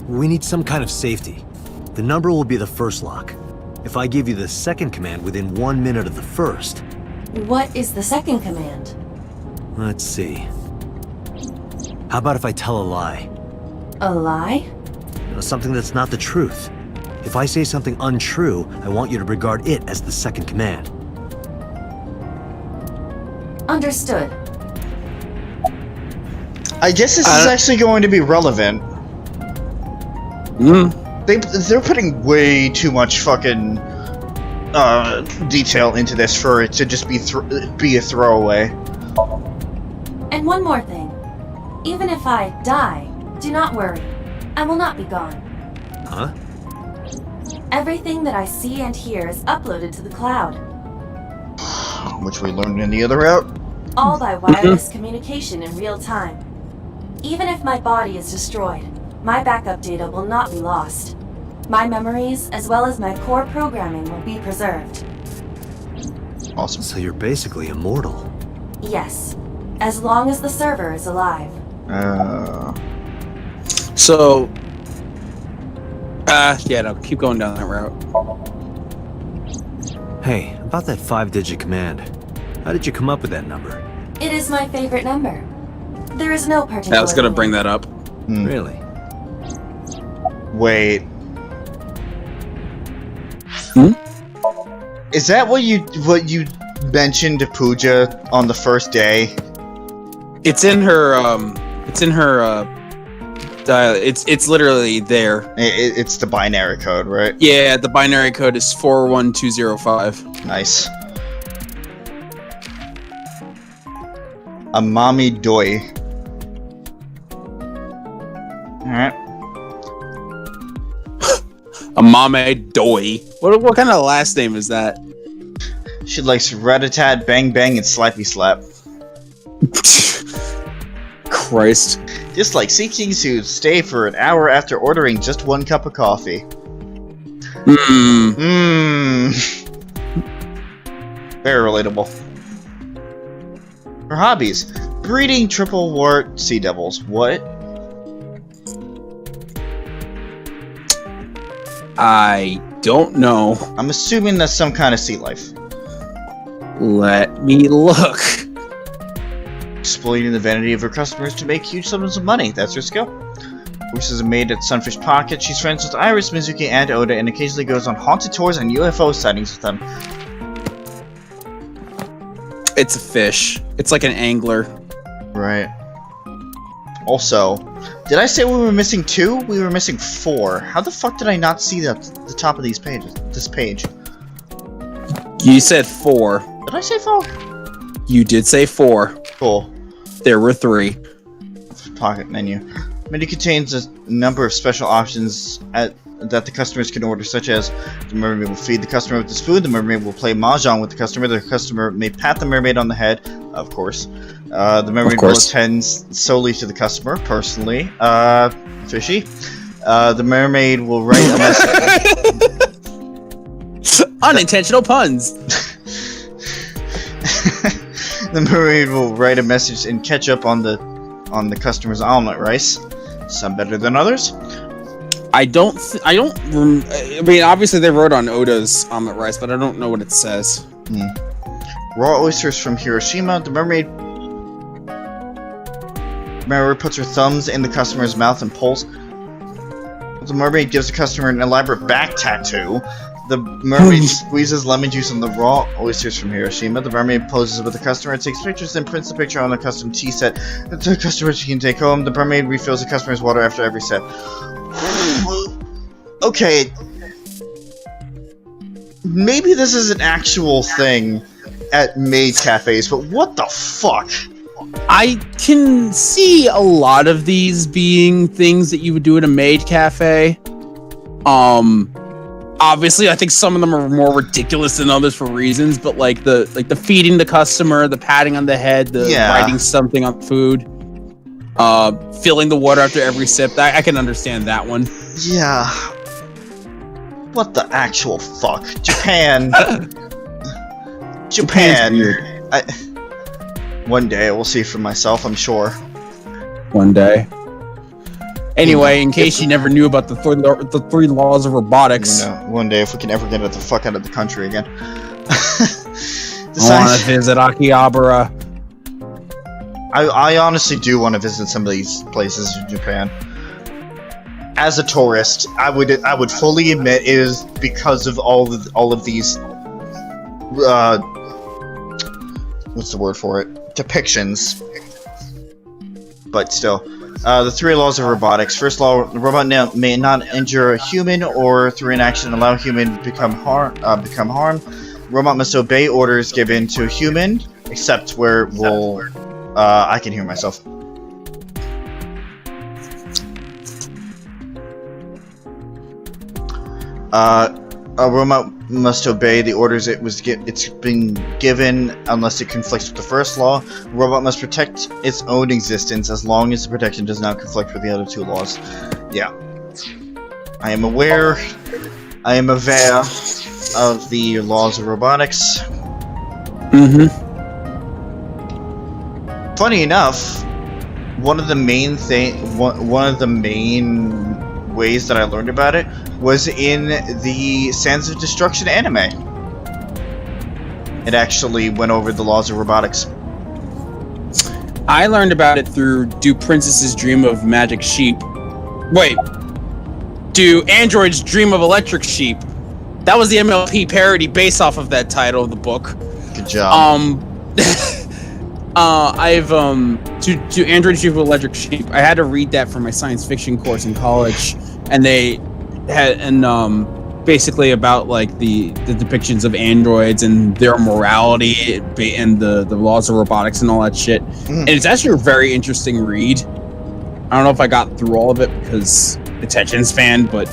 We need some kind of safety. The number will be the first lock. If I give you the second command within 1 minute of the first... What is the second command? Let's see. How about if I tell a lie? A lie? Something that's not the truth. If I say something untrue, I want you to regard it as the second command. Understood. I guess this is actually going to be relevant. They're putting way too much fucking detail into this for it to just be a throwaway. And one more thing. Even if I die, do not worry. I will not be gone. Huh? Everything that I see and hear is uploaded to the cloud. Which we learned in the other route. All by wireless communication in real time. Even if my body is destroyed, my backup data will not be lost. My memories, as well as my core programming, will be preserved. Awesome. So you're basically immortal. Yes, as long as the server is alive. So... yeah, no, keep going down that route. Hey, about that 5-digit command. How did you come up with that number? It is my favorite number. There is no particular... I was gonna bring that up. Really? Wait. Is that what you mentioned to Pooja on the first day? It's in her, it's literally there. It's the binary code, right? Yeah, the binary code is 41205. Nice. A mommy doy. Alright. A mame doy. What kind of last name is that? She likes rat-a-tat, bang-bang, and slappy-slap. Christ. Just like seeking to stay for an hour after ordering just 1 cup of coffee. Very relatable. Her hobbies: breeding triple wart sea devils. What? I don't know. I'm assuming that's some kind of sea life. Let me look. Exploiting the vanity of her customers to make huge sums of money. That's her skill. Works as a maid at Sunfish Pocket. She's friends with Iris, Mizuki, and Oda, and occasionally goes on haunted tours and UFO sightings with them. It's a fish. It's like an angler. Right. Also, did I say we were missing 2? We were missing 4. How the fuck did I not see the top of these pages? This page. You said 4. Did I say 4? You did say 4. Cool. There were 3. Pocket menu. Menu contains a number of special options that the customers can order, such as the mermaid will feed the customer with this food, the mermaid will play mahjong with the customer may pat the mermaid on the head, of course. The mermaid will attend solely to the customer, personally. Fishy. The mermaid will write a message. Unintentional puns. The mermaid will write a message and catch up on the customer's omelet rice. Some better than others. I mean, obviously they wrote on Oda's omelet rice, but I don't know what it says. Raw oysters from Hiroshima. The mermaid puts her thumbs in the customer's mouth and pulls. The mermaid gives the customer an elaborate back tattoo. The mermaid squeezes lemon juice on the raw oysters from Hiroshima. The mermaid poses with the customer, takes pictures, then prints the picture on a custom tea set that the customer can take home. The mermaid refills the customer's water after every sip. Okay. Maybe this is an actual thing at maid cafes, but what the fuck? I can see a lot of these being things that you would do at a maid cafe. Obviously, I think some of them are more ridiculous than others for reasons, but like the feeding the customer, the patting on the head, the writing something on food, filling the water after every sip. I can understand that one. Yeah. What the actual fuck? Japan. Japan. One day I will see for myself, I'm sure. One day. Anyway, in case you never knew about the 3 laws of robotics. You know, one day if we can ever get the fuck out of the country again. I want to visit Akihabara. I honestly do want to visit some of these places in Japan. As a tourist, I would fully admit it is because of all of these what's the word for it? Depictions. But still. The 3 laws of robotics. First law, the robot may not injure a human or through inaction allow human to become harmed. Robot must obey orders given to a human, except where I can hear myself. A robot must obey the orders it's been given unless it conflicts with the first law. A robot must protect its own existence as long as the protection does not conflict with the other 2 laws. Yeah. I am aware of the laws of robotics. Funny enough, one of the main ways that I learned about it was in the Sands of Destruction anime. It actually went over the laws of robotics. I learned about it through Do Princesses Dream of Magic Sheep? Wait. Do Androids Dream of Electric Sheep? That was the MLP parody based off of that title of the book. Good job. To Androids Dream of Electric Sheep, I had to read that for my science fiction course in college, and they had basically about like the depictions of androids and their morality and the laws of robotics and all that shit. And it's actually a very interesting read. I don't know if I got through all of it because attention span, but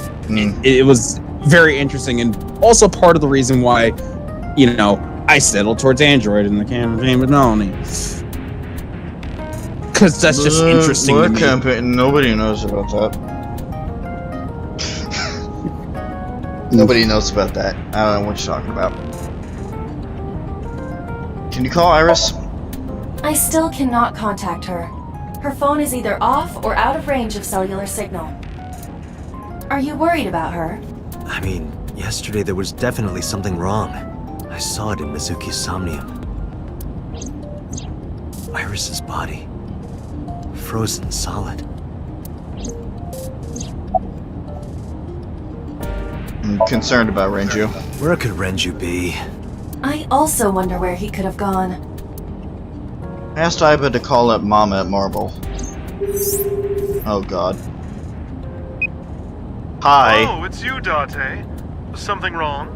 it was very interesting and also part of the reason why, you know, I settled towards Android in the campaign with Melanie. Because that's just interesting to me. Campaign, nobody knows about that. Nobody knows about that. I don't know what you're talking about. Can you call Iris? I still cannot contact her. Her phone is either off or out of range of cellular signal. Are you worried about her? I mean, yesterday there was definitely something wrong. I saw it in Mizuki's Somnium. Iris's body. Frozen solid. I'm concerned about Renju. Where could Renju be? I also wonder where he could have gone. I asked Iba to call up Mama at Marble. Oh god. Hi. Oh, it's you, Date. Something wrong?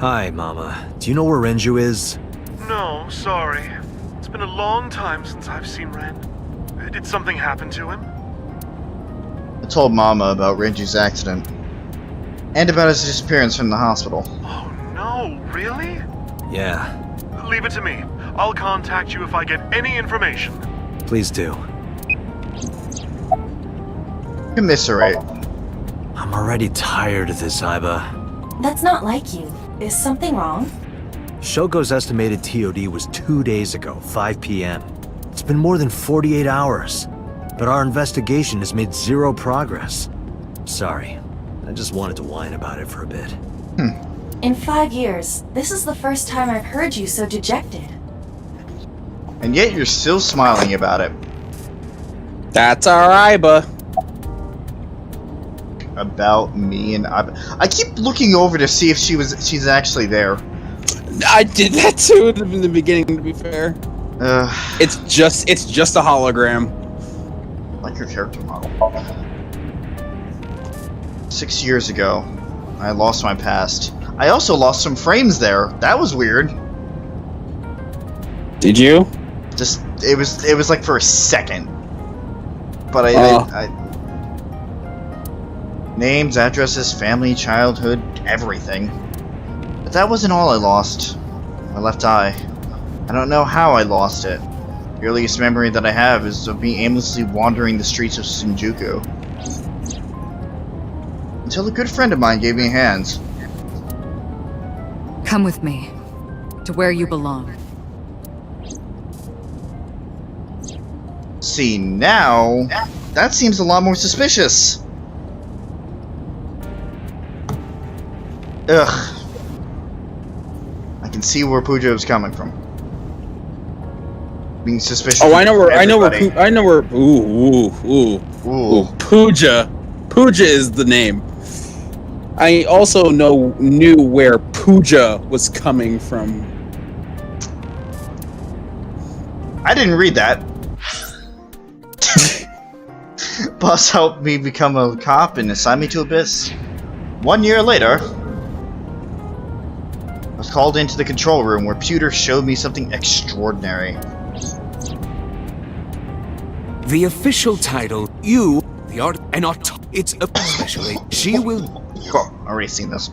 Hi, Mama. Do you know where Renju is? No, sorry. It's been a long time since I've seen Ren. Did something happen to him? I told Mama about Renju's accident. And about his disappearance from the hospital. Oh no, really? Yeah. Leave it to me. I'll contact you if I get any information. Please do. Commiserate. I'm already tired of this, Iba. That's not like you. Is something wrong? Shogo's estimated TOD was 2 days ago, 5 p.m. It's been more than 48 hours. But our investigation has made zero progress. Sorry. I just wanted to whine about it for a bit. In 5 years, this is the first time I've heard you so dejected. And yet you're still smiling about it. That's our Iba. About me and Iba. I keep looking over to see if she's actually there. I did that too in the beginning, to be fair. It's just a hologram. Like your character model. 6 years ago, I lost my past. I also lost some frames there. That was weird. Did you? Just it was like for a second. But I names, addresses, family, childhood, everything. But that wasn't all I lost. My left eye. I don't know how I lost it. The earliest memory that I have is of me aimlessly wandering the streets of Shinjuku. Until a good friend of mine gave me a hand. Come with me. To where you belong. See, now... that seems a lot more suspicious. Ugh. I can see where Pujo's coming from. Being suspicious. Oh, I know where. Ooh. Puja. Puja is the name. I also knew where Puja was coming from. I didn't read that. Boss helped me become a cop and assigned me to Abyss. 1 year later, I was called into the control room where Pewter showed me something extraordinary. The official title, you, the art, and art, it's especially, she will... Oh, I'm already seen this.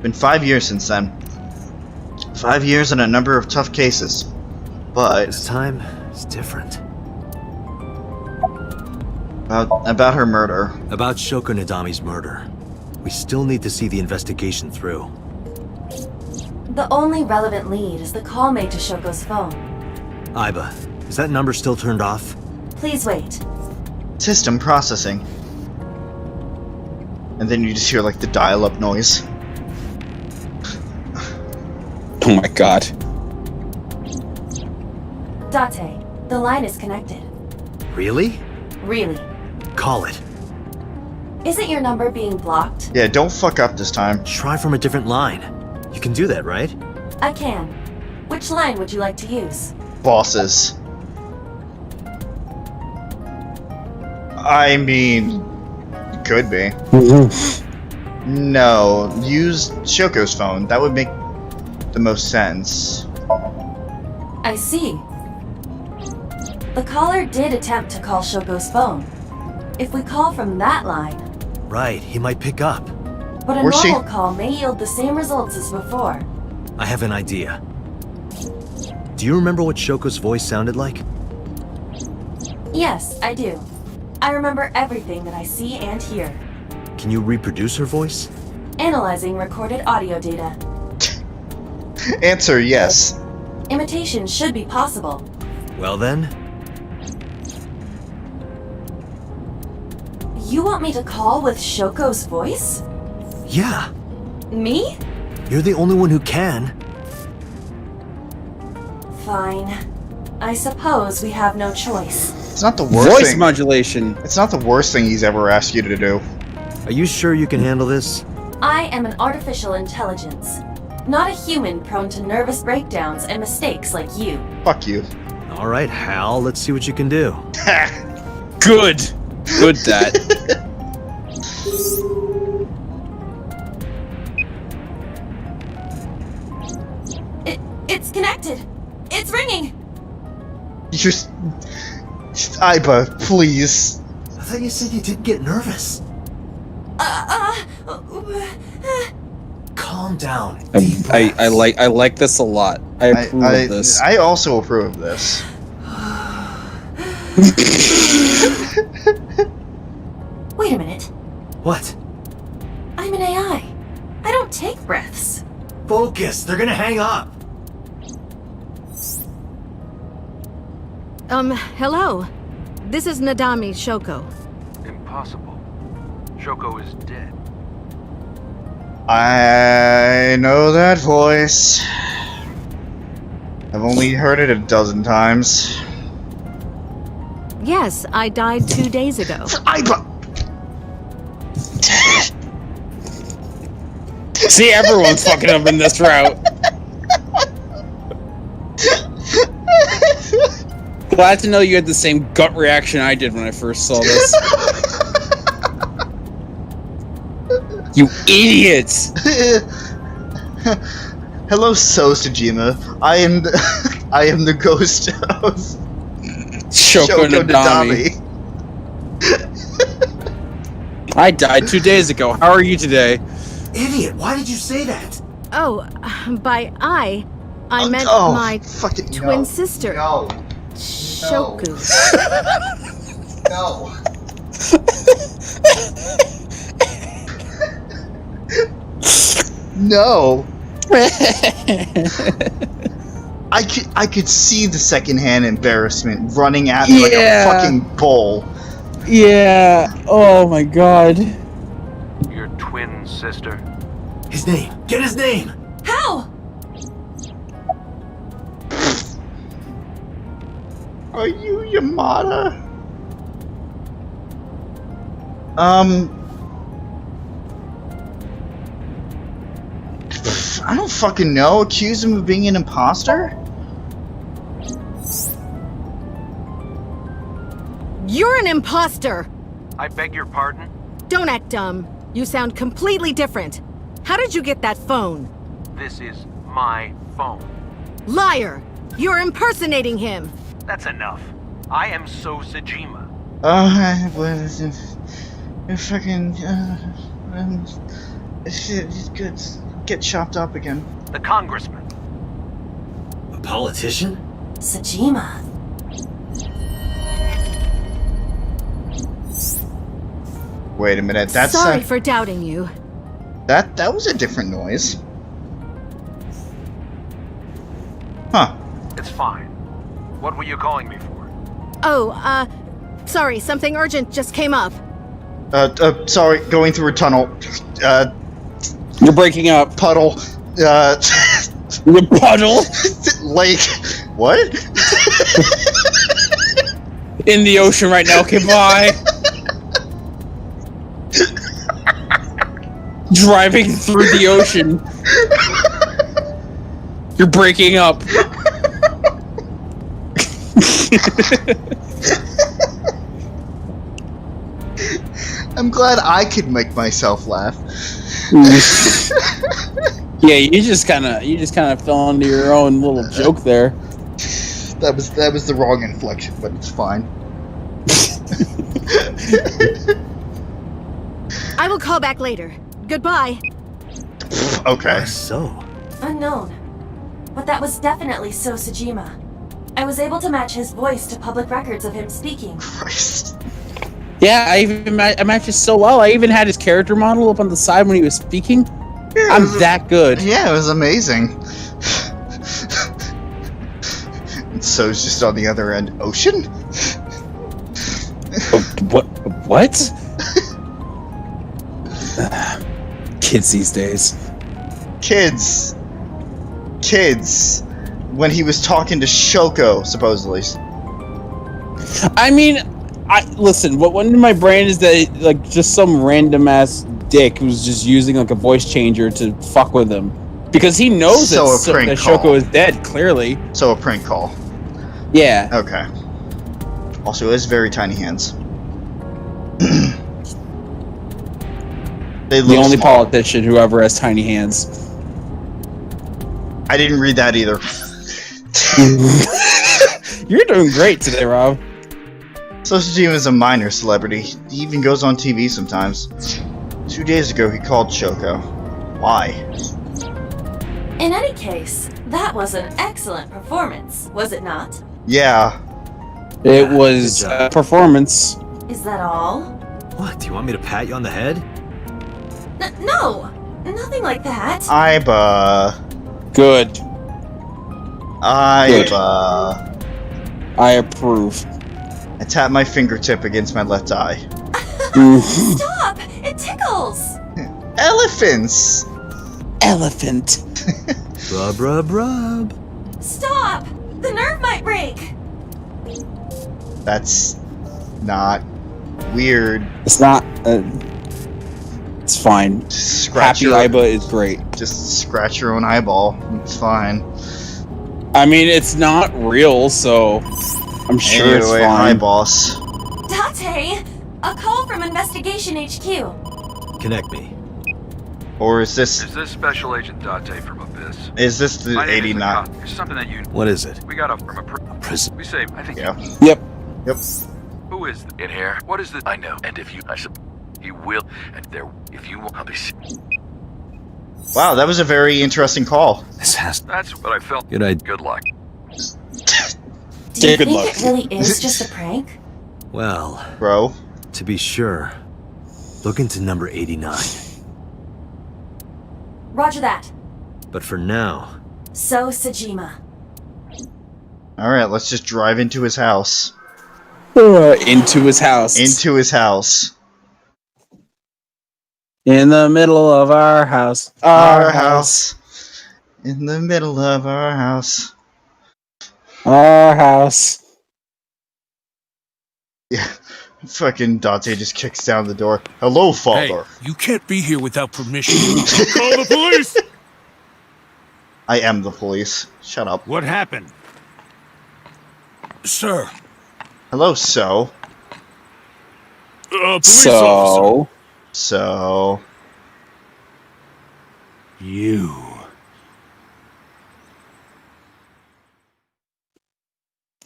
Been 5 years since then. 5 years and a number of tough cases. But... this time, it's different. About her murder. About Shoko Nadami's murder. We still need to see the investigation through. The only relevant lead is the call made to Shoko's phone. Iba, is that number still turned off? Please wait. System processing. And then you just hear like the dial-up noise. Oh my god. Date, the line is connected. Really? Really. Call it. Isn't your number being blocked? Yeah, don't fuck up this time. Try from a different line. You can do that, right? I can. Which line would you like to use? Bosses. I mean, it could be. No, use Shoko's phone. That would make the most sense. I see. The caller did attempt to call Shoko's phone. If we call from that line... Right, he might pick up. But a normal call may yield the same results as before. I have an idea. Do you remember what Shoko's voice sounded like? Yes, I do. I remember everything that I see and hear. Can you reproduce her voice? Analyzing recorded audio data. Answer yes. Imitation should be possible. Well then, You want me to call with Shoko's voice? yeah, Me? you're the only one who can. Fine. I suppose we have no choice. It's not the worst Voice thing. modulation. It's not the worst thing he's ever asked you to do. Are you sure you can handle this? I am an artificial intelligence, not a human prone to nervous breakdowns and mistakes like you. Fuck you. All right, Hal, let's see what you can do. Good. Good, Dad. It's connected. It's ringing. Just Iba, please. I thought you said you didn't get nervous. Calm down. I like this a lot. I approve of this. I also approve of this. Wait a minute. What? I'm an AI. I don't take breaths. Focus. They're gonna hang up. Hello. This is Nadami Shoko. Impossible. Shoko is dead. I know that voice. I've only heard it a dozen times. Yes, I died 2 days ago. Iba! See, everyone's fucking up in this route. Glad to know you had the same gut reaction I did when I first saw this. You idiots! Hello, Sosajima. I am the ghost of Shoko Nadami. I died 2 days ago. How are you today? Idiot, why did you say that? Oh, by I meant my twin sister. No. Shoku. No. No. I could see the secondhand embarrassment running at me like a fucking bull. Yeah. Oh my god. Your twin sister. His name. Get his name. How? Are you Yamada? I don't fucking know. Accuse him of being an imposter? You're an imposter! I beg your pardon? Don't act dumb. You sound completely different. How did you get that phone? This is my phone. Liar! You're impersonating him! That's enough. I am Sosajima. Fucking, get chopped up again. The congressman. A politician? Sajima. Wait a minute, that's Sorry for doubting you. that was a different noise. Huh. It's fine. What were you calling me for? Oh, sorry, something urgent just came up. Sorry, going through a tunnel. You're breaking up. Puddle. The puddle? Lake. What? In the ocean right now. Okay, bye. Driving through the ocean. You're breaking up. I'm glad I could make myself laugh. Yeah, you just kind of fell into your own little joke there. That was the wrong inflection, but it's fine. I will call back later. Goodbye. Okay. So. Unknown. But that was definitely Sosajima. I was able to match his voice to public records of him speaking. Christ. Yeah, I matched it so well. I even had his character model up on the side when he was speaking. I'm that good. Yeah, it was amazing. So it's just on the other end. Ocean? What? Kids these days. Kids. When he was talking to Shoko, supposedly. I mean, listen. What went into my brain is that like just some random ass dick who's just using like a voice changer to fuck with him because he knows that Shoko is dead. Clearly, so a prank call. Yeah. Okay. Also, he has very tiny hands. The only politician who ever has tiny hands. I didn't read that either. You're doing great today, Rob. Suzie is a minor celebrity. He even goes on TV sometimes. 2 days ago, he called Shoko. Why? In any case, that was an excellent performance, was it not? Yeah. It was a performance. Is that all? What? Do you want me to pat you on the head? No! Nothing like that. Good. I approve. I tap my fingertip against my left eye. Stop! It tickles! Elephants! Elephant. Rub. Stop! The nerve might break! That's not weird. It's not. It's fine. Happy Iba is great. Just scratch your own eyeball. It's fine. I mean, it's not real, so I'm sure it's fine. Hi, boss. Date! A call from Investigation HQ. Connect me. Or is this Special Agent Date from Abyss? Is this the 89? There's something that you... What is it? We got from a prison. We say, I think... Yeah. Yep. Who is in here? What is the... I know, and if you... He will, and there... If you will, I'll be... Wow, that was a very interesting call. That's what I felt. Good luck. Do you think it really is just a prank? Well... Bro. To be sure, look into number 89. Roger that. But for now... So, Sajima. Alright, let's just drive into his house. Into his house. Into his house. In the middle of our house. Our house. In the middle of our house. Our house. Yeah. Fucking Dante just kicks down the door. Hello, father. Hey, you can't be here without permission. Call the police! I am the police. Shut up. What happened? Sir. Hello, so. Police officer. So. You.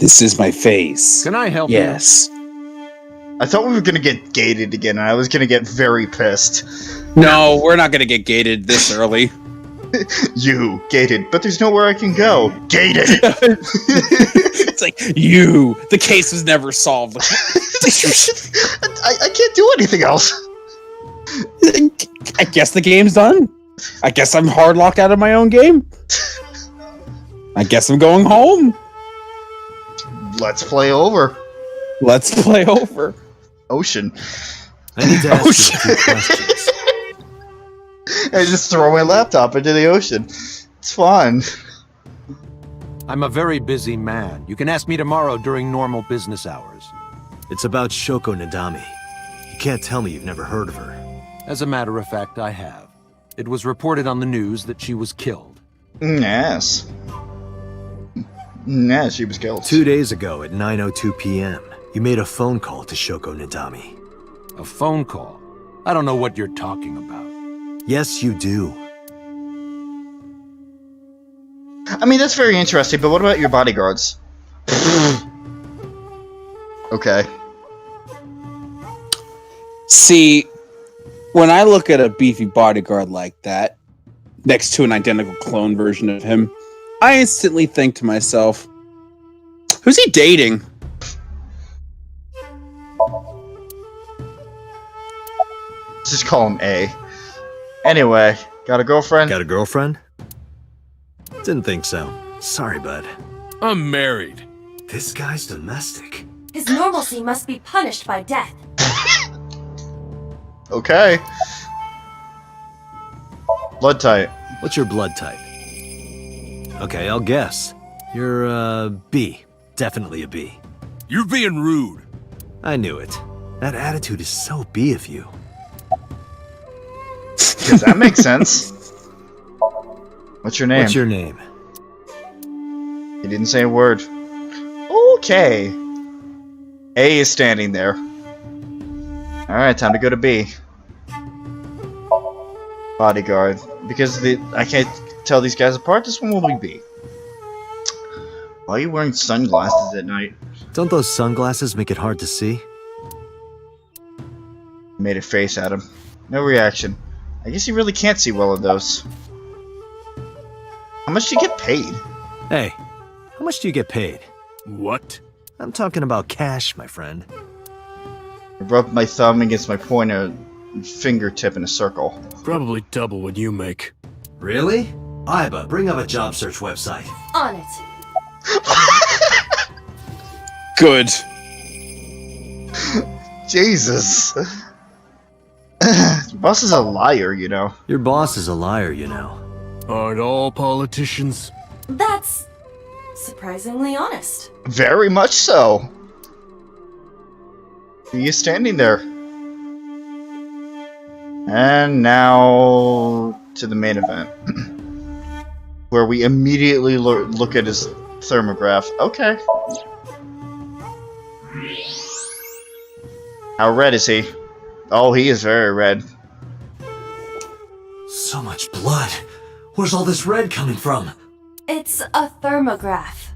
This is my face. Can I help you? Yes. I thought we were gonna get gated again, and I was gonna get very pissed. No, we're not gonna get gated this early. You, gated, but there's nowhere I can go. Gated! It's like, you! The case was never solved. I can't do anything else. I guess the game's done. I guess I'm hard locked out of my own game. I guess I'm going home. Let's play over. Let's play over. Ocean. I need to ask you a few questions. I just throw my laptop into the ocean. It's fun. I'm a very busy man. You can ask me tomorrow during normal business hours. It's about Shoko Nadami. You can't tell me you've never heard of her. As a matter of fact, I have. It was reported on the news that she was killed. Yes. Yes, she was killed. 2 days ago at 9:02 p.m., you made a phone call to Shoko Nadami. A phone call? I don't know what you're talking about. Yes, you do. I mean, that's very interesting, but what about your bodyguards? Okay. See, when I look at a beefy bodyguard like that, next to an identical clone version of him, I instantly think to myself, who's he dating? Let's just call him A. Anyway, got a girlfriend? Got a girlfriend? Didn't think so. Sorry, bud. I'm married. This guy's domestic. His normalcy must be punished by death. Okay. Blood type. What's your blood type? Okay, I'll guess. You're, B. Definitely a B. You're being rude. I knew it. That attitude is so B of you. Does that make sense? What's your name? What's your name? He didn't say a word. Okay. A is standing there. Alright, time to go to B. Bodyguard. Because I can't tell these guys apart, this one will be B. Why are you wearing sunglasses at night? Don't those sunglasses make it hard to see? Made a face at him. No reaction. I guess you really can't see well in those. How much do you get paid? Hey, how much do you get paid? What? I'm talking about cash, my friend. I rubbed my thumb against my pointer fingertip in a circle. Probably double what you make. Really? Iba, bring up a job search website. On it. Good. Jesus. Boss is a liar, you know. Your boss is a liar, you know. Aren't all politicians? That's surprisingly honest. Very much so. He is standing there. And now to the main event. Where we immediately look at his thermograph. Okay. How red is he? Oh, he is very red. So much blood. Where's all this red coming from? It's a thermograph.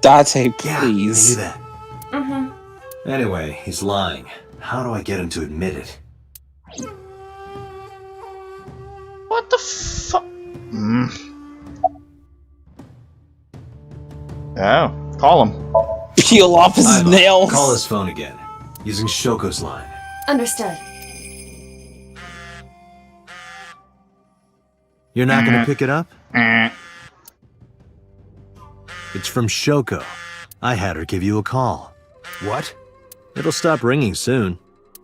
Date, please. Yeah, I knew that. Mm-hmm. Anyway, he's lying. How do I get him to admit it? What the fuck? Oh, call him. Peel off his Iba, nails. Call his phone again, using Shoko's line. Understood. You're not gonna pick it up? It's from Shoko. I had her give you a call. What? It'll stop ringing soon.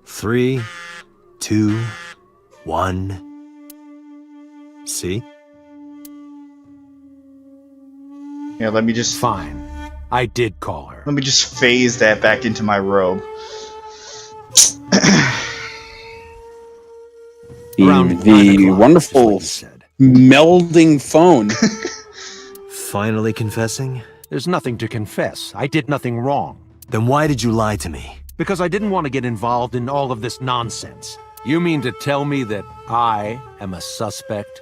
3, 2, 1. See? Yeah, let me just... Fine. I did call her. Let me just phase that back into my robe. The wonderful melding phone. Finally confessing? There's nothing to confess. I did nothing wrong. Then why did you lie to me? Because I didn't want to get involved in all of this nonsense. You mean to tell me that I am a suspect?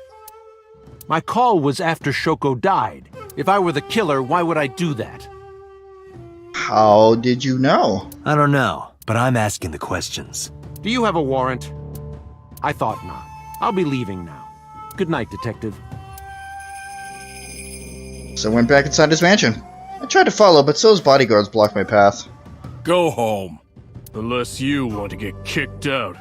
My call was after Shoko died. If I were the killer, why would I do that? How did you know? I don't know, but I'm asking the questions. Do you have a warrant? I thought not. I'll be leaving now. Good night, Detective. So I went back inside his mansion. I tried to follow, but So's bodyguards blocked my path. Go home. Unless you want to get kicked out.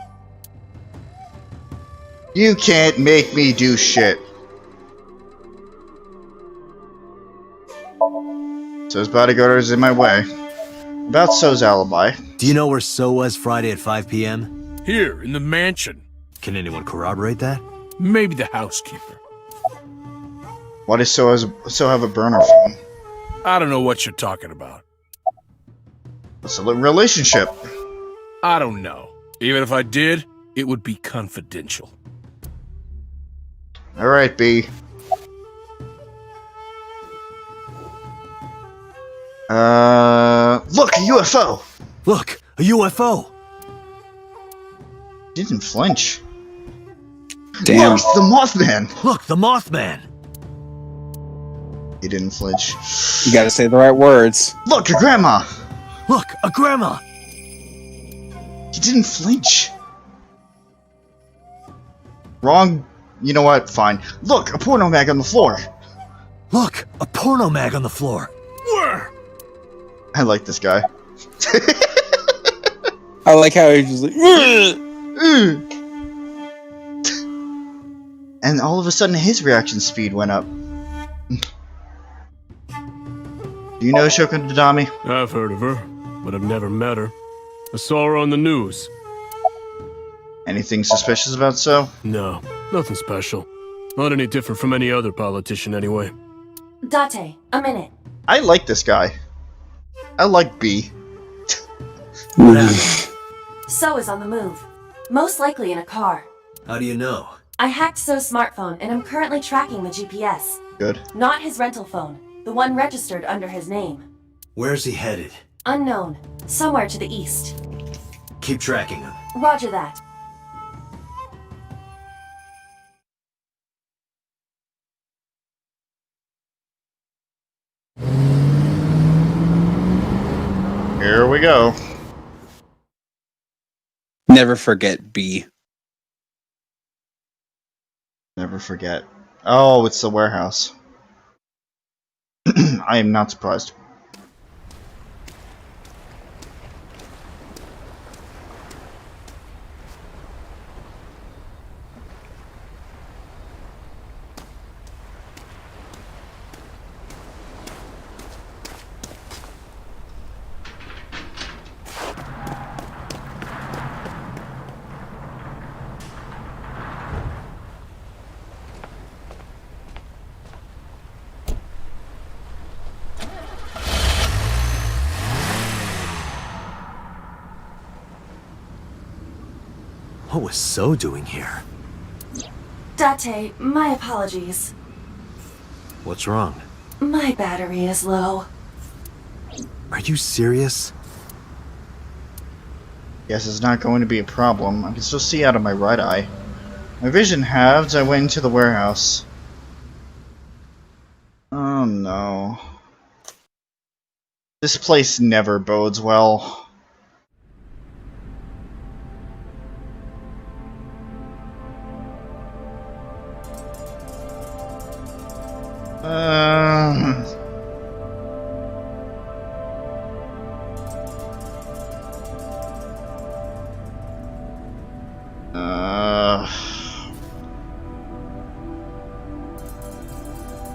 You can't make me do shit. So's bodyguard is in my way. About So's alibi. Do you know where So was Friday at 5 p.m.? Here, in the mansion. Can anyone corroborate that? Maybe the housekeeper. Why does So have a burner phone? I don't know what you're talking about. What's the relationship? I don't know. Even if I did, it would be confidential. Alright, B. Look, a UFO! Look, a UFO! Didn't flinch. Damn. Look, the Mothman! Look, the Mothman! He didn't flinch. You gotta say the right words. Look, a grandma! Look, a grandma! He didn't flinch. Wrong. You know what? Fine. Look, a porno mag on the floor. Look, a porno mag on the floor. Where? I like this guy. I like how he's just like... And all of a sudden his reaction speed went up. Do you know Shoko Tadami? I've heard of her, but I've never met her. I saw her on the news. Anything suspicious about so? No, nothing special. Not any different from any other politician, anyway. Date, a minute. I like this guy. I like B. So is on the move. Most likely in a car. How do you know? I hacked So's smartphone and I'm currently tracking the GPS. Good. Not his rental phone, the one registered under his name. Where's he headed? Unknown. Somewhere to the east. Keep tracking him. Roger that. Here we go. Never forget B. Never forget. Oh, it's the warehouse. I am not surprised. What was So doing here? Date, my apologies. What's wrong? My battery is low. Are you serious? Guess it's not going to be a problem. I can still see out of my right eye. My vision halved. I went into the warehouse. Oh no. This place never bodes well.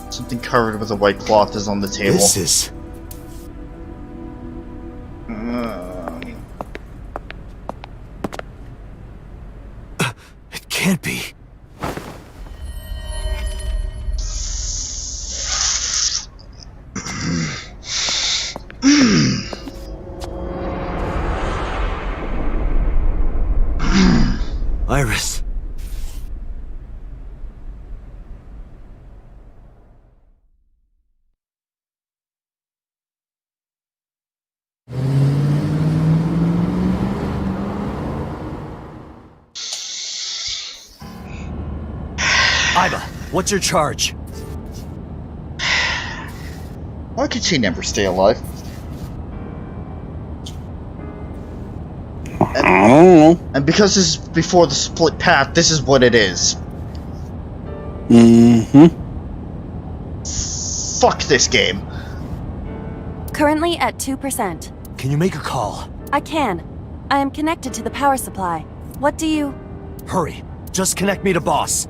Something covered with a white cloth is on the table. This is... It can't be. Iris. Iva, what's your charge? Why could she never stay alive? I don't know. And because this is before the split path, this is what it is. Fuck this game. Currently at 2%. Can you make a call? I can. I am connected to the power supply. What do you... Hurry. Just connect me to boss.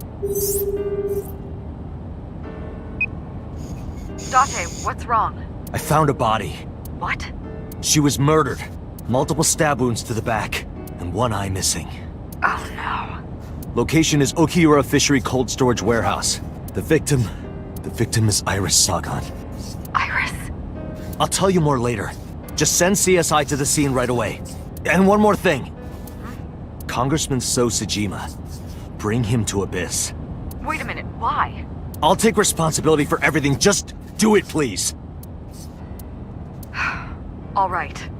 Date, what's wrong? I found a body. What? She was murdered. Multiple stab wounds to the back, and one eye missing. Oh no. Location is Okiura Fishery Cold Storage Warehouse. The victim is Iris Sagan. Iris? I'll tell you more later. Just send CSI to the scene right away. And one more thing. Congressman So Sejima. Bring him to Abyss. Wait a minute, why? I'll take responsibility for everything. Just do it, please. All right.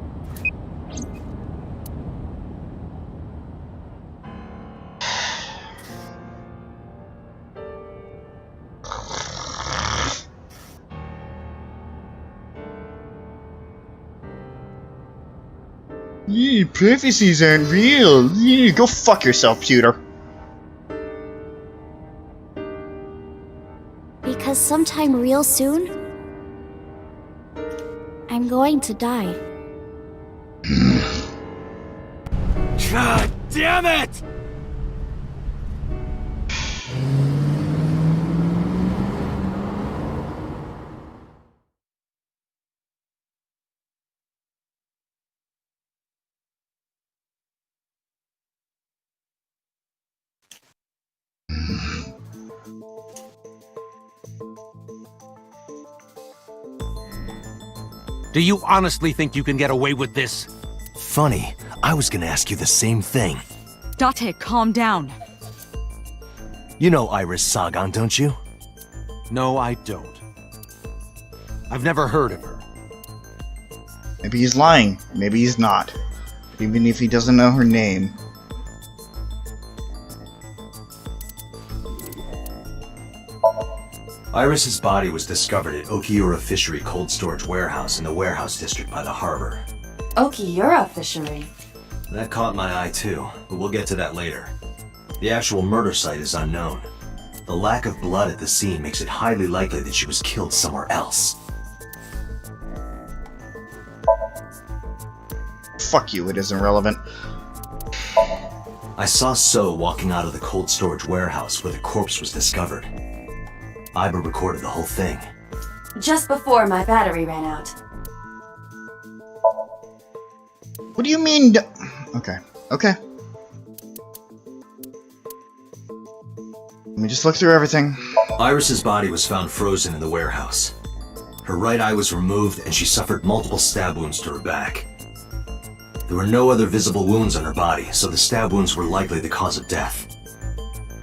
Yee, prophecies aren't real. Yee, go fuck yourself, Pewter. Because sometime real soon, I'm going to die. God damn it! Do you honestly think you can get away with this? Funny, I was gonna ask you the same thing. Date, calm down. You know Iris Sagan, don't you? No, I don't. I've never heard of her. Maybe he's lying. Maybe he's not. Even if he doesn't know her name. Iris's body was discovered at Okiura Fishery Cold Storage Warehouse in the warehouse district by the harbor. Okiura Fishery? That caught my eye too, but we'll get to that later. The actual murder site is unknown. The lack of blood at the scene makes it highly likely that she was killed somewhere else. Fuck you, it isn't relevant. I saw So walking out of the cold storage warehouse where the corpse was discovered. Iba recorded the whole thing. Just before my battery ran out. What do you mean? Okay. Okay. Let me just look through everything. Iris's body was found frozen in the warehouse. Her right eye was removed and she suffered multiple stab wounds to her back. There were no other visible wounds on her body, so the stab wounds were likely the cause of death.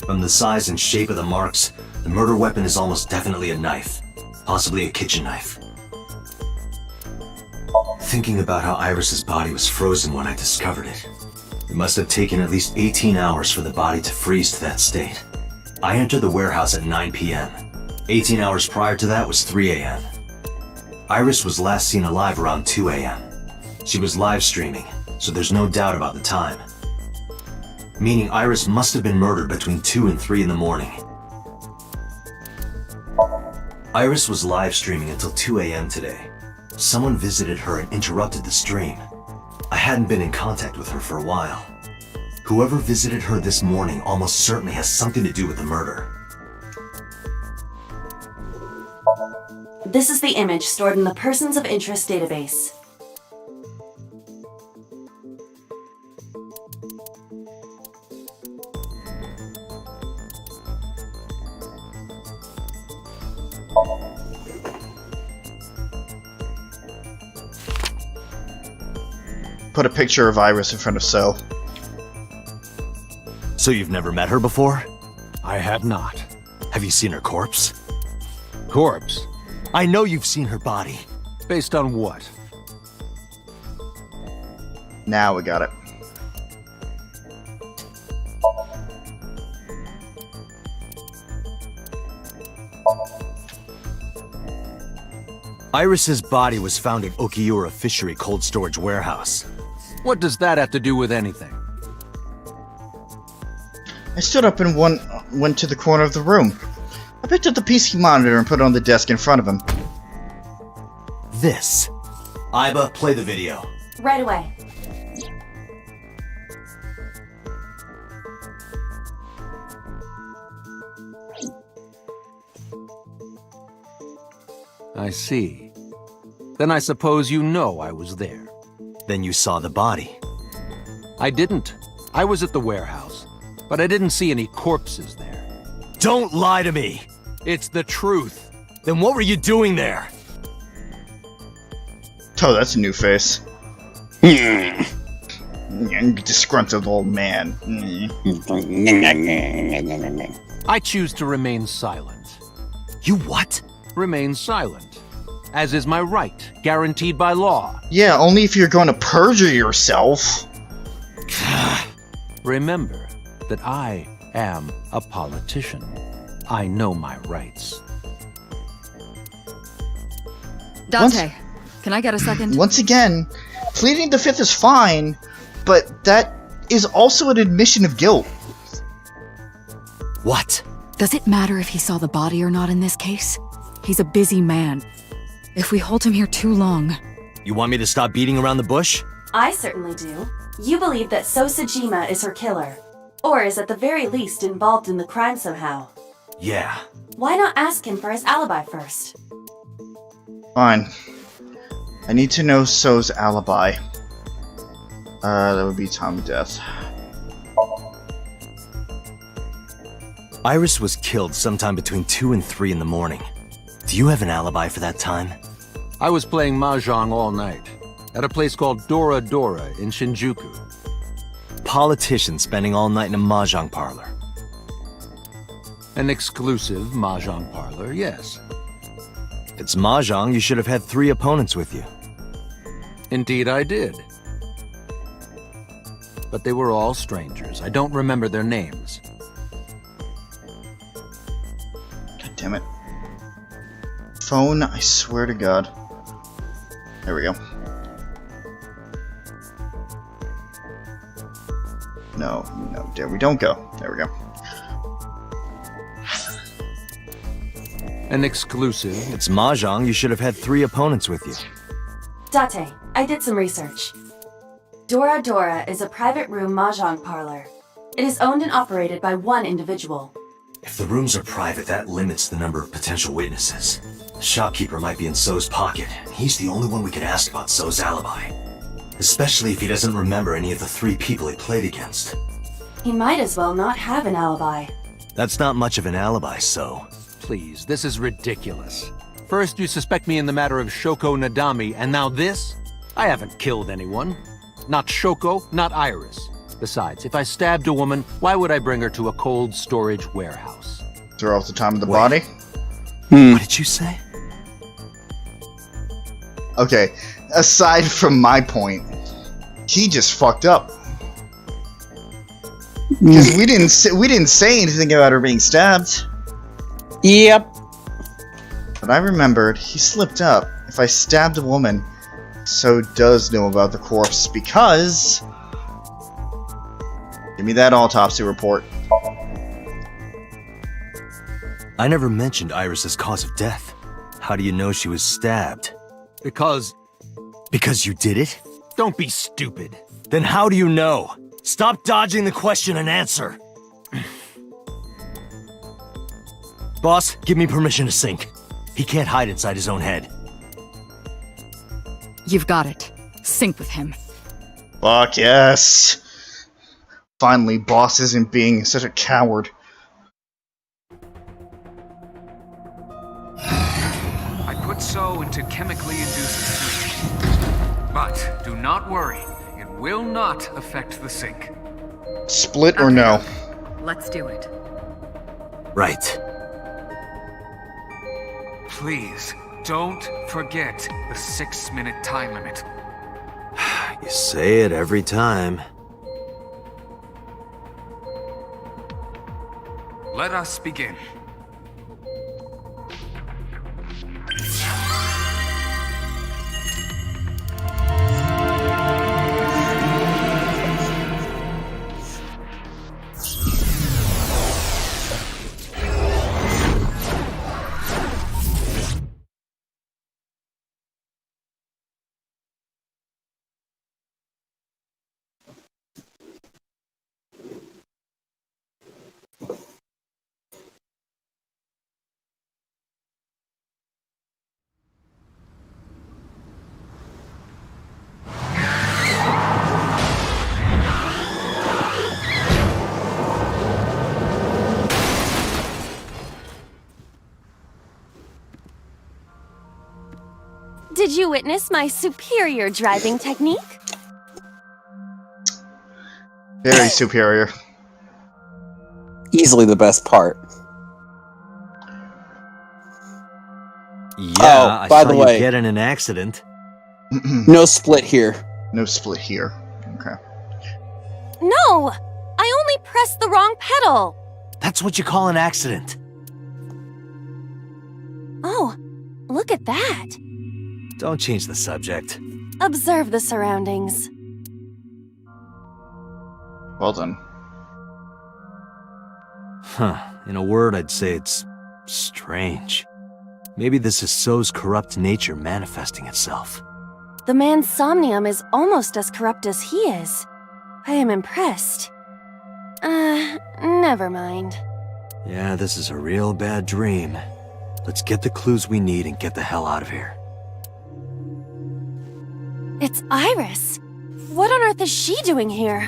From the size and shape of the marks, the murder weapon is almost definitely a knife, possibly a kitchen knife. Thinking about how Iris's body was frozen when I discovered it, it must have taken at least 18 hours for the body to freeze to that state. I entered the warehouse at 9 p.m. 18 hours prior to that was 3 a.m. Iris was last seen alive around 2 a.m. She was live streaming, so there's no doubt about the time. Meaning Iris must have been murdered between 2 and 3 in the morning. Iris was live streaming until 2 a.m. today. Someone visited her and interrupted the stream. I hadn't been in contact with her for a while. Whoever visited her this morning almost certainly has something to do with the murder. This is the image stored in the Persons of Interest database. Put a picture of Iris in front of So. So you've never met her before? I have not. Have you seen her corpse? Corpse? I know you've seen her body. Based on what? Now we got it. Iris's body was found at Okiura Fishery Cold Storage Warehouse. What does that have to do with anything? I stood up and went to the corner of the room. I picked up the PC monitor and put it on the desk in front of him. This. Iba, play the video. Right away. I see. Then I suppose you know I was there. Then you saw the body. I didn't. I was at the warehouse, but I didn't see any corpses there. Don't lie to me! It's the truth. Then what were you doing there? Oh, that's a new face. Disgruntled old man. I choose to remain silent. You what? Remain silent. As is my right, guaranteed by law. Yeah, only if you're going to perjure yourself. Remember that I am a politician. I know my rights. Date, can I get a second? Once again, pleading the fifth is fine, but that is also an admission of guilt. What? Does it matter if he saw the body or not in this case? He's a busy man. If we hold him here too long... You want me to stop beating around the bush? I certainly do. You believe that Sosajima is her killer, or is at the very least involved in the crime somehow. Yeah. Why not ask him for his alibi first? Fine. I need to know So's alibi. That would be time of death. Iris was killed sometime between 2 and 3 in the morning. Do you have an alibi for that time? I was playing Mahjong all night, at a place called Dora Dora in Shinjuku. Politician spending all night in a Mahjong parlor. An exclusive Mahjong parlor, yes. If it's Mahjong, you should have had 3 opponents with you. Indeed I did. But they were all strangers. I don't remember their names. God damn it. Phone, I swear to God. There we go. No, there we don't go. There we go. An exclusive. It's Mahjong, you should have had 3 opponents with you. Date, I did some research. Dora Dora is a private room Mahjong parlor. It is owned and operated by one individual. If the rooms are private, that limits the number of potential witnesses. The shopkeeper might be in So's pocket, and he's the only one we could ask about So's alibi. Especially if he doesn't remember any of the 3 people he played against. He might as well not have an alibi. That's not much of an alibi, So. Please, this is ridiculous. First you suspect me in the matter of Shoko Nadami, and now this? I haven't killed anyone. Not Shoko, not Iris. Besides, if I stabbed a woman, why would I bring her to a cold storage warehouse? Throw off the time of the body? What did you say? Okay, aside from my point, he just fucked up. Because we didn't say anything about her being stabbed. Yep. But I remembered he slipped up. If I stabbed a woman, So does know about the corpse because... Give me that autopsy report. I never mentioned Iris's cause of death. How do you know she was stabbed? Because you did it? Don't be stupid. Then how do you know? Stop dodging the question and answer. Boss, give me permission to sync. He can't hide inside his own head. You've got it. Sync with him. Fuck yes. Finally, boss isn't being such a coward. I put So into chemically induced sleep. But do not worry, it will not affect the sync. Split or no? Let's do it. Right. Please, don't forget the 6-minute time limit. You say it every time. Let us begin. Did you witness my superior driving technique? Very superior. Easily the best part. Yeah, I by saw the you way, get in an accident. No split here. No split here. Okay. No! I only pressed the wrong pedal! That's what you call an accident. Oh, look at that! Don't change the subject. Observe the surroundings. Well done. Huh. In a word, I'd say it's strange. Maybe this is So's corrupt nature manifesting itself. The man's Somnium is almost as corrupt as he is. I am impressed. Never mind. Yeah, this is a real bad dream. Let's get the clues we need and get the hell out of here. It's Iris. What on earth is she doing here?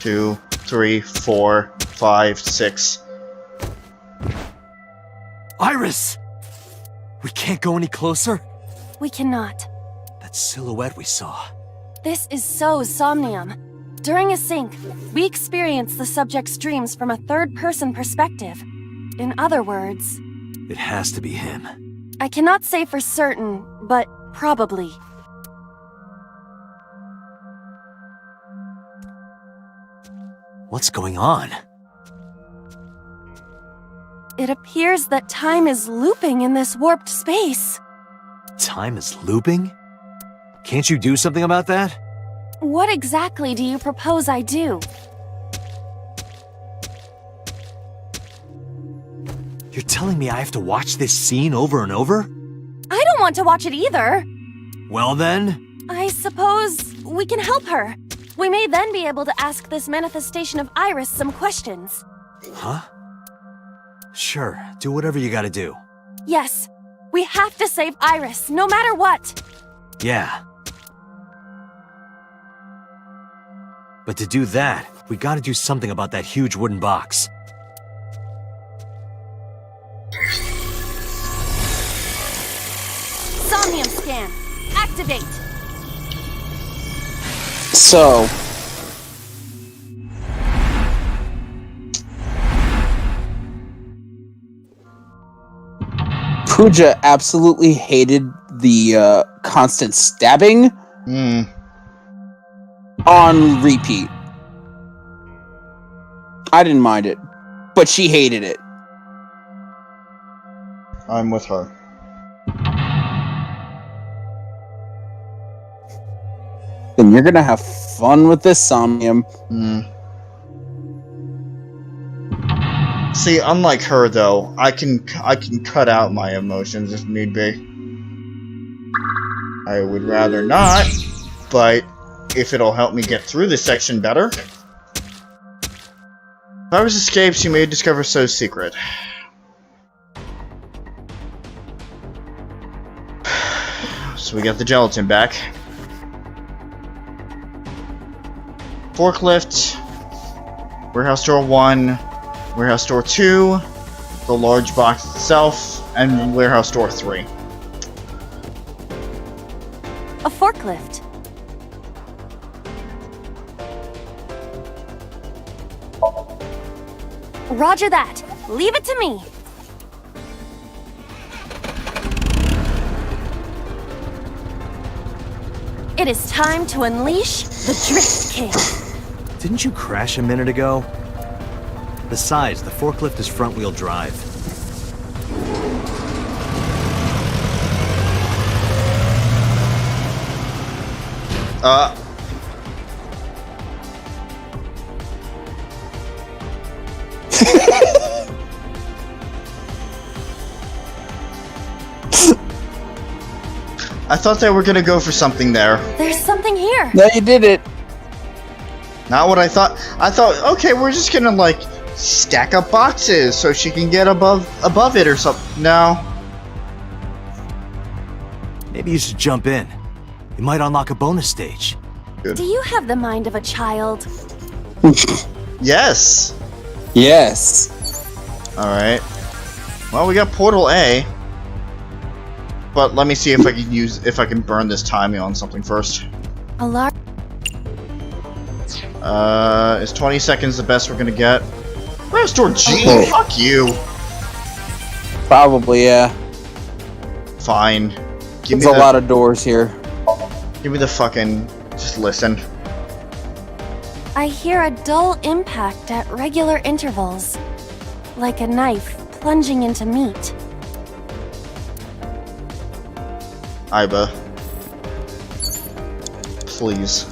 2, 3, 4, 5, 6. Iris! We can't go any closer? We cannot. That silhouette we saw. This is so Somnium. During a sync, we experience the subject's dreams from a third-person perspective. In other words... It has to be him. I cannot say for certain, but probably. What's going on? It appears that time is looping in this warped space. Time is looping? Can't you do something about that? What exactly do you propose I do? You're telling me I have to watch this scene over and over? I don't want to watch it either. Well then... I suppose we can help her. We may then be able to ask this manifestation of Iris some questions. Huh? Sure, do whatever you gotta do. Yes, we have to save Iris, no matter what. Yeah. But to do that, we gotta do something about that huge wooden box. Somnium scan. Activate. So... Pooja absolutely hated the constant stabbing on repeat. I didn't mind it, but she hated it. I'm with her. Then you're gonna have fun with this, Somnium. See, unlike her though, I can cut out my emotions if need be. I would rather not, but if it'll help me get through this section better. If Iris escapes, you may discover So's secret. So we got the gelatin back. Forklift, warehouse door 1, warehouse door 2, the large box itself, and warehouse door 3. A forklift. Roger that. Leave it to me. It is time to unleash the Drift King. Didn't you crash a minute ago? Besides, the forklift is front-wheel drive. I thought they were gonna go for something there. There's something here. No, you did it. Not what I thought. I thought, okay, we're just gonna like stack up boxes so she can get above it or something. No. Maybe you should jump in. You might unlock a bonus stage. Good. Do you have the mind of a child? Yes. Yes. Alright. Well, we got Portal A. But let me see if I can burn this timing on something first. A large. Is 20 seconds the best we're gonna get? Where's door G? Oh. Fuck you. Probably, yeah. Fine. There's a lot of doors here. Give me the fucking... Just listen. I hear a dull impact at regular intervals. Like a knife plunging into meat. Iba. Please.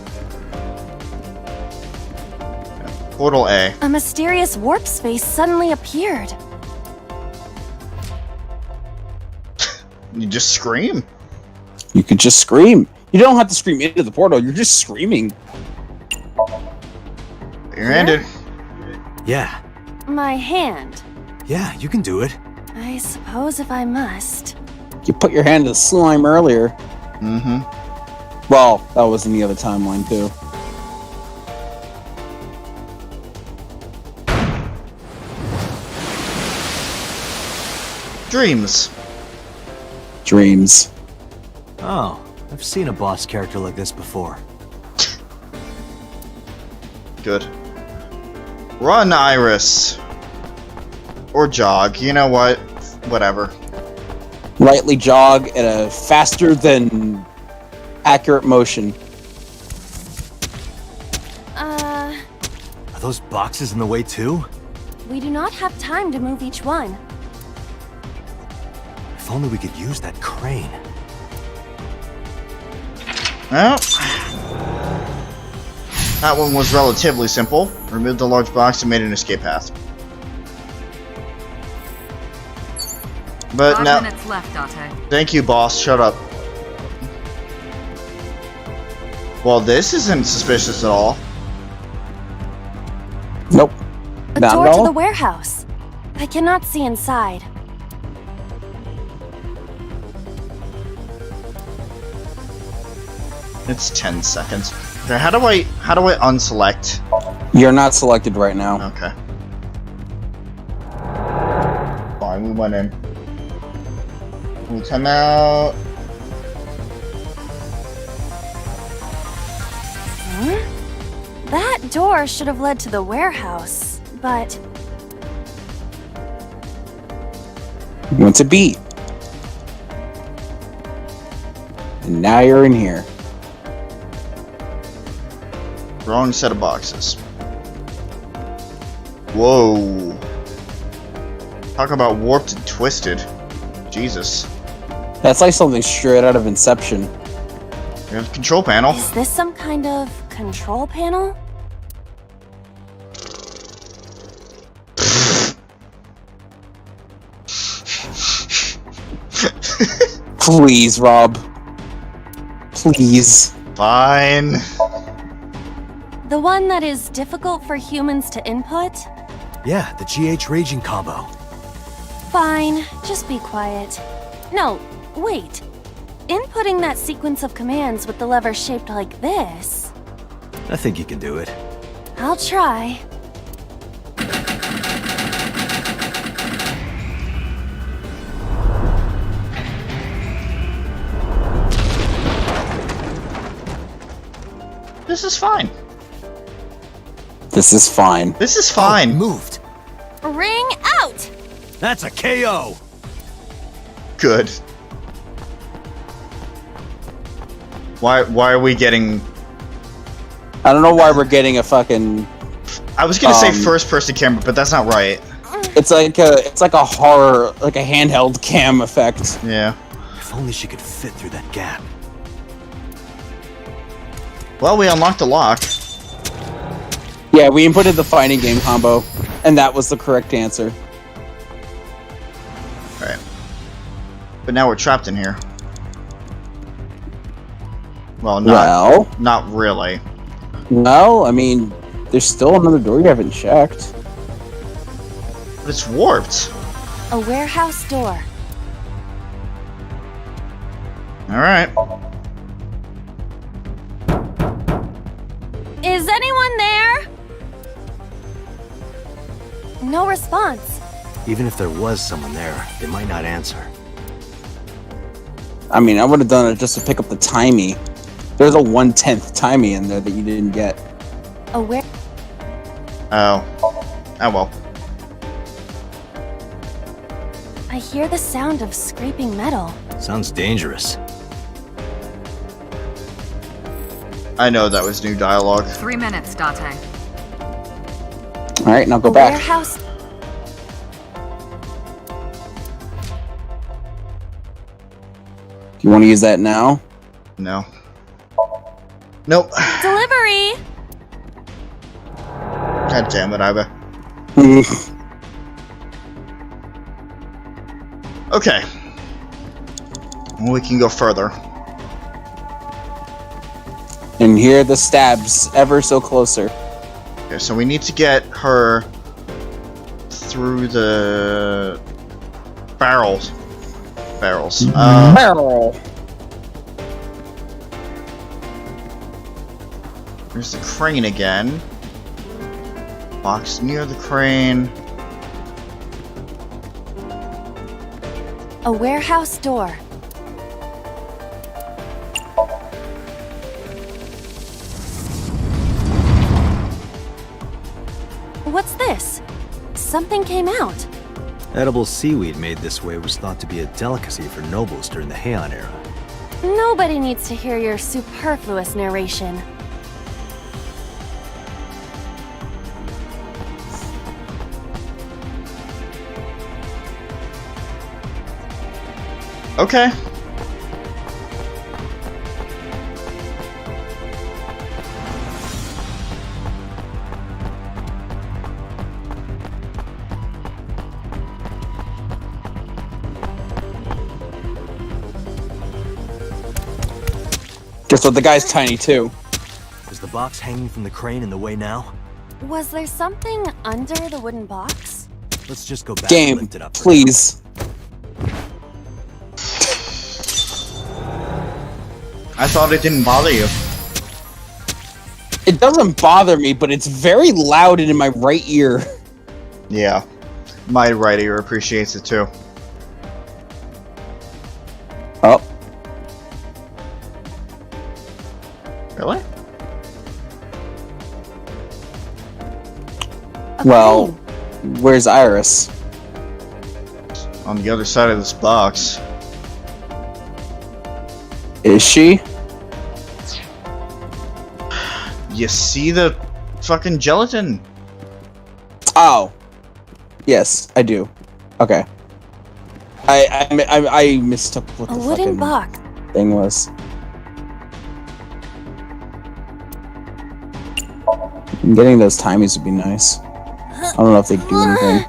Portal A. A mysterious warp space suddenly appeared. You just scream. You could just scream. You don't have to scream into the portal, you're just screaming. You're handed. Yeah. My hand. Yeah, you can do it. I suppose if I must. You put your hand in the slime earlier. Mm-hmm. Well, that was in the other timeline, too. Dreams. Dreams. Oh, I've seen a boss character like this before. Good. Run, Iris. Or jog. You know what? Whatever. Lightly jog at a faster than accurate motion. Are those boxes in the way too? We do not have time to move each one. If only we could use that crane. Well, that one was relatively simple. Removed the large box and made an escape path. But 5 now, minutes left, Date. thank you, boss. Shut up. Well, this isn't suspicious at all. Nope. A Not door at to all. the warehouse. I cannot see inside. It's 10 seconds. Okay, how do I unselect? You're not selected right now. Okay. Fine, we went in. We come out. That door should have led to the warehouse, but What's a beat? And now you're in here. Wrong set of boxes. Whoa. Talk about warped and twisted. Jesus. That's like something straight out of Inception. Here's the control panel. is this some kind of control panel? Please, Rob. Please. Fine. The one that is difficult for humans to input? Yeah, the GH raging combo. Fine, just be quiet. No, wait. Inputting that sequence of commands with the lever shaped like this? I think you can do it. I'll try. This is fine. This is fine. This is fine. Moved. Ring out! That's a KO. Good. Why are we getting... I don't know why we're getting a fucking... I was gonna say first person camera, but that's not right. It's like a horror, like a handheld cam effect. Yeah. If only she could fit through that gap. Well, we unlocked a lock. Yeah, we inputted the fighting game combo, and that was the correct answer. Right. But now we're trapped in here. Well, not really. No, I mean, there's still another door you haven't checked. But it's warped. A warehouse door. Alright. Is anyone there? No response. Even if there was someone there, they might not answer. I mean, I would have done it just to pick up the timey. There's a 1/10 timey in there that you didn't get. A where? Oh. Oh well. I hear the sound of scraping metal. Sounds dangerous. I know that was new dialogue. 3 minutes, Date. Alright, now go A back. warehouse. Do you want to use that now? No. Nope. Delivery! God damn it, Iva. Okay. We can go further. And here the stabs ever so closer. Okay, so we need to get her through the barrels. Barrels. Barrel. There's the crane again. Box near the crane. A warehouse door. What's this? Something came out. Edible seaweed made this way was thought to be a delicacy for nobles during the Heian era. Nobody needs to hear your superfluous narration. Okay. Guess what? The guy's tiny too. Is the box hanging from the crane in the way now? Was there something under the wooden box? Let's just go back and Game, lift it up. please. I thought it didn't bother you. It doesn't bother me, but it's very loud and in my right ear. Yeah. My right ear appreciates it too. Oh. Really? Well, where's Iris? On the other side of this box. Is she? You see the fucking gelatin? Oh. Yes, I do. Okay. I mistook what A the wooden fucking box. thing was. Getting those timies would be nice. I don't know if they do anything.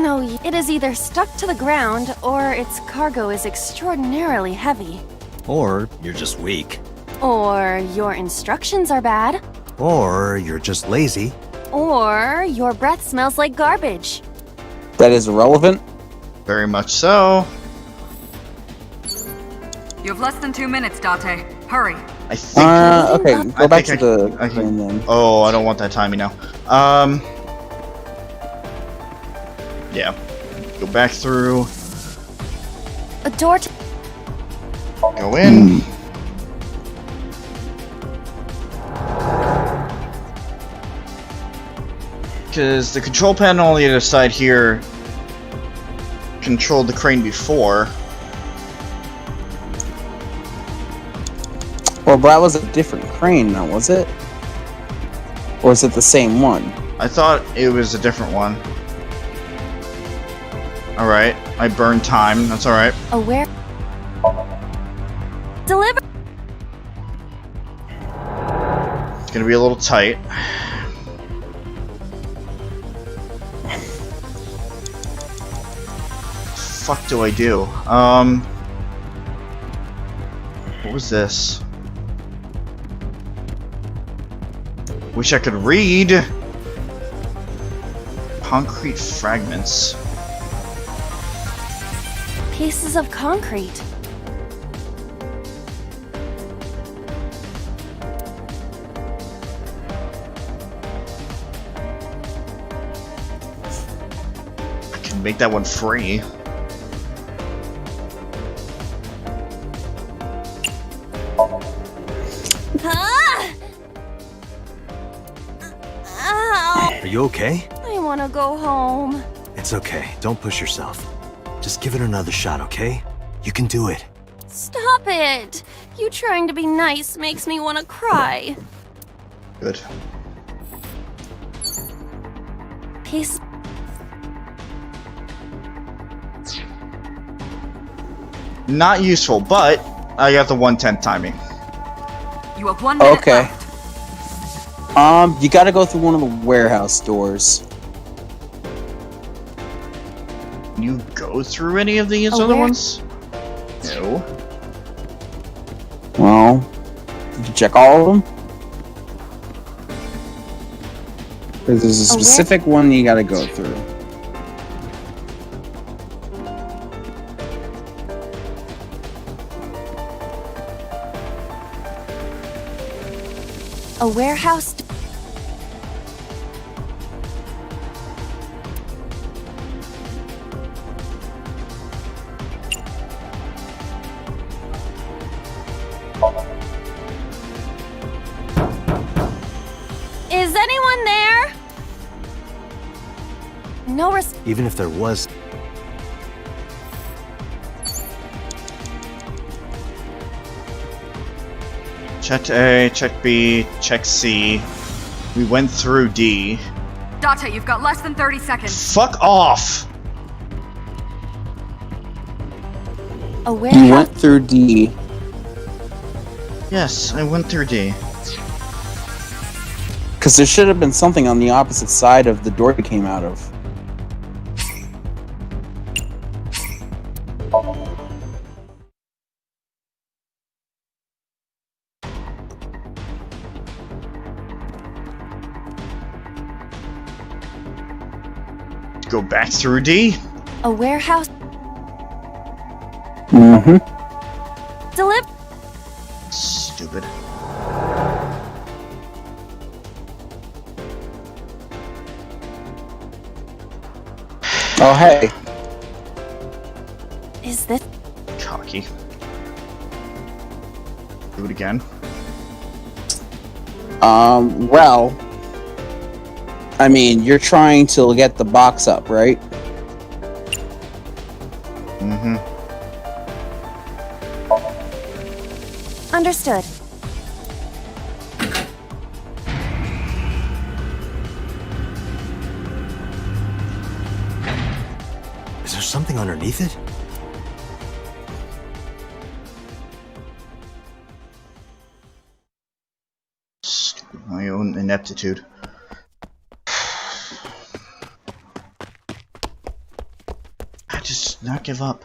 No, it is either stuck to the ground or its cargo is extraordinarily heavy. Or you're just weak. Or your instructions are bad. Or you're just lazy. Or your breath smells like garbage. That is irrelevant. Very much so. You have less than 2 minutes, Date. Hurry. I think. Okay, go back to the crane then. Oh, I don't want that timey now. Yeah. Go back through. A door to... Go in. Because the control panel on the other side here controlled the crane before. Well, that was a different crane now, was it? Or is it the same one? I thought it was a different one. Alright, I burned time, that's alright. Aware. Deliver. It's gonna be a little tight. Fuck do I do? What was this? Wish I could read. Concrete fragments. Pieces of concrete. I can make that one free. Are you okay? I want to go home. It's okay. Don't push yourself. Just give it another shot, okay? You can do it. Stop it! You trying to be nice makes me want to cry. Good. Peace. Not useful, but I got the 1/10 timing. You have 1 minute Okay. left. You gotta go through one of the warehouse doors. You go through any of these other ones? No. Well, did you check all of them? There's a specific one you gotta go through. A warehouse. Even if there was... Check A, check B, check C. We went through D. Date, you've got less than 30 seconds. Fuck off! You went through D. Yes, I went through D. Because there should have been something on the opposite side of the door you came out of. Go back through D? A warehouse? Mm-hmm. Stupid. Oh, hey. Is this... Cocky. Do it again. Well... I mean, you're trying to get the box up, right? Mm-hmm. Understood. Is there something underneath it? My own ineptitude. I just not give up.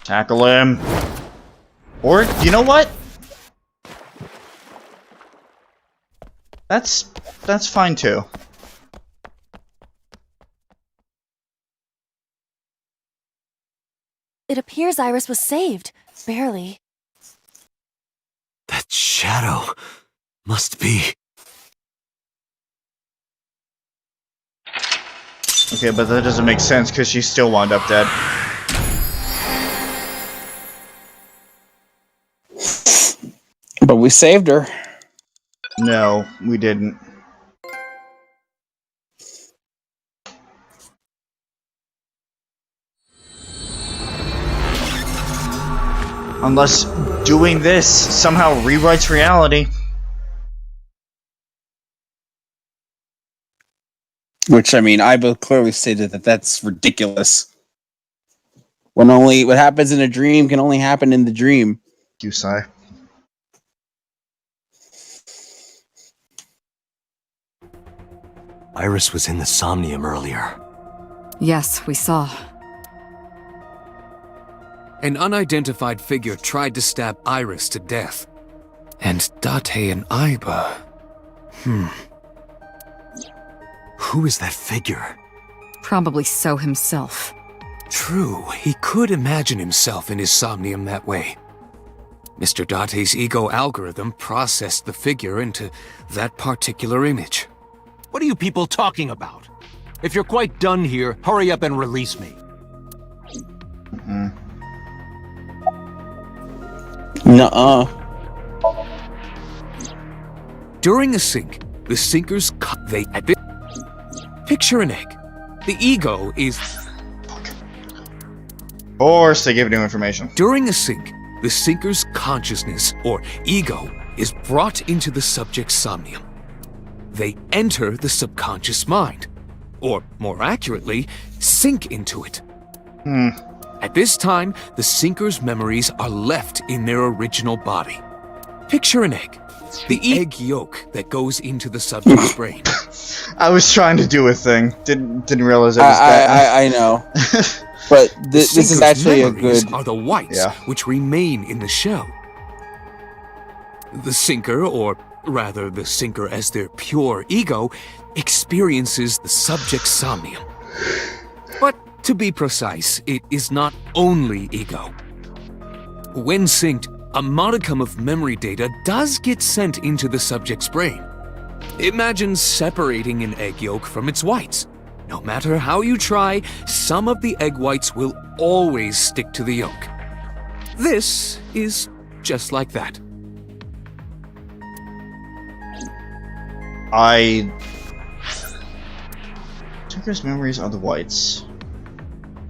Tackle him. Or, you know what? That's fine too. It appears Iris was saved. Barely. That shadow must be... Okay, but that doesn't make sense because she still wound up dead. But we saved her. No, we didn't. Unless doing this somehow rewrites reality. Which, I mean, I both clearly stated that that's ridiculous. When only what happens in a dream can only happen in the dream. You sigh. Iris was in the Somnium earlier. Yes, we saw. An unidentified figure tried to stab Iris to death. And Date and Aiba... Who is that figure? Probably So himself. True, he could imagine himself in his Somnium that way. Mr. Date's ego algorithm processed the figure into that particular image. What are you people talking about? If you're quite done here, hurry up and release me. Nuh-uh. During a sink, the sinkers picture an egg. The ego is... Of course, they give new information. During a sink, the sinker's consciousness, or ego, is brought into the subject's somnium. They enter the subconscious mind, or more accurately, sink into it. At this time, the sinker's memories are left in their original body. Picture an egg. The egg yolk that goes into the subject's brain. I was trying to do a thing. Didn't realize I was that. I know. But this is actually a good... are the whites, which remain in the shell. The sinker, or rather the sinker as their pure ego, experiences the subject's somnium. But to be precise, it is not only ego. When synced, a modicum of memory data does get sent into the subject's brain. Imagine separating an egg yolk from its whites. No matter how you try, some of the egg whites will always stick to the yolk. This is just like that. Sinker's memories are the whites.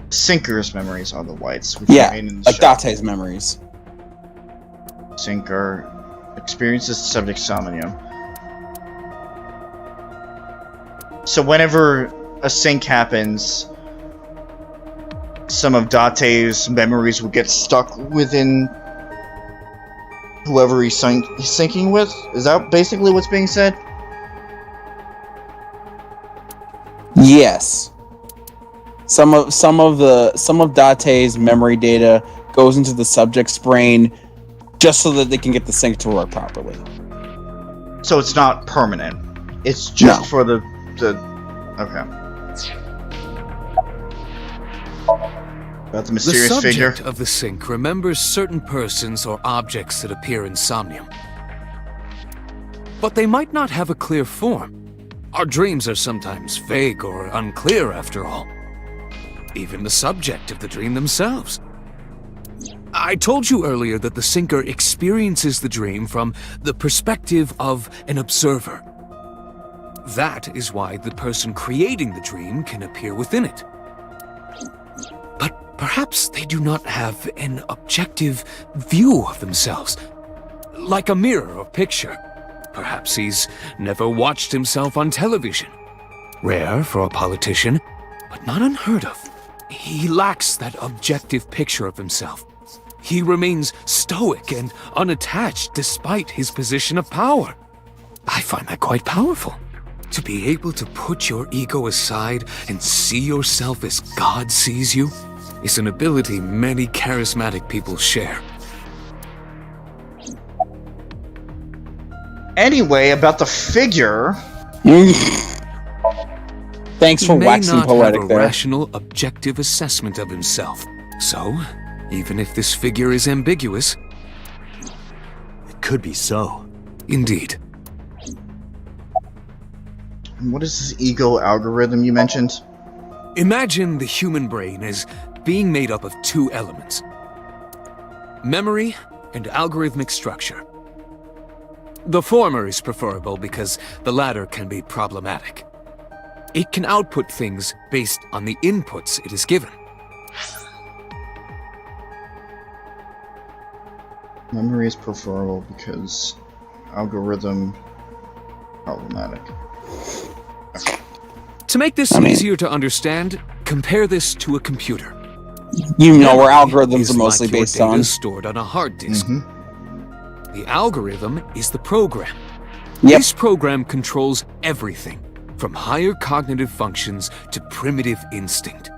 Sinker's memories are the whites. Which Yeah, remain in the like shell. Date's memories. Sinker experiences the subject Somnium. So whenever a sync happens, some of Date's memories will get stuck within whoever he's syncing with? Is that basically what's being said? Yes. Some of Date's memory data goes into the subject's brain just so that they can get the sync to work properly. So it's not permanent. It's just for the okay. About the mysterious the figure. subject of the sync remembers certain persons or objects that appear in Somnium. But they might not have a clear form. Our dreams are sometimes vague or unclear, after all. Even the subject of the dream themselves. I told you earlier that the syncer experiences the dream from the perspective of an observer. That is why the person creating the dream can appear within it. But perhaps they do not have an objective view of themselves, like a mirror or picture. Perhaps he's never watched himself on television. Rare for a politician, but not unheard of. He lacks that objective picture of himself. He remains stoic and unattached despite his position of power. I find that quite powerful. To be able to put your ego aside and see yourself as God sees you is an ability many charismatic people share. Anyway, about the figure. Thanks for waxing poetic there. He may not have a there. rational, objective assessment of himself. So, even if this figure is ambiguous, it could be so. Indeed. What is this ego algorithm you mentioned? Imagine the human brain as being made up of two elements: memory and algorithmic structure. The former is preferable because the latter can be problematic. It can output things based on the inputs it is given. Memory is preferable because algorithm problematic. To make this easier to understand, compare this to a computer. You know where Memory algorithms is are mostly like your based data on. stored on a hard disk. The algorithm is the program. Yep. This program controls everything, from higher cognitive functions to primitive instinct.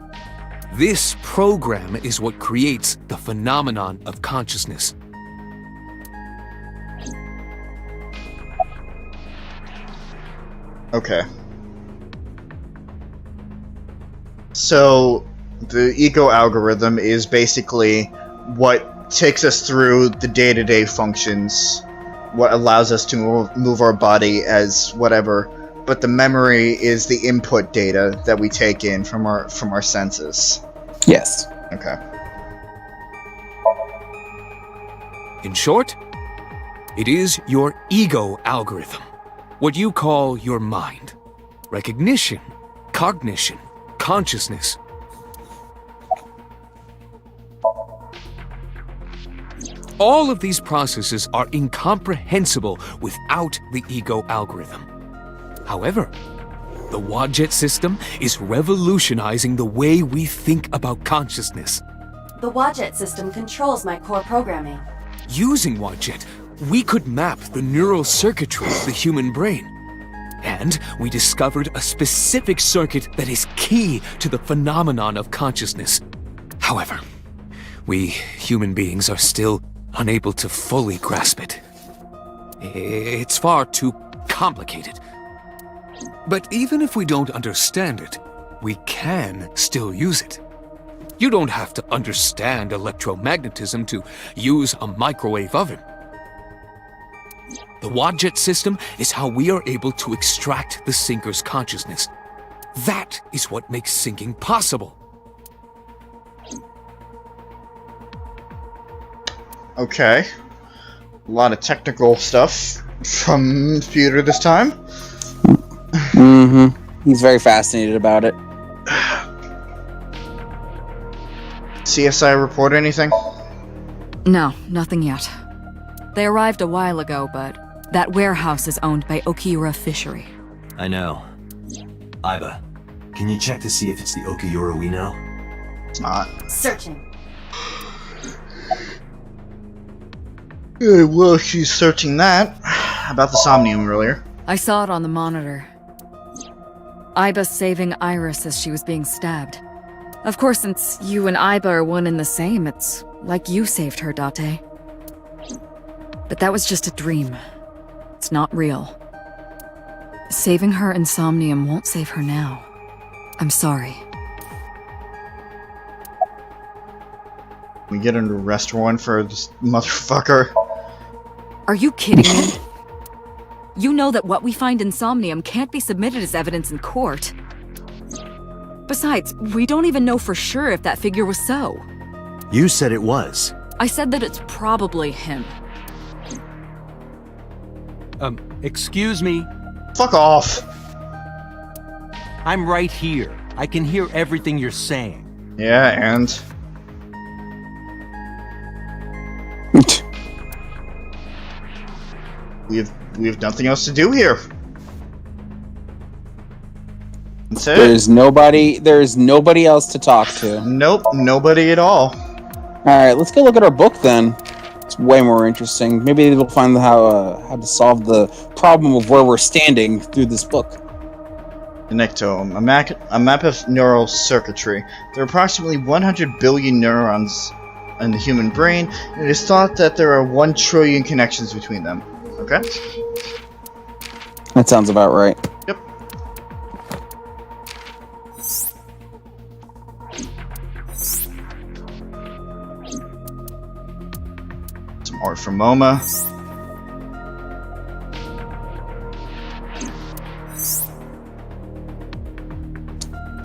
This program is what creates the phenomenon of consciousness. Okay. So, the ego algorithm is basically what takes us through the day-to-day functions, what allows us to move our body as whatever, but the memory is the input data that we take in from our senses. Yes. Okay. In short, it is your ego algorithm, what you call your mind. Recognition, cognition, consciousness. All of these processes are incomprehensible without the ego algorithm. However, the Wadjet system is revolutionizing the way we think about consciousness. The Wadjet system controls my core programming. Using Wadjet, we could map the neural circuitry of the human brain. And we discovered a specific circuit that is key to the phenomenon of consciousness. However, we human beings are still unable to fully grasp it. It's far too complicated. But even if we don't understand it, we can still use it. You don't have to understand electromagnetism to use a microwave oven. The Wadjet system is how we are able to extract the sinker's consciousness. That is what makes sinking possible. Okay. A lot of technical stuff from Peter this time. Mm-hmm. He's very fascinated about it. CSI report anything? No, nothing yet. They arrived a while ago, but that warehouse is owned by Okiura Fishery. I know. Iba, can you check to see if it's the Okiura we know? It's not. Searching. Well, she's searching that. About the Somnium earlier. I saw it on the monitor. Iba saving Iris as she was being stabbed. Of course, since you and Iba are one and the same, it's like you saved her, Date. But that was just a dream. It's not real. Saving her in Somnium won't save her now. I'm sorry. We get an arrest warrant for this motherfucker. Are you kidding me? You know that what we find in Somnium can't be submitted as evidence in court. Besides, we don't even know for sure if that figure was so. You said it was. I said that it's probably him. Excuse me? Fuck off. I'm right here. I can hear everything you're saying. Yeah, and... We have nothing else to do here. That's it. There's nobody else to talk to. Nope, nobody at all. Alright, let's go look at our book then. It's way more interesting. Maybe we'll find how to solve the problem of where we're standing through this book. The Nectome, a map of neural circuitry. There are approximately 100 billion neurons in the human brain, and it is thought that there are 1 trillion connections between them. Okay? That sounds about right. Yep. Some art from MoMA.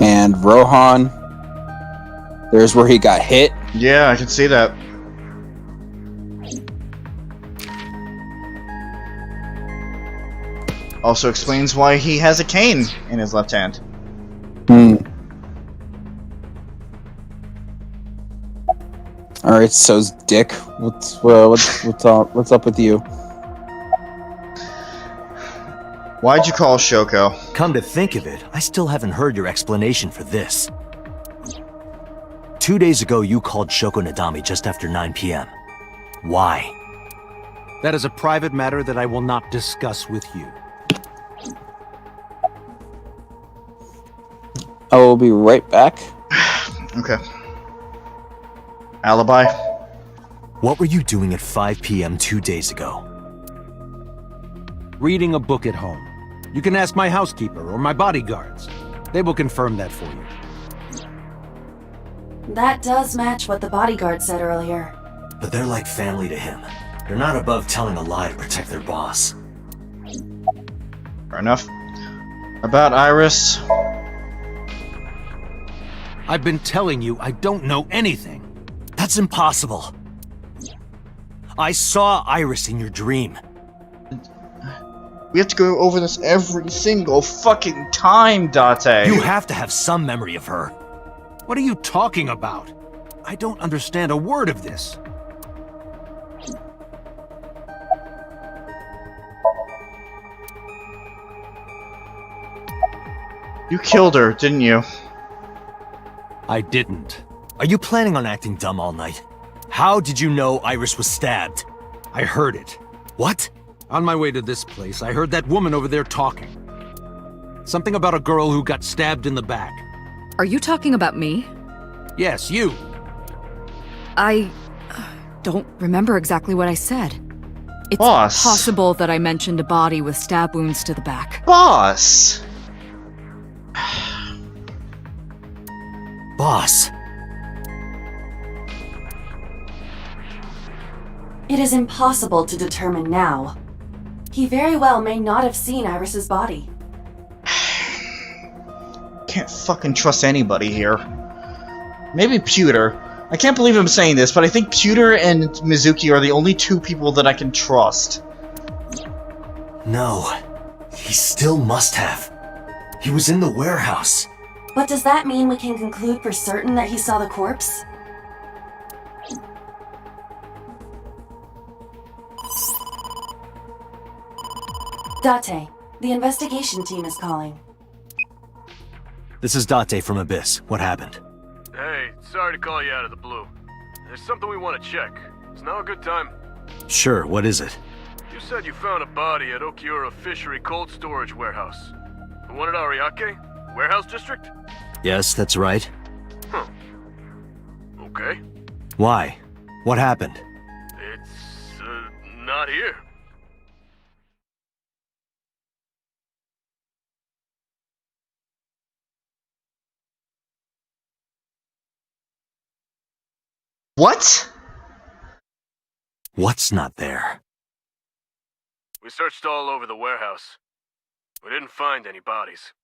And Rohan, there's where he got hit. Yeah, I can see that. Also explains why he has a cane in his left hand. All right, so Dick, what's up with you? Why'd you call Shoko? Come to think of it, I still haven't heard your explanation for this. 2 days ago, you called Shoko Nadami just after 9 p.m. Why? That is a private matter that I will not discuss with you. I will be right back. Okay. Alibi? What were you doing at 5 p.m. 2 days ago? Reading a book at home. You can ask my housekeeper or my bodyguards. They will confirm that for you. That does match what the bodyguard said earlier. But they're like family to him. They're not above telling a lie to protect their boss. Fair enough. About Iris? I've been telling you I don't know anything. That's impossible. I saw Iris in your dream. We have to go over this every single fucking time, Date. You have to have some memory of her. What are you talking about? I don't understand a word of this. You killed her, didn't you? I didn't. Are you planning on acting dumb all night? How did you know Iris was stabbed? I heard it. What? On my way to this place, I heard that woman over there talking. Something about a girl who got stabbed in the back. Are you talking about me? Yes, you. I don't remember exactly what I said. It's Boss. possible that I mentioned a body with stab wounds to the back. Boss! Boss. It is impossible to determine now. He very well may not have seen Iris's body. Can't fucking trust anybody here. Maybe Pewter. I can't believe I'm saying this, but I think Pewter and Mizuki are the only two people that I can trust. No. He still must have. He was in the warehouse. But does that mean we can conclude for certain that he saw the corpse? Date, the investigation team is calling. This is Date from Abyss. What happened? Hey, sorry to call you out of the blue. There's something we want to check. Is now a good time? Sure, what is it? You said you found a body at Okiura Fishery Cold Storage Warehouse. The one at Ariake? Warehouse District? Yes, that's right. Huh. Okay. Why? What happened? It's, not here. What? What's not there? We searched all over the warehouse. We didn't find any bodies.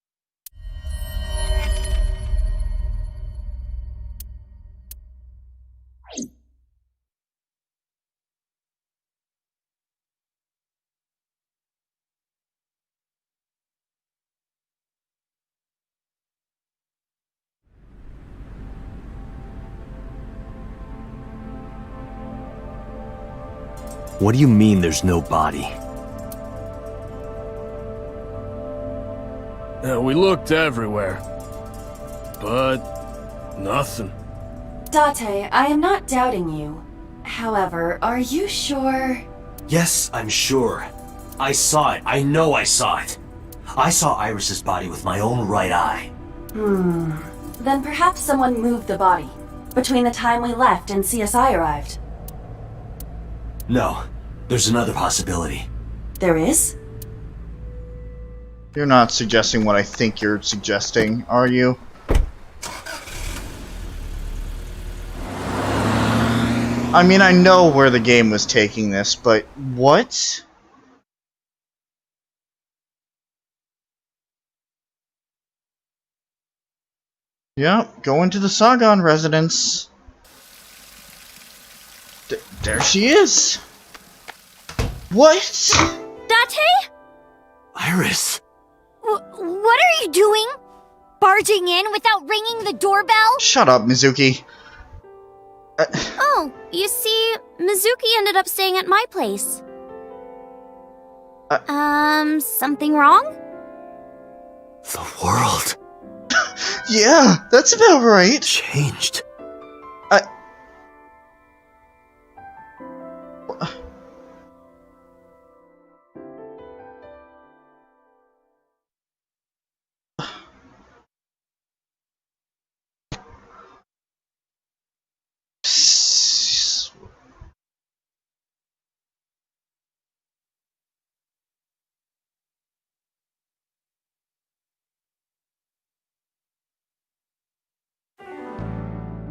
What do you mean there's no body? We looked everywhere. But nothing. Date, I am not doubting you. However, are you sure? Yes, I'm sure. I saw it. I know I saw it. I saw Iris's body with my own right eye. Then perhaps someone moved the body between the time we left and CSI arrived. No, there's another possibility. There is? You're not suggesting what I think you're suggesting, are you? I mean, I know where the game was taking this, but what? Yep, go into the Sagan residence. There she is. What? Date? Iris. What are you doing? Barging in without ringing the doorbell? Shut up, Mizuki. Oh, you see, Mizuki ended up staying at my place. Something wrong? The world. Yeah, that's about right. Changed.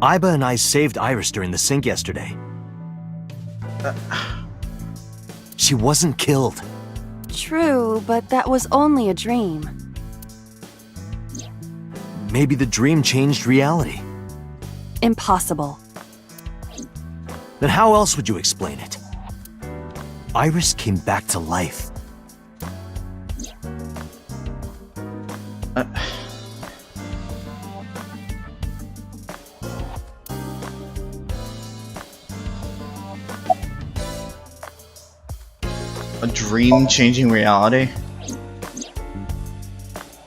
Iba and I saved Iris during the sink yesterday. She wasn't killed. True, but that was only a dream. Maybe the dream changed reality. Impossible. Then how else would you explain it? Iris came back to life. A dream changing reality?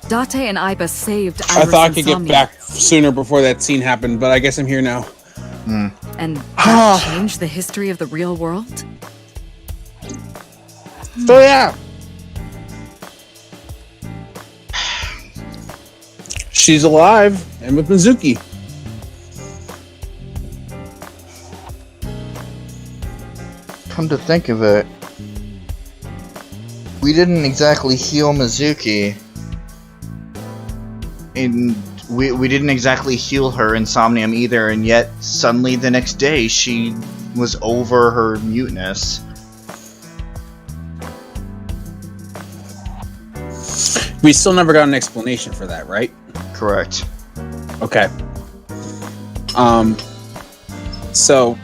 Date and Iba saved Iris. I thought I could get back sooner before that scene happened, but I guess I'm here now. And that changed the history of the real world? So yeah. She's alive and with Mizuki. Come to think of it, we didn't exactly heal Mizuki. And we didn't exactly heal her in Somnium either, and yet suddenly the next day she was over her muteness. We still never got an explanation for that, right? Correct. Okay. So,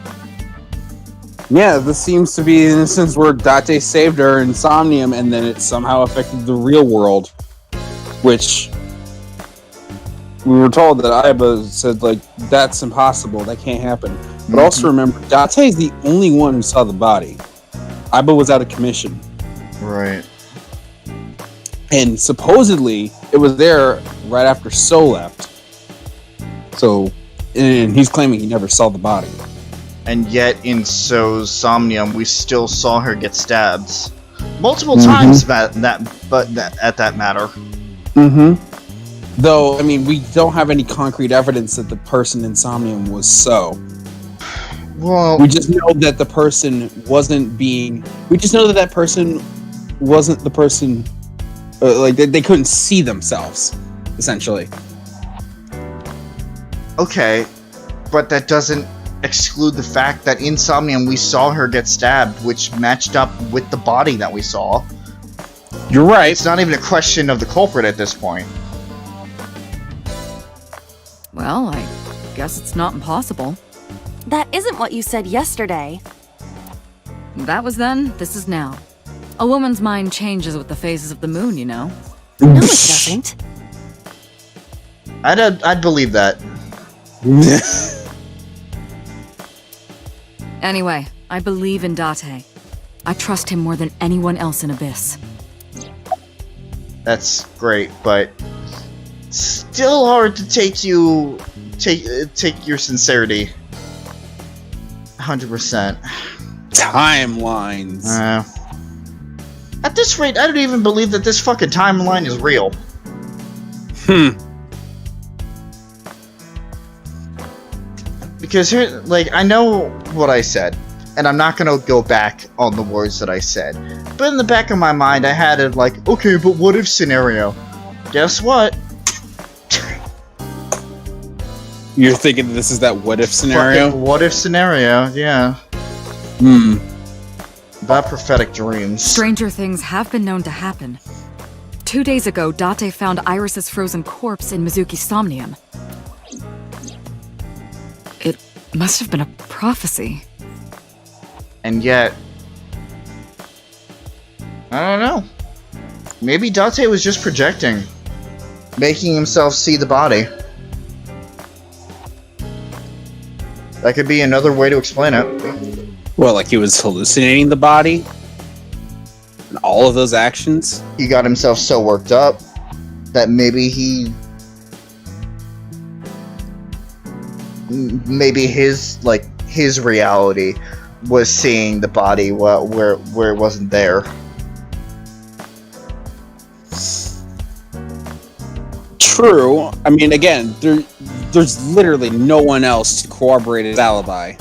yeah, this seems to be an instance where Date saved her in Somnium, and then it somehow affected the real world, which we were told that Aiba said, like, that's impossible, that can't happen. But also remember, Date is the only one who saw the body. Aiba was out of commission. Right. And supposedly, it was there right after So left. So, and he's claiming he never saw the body. And yet, in So's Somnium, we still saw her get stabbed multiple times. At that matter. Though, I mean, we don't have any concrete evidence that the person in Somnium was So. Well, we just know that the person wasn't being. We just know that that person wasn't the person. Like they couldn't see themselves, essentially. Okay, but that doesn't exclude the fact that in Somnium we saw her get stabbed, which matched up with the body that we saw. You're right. It's not even a question of the culprit at this point. Well, I guess it's not impossible. That isn't what you said yesterday. That was then, this is now. A woman's mind changes with the phases of the moon, you know? No, it doesn't. I'd believe that. Anyway, I believe in Date. I trust him more than anyone else in Abyss. That's great, but still hard to take your sincerity 100%. Timelines. At this rate, I don't even believe that this fucking timeline is real. Because here, like, I know what I said, and I'm not gonna go back on the words that I said. But in the back of my mind, I had it like, okay, but what if scenario? Guess what? You're thinking this is that what if scenario? Fucking what if scenario, yeah. About prophetic dreams. Stranger things have been known to happen. 2 days ago, Date found Iris's frozen corpse in Mizuki's Somnium. It must have been a prophecy. And yet, I don't know. Maybe Date was just projecting, making himself see the body. That could be another way to explain it. Well, like he was hallucinating the body? And all of those actions? He got himself so worked up that maybe his reality was seeing the body where it wasn't there. True. I mean, again, there's literally no one else to corroborate his alibi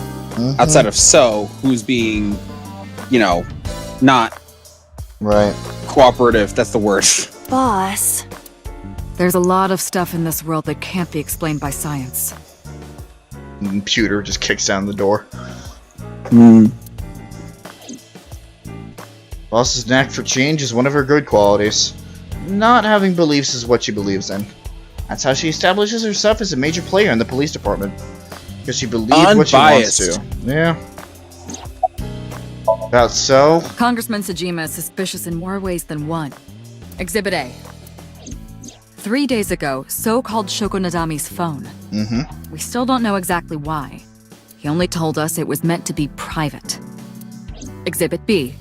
outside of So, who's being, not right cooperative. That's the word. Boss. There's a lot of stuff in this world that can't be explained by science. Computer just kicks down the door. Boss's knack for change is one of her good qualities. Not having beliefs is what she believes in. That's how she establishes herself as a major player in the police department. Because she believes what she wants to. Yeah. About So? Congressman Sejima is suspicious in more ways than one. Exhibit A. 3 days ago, So called Shoko Nadami's phone. We still don't know exactly why. He only told us it was meant to be private. Exhibit B.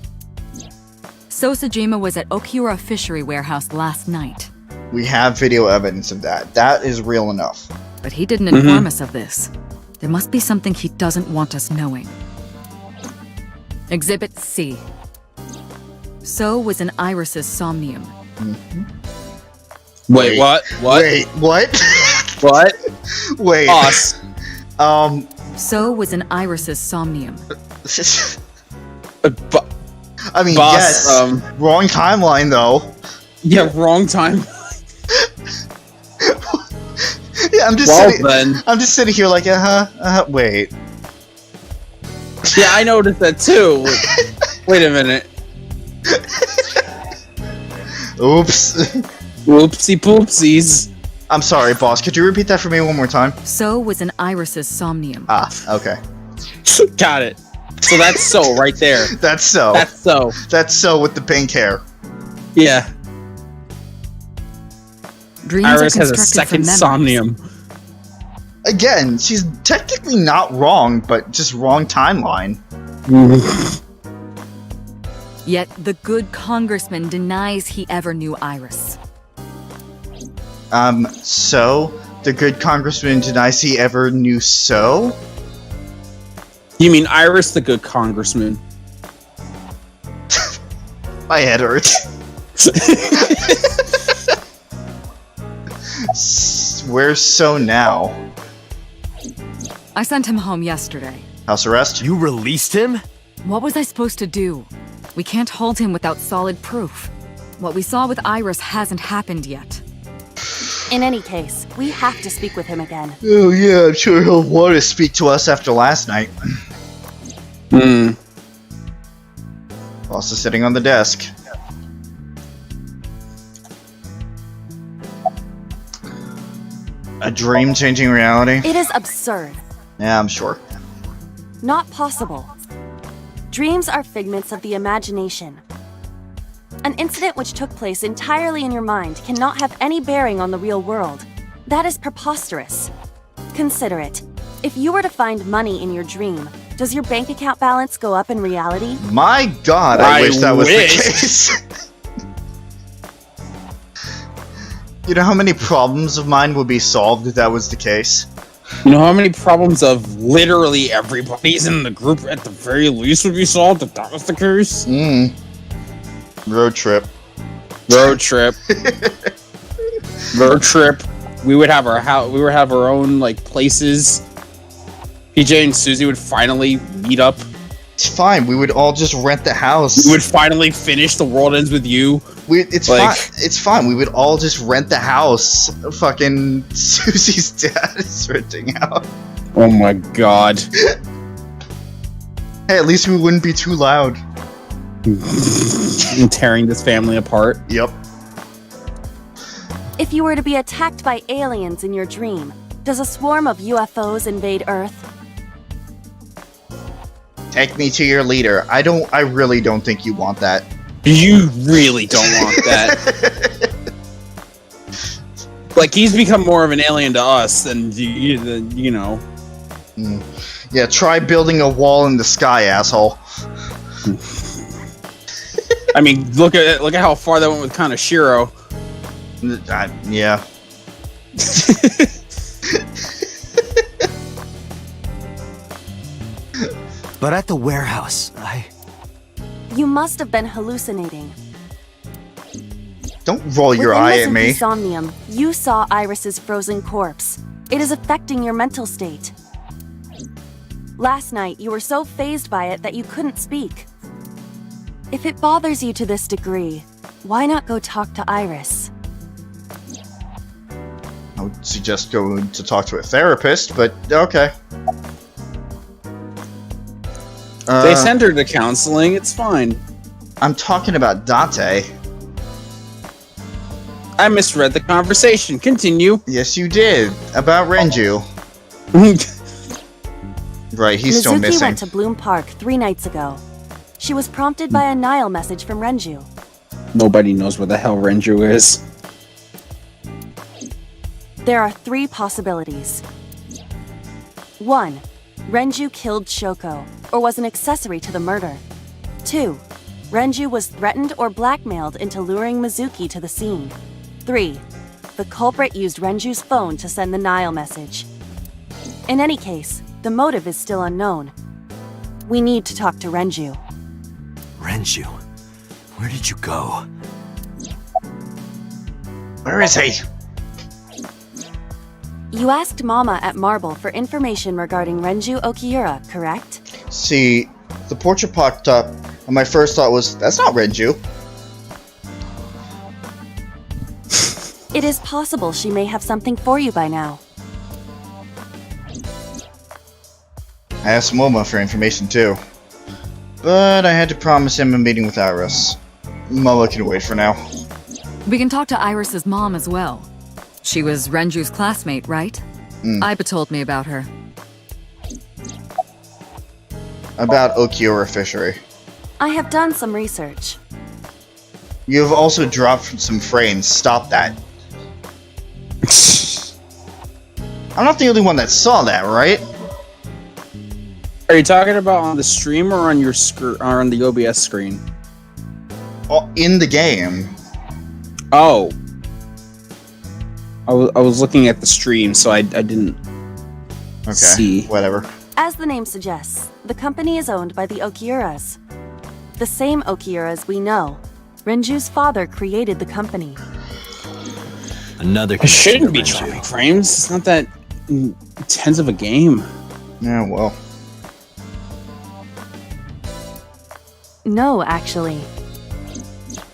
So Sejima was at Okiura Fishery Warehouse last night. We have video evidence of that. That is real enough. But he didn't inform us of this. There must be something he doesn't want us knowing. Exhibit C. So was in Iris's Somnium. Wait, what? Wait, what? What? Wait. Boss. So was in Iris's Somnium. I mean, Boss, yes. Wrong timeline, though. Yeah, wrong time. Yeah, I'm just sitting here like, wait. Yeah, I noticed that too. Wait a minute. Oops. Whoopsie poopsies. I'm sorry, boss. Could you repeat that for me one more time? So was in Iris's Somnium. Ah, okay. Got it. So that's so right there. That's so. That's so. That's so with the pink hair. Yeah. Dreams Iris are has a constructed second from Somnium. Again, she's technically not wrong, but just wrong timeline. Yet the good congressman denies he ever knew Iris. So? The good congressman denies he ever knew so? You mean Iris, the good congressman? My head hurts. Where's So now? I sent him home yesterday. House arrest? You released him? What was I supposed to do? We can't hold him without solid proof. What we saw with Iris hasn't happened yet. In any case, we have to speak with him again. Oh yeah, I'm sure he'll want to speak to us after last night. Boss is sitting on the desk. A dream changing reality? It is absurd. Yeah, I'm sure. Not possible. Dreams are figments of the imagination. An incident which took place entirely in your mind cannot have any bearing on the real world. That is preposterous. Consider it. If you were to find money in your dream, does your bank account balance go up in reality? My god, I wish that was the case. You know how many problems of mine would be solved if that was the case? You know how many problems of literally everybody's in the group at the very least would be solved if that was the case? Road trip. Road trip. Road trip. We would have our house. We would have our own like places. PJ and Suzie would finally meet up. It's fine. We would all just rent the house. We would finally finish The World Ends With You. It's fine. It's fine. We would all just rent the house. Fucking Susie's dad is renting out. Oh my god. Hey, at least we wouldn't be too loud. Tearing this family apart. Yep. If you were to be attacked by aliens in your dream, does a swarm of UFOs invade Earth? Take me to your leader. I really don't think you want that. You really don't want that. Like, he's become more of an alien to us than you know. Yeah, try building a wall in the sky, asshole. I mean, look at how far that went with Kanashiro. Yeah. But at the warehouse, You must have been hallucinating. Don't roll your eye at me. Somnium, you saw Iris's frozen corpse. It is affecting your mental state. Last night, you were so fazed by it that you couldn't speak. If it bothers you to this degree, why not go talk to Iris? I would suggest going to talk to a therapist, but okay. They send her to counseling, it's fine. I'm talking about Date. I misread the conversation. Continue. Yes, you did. About Renju. Right, he's still Mizuki missing. went to Bloom Park 3 nights ago. She was prompted by a Nile message from Renju. Nobody knows where the hell Renju is. There are 3 possibilities. 1. Renju killed Shoko, or was an accessory to the murder. 2. Renju was threatened or blackmailed into luring Mizuki to the scene. 3. The culprit used Renju's phone to send the Nile message. In any case, the motive is still unknown. We need to talk to Renju. Renju, where did you go? Where is he? You asked Mama at Marble for information regarding Renju Okiura, correct? See, the portrait popped up, and my first thought was, that's not Renju. It is possible she may have something for you by now. I asked Moma for information too. But I had to promise him a meeting with Iris. Momo can wait for now. We can talk to Iris's mom as well. She was Renju's classmate, right? Iba told me about her. About Okiura Fishery. I have done some research. You have also dropped some frames. Stop that. I'm not the only one that saw that, right? Are you talking about on the stream or on your or on the OBS screen? Oh, in the game. Oh. I was looking at the stream, so I didn't see. Whatever. As the name suggests, the company is owned by the Okiuras. The same Okiuras we know. Renju's father created the company. Another It shouldn't be dropping frames. It's not that intense of a game. Yeah, well. No, actually.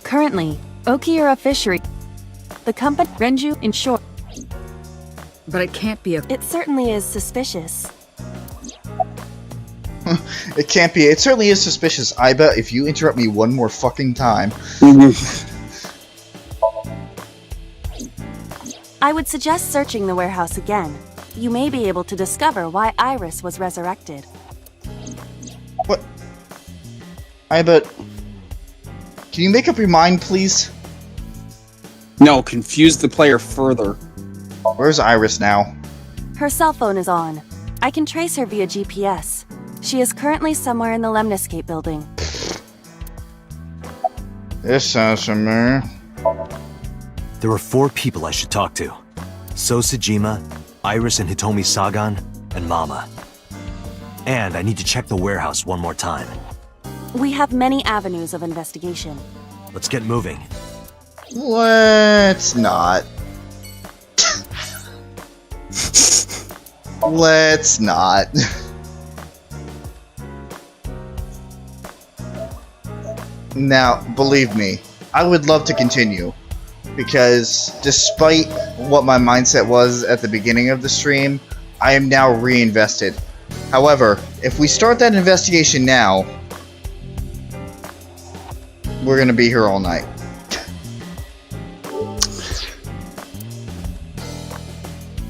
Currently, Okiura Fishery, the company Renju in short. But it can't be a... It certainly is suspicious. It can't be. It certainly is suspicious. Iba, if you interrupt me one more fucking time. I would suggest searching the warehouse again. You may be able to discover why Iris was resurrected. What? Iba, can you make up your mind, please? No, confuse the player further. Where's Iris now? Her cell phone is on. I can trace her via GPS. She is currently somewhere in the Lemniscape building. This sounds familiar. There are 4 people I should talk to. Sosajima, Iris and Hitomi Sagan, and Mama. And I need to check the warehouse one more time. We have many avenues of investigation. Let's get moving. Let's not. Let's not. Now, believe me, I would love to continue. Because despite what my mindset was at the beginning of the stream, I am now reinvested. However, if we start that investigation now, we're gonna be here all night.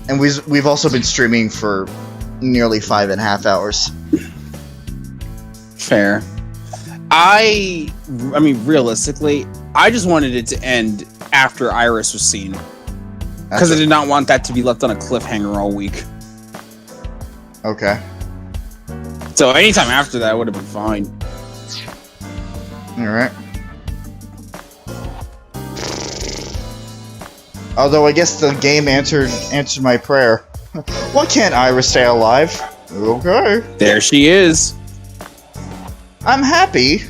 And we've also been streaming for nearly 5.5 hours. Fair. I mean, realistically, I just wanted it to end after Iris was seen. Because I did not want that to be left on a cliffhanger all week. Okay. So anytime after that would have been fine. Alright. Although I guess the game answered my prayer. Why can't Iris stay alive? Okay. There she is. I'm happy.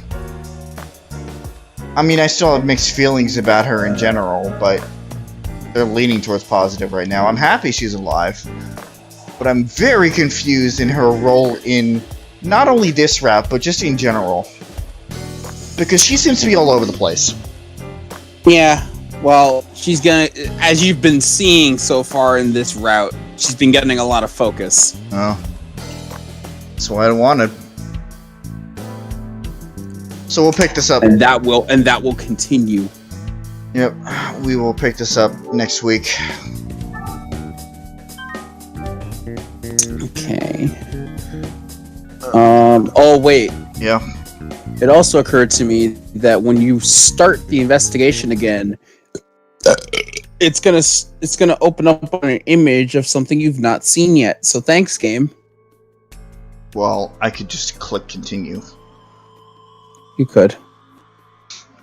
I mean, I still have mixed feelings about her in general, but they're leaning towards positive right now. I'm happy she's alive. But I'm very confused in her role in not only this route, but just in general. Because she seems to be all over the place. Yeah. Well, she's gonna, as you've been seeing so far in this route, she's been getting a lot of focus. Oh. That's what I wanted. So we'll pick this up. And that will continue. Yep. We will pick this up next week. Okay. Oh wait. Yeah. It also occurred to me that when you start the investigation again, it's gonna open up an image of something you've not seen yet. So thanks, game. Well, I could just click continue. You could.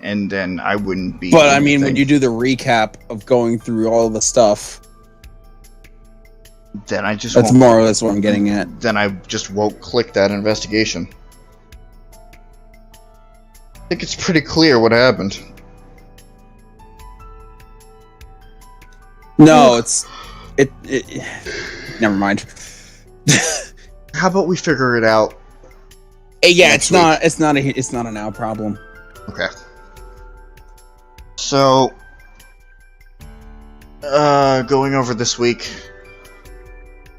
And then I wouldn't be. But I mean, when you do the recap of going through all the stuff, then I just. That's more or less what I'm getting at. Then I just won't click that investigation. I think it's pretty clear what happened. No, it never mind. How about we figure it out? Yeah, it's not a now problem. Okay. So, going over this week,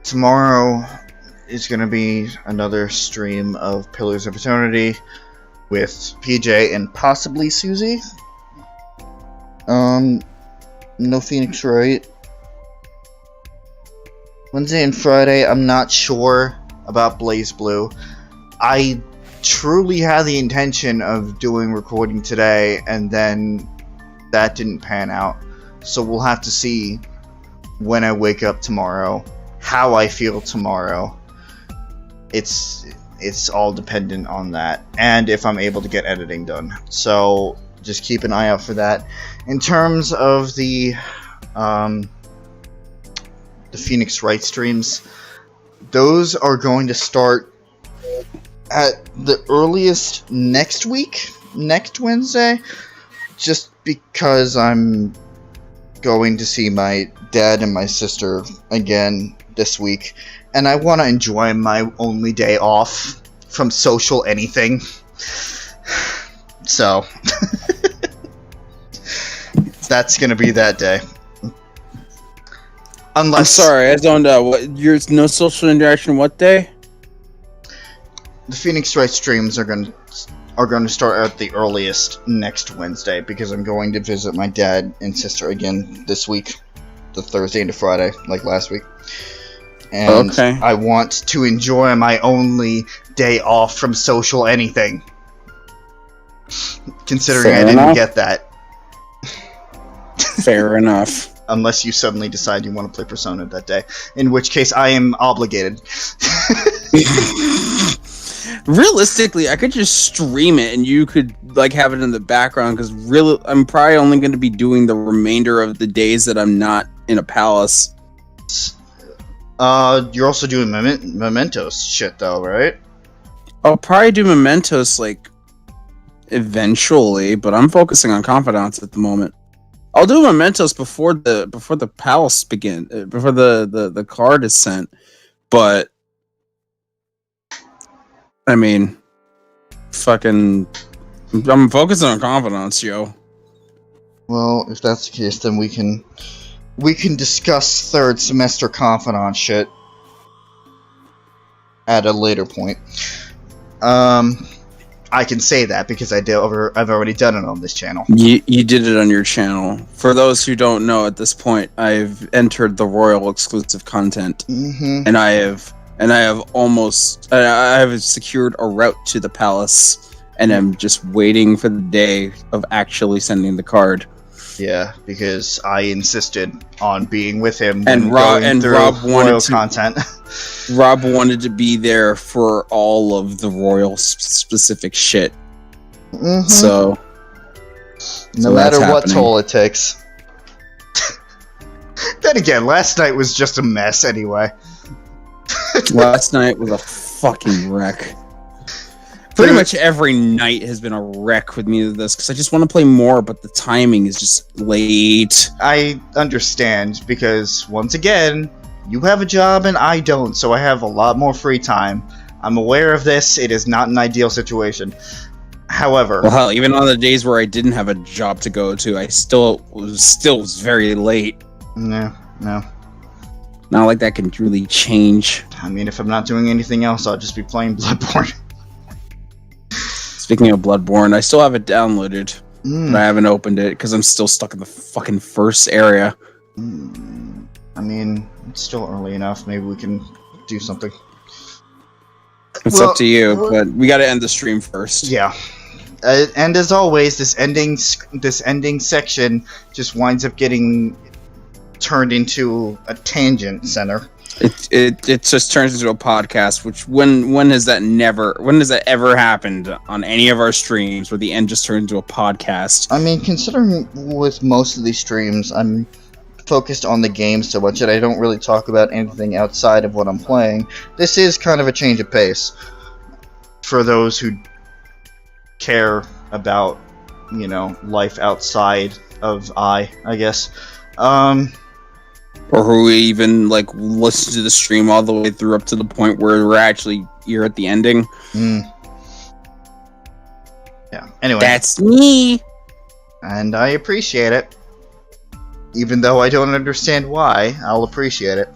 tomorrow is going to be another stream of Pillars of Eternity with PJ and possibly Suzie. No Phoenix Wright. Wednesday and Friday, I'm not sure about Blaze Blue. I truly had the intention of doing recording today, and then that didn't pan out. So we'll have to see when I wake up tomorrow, how I feel tomorrow. It's all dependent on that, and if I'm able to get editing done. So just keep an eye out for that. In terms of the Phoenix Wright streams, those are going to start at the earliest next week, next Wednesday, just because I'm going to see my dad and my sister again this week, and I want to enjoy my only day off from social anything. So that's gonna be that day. Unless, I'm sorry, I don't know. What, your no social interaction what day? The Phoenix Wright streams are going to start at the earliest next Wednesday, because I'm going to visit my dad and sister again this week, the Thursday into Friday, like last week. And okay. I want to enjoy my only day off from social anything, considering Fair I didn't enough. get that. Fair enough. Unless you suddenly decide you want to play Persona that day, in which case I am obligated. Realistically, I could just stream it and you could like have it in the background, because really, I'm probably only going to be doing the remainder of the days that I'm not in a palace. You're also doing Mementos shit though, right? I'll probably do Mementos like eventually, but I'm focusing on Confidants at the moment. I'll do Mementos before the palace before the card is sent, but I mean, fucking, I'm focusing on Confidants, yo. Well, if that's the case, then we can discuss third semester Confidant shit at a later point. I can say that because I've already done it on this channel. You did it on your channel. For those who don't know, at this point, I've entered the Royal exclusive content, and I have secured a route to the palace, and I'm just waiting for the day of actually sending the card. Yeah, because I insisted on being with him and when Rob wanted Royal to, content. Rob wanted to be there for all of the Royal specific shit. So no matter what toll it takes. Then again, last night was just a mess anyway. Last night was a fucking wreck. Pretty much every night has been a wreck with me with this, because I just want to play more, but the timing is just late. I understand, because once again, you have a job and I don't, so I have a lot more free time. I'm aware of this. It is not an ideal situation. However, well, hell, even on the days where I didn't have a job to go to, I still was very late. No. Not like that can really change. I mean, if I'm not doing anything else, I'll just be playing Bloodborne. Speaking of Bloodborne, I still have it downloaded, but I haven't opened it because I'm still stuck in the fucking first area. I mean, it's still early enough. Maybe we can do something. It's up to you, but we got to end the stream first. Yeah. And as always, this ending section just winds up getting turned into a tangent center. It just turns into a podcast, which when has that ever happened on any of our streams where the end just turns into a podcast? I mean, considering with most of these streams I'm focused on the game so much that I don't really talk about anything outside of what I'm playing, this is kind of a change of pace for those who care about, life outside of I guess. Or who even listen to the stream all the way through up to the point where you're at the ending. Yeah. Anyway, that's me, and I appreciate it. Even though I don't understand why, I'll appreciate it.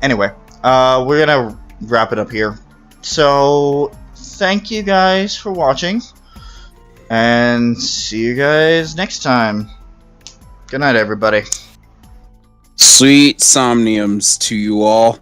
Anyway, we're gonna wrap it up here. So, thank you guys for watching. And see you guys next time. Good night, everybody. Sweet somniums to you all.